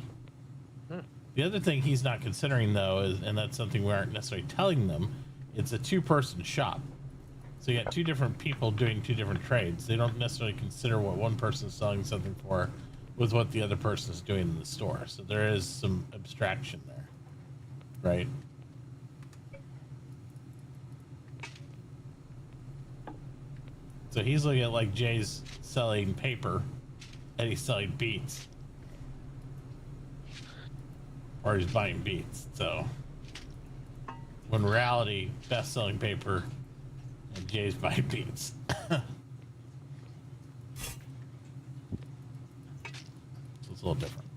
The other thing he's not considering though is, and that's something we aren't necessarily telling them, it's a 2-person shop. So you got 2 different people doing 2 different trades. They don't necessarily consider what one person is selling something for with what the other person is doing in the store. So there is some abstraction there, right? So he's looking at like Jay's selling paper and he's selling beats. Or he's buying beats. So when in reality, Beth's selling paper and Jay's buying beats. So it's a little different.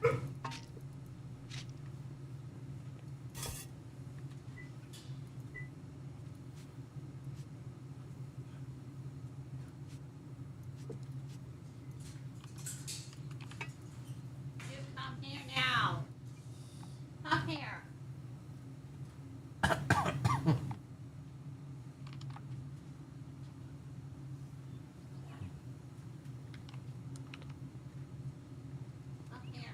Come here now. Come here. Come here.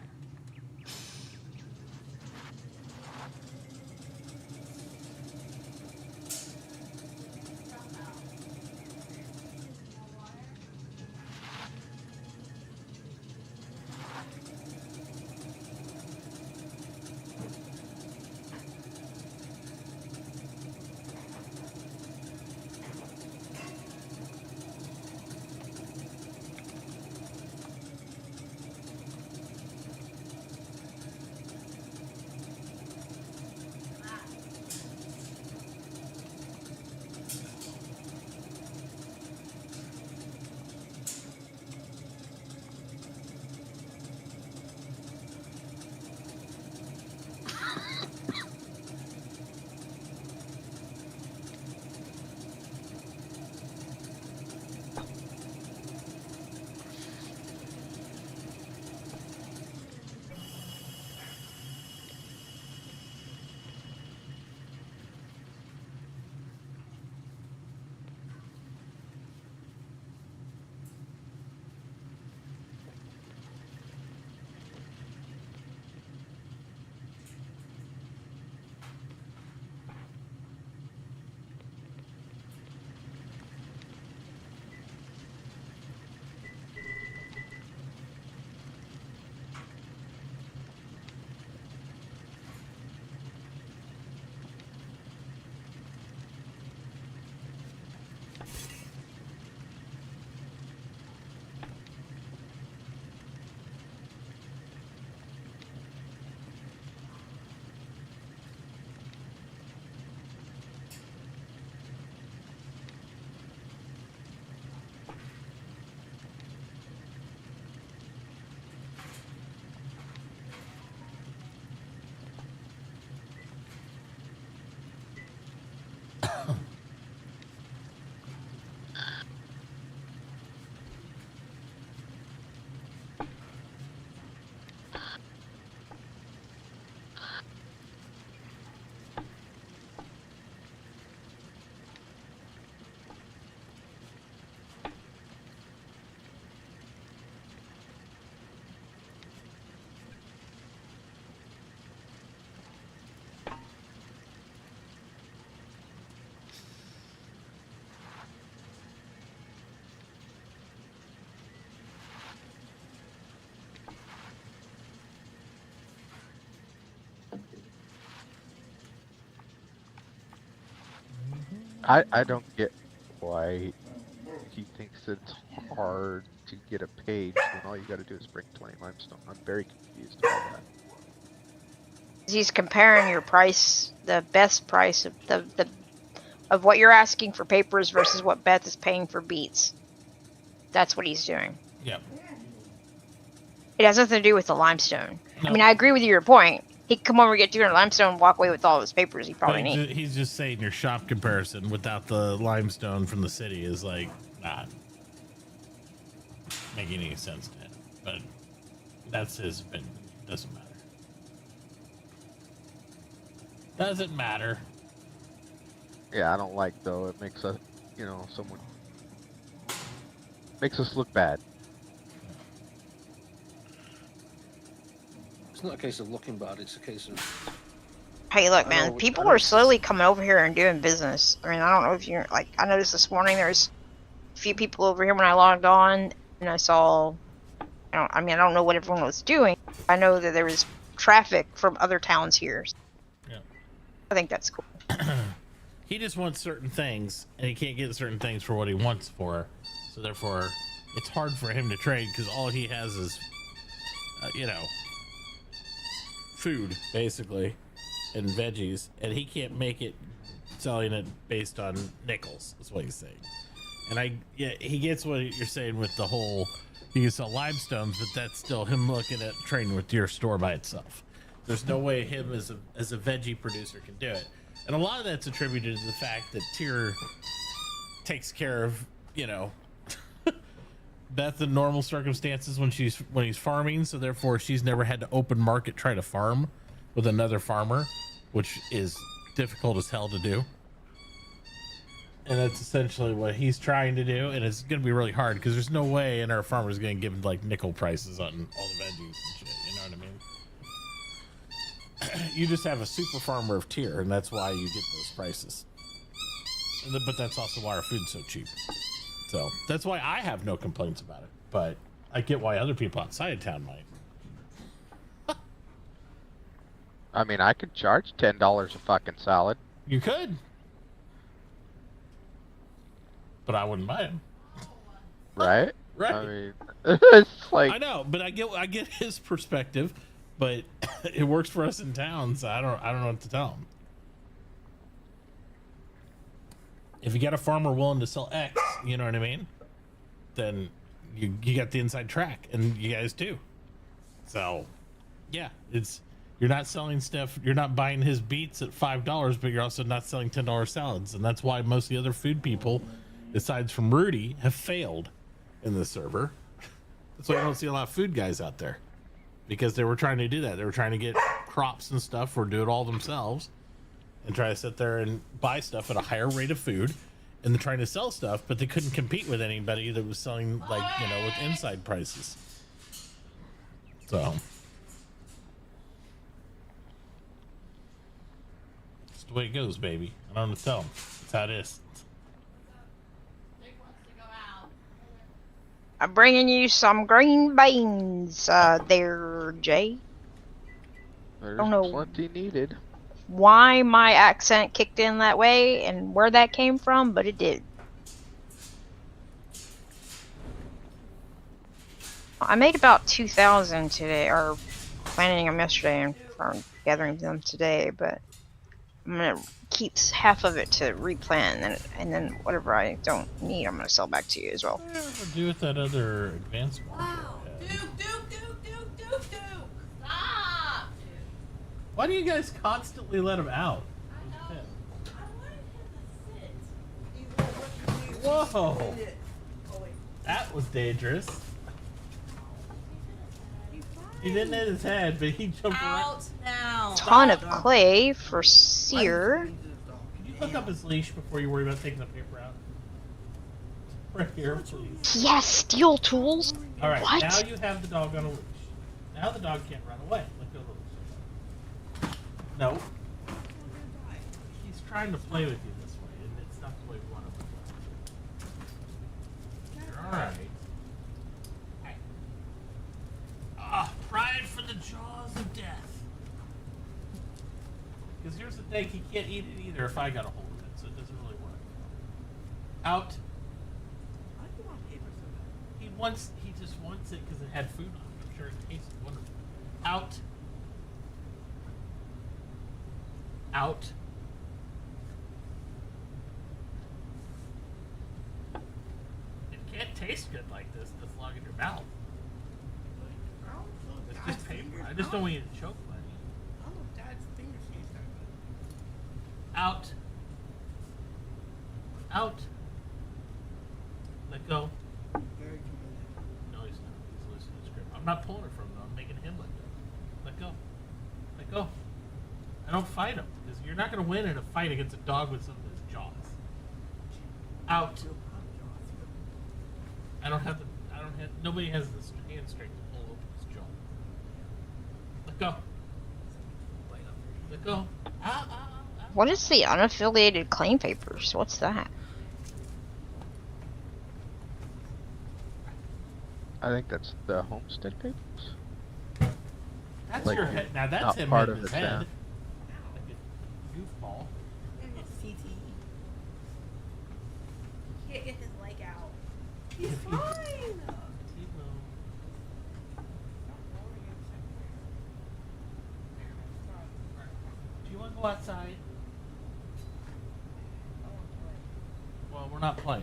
I don't get why he thinks it's hard to get a page when all you got to do is bring 20 limestone. I'm very confused about that. He's comparing your price, the best price of of what you're asking for papers versus what Beth is paying for beets. That's what he's doing. Yep. It has nothing to do with the limestone. No. I mean, I agree with your point. He could come over, get 200 limestone, and walk away with all of his papers he probably But needs. he's just saying your shop comparison without the limestone from the city is like not making any sense to him. But that's his opinion. Doesn't matter. Doesn't matter. Yeah, I don't like though. It makes us, someone makes us look bad. It's not a case of looking bad. It's a case of. Hey, look, I man, know- people I know are it's- slowly coming over here and doing business. I mean, I don't know if you're like, I noticed this morning there's a few people over here when I logged on, and I saw, I don't know what everyone was doing. I know that there was traffic from other towns here. Yeah. I think that's cool. He just wants certain things, and he can't get certain things for what he wants for. So therefore, it's hard for him to trade because all he has is, food basically, and veggies, and he can't make it selling it based on nickels. That's what he's saying. And he gets what you're saying with the whole He can sell limestones, but that's still him looking at trading with your store by itself. There's no way him as a veggie producer can do it. And a lot of that's attributed to the fact that Tyr takes care of, you know, Beth in normal circumstances when he's farming, so therefore she's never had to open market try to farm with another farmer, which is difficult as hell to do. And that's essentially what he's trying to do, and it's going to be really hard because there's no way in our farmer's going to give like nickel prices on all the veggies and shit. You know what I mean? You just have a super farmer of Tyr, and that's why you get those prices. But that's also why our food's so cheap. So that's why I have no complaints about it. But I get why other people outside of town might. I mean, I could charge $10 a fucking salad. You could. But I wouldn't buy them. Right? Right. I mean, it's like... I know, but I get his perspective, but it works for us in town, so I don't know what to tell him. If you got a farmer willing to sell X, you know what I mean? Then you got the inside track, and you guys do. So, yeah, you're not selling stuff. You're not buying his beets at $5, but you're also not selling $10 salads, and that's why most of the other food people, aside from Rudy, have failed in the server. That's why I don't see a lot of food guys out there, because they were trying to do that. They were trying to get crops and stuff or do it all themselves and try to sit there and buy stuff at a higher rate of food, and they're trying to sell stuff, but they couldn't compete with anybody that was selling, like, you know, with inside prices. So it's the way it goes, baby. I don't know what to tell them. That's how it is. I'm bringing you some green beans, there, Jay. There's don't know plenty needed. why my accent kicked in that way and where that came from, but it did. I made about 2,000 today, or planning them yesterday and gathering them today, but I'm gonna keep half of it to replant, and then whatever I don't need, I'm gonna sell back to you as well. What do you do with that other advanced one? Wow. Duke. Stop. Why do you guys constantly let him out? I wanted him to sit. Whoa! That was dangerous. He didn't hit his head, but he jumped around. Out now. Ton of clay for sear. Can you hook up his leash before you worry about taking the paper out? Right here, please. Yes, steel tools. Alright, What? now you have the dog on a leash. Now the dog can't run away. Let go of the leash. No. He's trying to play with you this way, and it's not the way we want to play. You're alright. Ah, pride for the jaws of death. Because here's the thing, he can't eat it either if I got a hold of it, so it doesn't really work. Out. He just wants it because it had food on it. I'm sure it tasted wonderful. Out. Out. It can't taste good like this long in your mouth. It's just paper. I just don't want you to choke, buddy. I don't know if Dad's finger she's Out. Out. Let go. very committed. No, he's not. He's loosening his grip. I'm not pulling it from him. I'm making him let go. Let go. Let go. I don't fight him, because you're not going to win in a fight against a dog with some of his jaws. Out. Nobody has the hand strength to pull open his jaw. Let go. Let go. What is the unaffiliated claim papers? What's that? I think that's the homestead papers. That's Like, your head. Now that's not him part hitting of his the head. town. Like a goofball. CTE. Can't get his leg out. He's fine. Do you want to go outside? Well, we're not playing.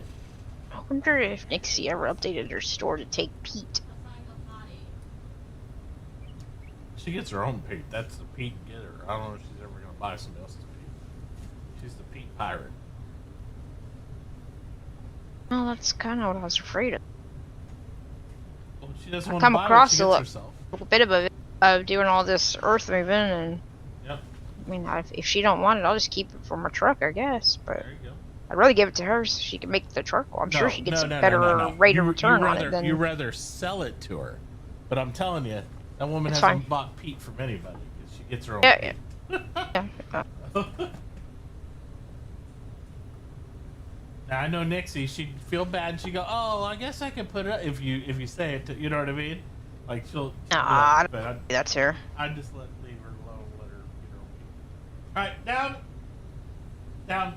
Oh wonder if Nixie ever updated her store to take Pete. She gets her own Pete. That's the Pete getter. I don't know if she's ever going to buy somebody else's Pete. She's the Pete pirate. Well, that's kind of what I was afraid of. Well, she doesn't I want to come buy what across she a gets herself. little bit of doing all this earth moving, and Yep. I mean, if she don't want it, I'll just keep it for my truck, I guess. But There you go. I'd rather give it to her so she can make the truck. Well, I'm sure she gets a better rate of return on it than. You rather sell it to her, but I'm telling you, that woman It's hasn't fine. bought Pete from anybody because she gets her own Yeah, Pete. yeah. Now I know Nixie. She'd feel bad. And she'd go, "Oh, I guess I can put it up if you say it. You know what I mean? Like she'll." Nah, but that's her. I just leave her alone. Let her, you know. All right, down, down,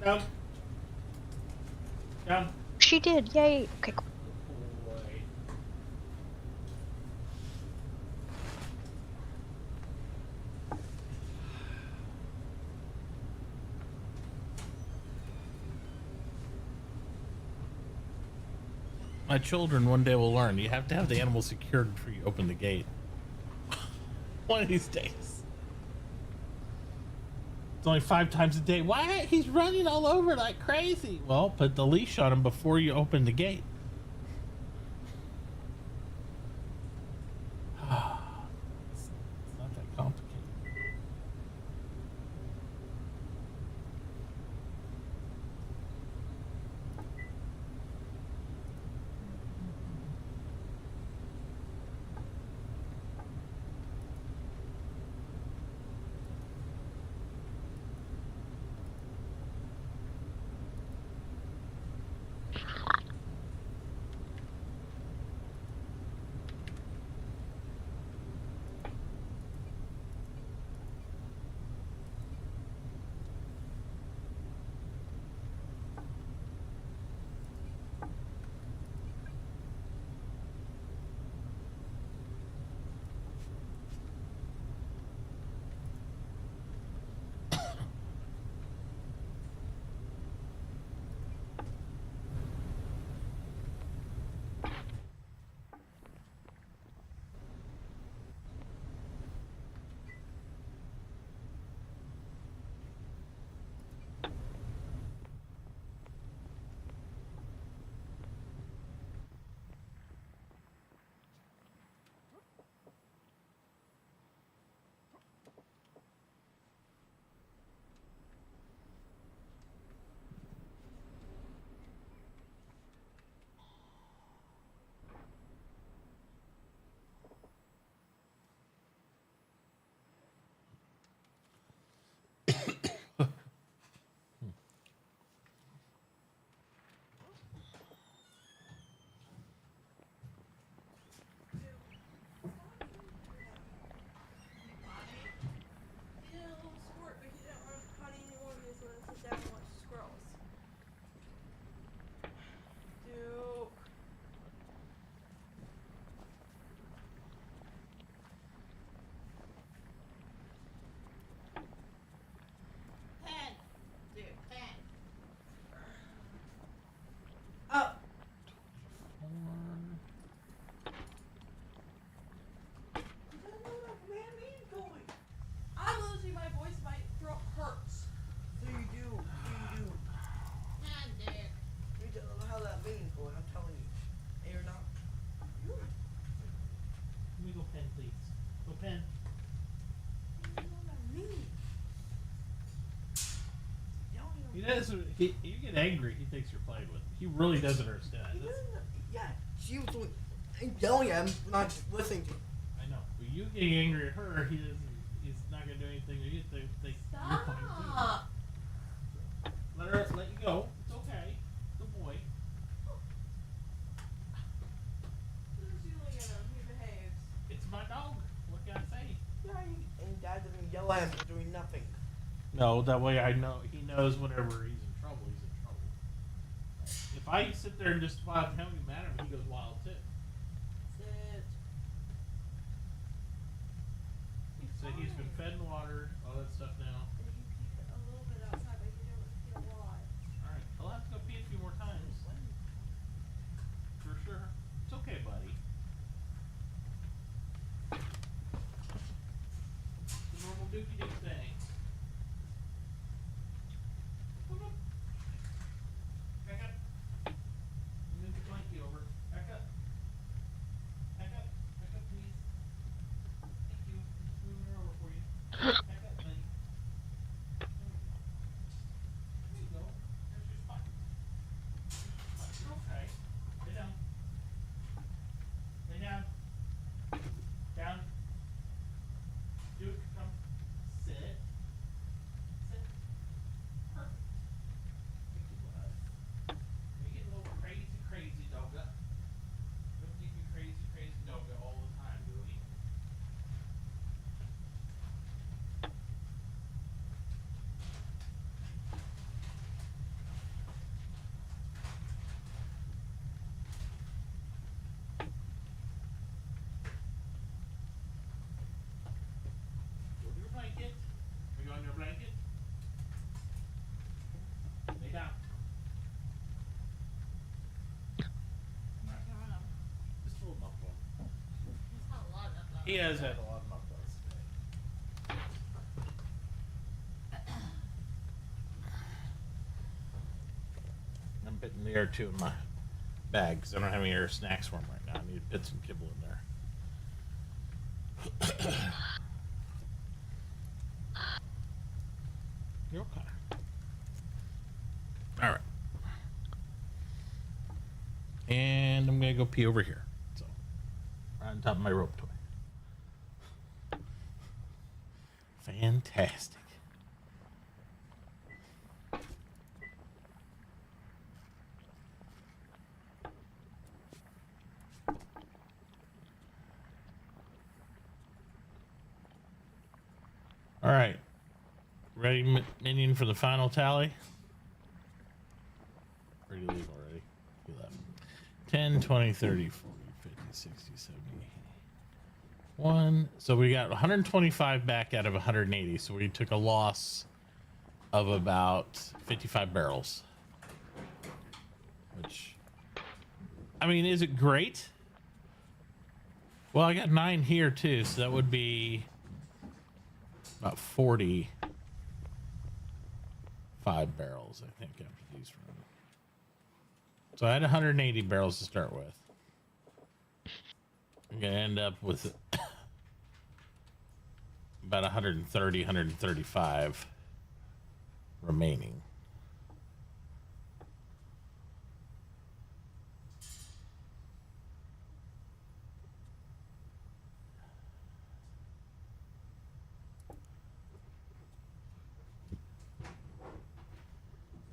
down, down. She did. Yay. Okay. Cool. Boy. My children one day will learn. You have to have the animal secured before you open the gate. One of these days. It's only 5 times a day. Why? He's running all over like crazy. Well, put the leash on him before you open the gate. It's not that complicated. You get angry, he thinks you're playing with him. He really doesn't understand. Yeah, she was doing. I'm telling you, I'm not listening to. I know. But you getting angry at her, he's not gonna do anything to you. They you're playing too. Let you go. It's okay. Good boy. He behaves. It's my dog. What can I say? Yeah, and Dad doesn't yell at him for doing nothing. No, that way I know he knows whenever he's in trouble, he's in trouble. If I sit there and just wild tell him mad at him, he goes wild too. Sit. So he's been fed and watered, all that stuff now. And he peed a little bit outside, but he didn't pee a lot. Alright, he'll have to go pee a few more times. dookie dook thing. Come on. Back up. Move the blanket over. Back up. Back up. Back up, please. Thank you. I'm just moving her over for you. Back up, buddy. There you go. There's your spot. You're okay. Lay down. Lay down. Down. Do it. Come. Sit. Sit. Perfect. Make it you get a little crazy dogga. Don't give you crazy dogga all the time, do we? Go to your blanket. Are you on your blanket? Lay down. Just a little bump on. He has had a lot of bump on today. I'm putting the air too in my bag because I don't have any air snacks for him right now. I need to put some kibble in there. You're okay. All right. And I'm gonna go pee over here. So, right on top of my rope toy. Fantastic. All right. Ready, minion, for the final tally? Where do you leave already? You left. 10, 20, 30, 40, 50, 60, 70, 1. So we got 125 back out of 180. So we took a loss of about 55 barrels. Which, I mean, is it great? Well, I got 9 here too. So that would be about 45 barrels, I think, after these run. So I had 180 barrels to start with. I'm gonna end up with about 130, 135 remaining.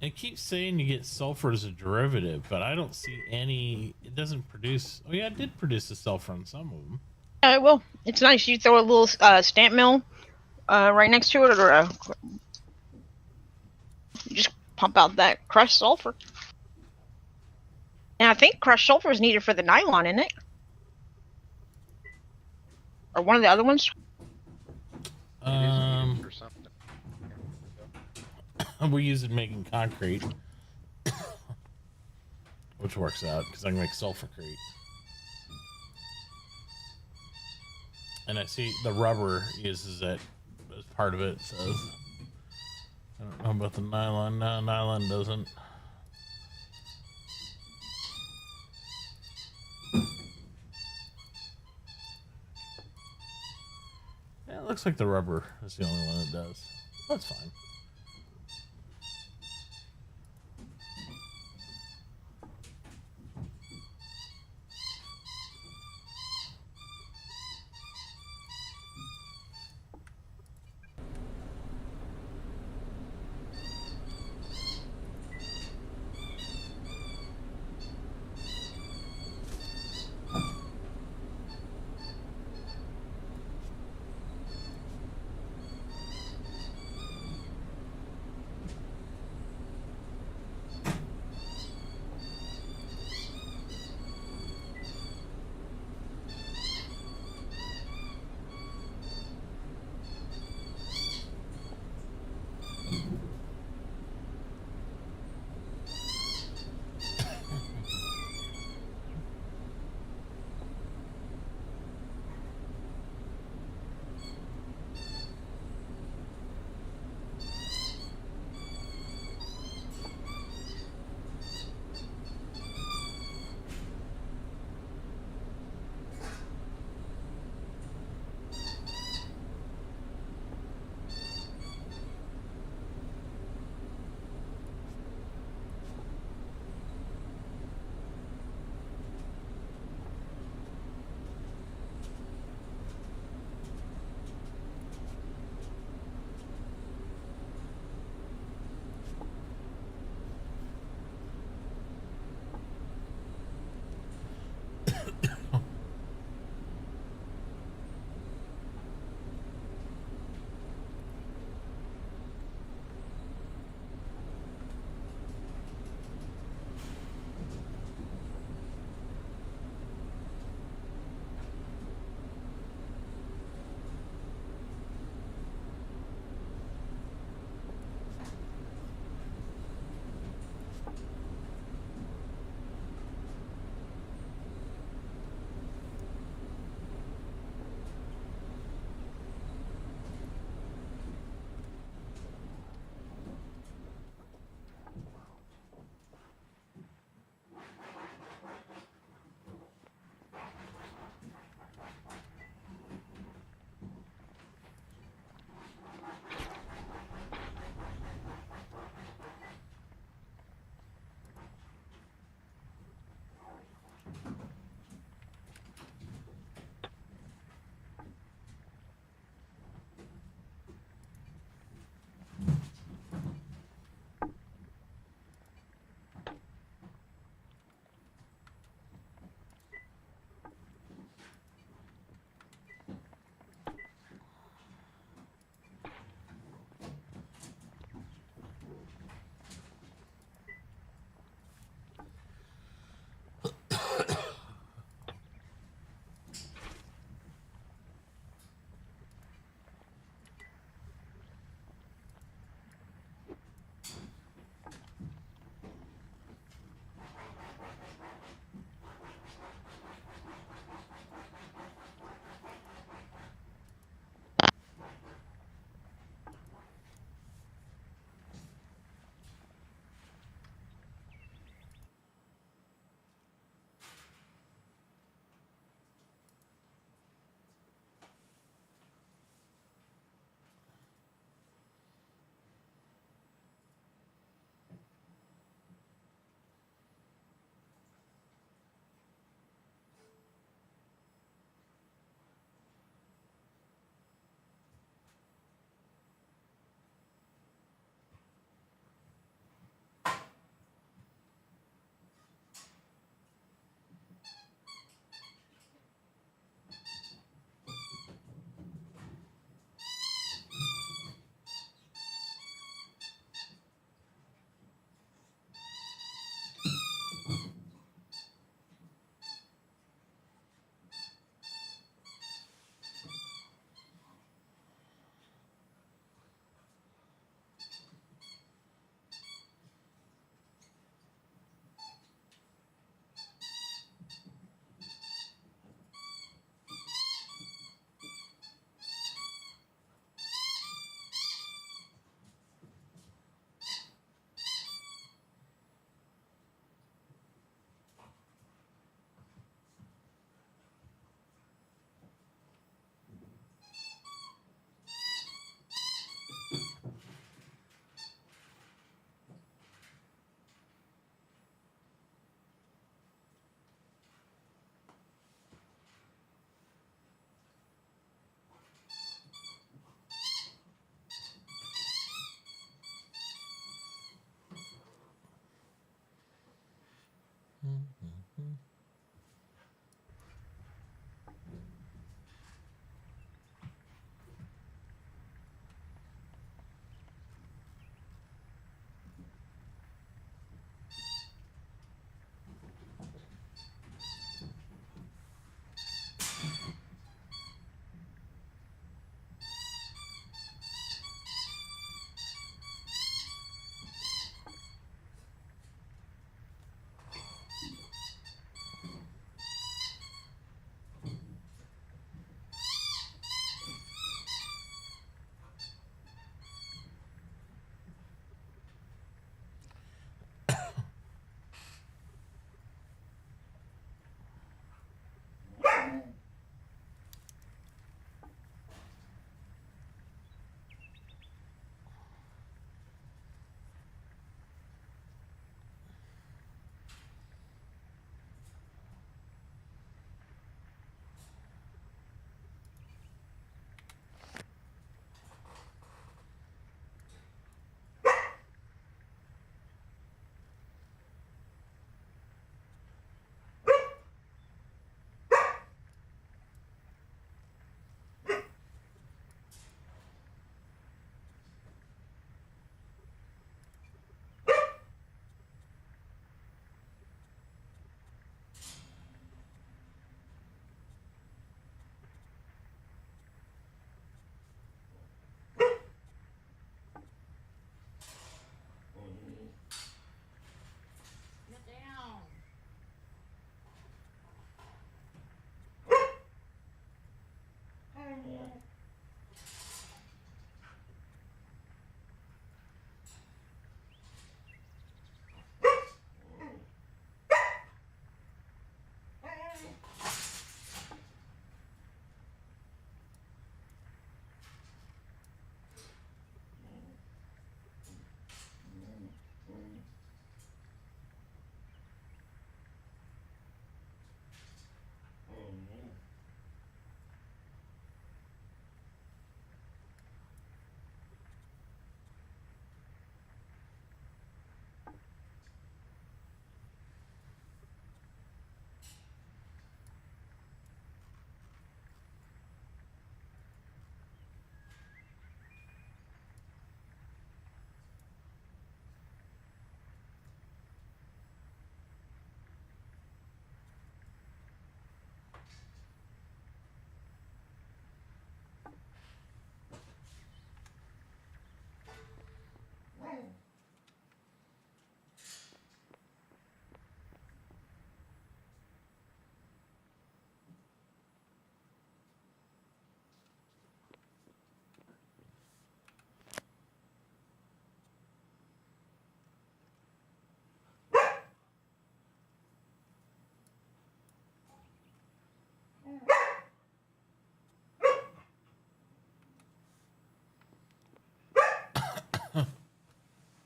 It keeps saying you get sulfur as a derivative, but I don't see any. It doesn't produce. Oh yeah, it did produce the sulfur on some of them. Yeah, it will. It's nice. You throw a little stamp mill right next to it, or you just pump out that crushed sulfur. And I think crushed sulfur is needed for the nylon, isn't it? Or one of the other ones? For something. We use it making concrete, which works out because I can make sulfurcrete. And I see the rubber uses it as part of it. It says, I don't know about the nylon. No, nylon doesn't. Yeah, it looks like the rubber is the only one that does. That's fine.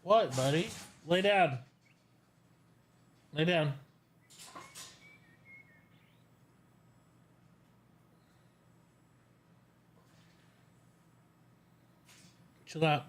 What, buddy? Lay down. Lay down. Chill out.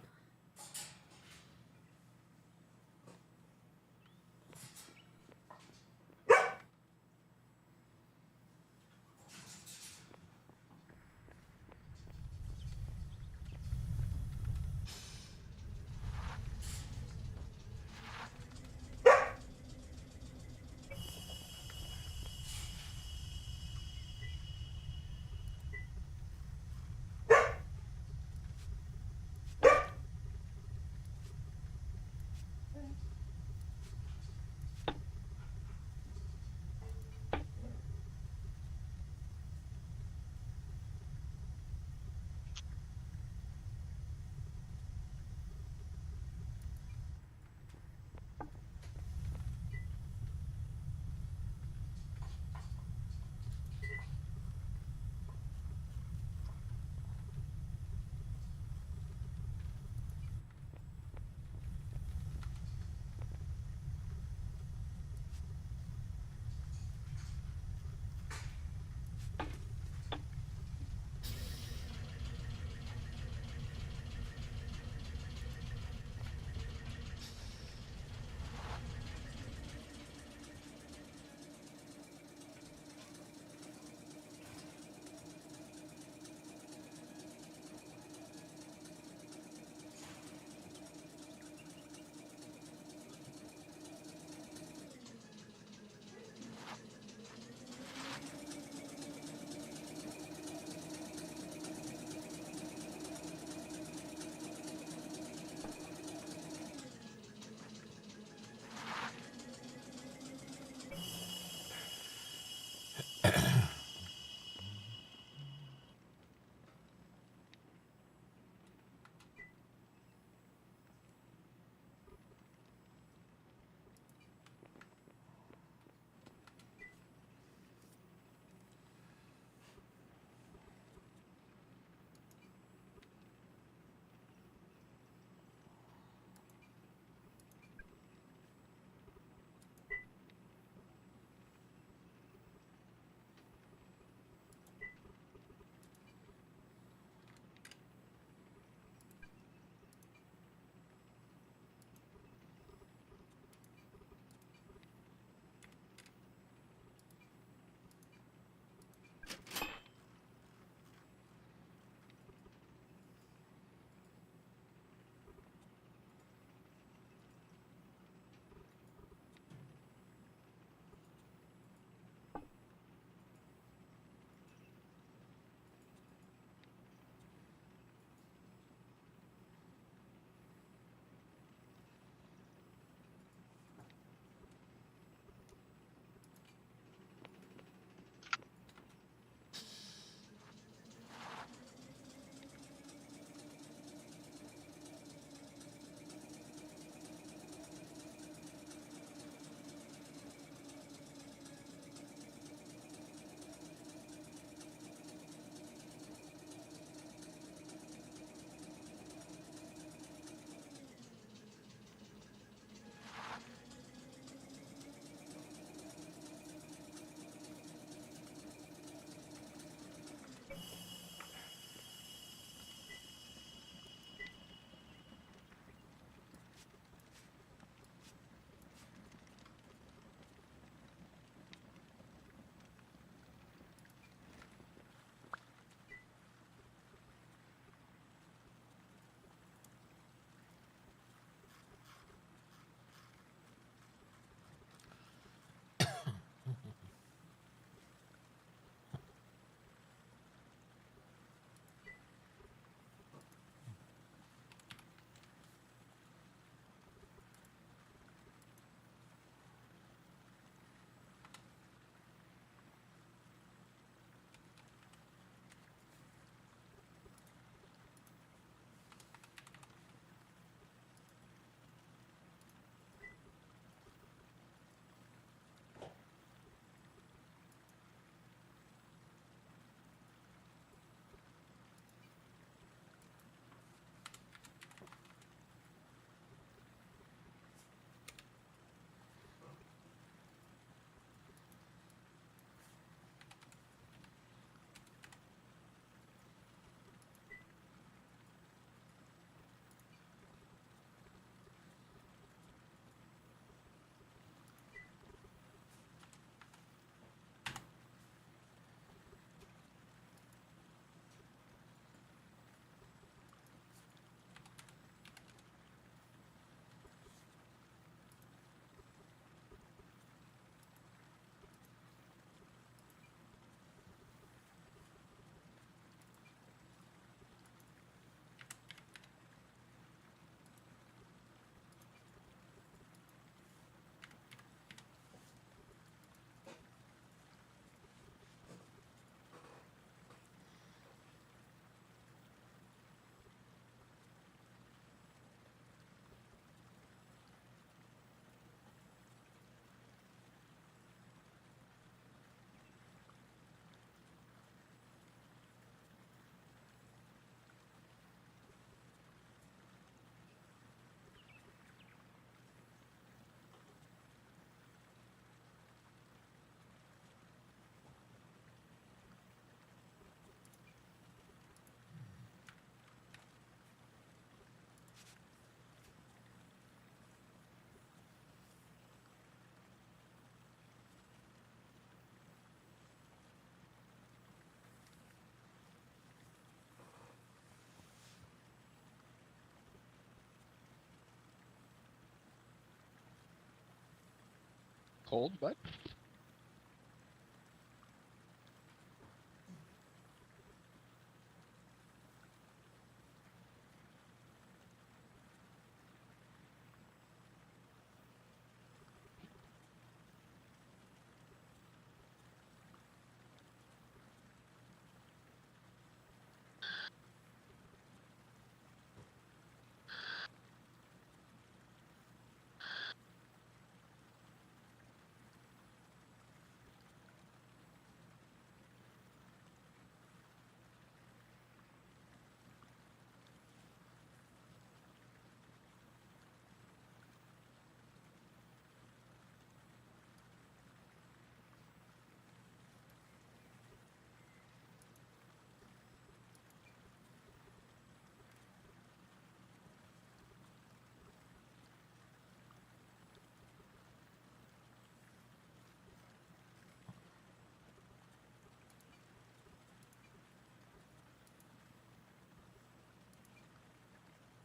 Cold, bud?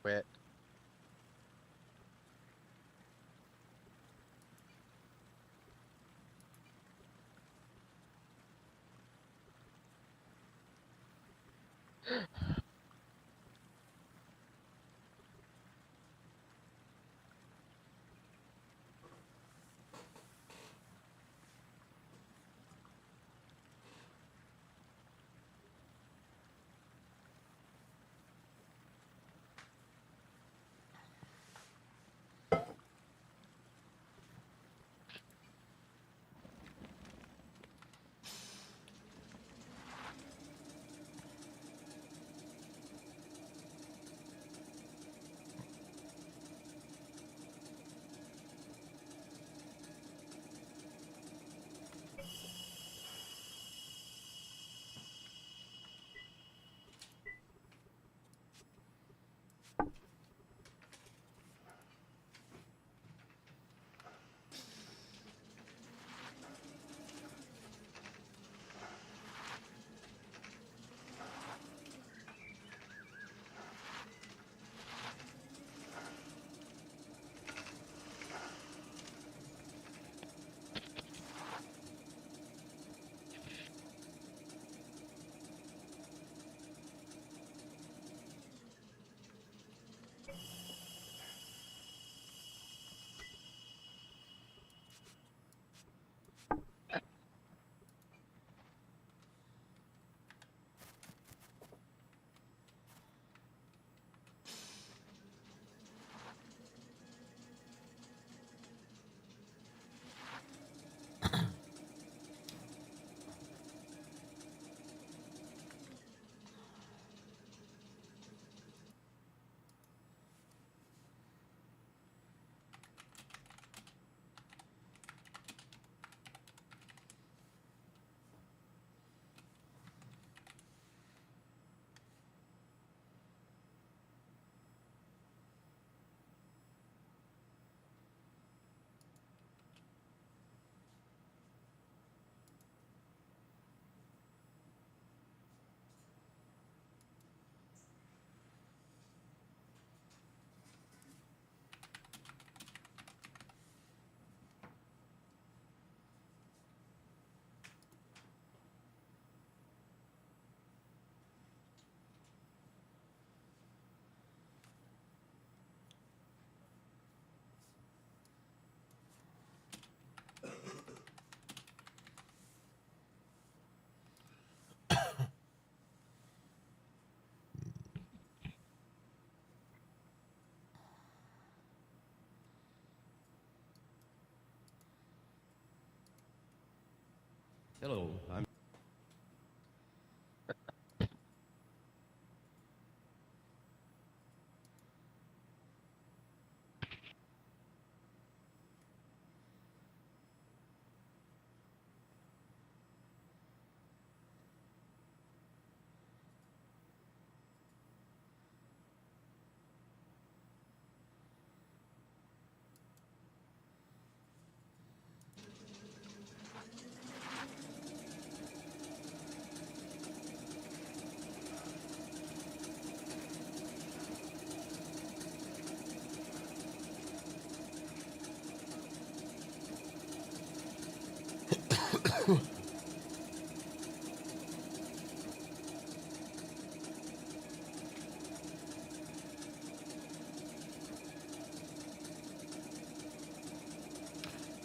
Quit. Hello, I'm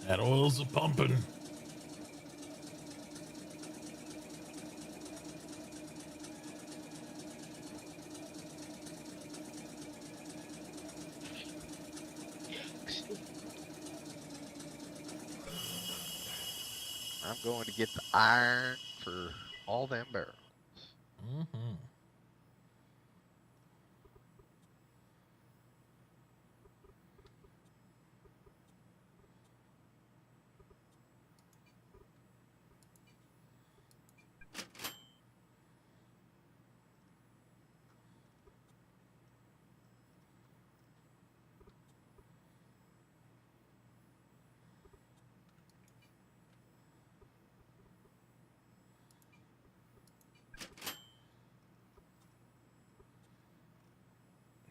That oil's a pumping. I'm going to get the iron for all them barrels. Mm-hmm.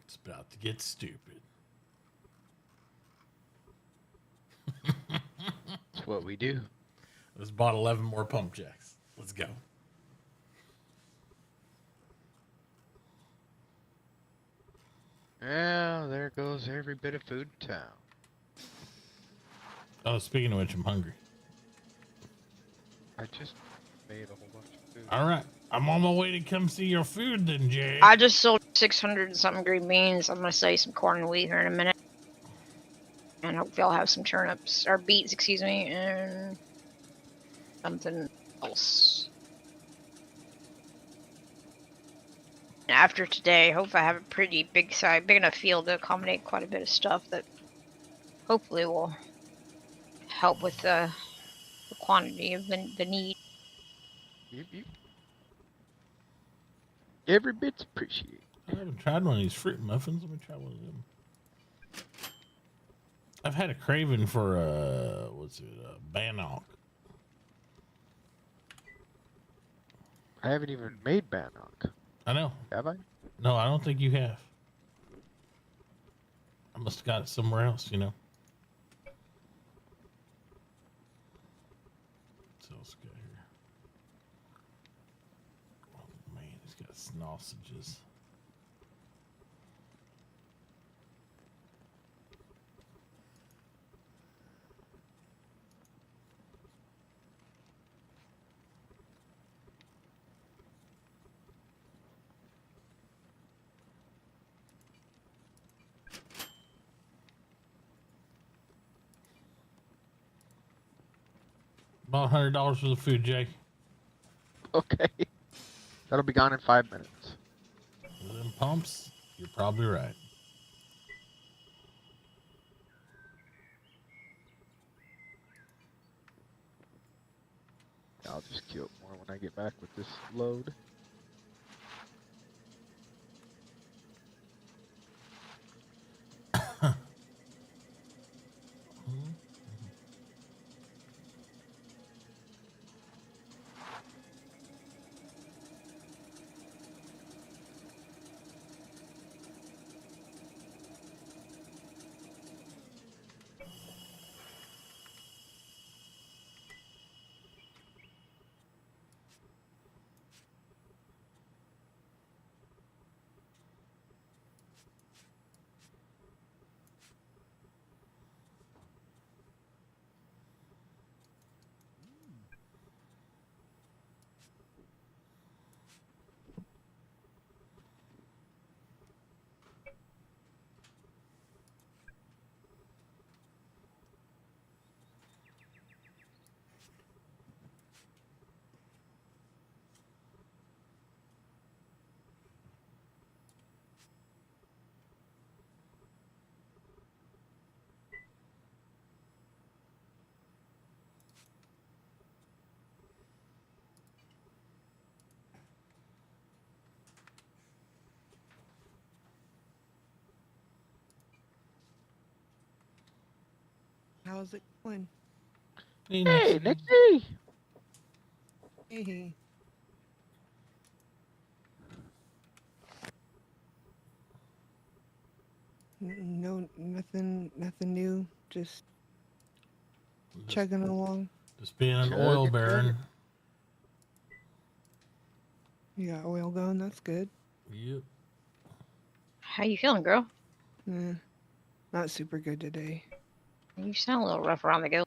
It's about to get stupid. That's what we do. I just bought 11 more pump jacks. Let's go. Yeah, there goes every bit of food in town. Oh, speaking of which, I'm hungry. I just made a whole bunch of food. All right. I'm on my way to come see your food then, Jay. I just sold 600 and something green beans. I'm gonna sell you some corn and wheat here in a minute. And hopefully I'll have some turnips, or beets, excuse me, and something else. After today, hopefully I have a pretty big enough field to accommodate quite a bit of stuff that hopefully will help with the quantity of the need. Yep, yep. Every bit's appreciated. I haven't tried one of these fruit muffins. Let me try one of them. I've had a craving for Bannock. I haven't even made Bannock. I know. Have I? No, I don't think you have. I must have got it somewhere else, you know. So let's go here. Oh man, he's got sausages. About $100 for the food, Jay. Okay. That'll be gone in 5 minutes. Them pumps, you're probably right. I'll just queue up more when I get back with this load. How's it going? Hey, Nicky! Hey. No, nothing new. Just chugging along. Just being an oil baron. You got oil going. That's good. Yep. How you feeling, girl? Not super good today. You sound a little rough around the go.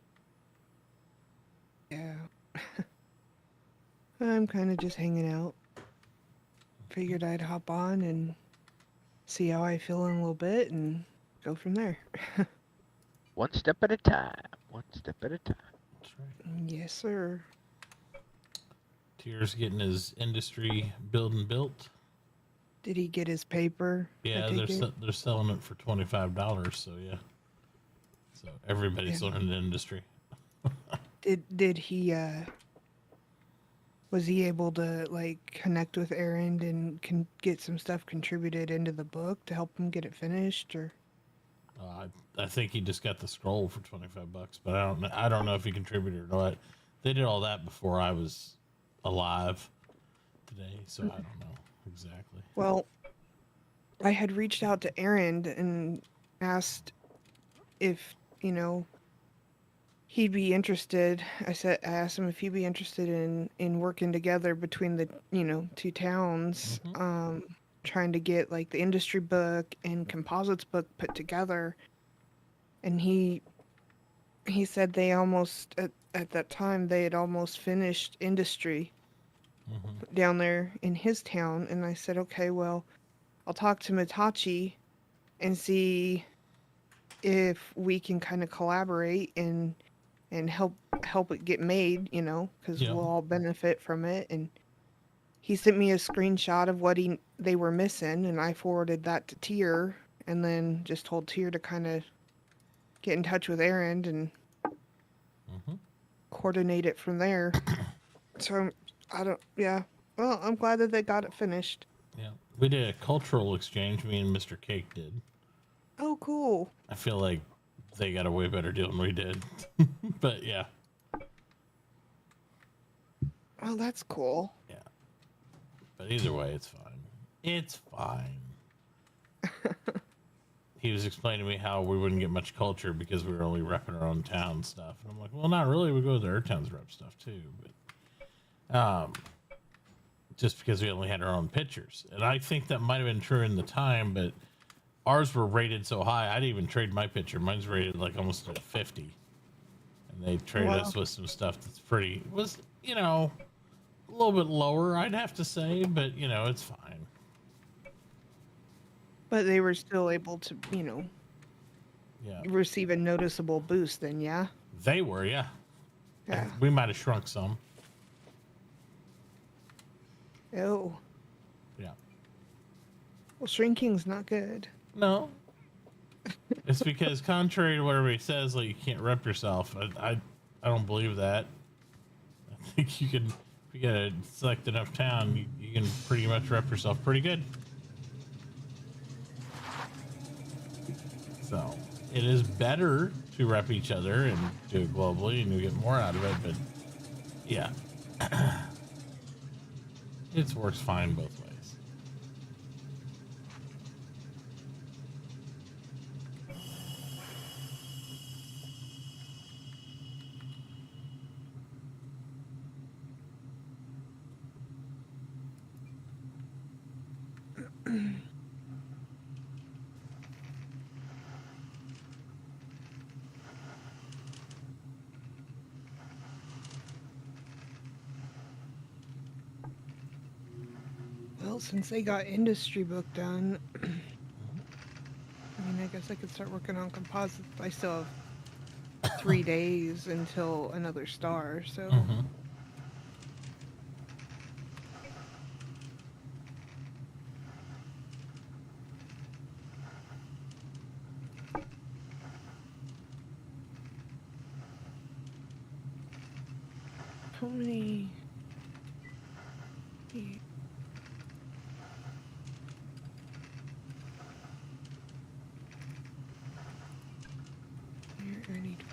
I'm kind of just hanging out. Figured I'd hop on and see how I feel in a little bit and go from there. One step at a time. One step at a time. That's right. Yes, sir. Tier's getting his industry building built. Did he get his paper? Yeah, they're selling it for $25. So yeah. So everybody's Yeah. learning the industry. Did he was he able to like connect with Aaron and can get some stuff contributed into the book to help him get it finished, or I think he just got the scroll for $25, but I don't know if he contributed or not. They did all that before I was alive today, so I don't know exactly. well, I had reached out to Aaron and asked if, he'd be interested. I asked him if he'd be interested in working together between the, two towns, trying to get like the industry book and composites book put together. And he said they almost at that time they had almost finished industry down there in his town. And I said, okay, well, I'll talk to Tauchi and see if we can kind of collaborate and help it get made, because Yeah. we'll all benefit from it. And he sent me a screenshot of what they were missing, and I forwarded that to Tier, and then just told Tier to kind of get in touch with Aaron and coordinate it from there. So well, I'm glad that they got it finished. Yeah, we did a cultural exchange. Me and Mr. Cake did. Oh, cool. I feel like they got a way better deal than we did. But yeah. Oh, that's cool. Yeah. But either way, it's fine. It's fine. He was explaining to me how we wouldn't get much culture because we were only repping our own town stuff. And I'm like, well, not really. We go to their town's rep stuff too. But just because we only had our own pictures. And I think that might have been true in the time, but ours were rated so high, I didn't even trade my picture. Mine's rated like almost at 50. And they traded us with some stuff that's was, a little bit lower, I'd have to say, but, it's fine. But they were still able to, Yeah. receive a noticeable boost then, yeah? They were, yeah. Yeah. We might have shrunk some. Oh. Yeah. Well, shrinking's not good. No. It's because contrary to what everybody says, like you can't rep yourself. I don't believe that. I think you can, if you get a select enough town, you can pretty much rep yourself pretty good. So it is better to rep each other and do it globally, and you get more out of it. But yeah, it works fine both ways. Well, since they got industry book done, I guess I could start working on composites. I still have 3 days until another star, so. How many? I need.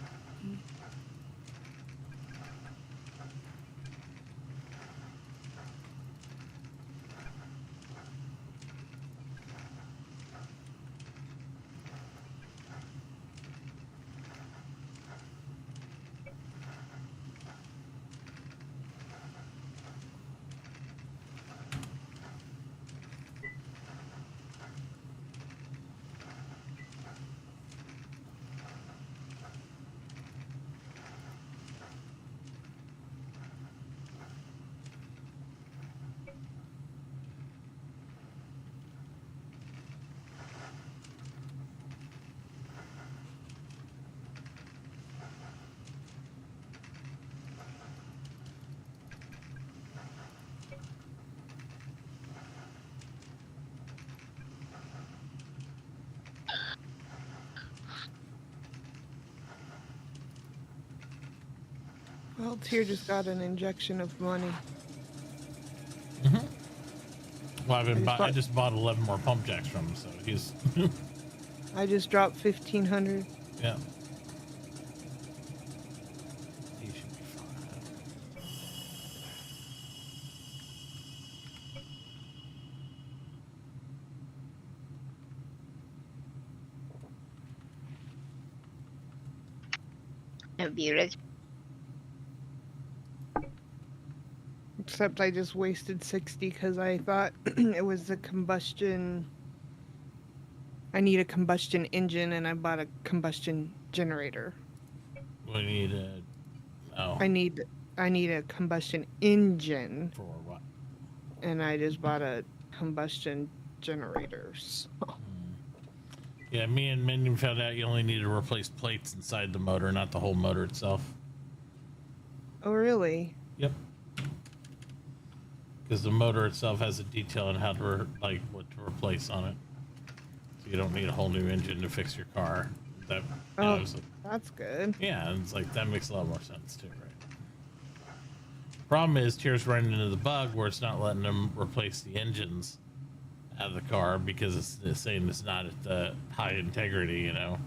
Well, Tyr just got an injection of money. Well, I just bought 11 more pump jacks from him, so he's. I just dropped 1,500. Yeah. He should be fine. No beauties. Except I just wasted 60 because I thought it was the combustion. I need a combustion engine and I bought a combustion generator. We need a. Oh. I need a combustion engine. For what? And I just bought a combustion generator. So. Yeah, me and Minion found out you only need to replace plates inside the motor, not the whole motor itself. Oh, really? Yep. Because the motor itself has a detail on how to what to replace on it, so you don't need a whole new engine to fix your car. That that's good. Yeah, it's like that makes a lot more sense too, right? Problem is, Tyr's running into the bug where it's not letting them replace the engines out of the car because it's saying it's not at the high integrity, you know,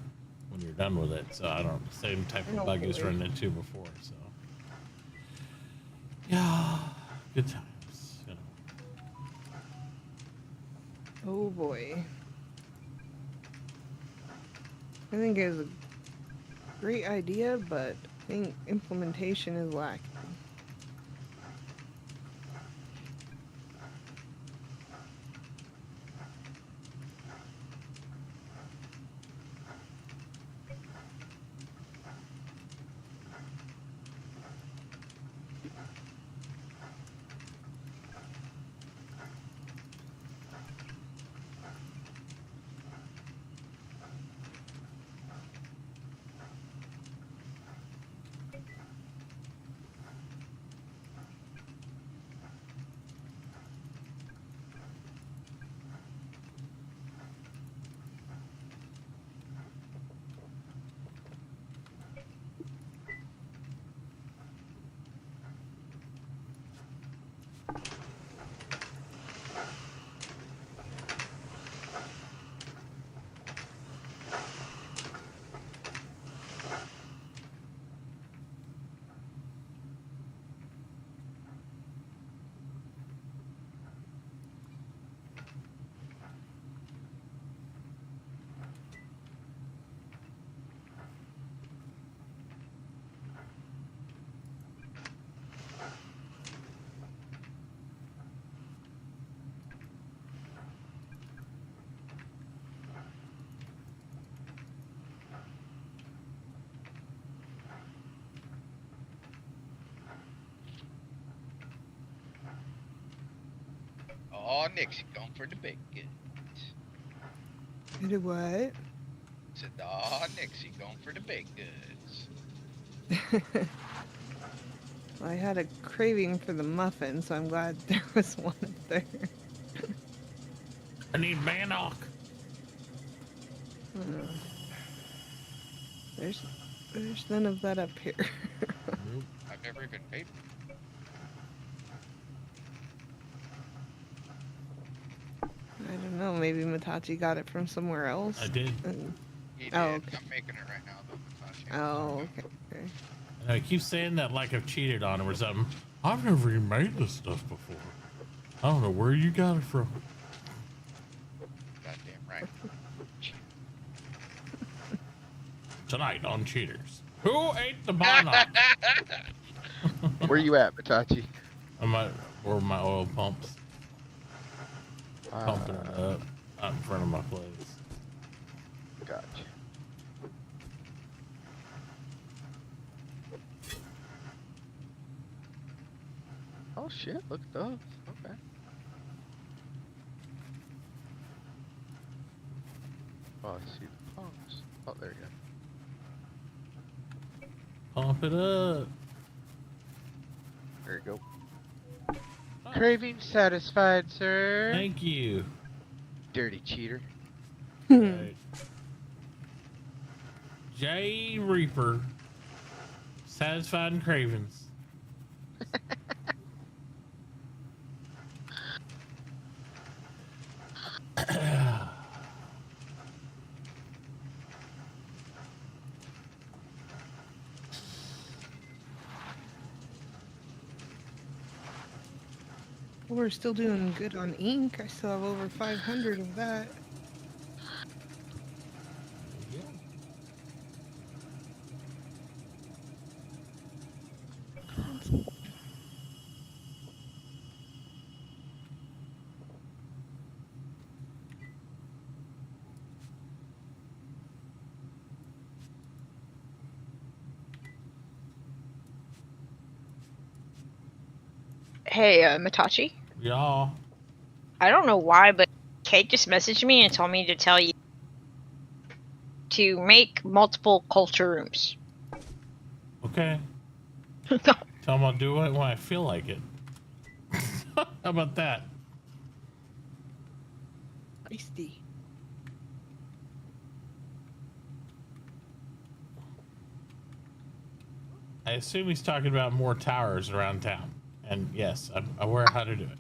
when you're done with it. So I don't same type of bug he was running into before. So yeah, good times. You know. Oh boy. I think it was a great idea, but I think implementation is lacking. Oh, Nixie going for the big goods. You did what? Said, oh, Nixie going for the big goods. Well, I had a craving for the muffin, so I'm glad there was one up there. I need Bannock. There's none of that up here. I've never even paid. I don't know, maybe Matachi got it from somewhere else. I did. He did. Oh, okay. I'm making it right now, though. Oh, okay. And I keep saying that like I've cheated on him or something. I've never even made this stuff before. I don't know where you got it from. Goddamn right. Tonight on Cheaters. Who ate the banana? Where you at, Matachi? I'm at where my oil pumps. Pumping it up out in front of my place. Gotcha. Oh shit, look at those. Okay. Oh, I see the pumps. Oh, there you go. Pump it up. There you go. Craving satisfied, sir. Thank you. Dirty cheater. Right. J Reaper. Satisfied and cravings. We're still doing good on ink. I still have over 500 of that. Hey, Matachi. Yeah. I don't know why, but Kate just messaged me and told me to tell you to make multiple culture rooms. Okay. Tell them I'll do it when I feel like it. How about that? Feisty. I assume he's talking about more towers around town. And yes, I'm aware how to do it.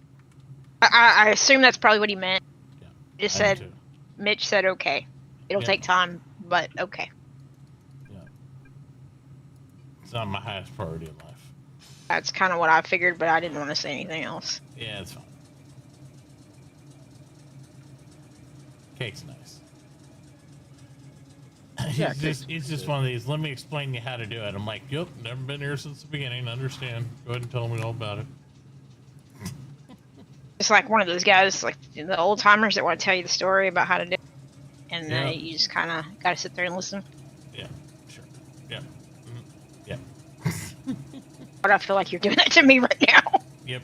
I assume that's probably what he meant. Yeah, He just I do said, too. Mitch said okay. It'll Yeah. take time, but okay. Yeah. It's not my highest priority in life. That's kind of what I figured, but I didn't want to say anything else. Yeah, it's fine. Cake's nice. Yeah, he's just one of these, let me explain you how to do it. I'm like, yep, never been here since the beginning, understand. Go ahead and tell me all about it. It's like one of those guys, like the old timers that want to tell you the story about how to do it. And Yeah. you just kind of got to sit there and listen. Yeah, sure. Yeah. Yeah. But I feel like you're doing that to me right now. Yep.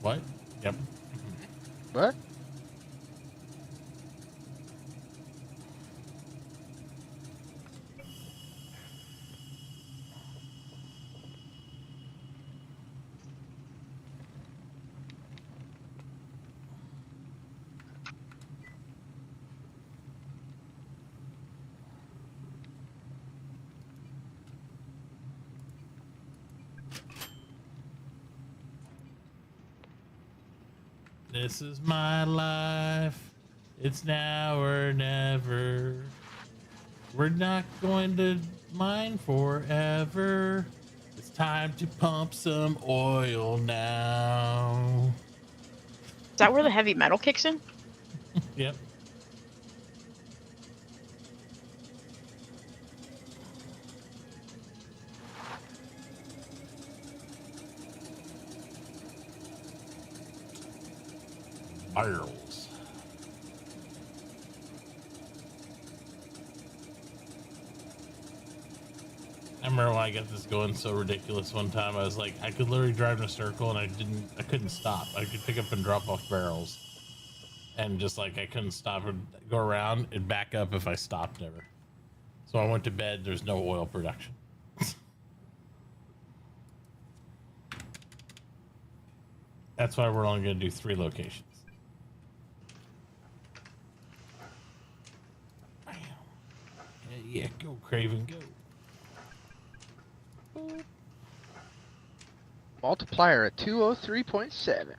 What? Yep. What? This is my life. It's now or never. We're not going to mine forever. It's time to pump some oil now. Is that where the heavy metal kicks in? Yep. Barrels. I remember when I got this going so ridiculous one time. I was like, I could literally drive in a circle and I couldn't stop. I could pick up and drop off barrels. And just like I couldn't stop or go around and back up if I stopped ever. So I went to bed, there's no oil production. That's why we're only gonna do 3 locations. Yeah, go Craven, go. Multiplier at 203.7.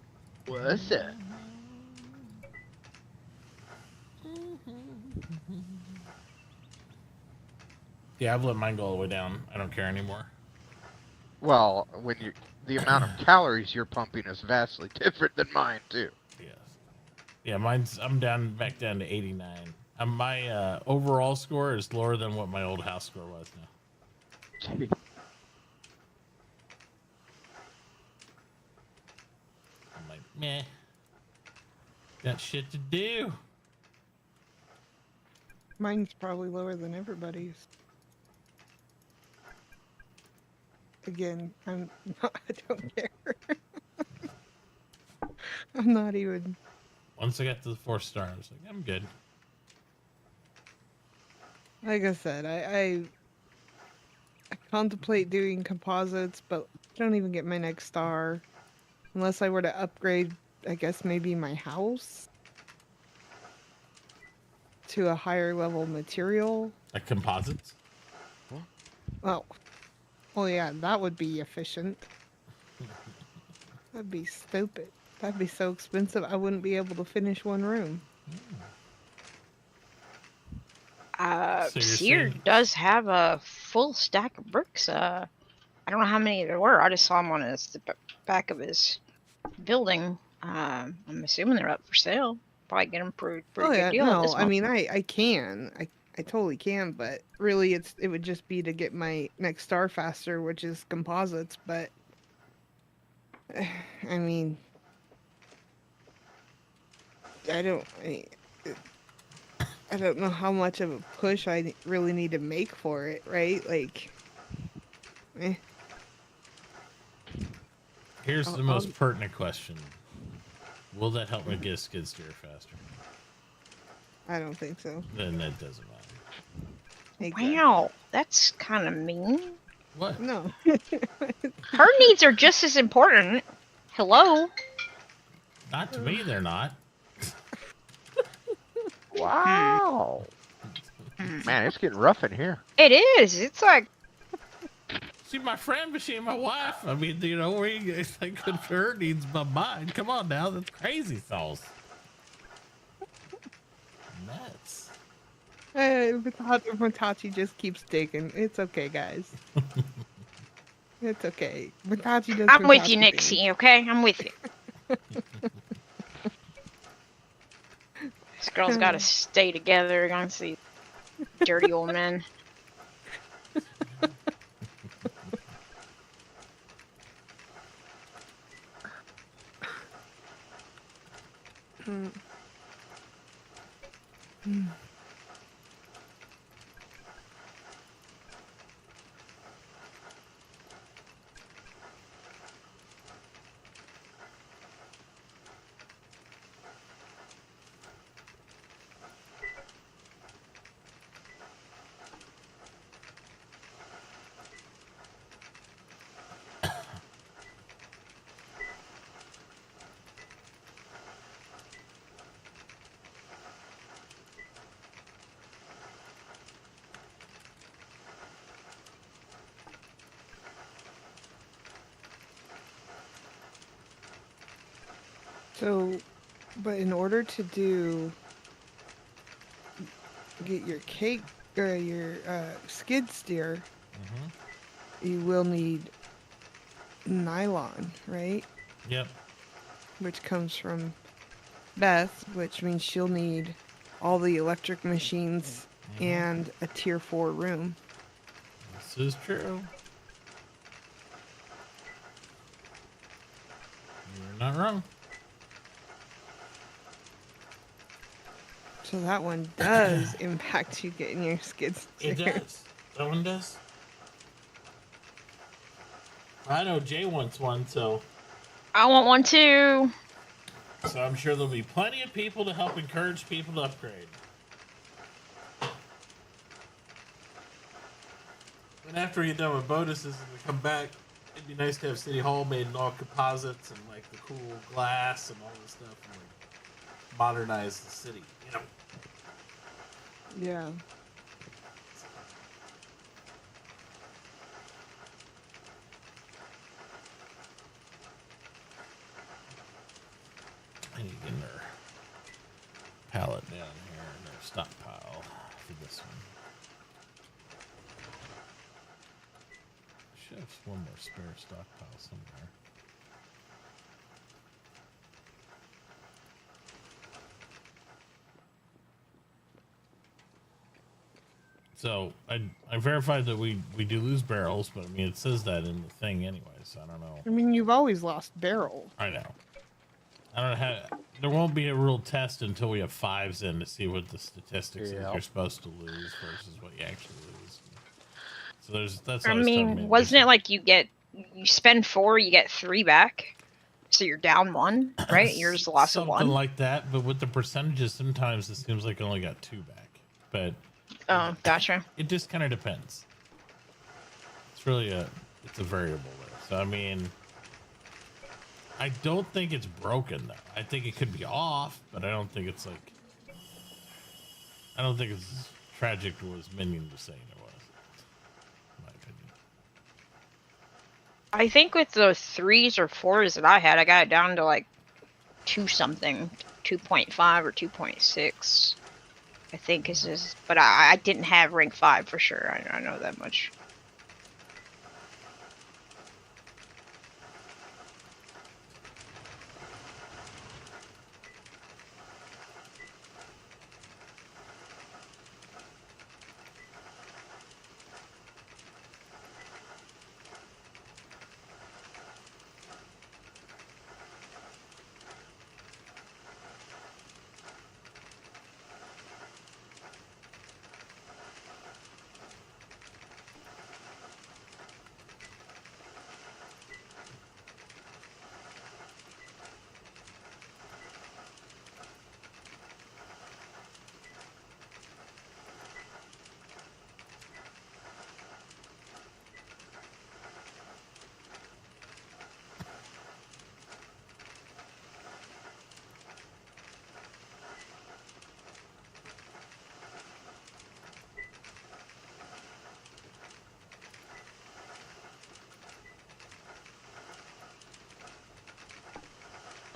What's up? Yeah, I've let mine go all the way down. I don't care anymore. Well, when you the amount of calories you're pumping is vastly different than mine too. Yes. Yeah, I'm back down to 89. My overall score is lower than what my old house score was now. Gee. I'm like, meh. Got shit to do. Mine's probably lower than everybody's. Again, I don't care. I'm not even. Once I got to the 4 stars, I was like, I'm good. Like I said, I contemplate doing composites, but I don't even get my next star unless I were to upgrade, I guess maybe my house to a higher level material. Like composites? Well, yeah, that would be efficient. That'd be stupid. That'd be so expensive. I wouldn't be able to finish one room. So you're Sear saying- does have a full stack of bricks. I don't know how many there were. I just saw them on the back of his building. I'm assuming they're up for sale. Probably get them for a pretty Oh good yeah, deal at no, this I moment. mean I can. I totally can, but really it would just be to get my next star faster, which is composites, but I mean I don't I don't know how much of a push I really need to make for it, right? Like Here's the I'll- most pertinent question. Will that help me get a skid steer faster? I don't think so. Then that doesn't matter. Exactly. Wow, that's kind of mean. What? No. Her needs are just as important. Hello? Not to me, they're not. Wow. Man, it's getting rough in here. It is. It's like See, my friend, but she and my wife. I mean, you know, I could her needs my mind. Come on now, that's crazy sauce. Nuts. Tauchi just keeps digging. It's okay, guys. It's okay. Tauchi does. I'm with you, Tauchi Nixie. things. Okay, I'm with you. This girl's got to stay together against these dirty old men. So, but in order to get your cake or your skid steer, you will need nylon, right? Yep. Which comes from Beth, which means she'll need all the electric machines and a tier 4 room. This is true. You're not wrong. So that one does impact you getting your skid steer. It does. That one does. I know Jay wants one, so I want one too. I'm sure there'll be plenty of people to help encourage people to upgrade. And after you're done with bonuses and we come back, it'd be nice to have City Hall made in all composites and like the cool glass and all this stuff and like modernize the city, you know. Yeah. I need to get their pallet down here and their stockpile for this one. Should have one more spare stockpile somewhere. So I verified that we do lose barrels, but I mean it says that in the thing anyway, so I don't know. I mean, you've always lost barrel. I know. I don't know how. There won't be a real test until we have 5s in to see what the statistics is you're supposed to lose versus what you actually lose. So that's. I always tough to mean, me. wasn't it like you spend 4, you get 3 back? So you're down 1, right? Yours lost a 1. Something like that, but with the percentages, sometimes it seems like I only got 2 back. But Oh, gotcha. it just kind of depends. It's really it's a variable there. So I mean, I don't think it's broken though. I think it could be off, but I don't think it's like. I don't think it's as tragic as Minion was saying it was. In my opinion. I think with the 3s or 4s that I had, I got it down to like 2 something, 2.5 or 2.6. I think is his, but I didn't have rank 5 for sure. I know that much.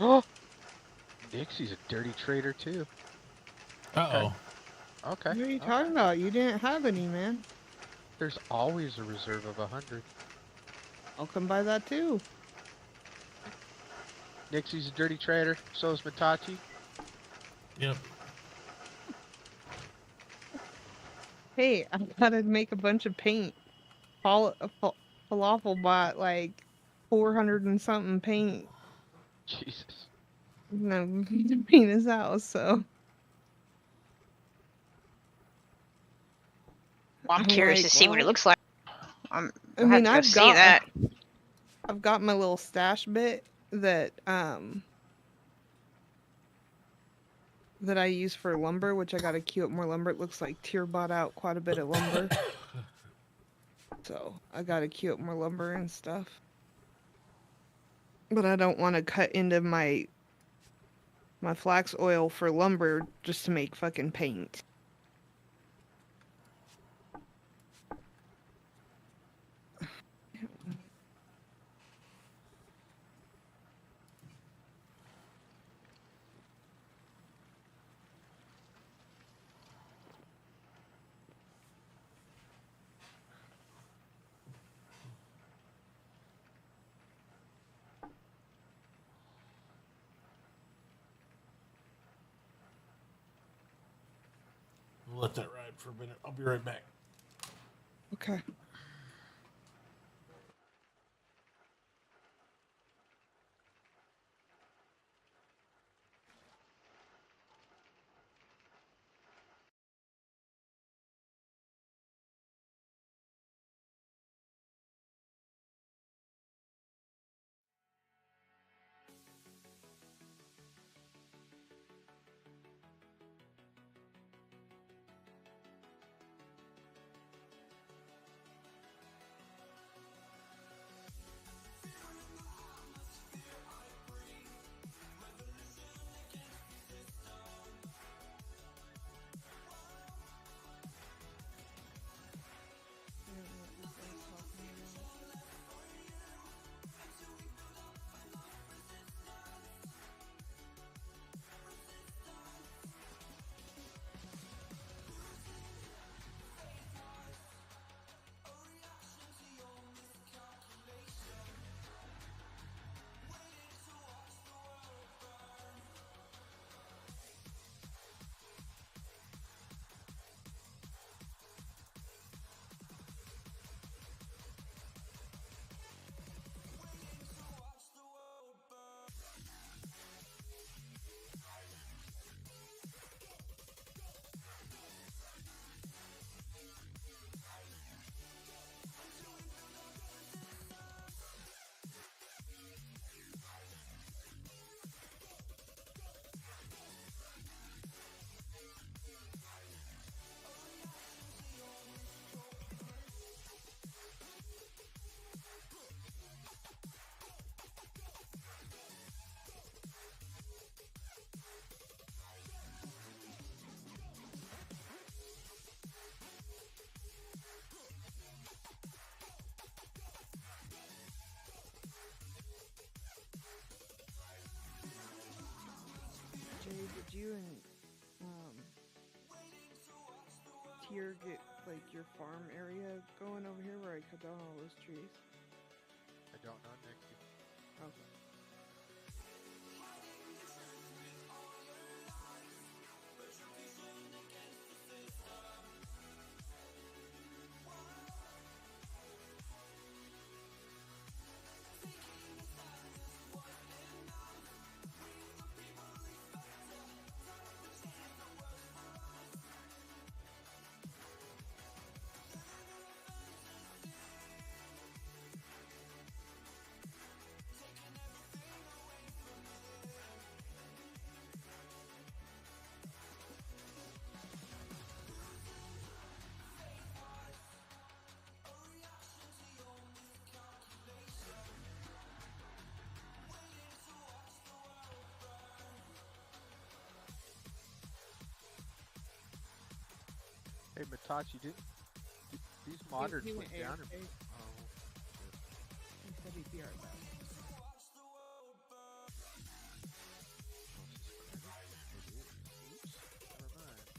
Oh, Dixie's a dirty traitor too. Uh-oh. Okay. What are you okay. talking about? You didn't have any, man. There's always a reserve of 100. I'll come by that too. Nixie's a dirty traitor. So is Mitachi. Yep. Hey, I gotta make a bunch of paint. Falafel bought like 400 and something paint. Jesus. No, to paint his house, so. Well, I'm curious to see what it looks like. I I'll mean, have to go see that. I've got my little stash bit that that I use for lumber, which I gotta queue up more lumber. It looks like Tier bought out quite a bit of lumber. So I gotta queue up more lumber and stuff. But I don't want to cut into my flax oil for lumber just to make fucking paint. We'll let that ride for a minute. I'll be right back. Okay. here get like your farm area going over here where I cut down all those trees? I don't know, Nick. Okay. Hey, Matachi, these modders he went went down? AFK. Oh, He said he'd be right back. oops, never mind.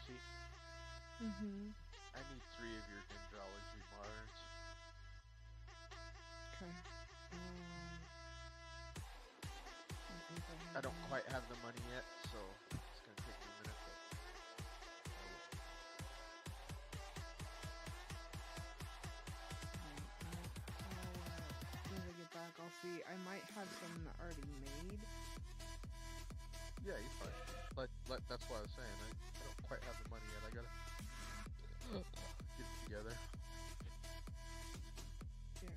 Tauchi. Mm-hmm. I need 3 of your Dendrology moderns. Okay. I don't quite have the money yet, so it's gonna take me a minute, but As soon as I get back, I'll see. I might have some already made. yeah, you're fine. That's why I was saying I don't quite have the money yet. I gotta get it together. Yeah.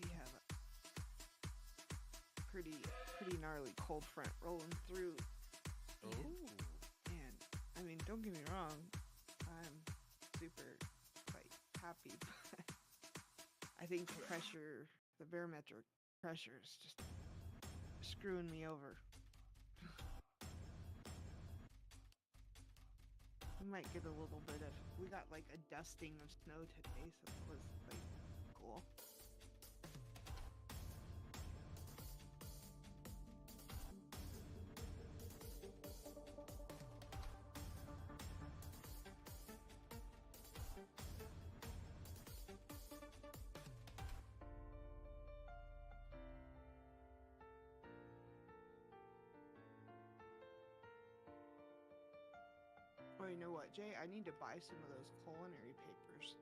We have a pretty gnarly cold front rolling through. And I mean, don't get me wrong, I'm super happy, but I think the barometric pressure is just screwing me over. We might get a little bit of. We got like a dusting of snow today, so it was like cool. Oh, you know what, Jay? I need to buy some of those culinary papers.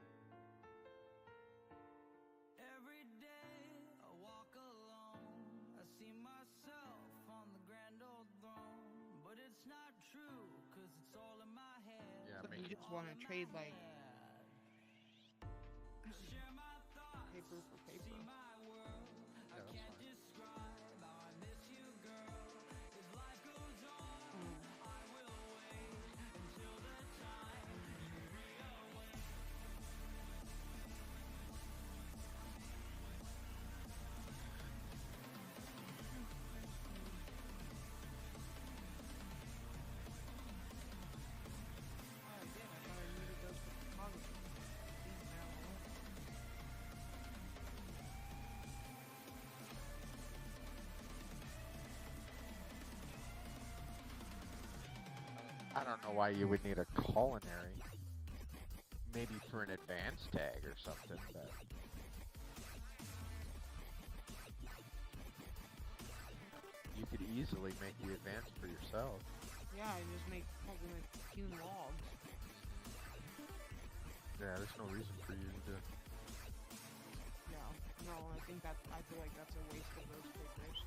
Every day I walk alone, I see myself on the grand old throne, but it's not true, cause it's all in my head. Yeah, So you just want to trade like Share my thoughts, paper for see paper. my world. I can't describe how I miss you, girl. If life goes on, I will wait until the time you reawake. Oh, damn, I thought I needed those for photography. These now alone. I don't know why you would need a culinary. Maybe for an advanced tag or something, but you could easily make the advanced for yourself. Yeah, I just make fucking like hewn logs. Yeah, there's no reason for you to. Yeah, no, I feel like that's a waste of those papers.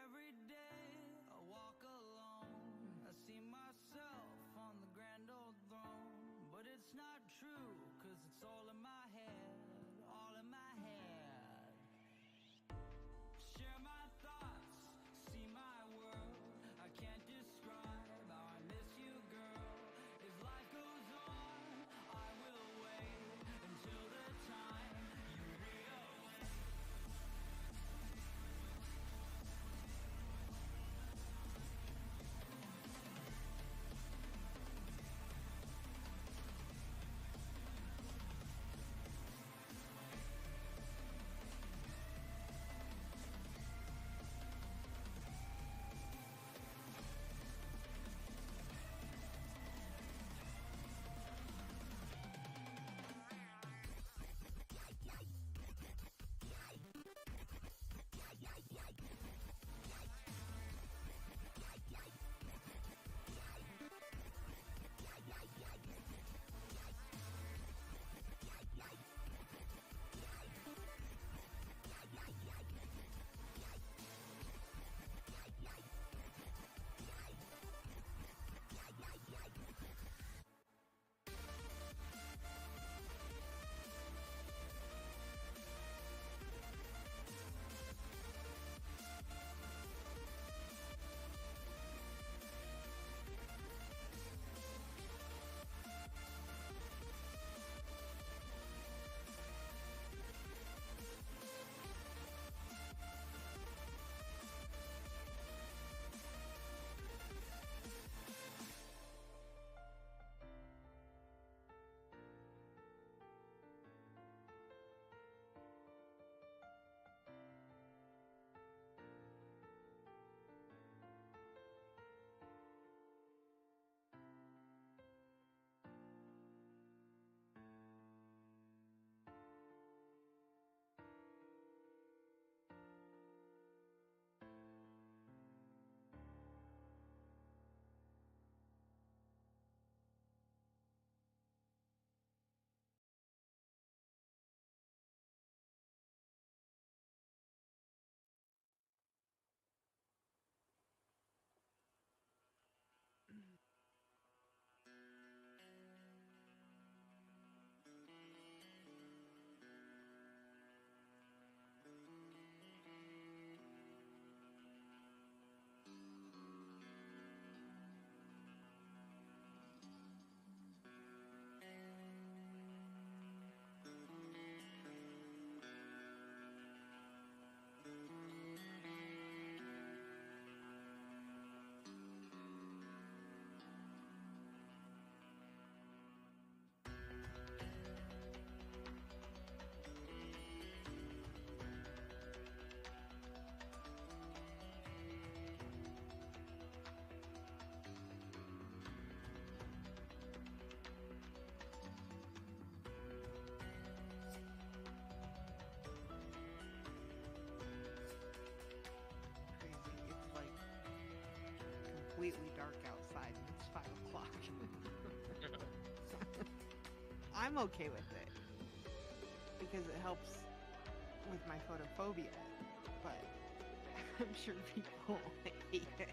Every day I walk alone, I see myself on the grand old throne, but it's not true, cause it's all in my head, all in my head. Share my thoughts, see my world, I can't describe how I miss you, girl. As life goes on, I will wait until the time you reawake. I'm okay with it because it helps with my photophobia, but I'm sure people hate it.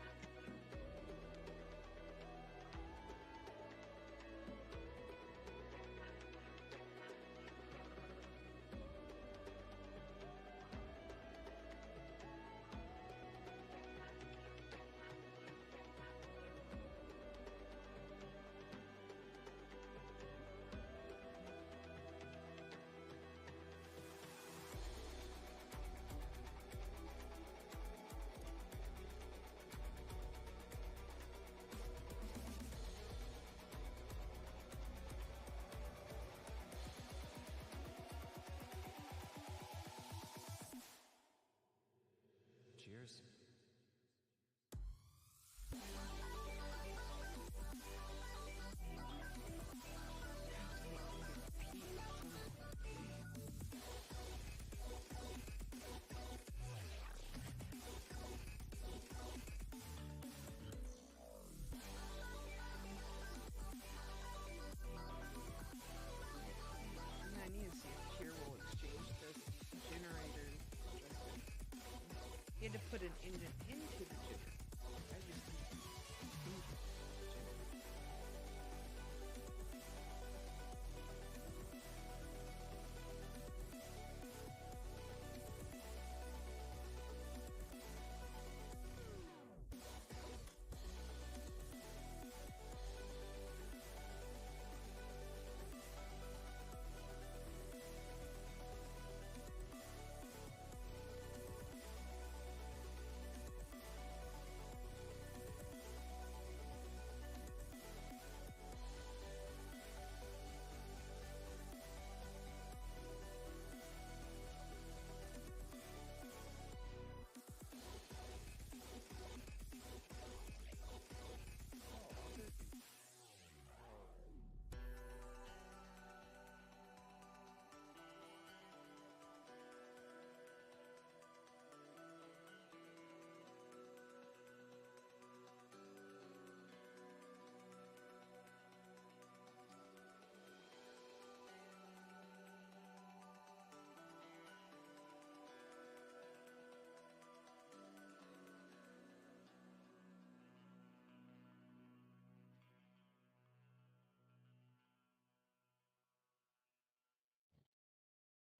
Cheers. I need to see if Cheer will exchange this generator. You had to put an engine into the generator. I just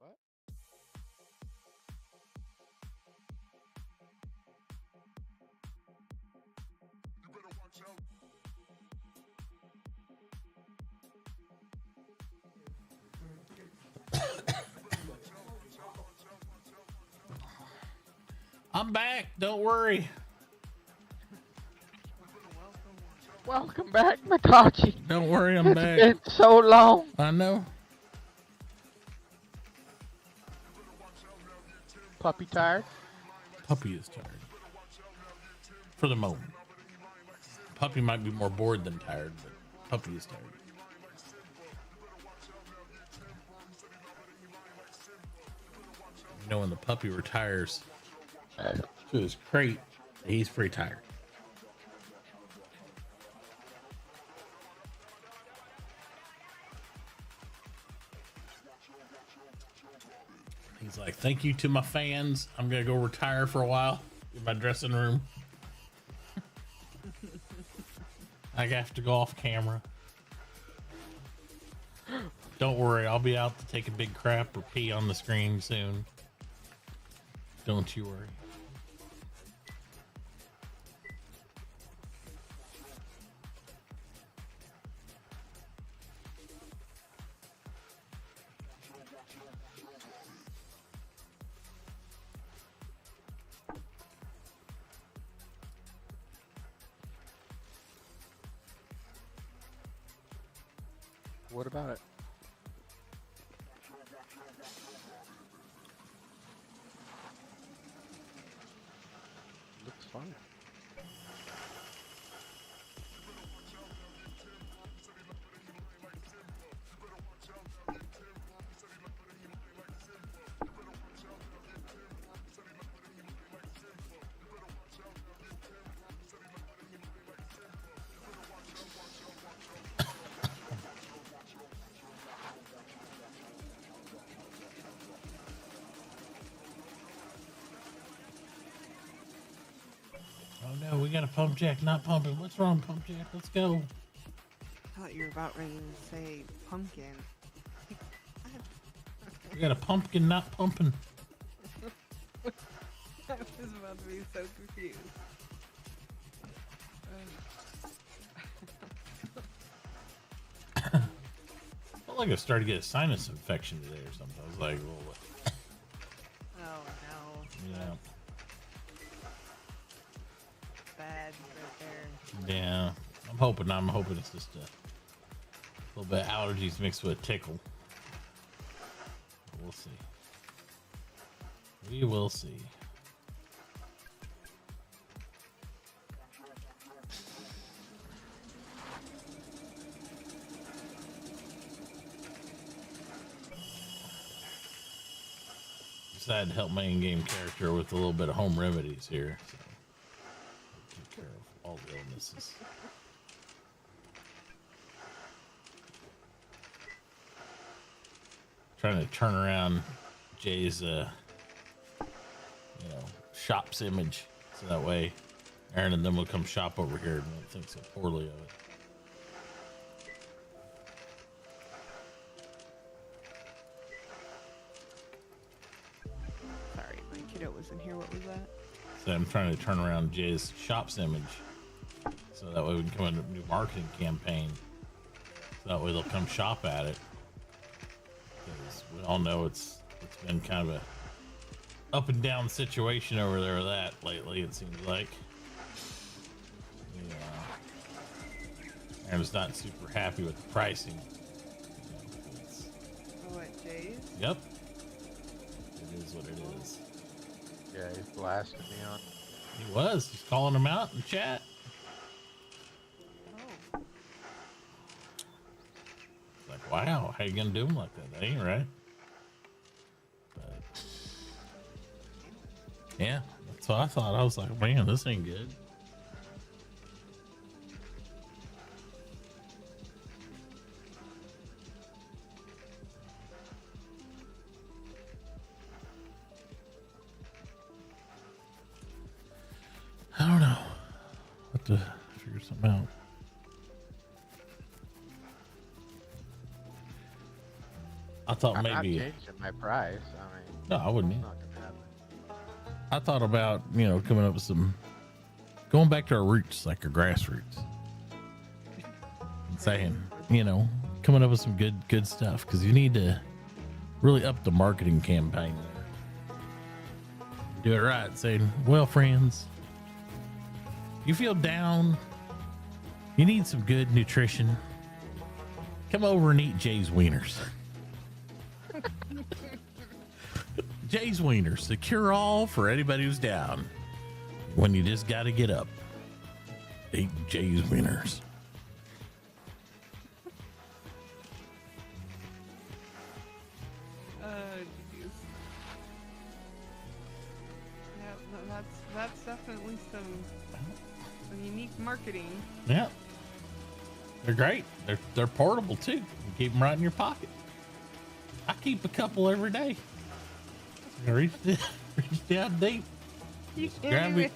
What? You better watch out. I'm back. Don't worry. Welcome back, Tauchi. Don't worry, I'm It's back. been so long. I know. Puppy tired? Puppy is tired. For the moment. Puppy might be more bored than tired, but puppy is tired. You know, when the puppy retires to his crate, he's pretty tired. He's like, thank you to my fans. I'm going to go retire for a while in my dressing room. I have to go off camera. Don't worry, I'll be out to take a big crap or pee on the screen soon. Don't you worry. What about it? Looks fun. we got a pump jack not pumping. What's wrong, pump jack? Let's go. I thought you were about ready to say pumpkin. We got a pumpkin not pumping. I was about to be so confused. Felt like I started to get a sinus infection today or something. I was like, well, what? Oh no. Yeah. Bad right there. Yeah. I'm hoping it's just a little bit of allergies mixed with a tickle. We'll see. We will see. Decided to help my in-game character with a little bit of home remedies here. So take care of all the illnesses. Trying to turn around Jay's shop's image so that way Aaron and them will come shop over here and won't think so poorly of it. Sorry, my kiddo was in here. What was that? So I'm trying to turn around Jay's shop's image so that way we can come into a new marketing campaign. So that way they'll come shop at it. Because we all know it's been kind of a up and down situation over there with that lately, it seems like. Aaron's not super happy with the pricing. What, Jay's? Yep. It is what it is. Yeah, he's blasting me on. He was. He's calling him out in chat. Oh. It's like, wow, how you gonna do him like that? That ain't right. But yeah, that's what I thought. I was like, man, this ain't good. I don't know. Have to figure something out. I thought I'm maybe not changing my price. I mean, no, I wouldn't. it's not gonna happen. I thought about coming up with going back to our roots, like our grassroots, and saying coming up with some good stuff because you need to really up the marketing campaign there. Do it right, saying, well, friends, you feel down, you need some good nutrition, come over and eat Jay's Wieners. Jay's Wieners, the cure-all for anybody who's down when you just got to get up. Eat Jay's Wieners. Geez. Yeah, that's definitely some unique marketing. Yeah, they're great. They're portable too. You keep them right in your pocket. I keep a couple every day. Reach down deep. You Grab can't, it.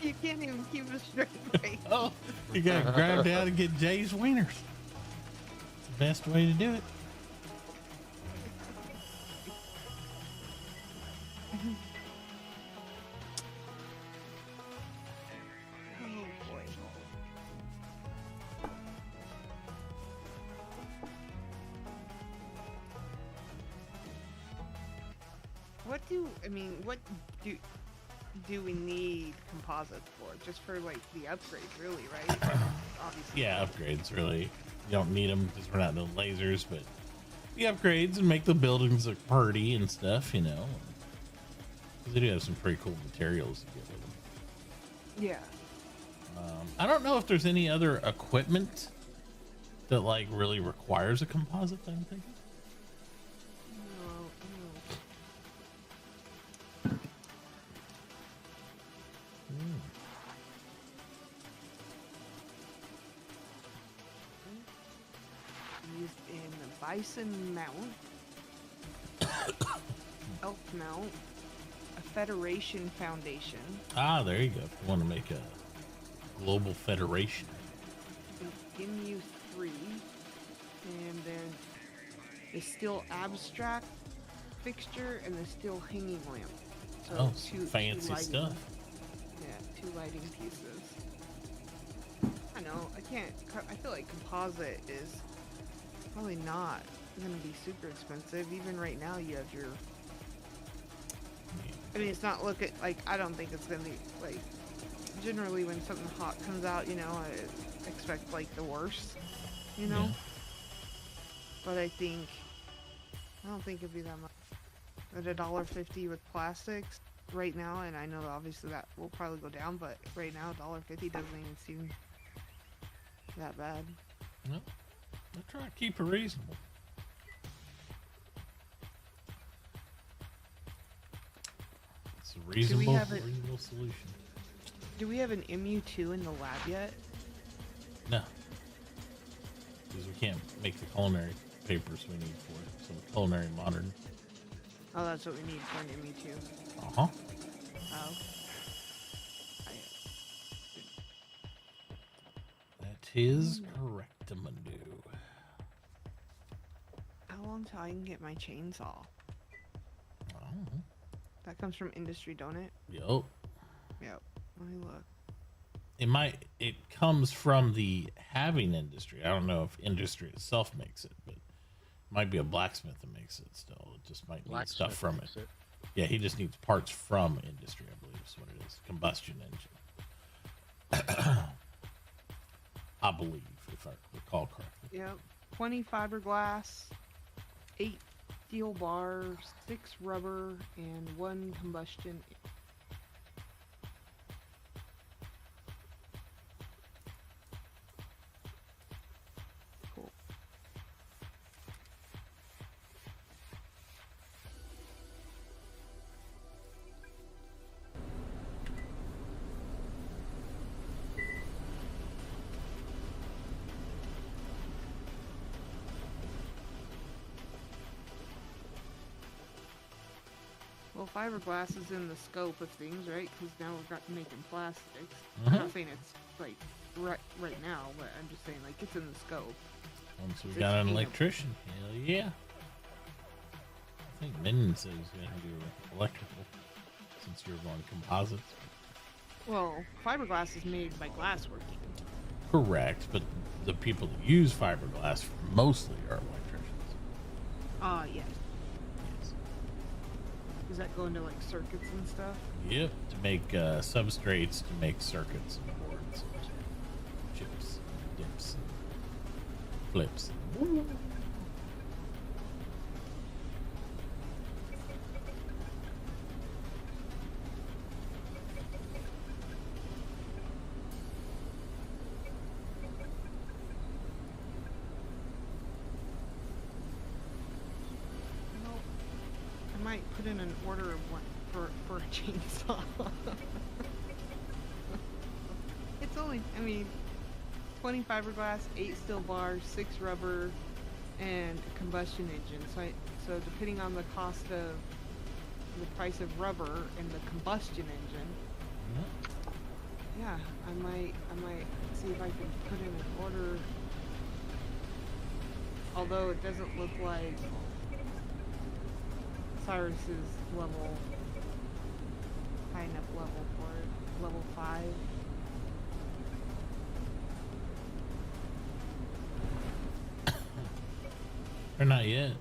you can't even keep a straight face. Oh, you gotta grab down and get Jay's Wieners. It's the best way to do it. Oh boy. What do we need composites for? Just for like the upgrades, really, right? Obviously. Yeah, upgrades really. You don't need them because we're not doing lasers, but the upgrades and make the buildings look pretty and stuff, because they do have some pretty cool materials to get with them. Yeah. I don't know if there's any other equipment that like really requires a composite thing. Used in the Bison Mount, Elk Mount, a Federation Foundation. Ah, there you go. If you want to make Global Federation. MU3, and then the steel abstract fixture and the steel hanging lamp. So Oh, fancy lighting, stuff. Yeah, 2 lighting pieces. I know, I feel like composite is probably not going to be super expensive. Even right now you have your, I mean, it's not looking like, I don't think it's going to be like, generally when something hot comes out, you know, I expect like the worst, you know? Yeah. But I don't think it'd be that much. At $1.50 with plastics right now, and I know obviously that will probably go down, but right now $1.50 doesn't even seem that bad. Well, I'll try to keep it reasonable. It's a reasonable solution. Do we have an MU2 in the lab yet? No. Because we can't make the culinary papers we need for it. So culinary modern. Oh, that's what we need for an MU2. Uh-huh. Oh. That is correct, Amandu. How long till I can get my chainsaw? I don't know. That comes from industry, don't it? Yup. Yep. Let me look. It comes from the having industry. I don't know if industry itself makes it, but it might be a blacksmith that makes it still. It just might need stuff from it. Yeah, he just needs parts from industry, I believe is what it is. Combustion engine. I believe, if I recall correctly. Yep. 20 fiberglass, 8 steel bars, 6 rubber, and 1 combustion. Cool. Well, fiberglass is in the scope of things, right? Because now we're making plastics. I'm not saying it's like right now, but I'm just saying like it's in the scope. Once we got an electrician, hell yeah. I think Minion said he's going to do electrical since you're going composites. Well, fiberglass is made by glassworking. Correct, but the people that use fiberglass mostly are electricians. Yes. Does that go into like circuits and stuff? Yep, to make substrates, to make circuits and boards, and chips, and dips, and flips. I might put in an order of one for a chainsaw. It's only, I mean, 20 fiberglass, 8 steel bars, 6 rubber, and a combustion engine. So depending on the cost of the price of rubber and the combustion engine, yeah, I might see if I can put in an order. Although it doesn't look like Cyrus's level, high enough level for it, level 5. Or not yet.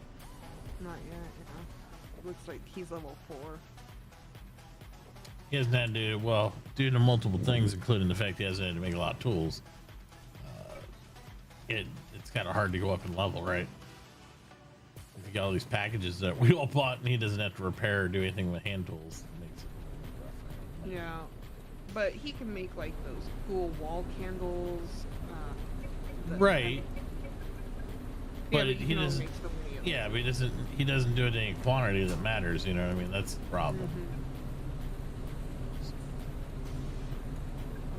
Not yet, yeah. It looks like he's level 4. He hasn't had to, well, due to multiple things, including the fact he hasn't had to make a lot of tools, it's kind of hard to go up in level, right? If you got all these packages that we all bought and he doesn't have to repair or do anything with hand tools, it makes it rough. Yeah, but he can make like those cool wall candles. Right. Yeah, But he doesn't. Yeah, but he doesn't do it in any quantity that matters. You know what I mean? That's the problem.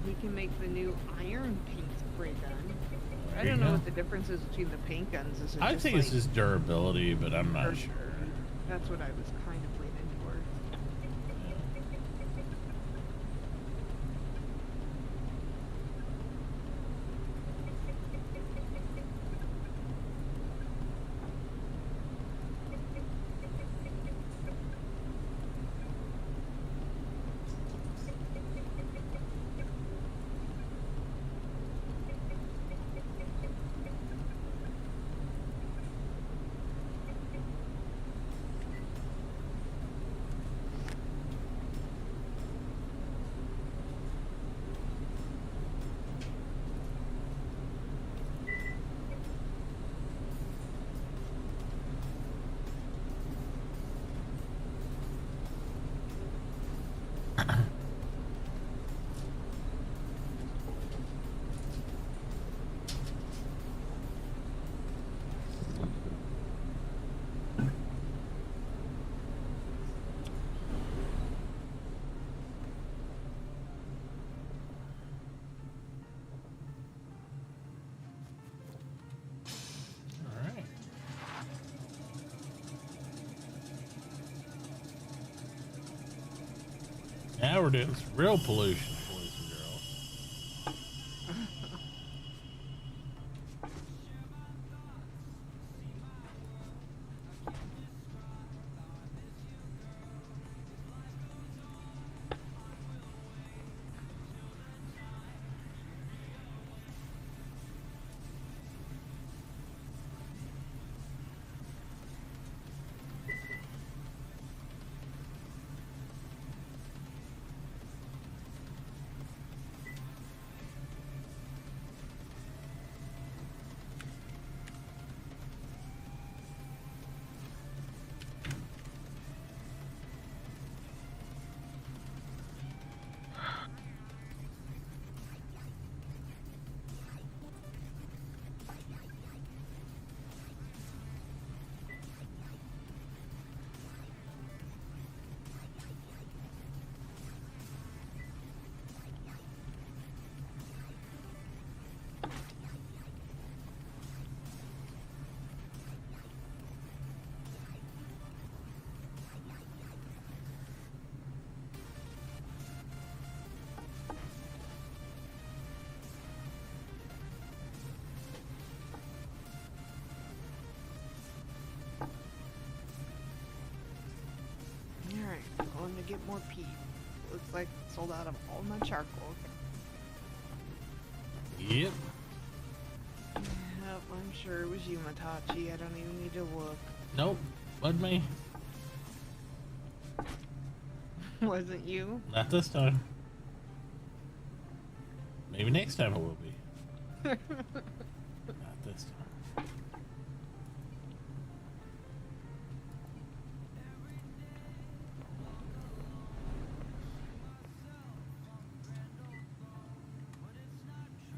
He can make the new iron paint spray gun. I There don't you know go. what the difference is between the paint guns. Is it I just think like, it's just durability, but I'm not sure. That's what I was kind of leaning towards. Now we're doing some real pollution, boys and girls. Alright, going to get more peat. Looks like sold out of all my charcoal. Yep. Yep, I'm sure it was you, Tauchi. I don't even need to look. Nope. Wasn't me. Wasn't you? Not this time. Maybe next time it will be. Not this time.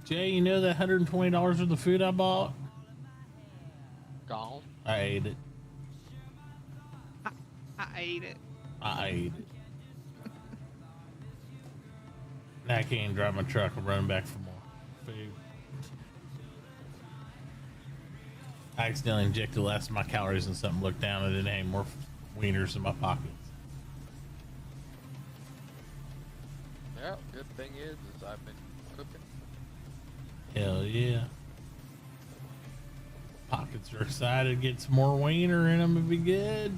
Jay, you know that $120 worth of food I bought? Gone. I ate it. I ate it. I ate it. Now I can't drive my truck and run back for more food. I accidentally injected the last of my calories in something, looked down and didn't have more wieners in my pockets. Yeah, good thing is I've been cooking. Hell yeah. Pockets are excited to get some more wiener in them. It'd be good.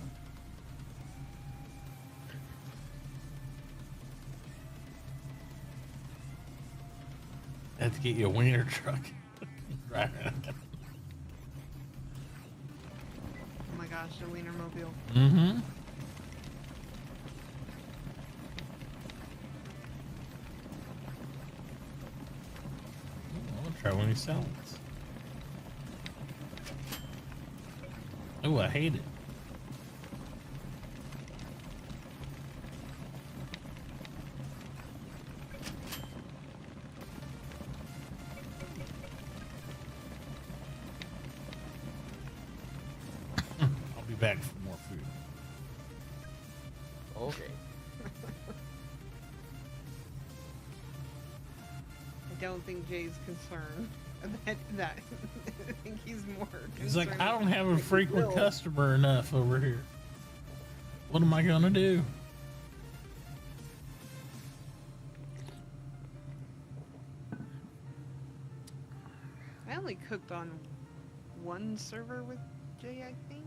Have to get you a wiener truck. Right. Oh my gosh, the Wienermobile. Mm-hmm. I'm gonna try one of these salads. Oh, I hate it. I'll be back for more food. Okay. I don't think Jay's concerned that I think he's more concerned. He's like, I don't have a with frequent Will. customer enough over here. What am I gonna do? I only cooked on one server with Jay, I think.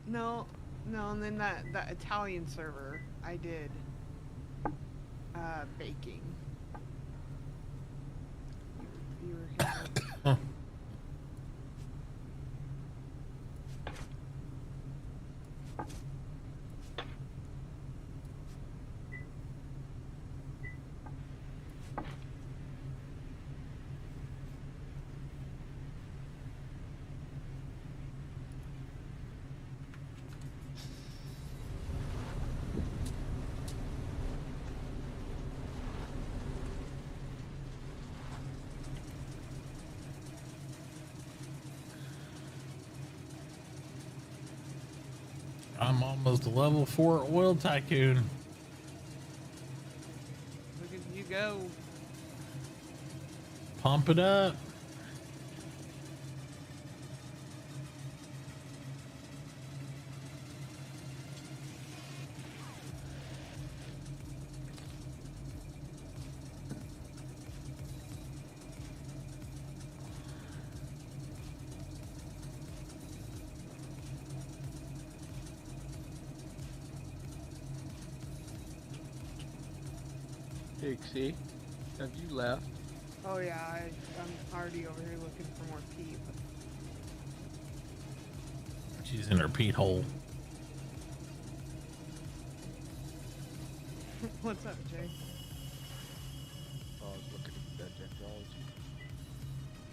No, and then that Italian server, I did baking. You were here. I'm almost a level 4 oil tycoon. Look at you go. Pump it up. Dixie, have you left? Oh yeah, I'm already over here looking for more peat. She's in her peat hole. What's up, Jay? Oh, I was looking to get that dendrology.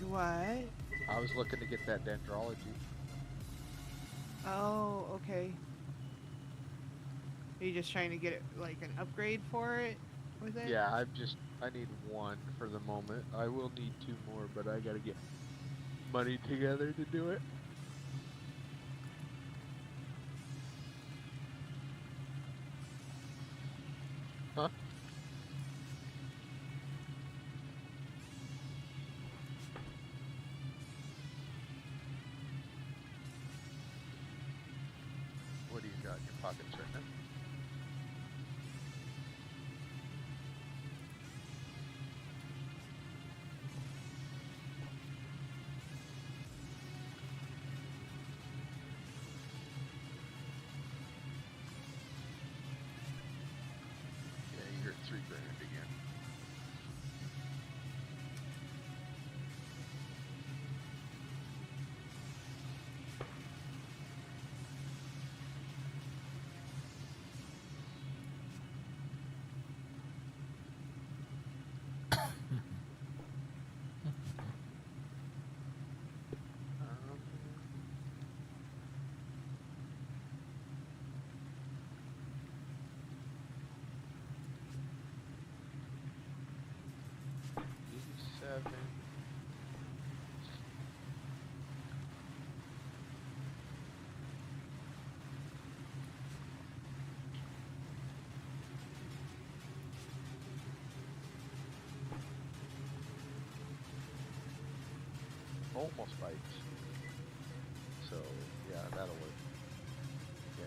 What? I was looking to get that dendrology. Oh, okay. Are you just trying to get it like an upgrade for it with it? Yeah, I need one for the moment. I will need 2 more, but I gotta get money together to do it. Huh? What do you got in your pockets right now? Yeah, you're at 3 grand again. Seven. Almost bites. So yeah, that'll work. Yeah.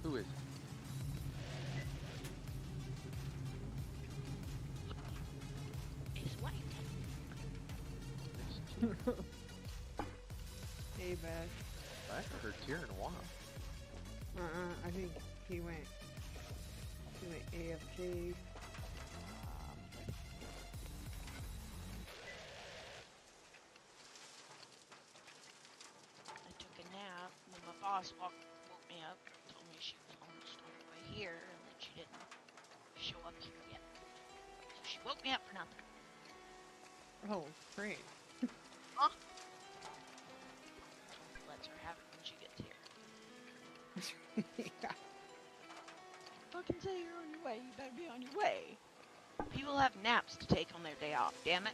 Who is it? His wife. Hey, Beth. I haven't heard Tyr in a while. I think he went AFK. I took a nap when my boss woke me up, told me she was almost on her way here and that she didn't show up here yet. So she woke me up for nothing. Oh, great. Huh? Lets her have it when she gets here. Yeah. Fucking say you're on your way, you better be on your way. People have naps to take on their day off, damn it.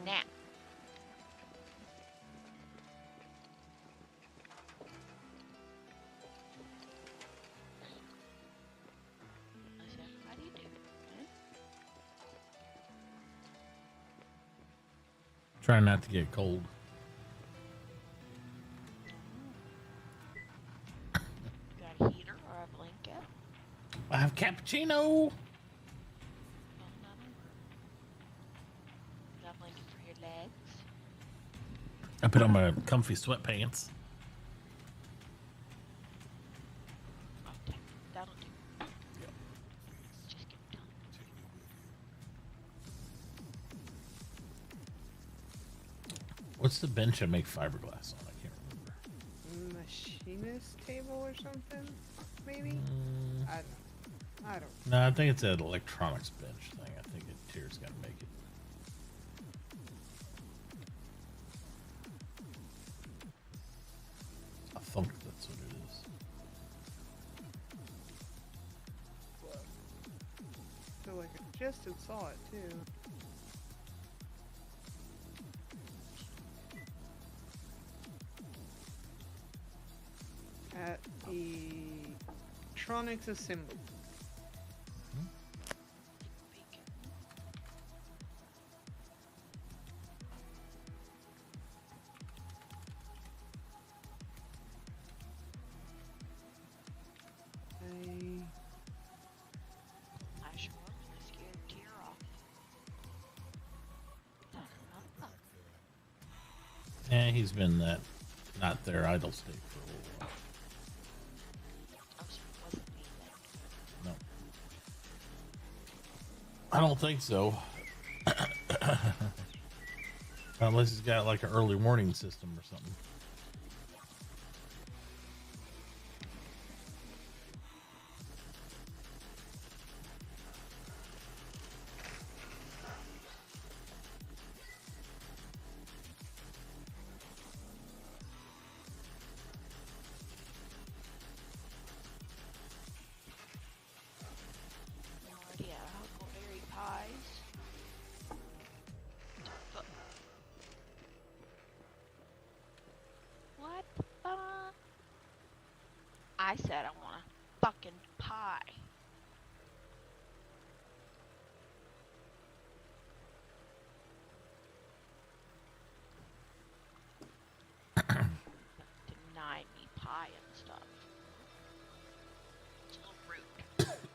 Nap. I said, how do you do? Huh? Try not to get cold. Got a heater or a blanket? I have cappuccino. Oh, nothing. Got a blanket for your legs? I put on my comfy sweatpants. Okay, that'll do. Just get it done. What's the bench I make fiberglass on? I can't remember. Machinist table or something, maybe? I don't. No, I think it's an electronics bench thing. I think Tyr's got to make it. I think that's what it is. I feel like I just saw it too. At the electronics assembly. And he's been that not there idle state for a little while. Oh, so it wasn't me then. No. I don't think so. Unless he's got like an early warning system or something. No idea. Huckleberry pies. But what the fuck? I said I want a fucking pie. Denied me pie and stuff. It's a little rude.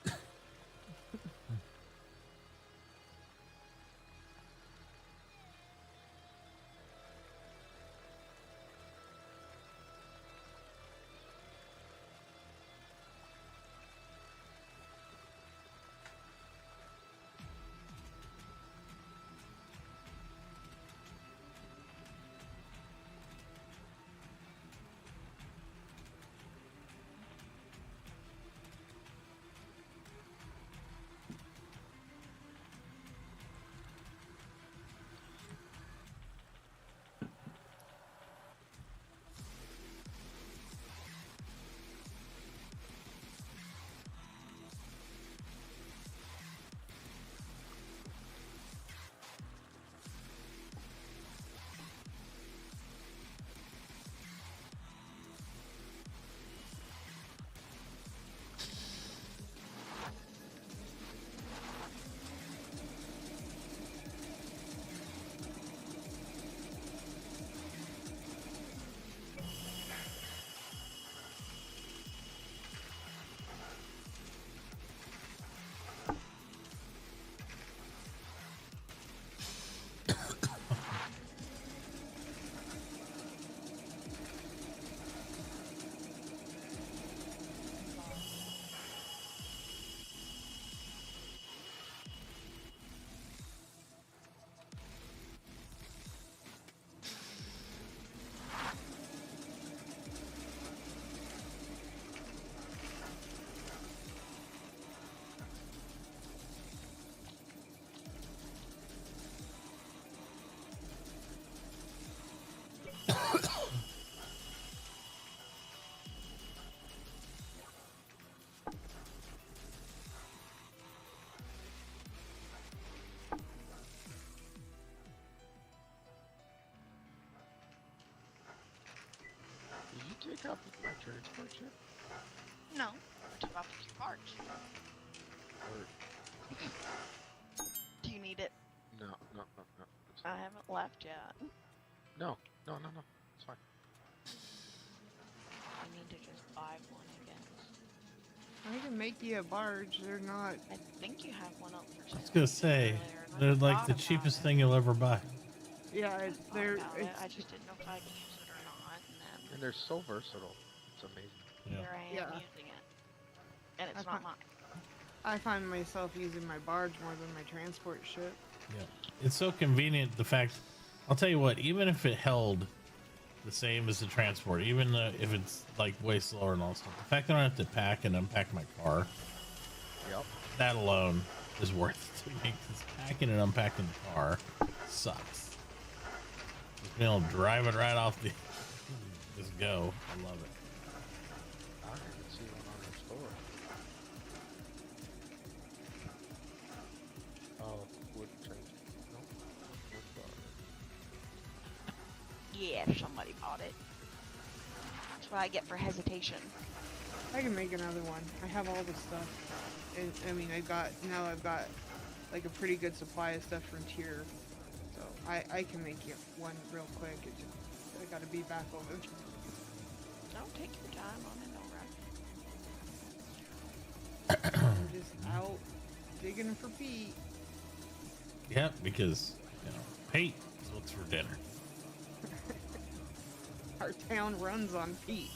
Did you take off with my transport ship? No, I took off with your parts. Or Do you need it? no, no, no, no. It's I fine. haven't left yet. No, no, no, no. It's fine. I need to just buy one, I guess. I can make you a barge. They're not. I think you have one up for sale. I was gonna say they're like the cheapest thing you'll ever buy. Yeah, I they're. thought about it. It's, I just didn't know if I could use it or not. And And they're so versatile. It's amazing. then Yeah. here I am Yeah. using it. And it's I not fi- mine. I find myself using my barge more than my transport ship. Yeah. It's so convenient. The fact, I'll tell you what, even if it held the same as the transport, even if it's like way slower and all stuff, the fact that I don't have to pack and unpack my car, Yep. that alone is worth it to me. Because packing and unpacking the car sucks. Just being able to drive it right off the, just go. I love it. I don't even see one on the store. Oh, wood train. No. Wood bar. Yeah, somebody bought it. That's what I get for hesitation. I can make another one. I have all the stuff. And I mean, I've got like a pretty good supply of stuff from Tier. So I can make you one real quick. It just, I gotta be back over. Don't take your time on it, no rush. I'm just out digging for Pete. Yep, because, you know, Pete is what's for dinner. Our town runs on peat.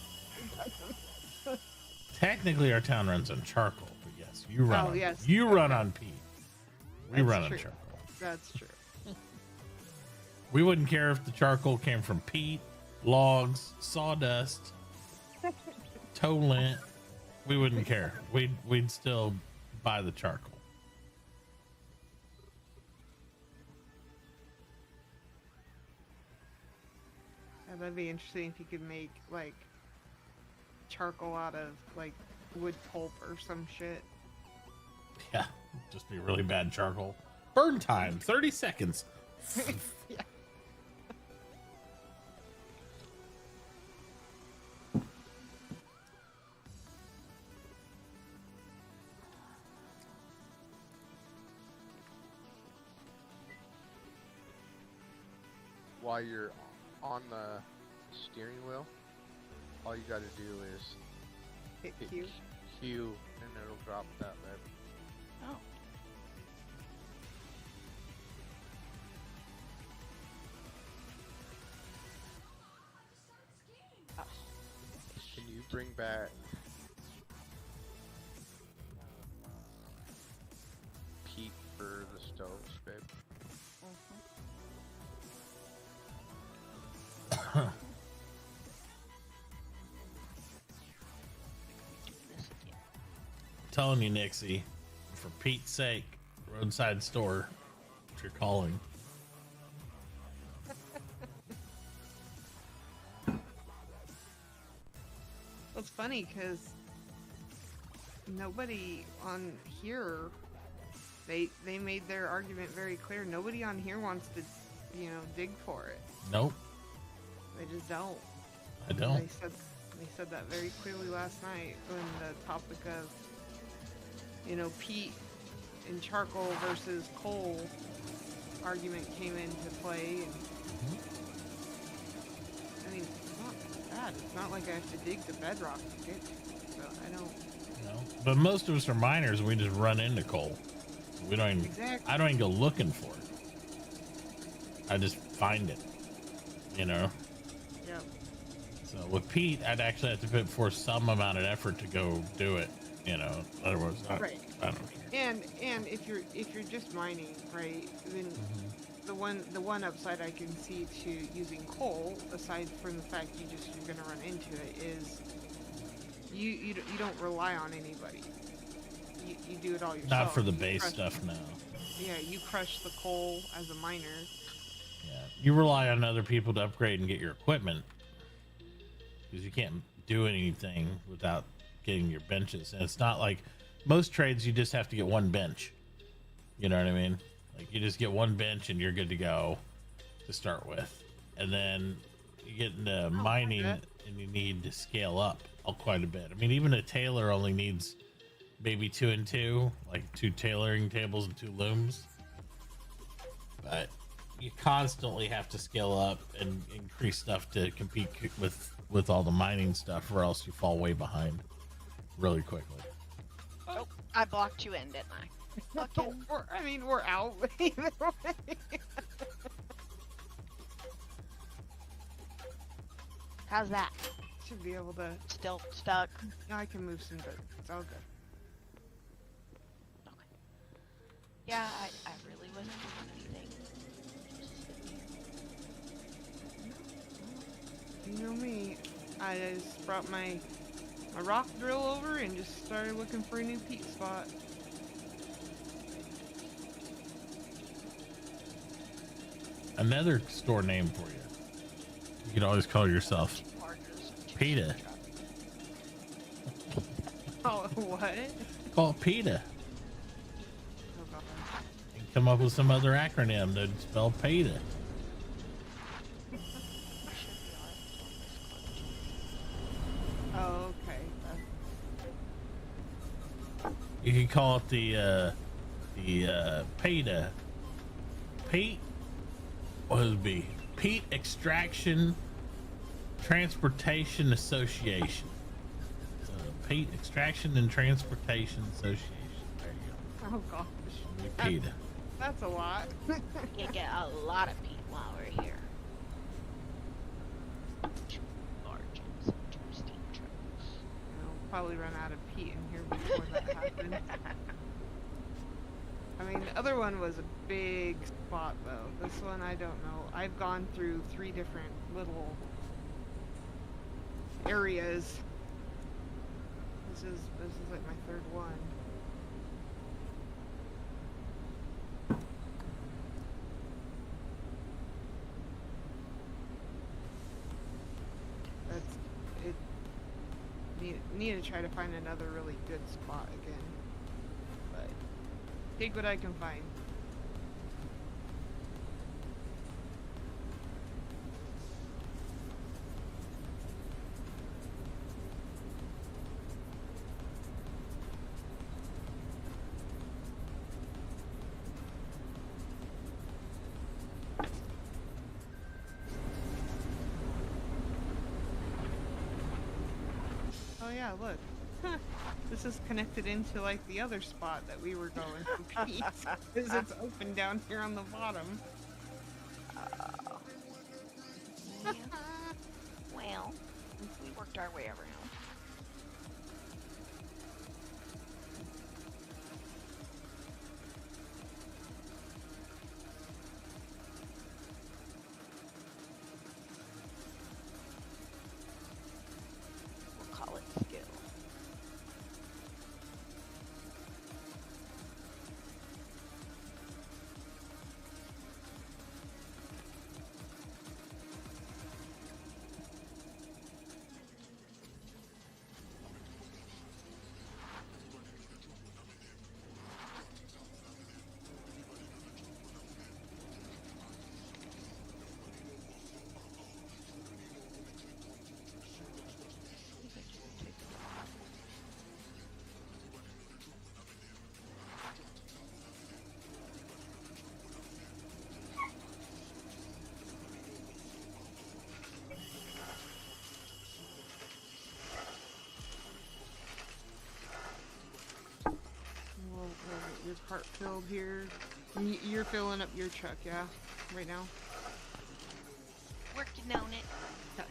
Technically, our town runs on charcoal, but yes, you run. Oh, on, yes. You run Okay. on peat. We That's run true. on charcoal. That's true. We wouldn't care if the charcoal came from peat, logs, sawdust, tow lint. We wouldn't care. We'd still buy the charcoal. Yeah, that'd be interesting if you could make like charcoal out of like wood pulp or some shit. Yeah, just be really bad charcoal. Burn time, 30 seconds. Yeah. While you're on the steering wheel, all you gotta do is Hit Q. Q, and it'll drop that red. Oh. Can you bring back peat for the stoves, babe? Telling you, Nixie, for Pete's sake, roadside store, if you're calling. Well, it's funny because nobody on here, they made their argument very clear. Nobody on here wants to, dig for it. Nope, They just don't. I don't. They said that very clearly last night when the topic of, peat and charcoal versus coal argument came into play. And, I mean, it's not bad. It's not like I have to dig to bedrock to get to it, so I don't. No. But most of us are miners, and we just run into coal. We don't even. Exactly. I don't even go looking for it. I just find it. Yep. So with peat, I'd actually have to put forth some amount of effort to go do it. Otherwise, Right. I don't care. And if you're just mining, right, then the one upside I can see to using coal, aside from the fact you're gonna run into it, is you don't rely on anybody. You do it all yourself. Not for the You base crush- stuff, no. Yeah, you crush the coal as a miner. Yeah, you rely on other people to upgrade and get your equipment because you can't do anything without getting your benches. And it's not like most trades, you just have to get one bench. You know what I mean? Like you just get one bench and you're good to go to start with. And then you get into mining and you need to scale up quite a bit. I mean, even a tailor only needs maybe 2 and 2, like 2 tailoring tables and 2 looms. But you constantly have to scale up and increase stuff to compete with all the mining stuff, or else you fall way behind really quickly. Oh, I blocked you in, didn't I? Fucking. We're out either way. How's that? Should be able to. Still stuck. No, I can move some dirt. It's all good. Yeah, I really wasn't doing anything. You know me. I just brought my rock drill over and just started looking for a new peat spot. Another store name for you. You could always call yourself PETA. Oh, what? Call it PETA. Oh, God. You can come up with some other acronym to spell PETA. Oh, okay. You could call it the PETA. Peat. What would it be? Peat Extraction Transportation Association. Peat Extraction and Transportation Association. There you Oh, gosh. go. PETA. That's a lot. You get a lot of peat while we're here. probably run out of peat in here before that happened. I mean, the other one was a big spot, though. This one, I don't know. I've gone through 3 different little areas. This is like my 3rd one. That's it. Need to try to find another really good spot again, but take what I can find. Oh yeah, look. This is connected into like the other spot that we were going for peace. Because it's open down here on the bottom. Well, we worked our way around. We'll call it skill. We'll get your cart filled here. You're filling up your truck, yeah? Right now? Working on it. Okay.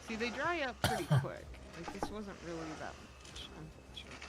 See, they dry up pretty quick. Like, this wasn't really that much, unfortunately.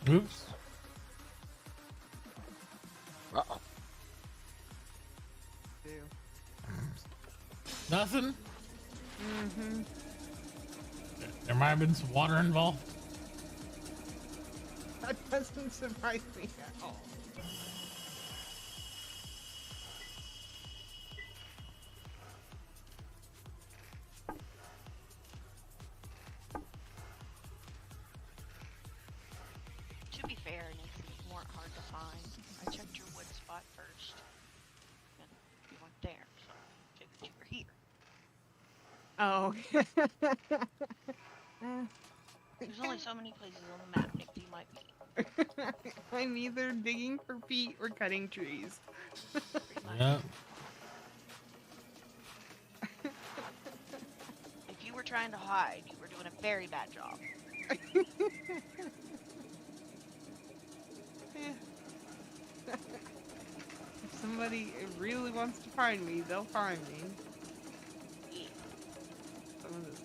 Oops. Uh-oh. Nothing? Mm-hmm. There might have been some water involved. That doesn't surprise me at all. To be fair, these weren't hard to find. I checked your wood spot first, and you weren't there, so I figured you were here. Oh. There's only so many places on the map, Nick, you might be. I'm either digging for peat or cutting trees. Yeah. If you were trying to hide, you were doing a very bad job. If somebody really wants to find me, they'll find me. Yeah. Some of this.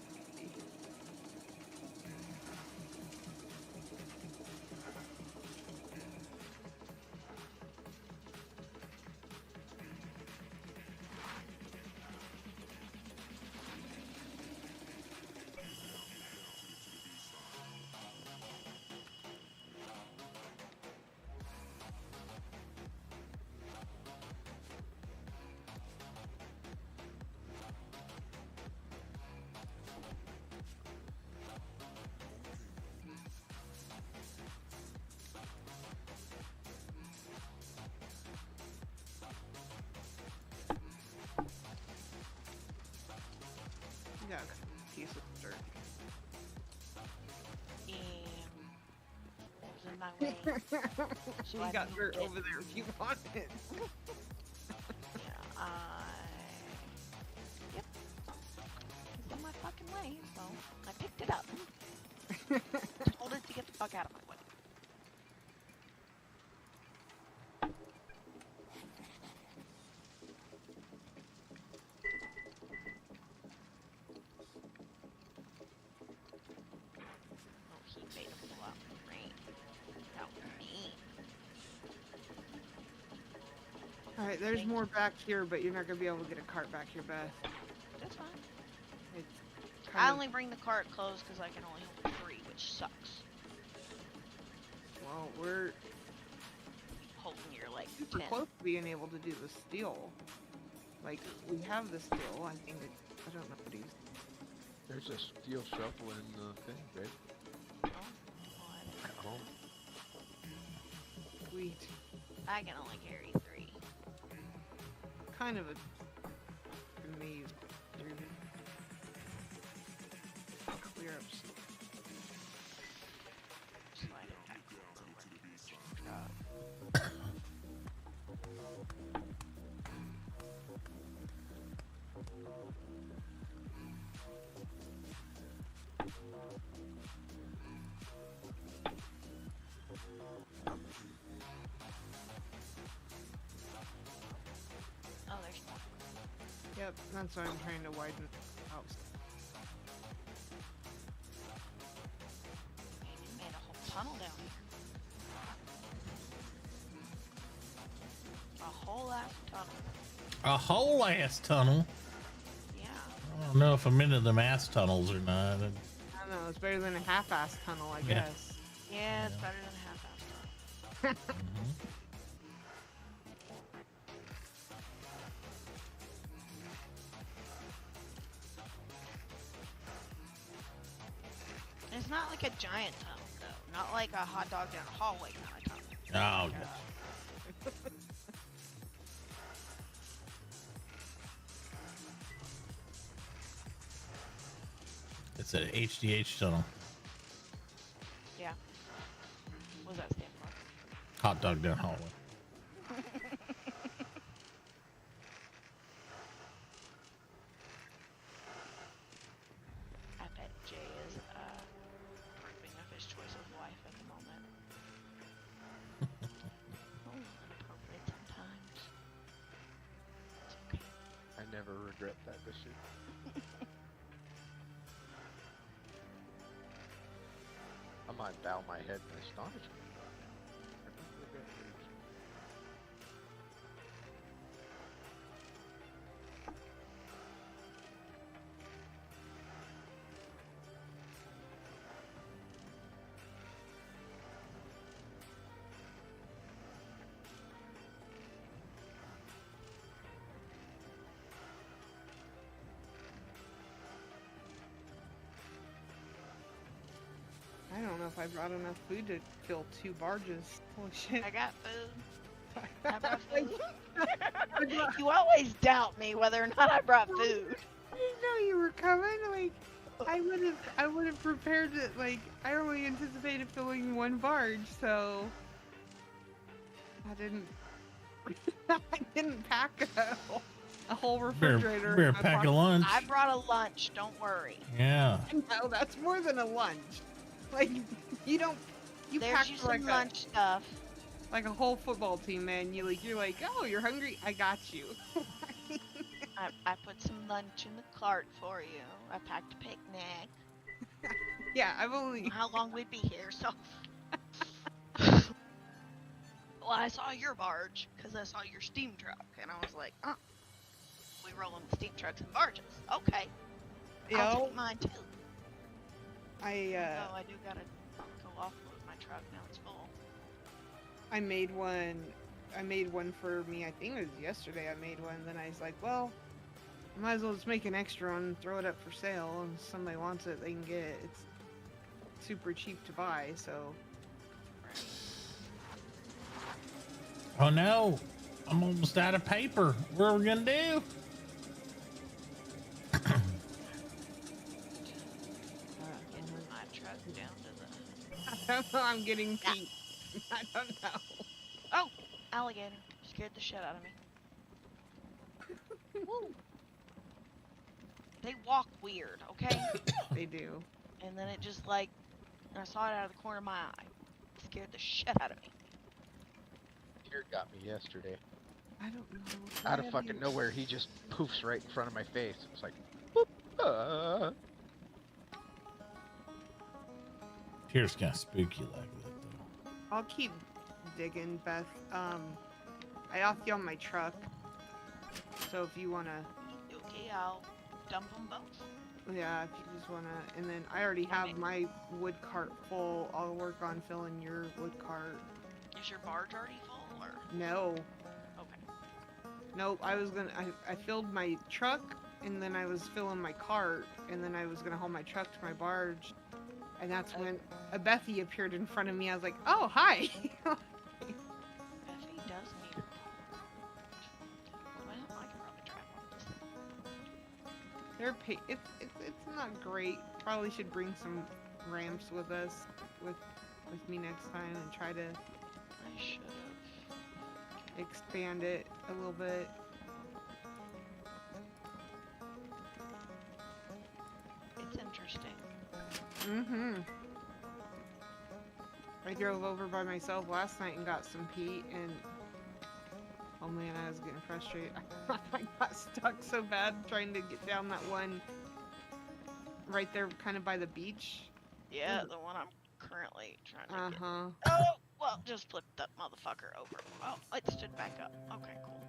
my way. We got dirt over there if you want it. Yeah, yep. It's in my fucking way, so I picked it up. Told it to get the fuck out of my way. Oh, he made a pull out the rain. That was mean. Alright, there's more back here, but you're not gonna be able to get a cart back here, Beth. That's fine. It's I kind of, only bring the cart close because I can only hold 3, which sucks. well, we're Holding your like super 10. close to being able to do the steel. Like, we have the steel, I think it, I don't know what he's... There's a steel shovel in the thing, babe. Oh, well, At home. Sweet. I can only carry 3. Kind of a maze, dude. Clear up some. Slide it back over. Oh, there's more. Yep, that's why I'm trying to widen out. You made a whole tunnel down here. A whole ass tunnel. A whole ass tunnel. Yeah. I don't know if I'm into them ass tunnels or not. I don't know, it's better than a half-ass tunnel, I Yeah. guess. Yeah, it's better than a half-ass tunnel. It's not like a giant tunnel, though. Not like a hot dog down a hallway kind of tunnel. Oh, Like, okay. It's an HDH tunnel. Yeah. What does that stand for? Hot dog down hallway. I bet Jay is approving of his choice of wife at the moment. Oh, inappropriate sometimes. It's okay. I never regret that decision. I might bow my head in astonishment. I don't regret it. I don't know if I brought enough food to fill 2 barges. Holy shit. I got food. I brought food. You always doubt me whether or not I brought food. I didn't know you were coming. Like, I would have prepared it. Like, I only anticipated filling 1 barge, so I didn't. I didn't pack a whole refrigerator. Better in my pack a pocket. lunch. I brought a lunch. Don't worry. Yeah. No, that's more than a lunch. Like, you don't. You There's pack you like some lunch stuff. like a whole football team, man. You're like, oh, you're hungry. I got you. I put some lunch in the cart for you. I packed a picnic. Yeah, I've only. How long we'd be here, so. Well, I saw your barge because I saw your steam truck, and I was like, oh, we roll in steam trucks and barges. Okay. I'll take mine too. Oh, I do gotta go offload my truck now. It's full. I made one. I made one for me. I think it was yesterday. I made one. Then I was like, well, I might as well just make an extra one, throw it up for sale, and if somebody wants it, they can get it. It's super cheap to buy, so. Oh no, I'm almost out of paper. What are we gonna do? Getting my truck down to the. I don't know. I'm getting feet. I don't know. Oh, alligator. Scared the shit out of me. Woo. They walk weird, okay? They do. And then it just like, I saw it out of the corner of my eye. Scared the shit out of me. Deer got me yesterday. I don't know. Out of fucking nowhere, he just poofs right in front of my face. It's like, whoop. Tears kind of spooky like that, though. I'll keep digging, Beth. I off you on my truck. So if you wanna, Okay, I'll dump them both. yeah, if you just wanna, and then I already have my wood cart full. I'll work on filling your wood cart. Is your barge already full, or? No. Okay. Nope. I filled my truck, and then I was filling my cart, and then I was gonna haul my truck to my barge, and that's when a Bethy appeared in front of me. I was like, oh, hi. Bethy does need a well, I can probably trap on this thing. It's not great. Probably should bring some ramps with us, with me next time, and try to I should have. expand it a little bit. It's interesting. Mm-hmm. I drove over by myself last night and got some peat, and oh man, I was getting frustrated. I got stuck so bad trying to get down that one right there kind of by the beach. Yeah, the one I'm currently trying to get. Uh-huh. Oh, well, just flip that motherfucker over. Oh, it stood back up. Okay, cool.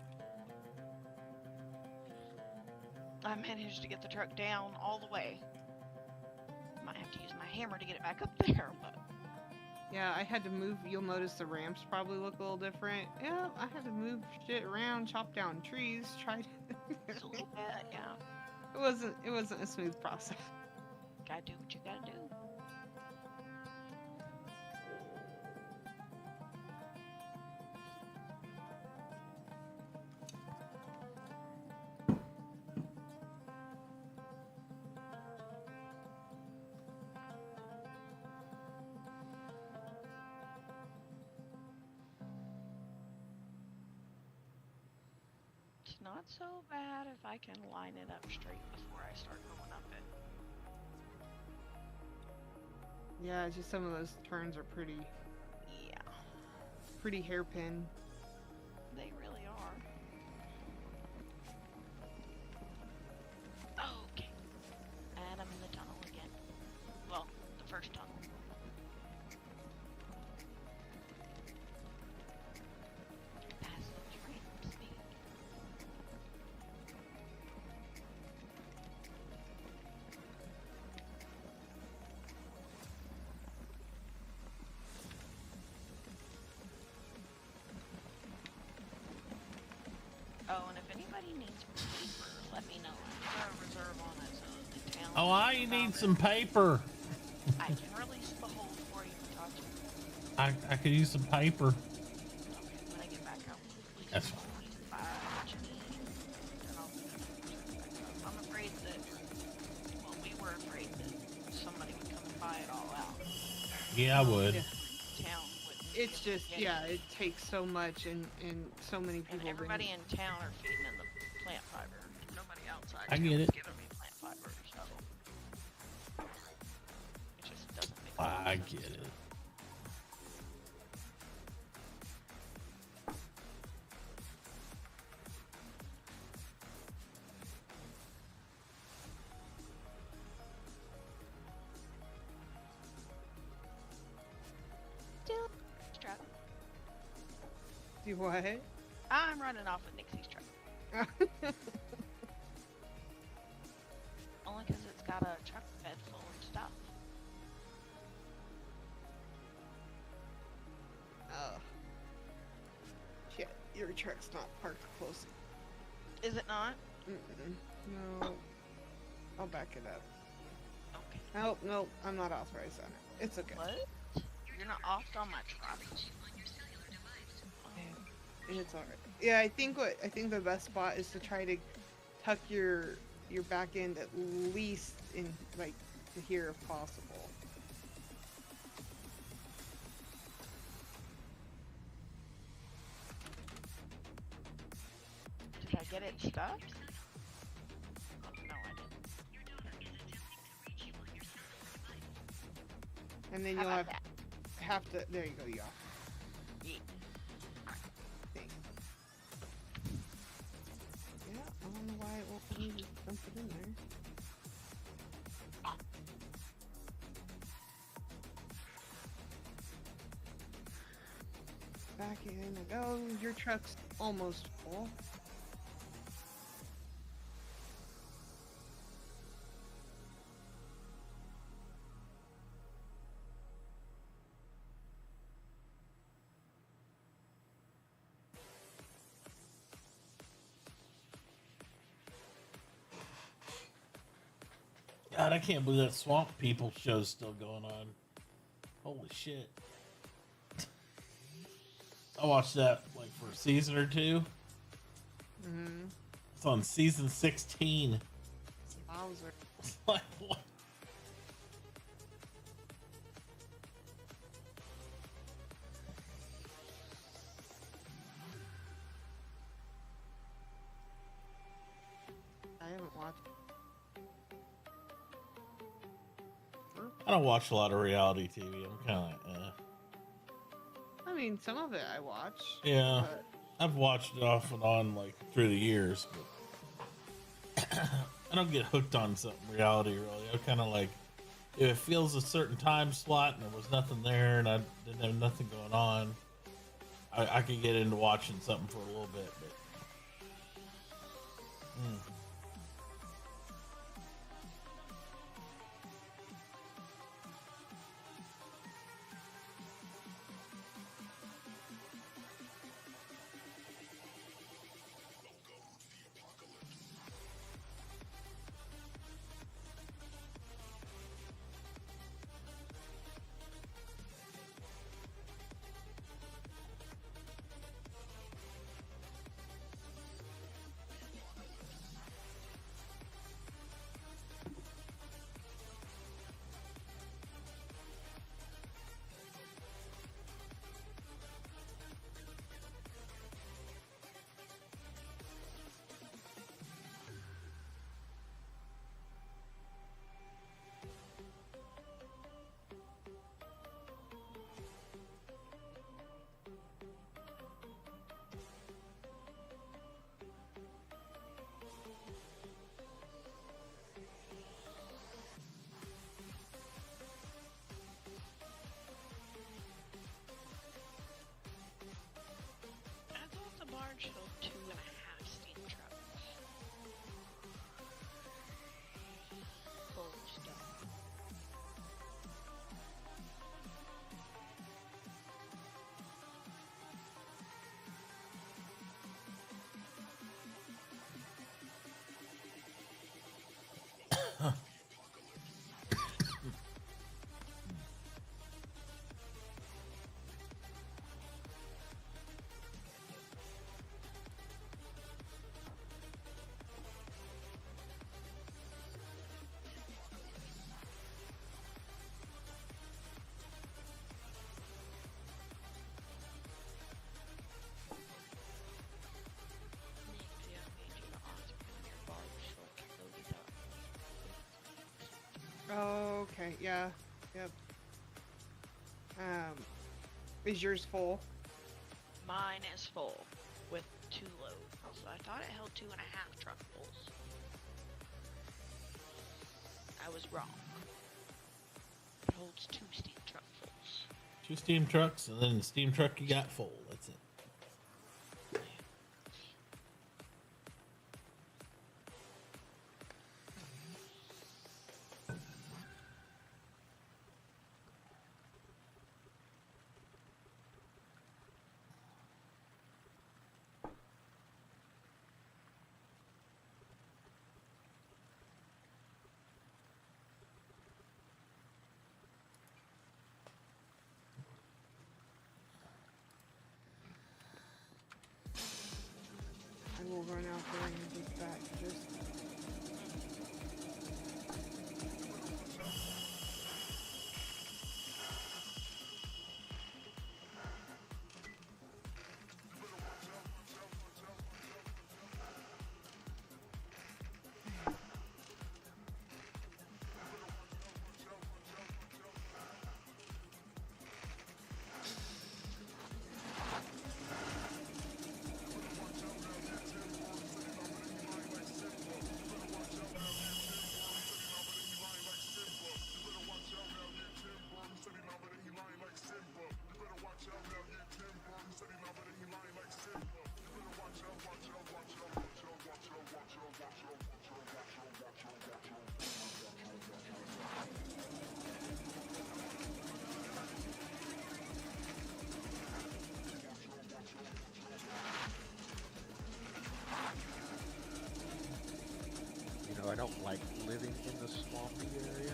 I managed to get the truck down all the way. Might have to use my hammer to get it back up there, but... Yeah, I had to move. You'll notice the ramps probably look a little different. Yeah, I had to move shit around, chop down trees, try to... It's a little bit, yeah. It wasn't a smooth process. Gotta do what you gotta do. It's not so bad if I can line it up straight before I start going up it. Yeah, it's just some of those turns are pretty hairpin. They really are. Okay. And I'm in the tunnel again. Well, the first tunnel. Passage ramp speed. Oh, and if anybody needs paper, let me know. I have a reserve on it, so the town. Oh, I need some paper. I can release the hold for you, Tauchi. I could use some paper. Okay, when I get back out, please. That's fine. Buy what you need, and I'm afraid that, well, we were afraid that somebody would come and buy it all out. Yeah, I would. Yeah. Town would. It's just, yeah, it takes so much and so many people. And everybody in town are feeding in the plant fiber. Nobody outside. I get it. Giving me plant fiber, so it just doesn't make I sense. get it. Still, strap. Do what? I'm running off with Nixie's truck. Only because it's got a truck bed full of stuff. Oh. Shit, your truck's not parked close. Is it not? No. I'll back it up. Okay. Nope, I'm not authorized on it. It's okay. What? You're not off on my truck? It's alright. Yeah, I think the best spot is to try to tuck your back end at least in like to here if possible. hit stops? No, I didn't. And then How you'll about have to. There you go, y'all. Yeah. Yeah, I don't know why it won't let me just dump it in there. Back in I go. Your truck's almost full. God, I can't believe that Swamp People show's still going on. Holy shit. I watched that like for a season or two. Mm-hmm. It's on season 16. Bowser. Like, what? I haven't watched. I don't watch a lot of reality TV. I'm kind of like, I mean, some of it I watch. yeah. But I've watched it off and on like through the years, but I don't get hooked on something reality really. I kind of like if it feels a certain time slot and there was nothing there and I didn't have nothing going on, I could get into watching something for a little bit. But I thought the barge held 2.5 steam trucks. Full of stuff. oh, okay, yeah, yep. Is yours full? Mine is full with 2 loads. So I thought it held 2.5 truckfuls. I was wrong. It holds 2 steam truckfuls. 2 steam trucks and then the steam truck you got full. That's it. I will run out there and get back. Just don't like living in the swampy area,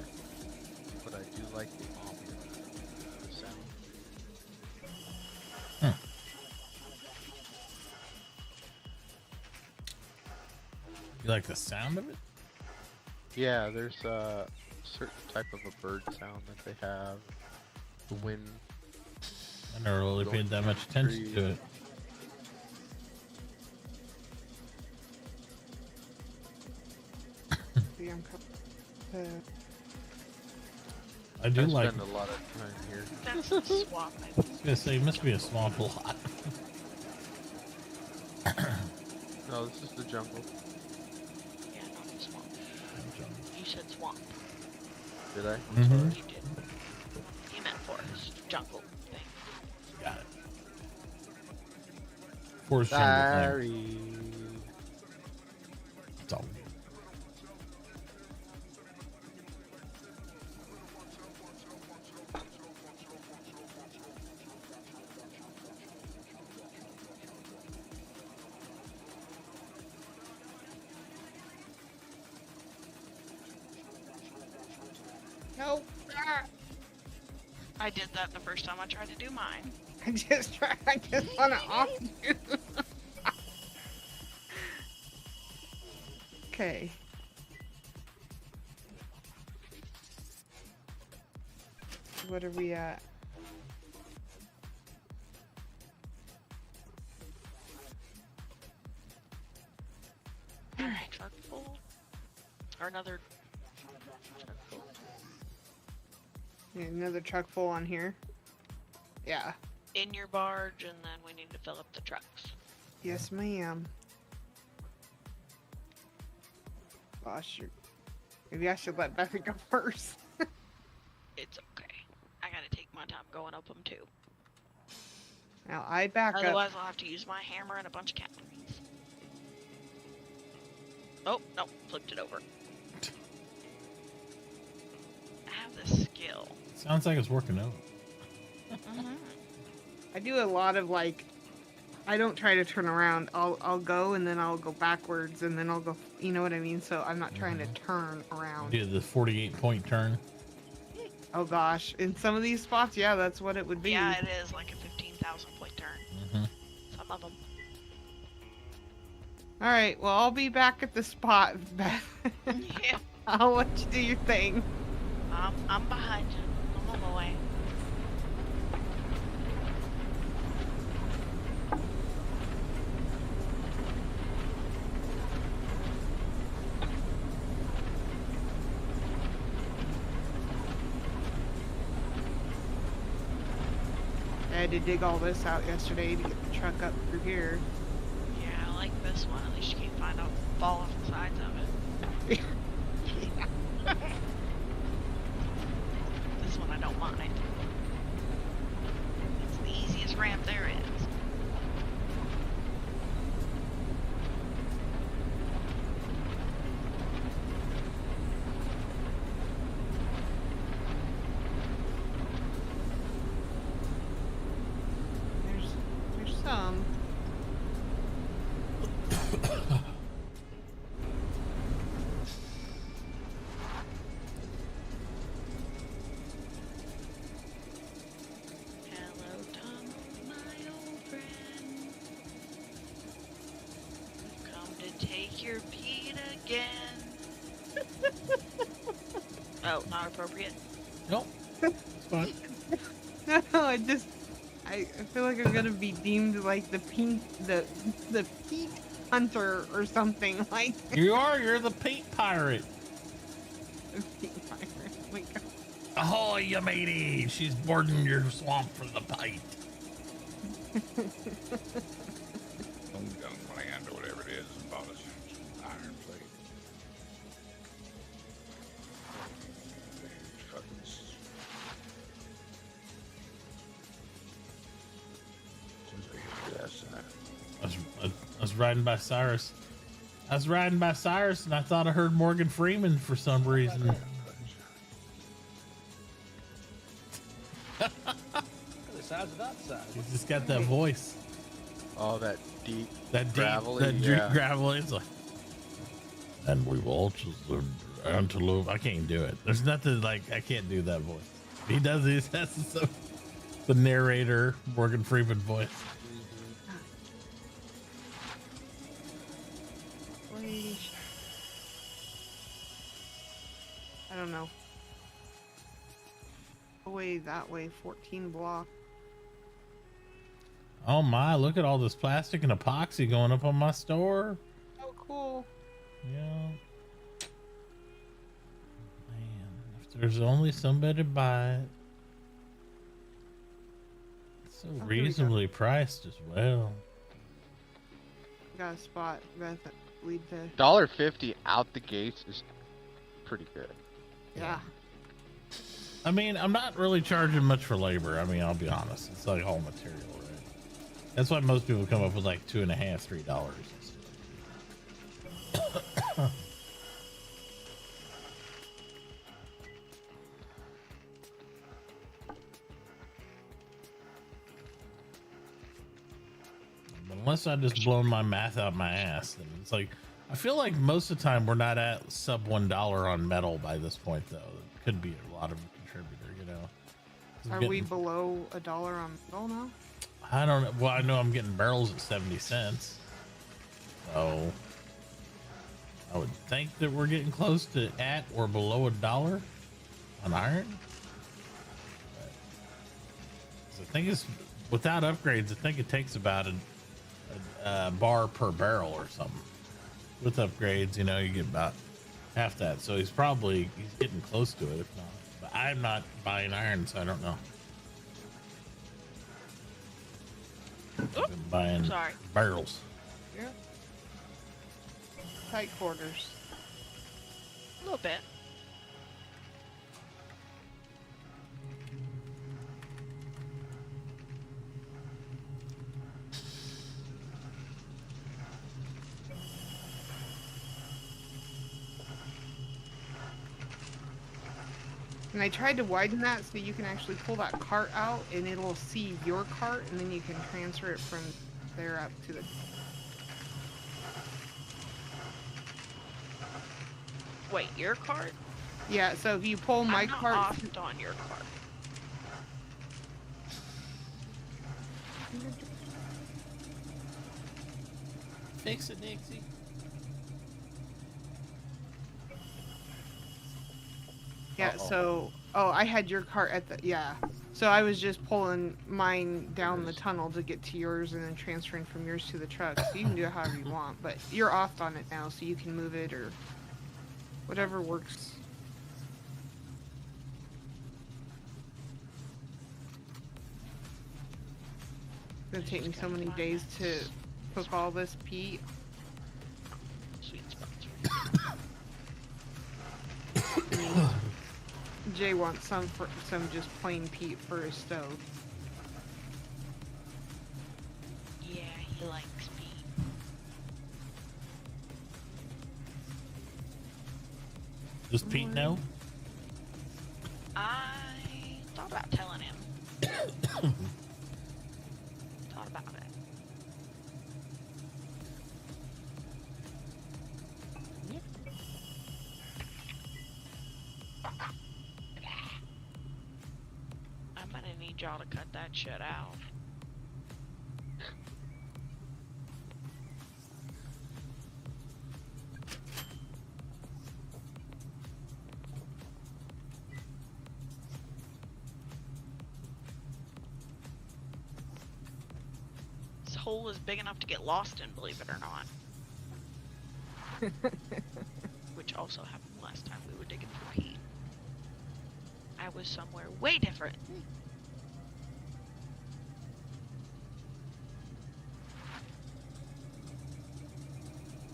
but I do like the ambiance, the sound. You like the sound of it? Yeah, there's a certain type of a bird sound that they have. The wind. I never really paid that much attention to it. I do like. Spend a lot of time here. That's the swamp. I was gonna say, it must be a swamp a lot. No, this is the jungle. Yeah, not the swamp. You said swamp. Did I? Mm-hmm. You did. You meant forest, jungle thing. Got it. Forest jungle thing. It's all good. No. I did that the first time I tried to do mine. I just want to off you. Okay. What are we at? Alright, truck full. Or another truck full. Yeah, another truck full on here. Yeah. In your barge, and then we need to fill up the trucks. Yes, ma'am. Gosh, maybe I should let Becky go first. It's okay. I gotta take my time going up them too. Now I back Otherwise, up. I'll have to use my hammer and a bunch of calories. Oh, no, flipped it over. I have the skill. Sounds like it's working out. I do a lot of like, I don't try to turn around. I'll go and then I'll go backwards and then I'll go. You know what I mean? So I'm not trying to turn around. Do the 48-point turn. Oh gosh, in some of these spots, yeah, that's what it would be. Yeah, it is like a 15,000 point turn. Some of them. All right, well I'll be back at the spot, Beth. Yeah. I'll let you do your thing. I'm behind you. I'm on my way. I had to dig all this out yesterday to get the truck up through here. Yeah, I like this one. At least you can find out fall off the sides of it. This one I don't mind. It's the easiest ramp there is. There's some. Hello, Tom, my old friend. I've come to take your Pete again. Oh, not appropriate? Nope. It's fine. No, I feel like I'm gonna be deemed like the pink, the Pete hunter or something like. You're the paint pirate. The Pete pirate. Oh my god. Ahoy, you matey! She's boarding your swamp for the bite. Some gun land or whatever it is bought us iron plate. I was riding by Cyrus. And I thought I heard Morgan Freeman for some reason. The size of that side. He's just got that voice. Oh, that deep, That deep, gravelly, that deep yeah. gravelly. It's like, And we watch the antelope. I can't do it. There's nothing like I can't do that voice. He does this. That's the narrator Morgan Freeman voice. I don't know. Away that way, 14 block. Oh my! Look at all this plastic and epoxy going up on my store. Oh, cool. Yeah. Man, if there's only somebody to buy it. It's so reasonably priced as well. Got a spot. Got that lead to. $1.50 out the gates is pretty good. Yeah. I mean, I'm not really charging much for labor. I mean, I'll be honest. It's like all material, right? That's why most people come up with like $2.50, $3. Unless I just blown my math out my ass, then it's like I feel like most of the time we're not at sub $1 on metal by this point, though. It could be a lot of a contributor, you know. Are we below $1 on metal now? I don't know. Well, I know I'm getting barrels at 70 cents, so I would think that we're getting close to at or below $1 on iron. But, 'cause I think it's without upgrades. I think it takes about a bar per barrel or something. With upgrades, you know, you get about half that. So he's getting close to it, if not. But I'm not buying iron, so I don't know. I've been buying barrels. Yeah. Tight quarters. A little bit. And I tried to widen that so you can actually pull that cart out and it'll see your cart and then you can transfer it from there up to the... Wait, your cart? Yeah, so if you pull my I'm not cart... offed on your cart. Fix it, Dixie. Yeah, so... Oh, I had your cart at the... Yeah. So I was just pulling mine down the tunnel to get to yours and then transferring from yours to the truck. So you can do it however you want. But you're off on it now, so you can move it or... whatever works. It's gonna take me so many days to cook all this peat. Sweet spots. Jay wants some just plain peat for his stove. Yeah, he likes peat. Does Pete know? I thought about telling him. Thought about it. I'm gonna need y'all to cut that shit out. This hole is big enough to get lost in, believe it or not. Which also happened last time we were digging for peat. I was somewhere way different.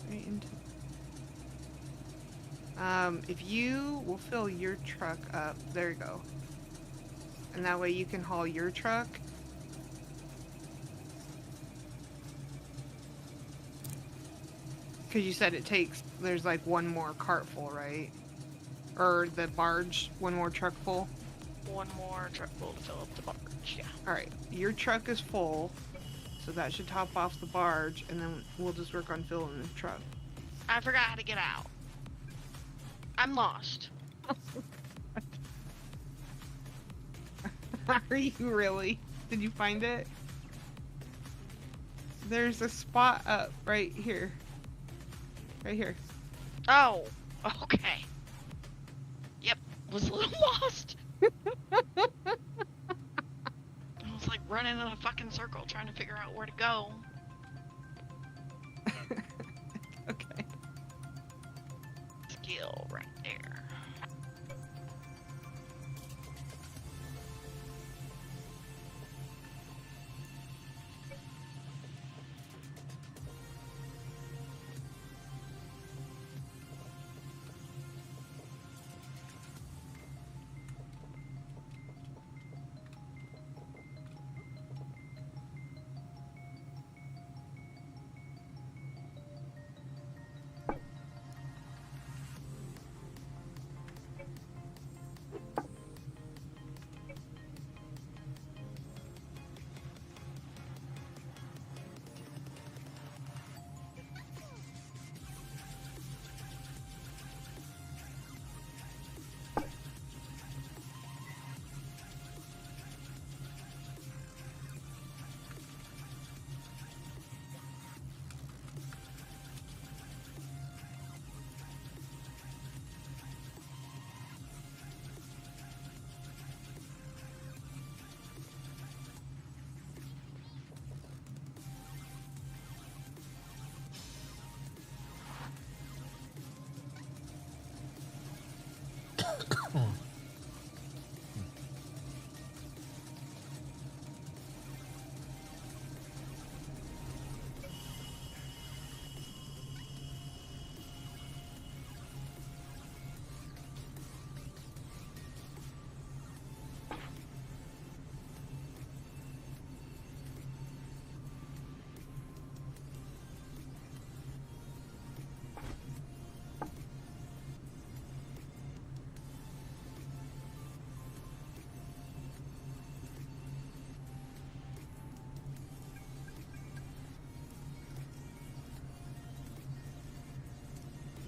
Right into... if you will fill your truck up, there you go. And that way you can haul your truck. Because you said it takes, there's like one more cart full, right? Or the barge, one more truck full? One more truck full to fill up the barge, yeah. Alright, your truck is full, so that should top off the barge, and then we'll just work on filling the truck. I forgot how to get out. I'm lost. Are you really? Did you find it? There's a spot up right here. Right here. Oh, okay. Yep, was a little lost. I was like running in a fucking circle trying to figure out where to go. Okay. Skill right there.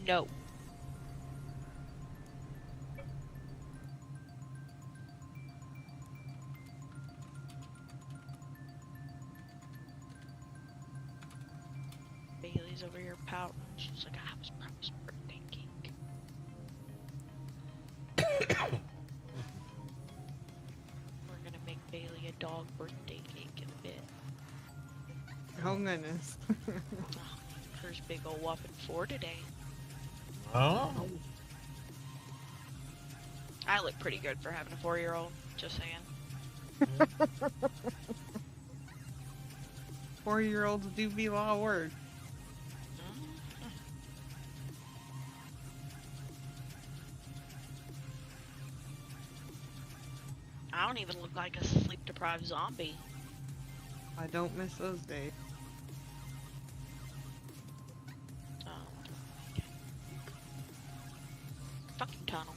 No. Bailey's over here pouting. She's like, I was promised birthday cake. We're gonna make Bailey a dog birthday cake in a bit. Oh goodness. Hers big ol' whopping 4 today. Oh. I look pretty good for having a 4-year-old, just saying. 4-year-olds do be a lot of work. I don't even look like a sleep-deprived zombie. I don't miss those days. Fucking tunnel.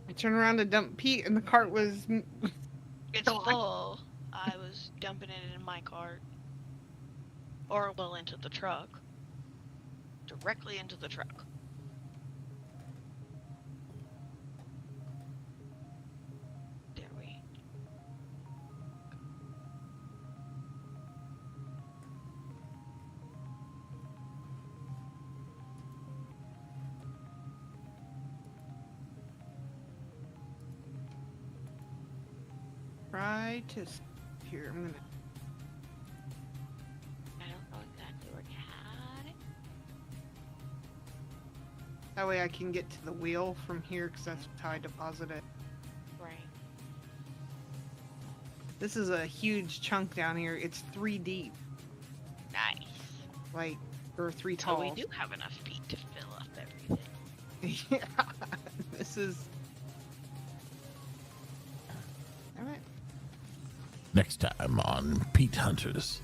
I turned around to dump Pete and the cart was... It's full. I was dumping it in my cart. Or, well, into the truck. Directly into the truck. There we... Try to... Here, I'm gonna... I don't know exactly where you had it. That way I can get to the wheel from here, because that's how I deposit it. Right. This is a huge chunk down here. It's 3 deep. Nice. Like, or 3 tall. So we do have enough feet to fill up everything. Yeah. This is... Alright. Next time on Pete Hunters.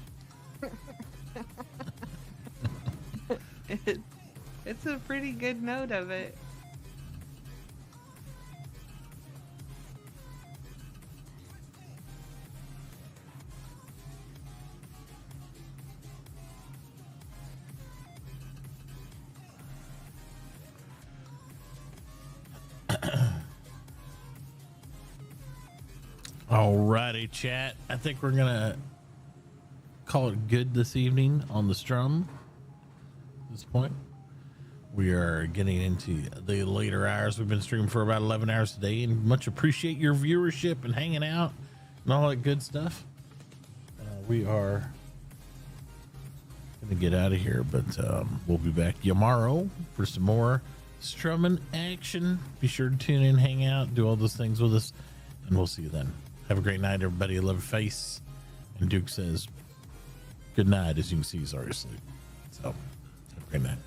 It's a pretty good note of it. Alrighty, chat. I think we're gonna call it good this evening on the strum. At this point, we are getting into the later hours. We've been streaming for about 11 hours today, and much appreciate your viewership and hanging out and all that good stuff. We are gonna get out of here, but we'll be back tomorrow for some more strumming action. Be sure to tune in, hang out, do all those things with us, and we'll see you then. Have a great night, everybody. Love your face. And Duke says good night. As you can see, he's already asleep. So have a great night.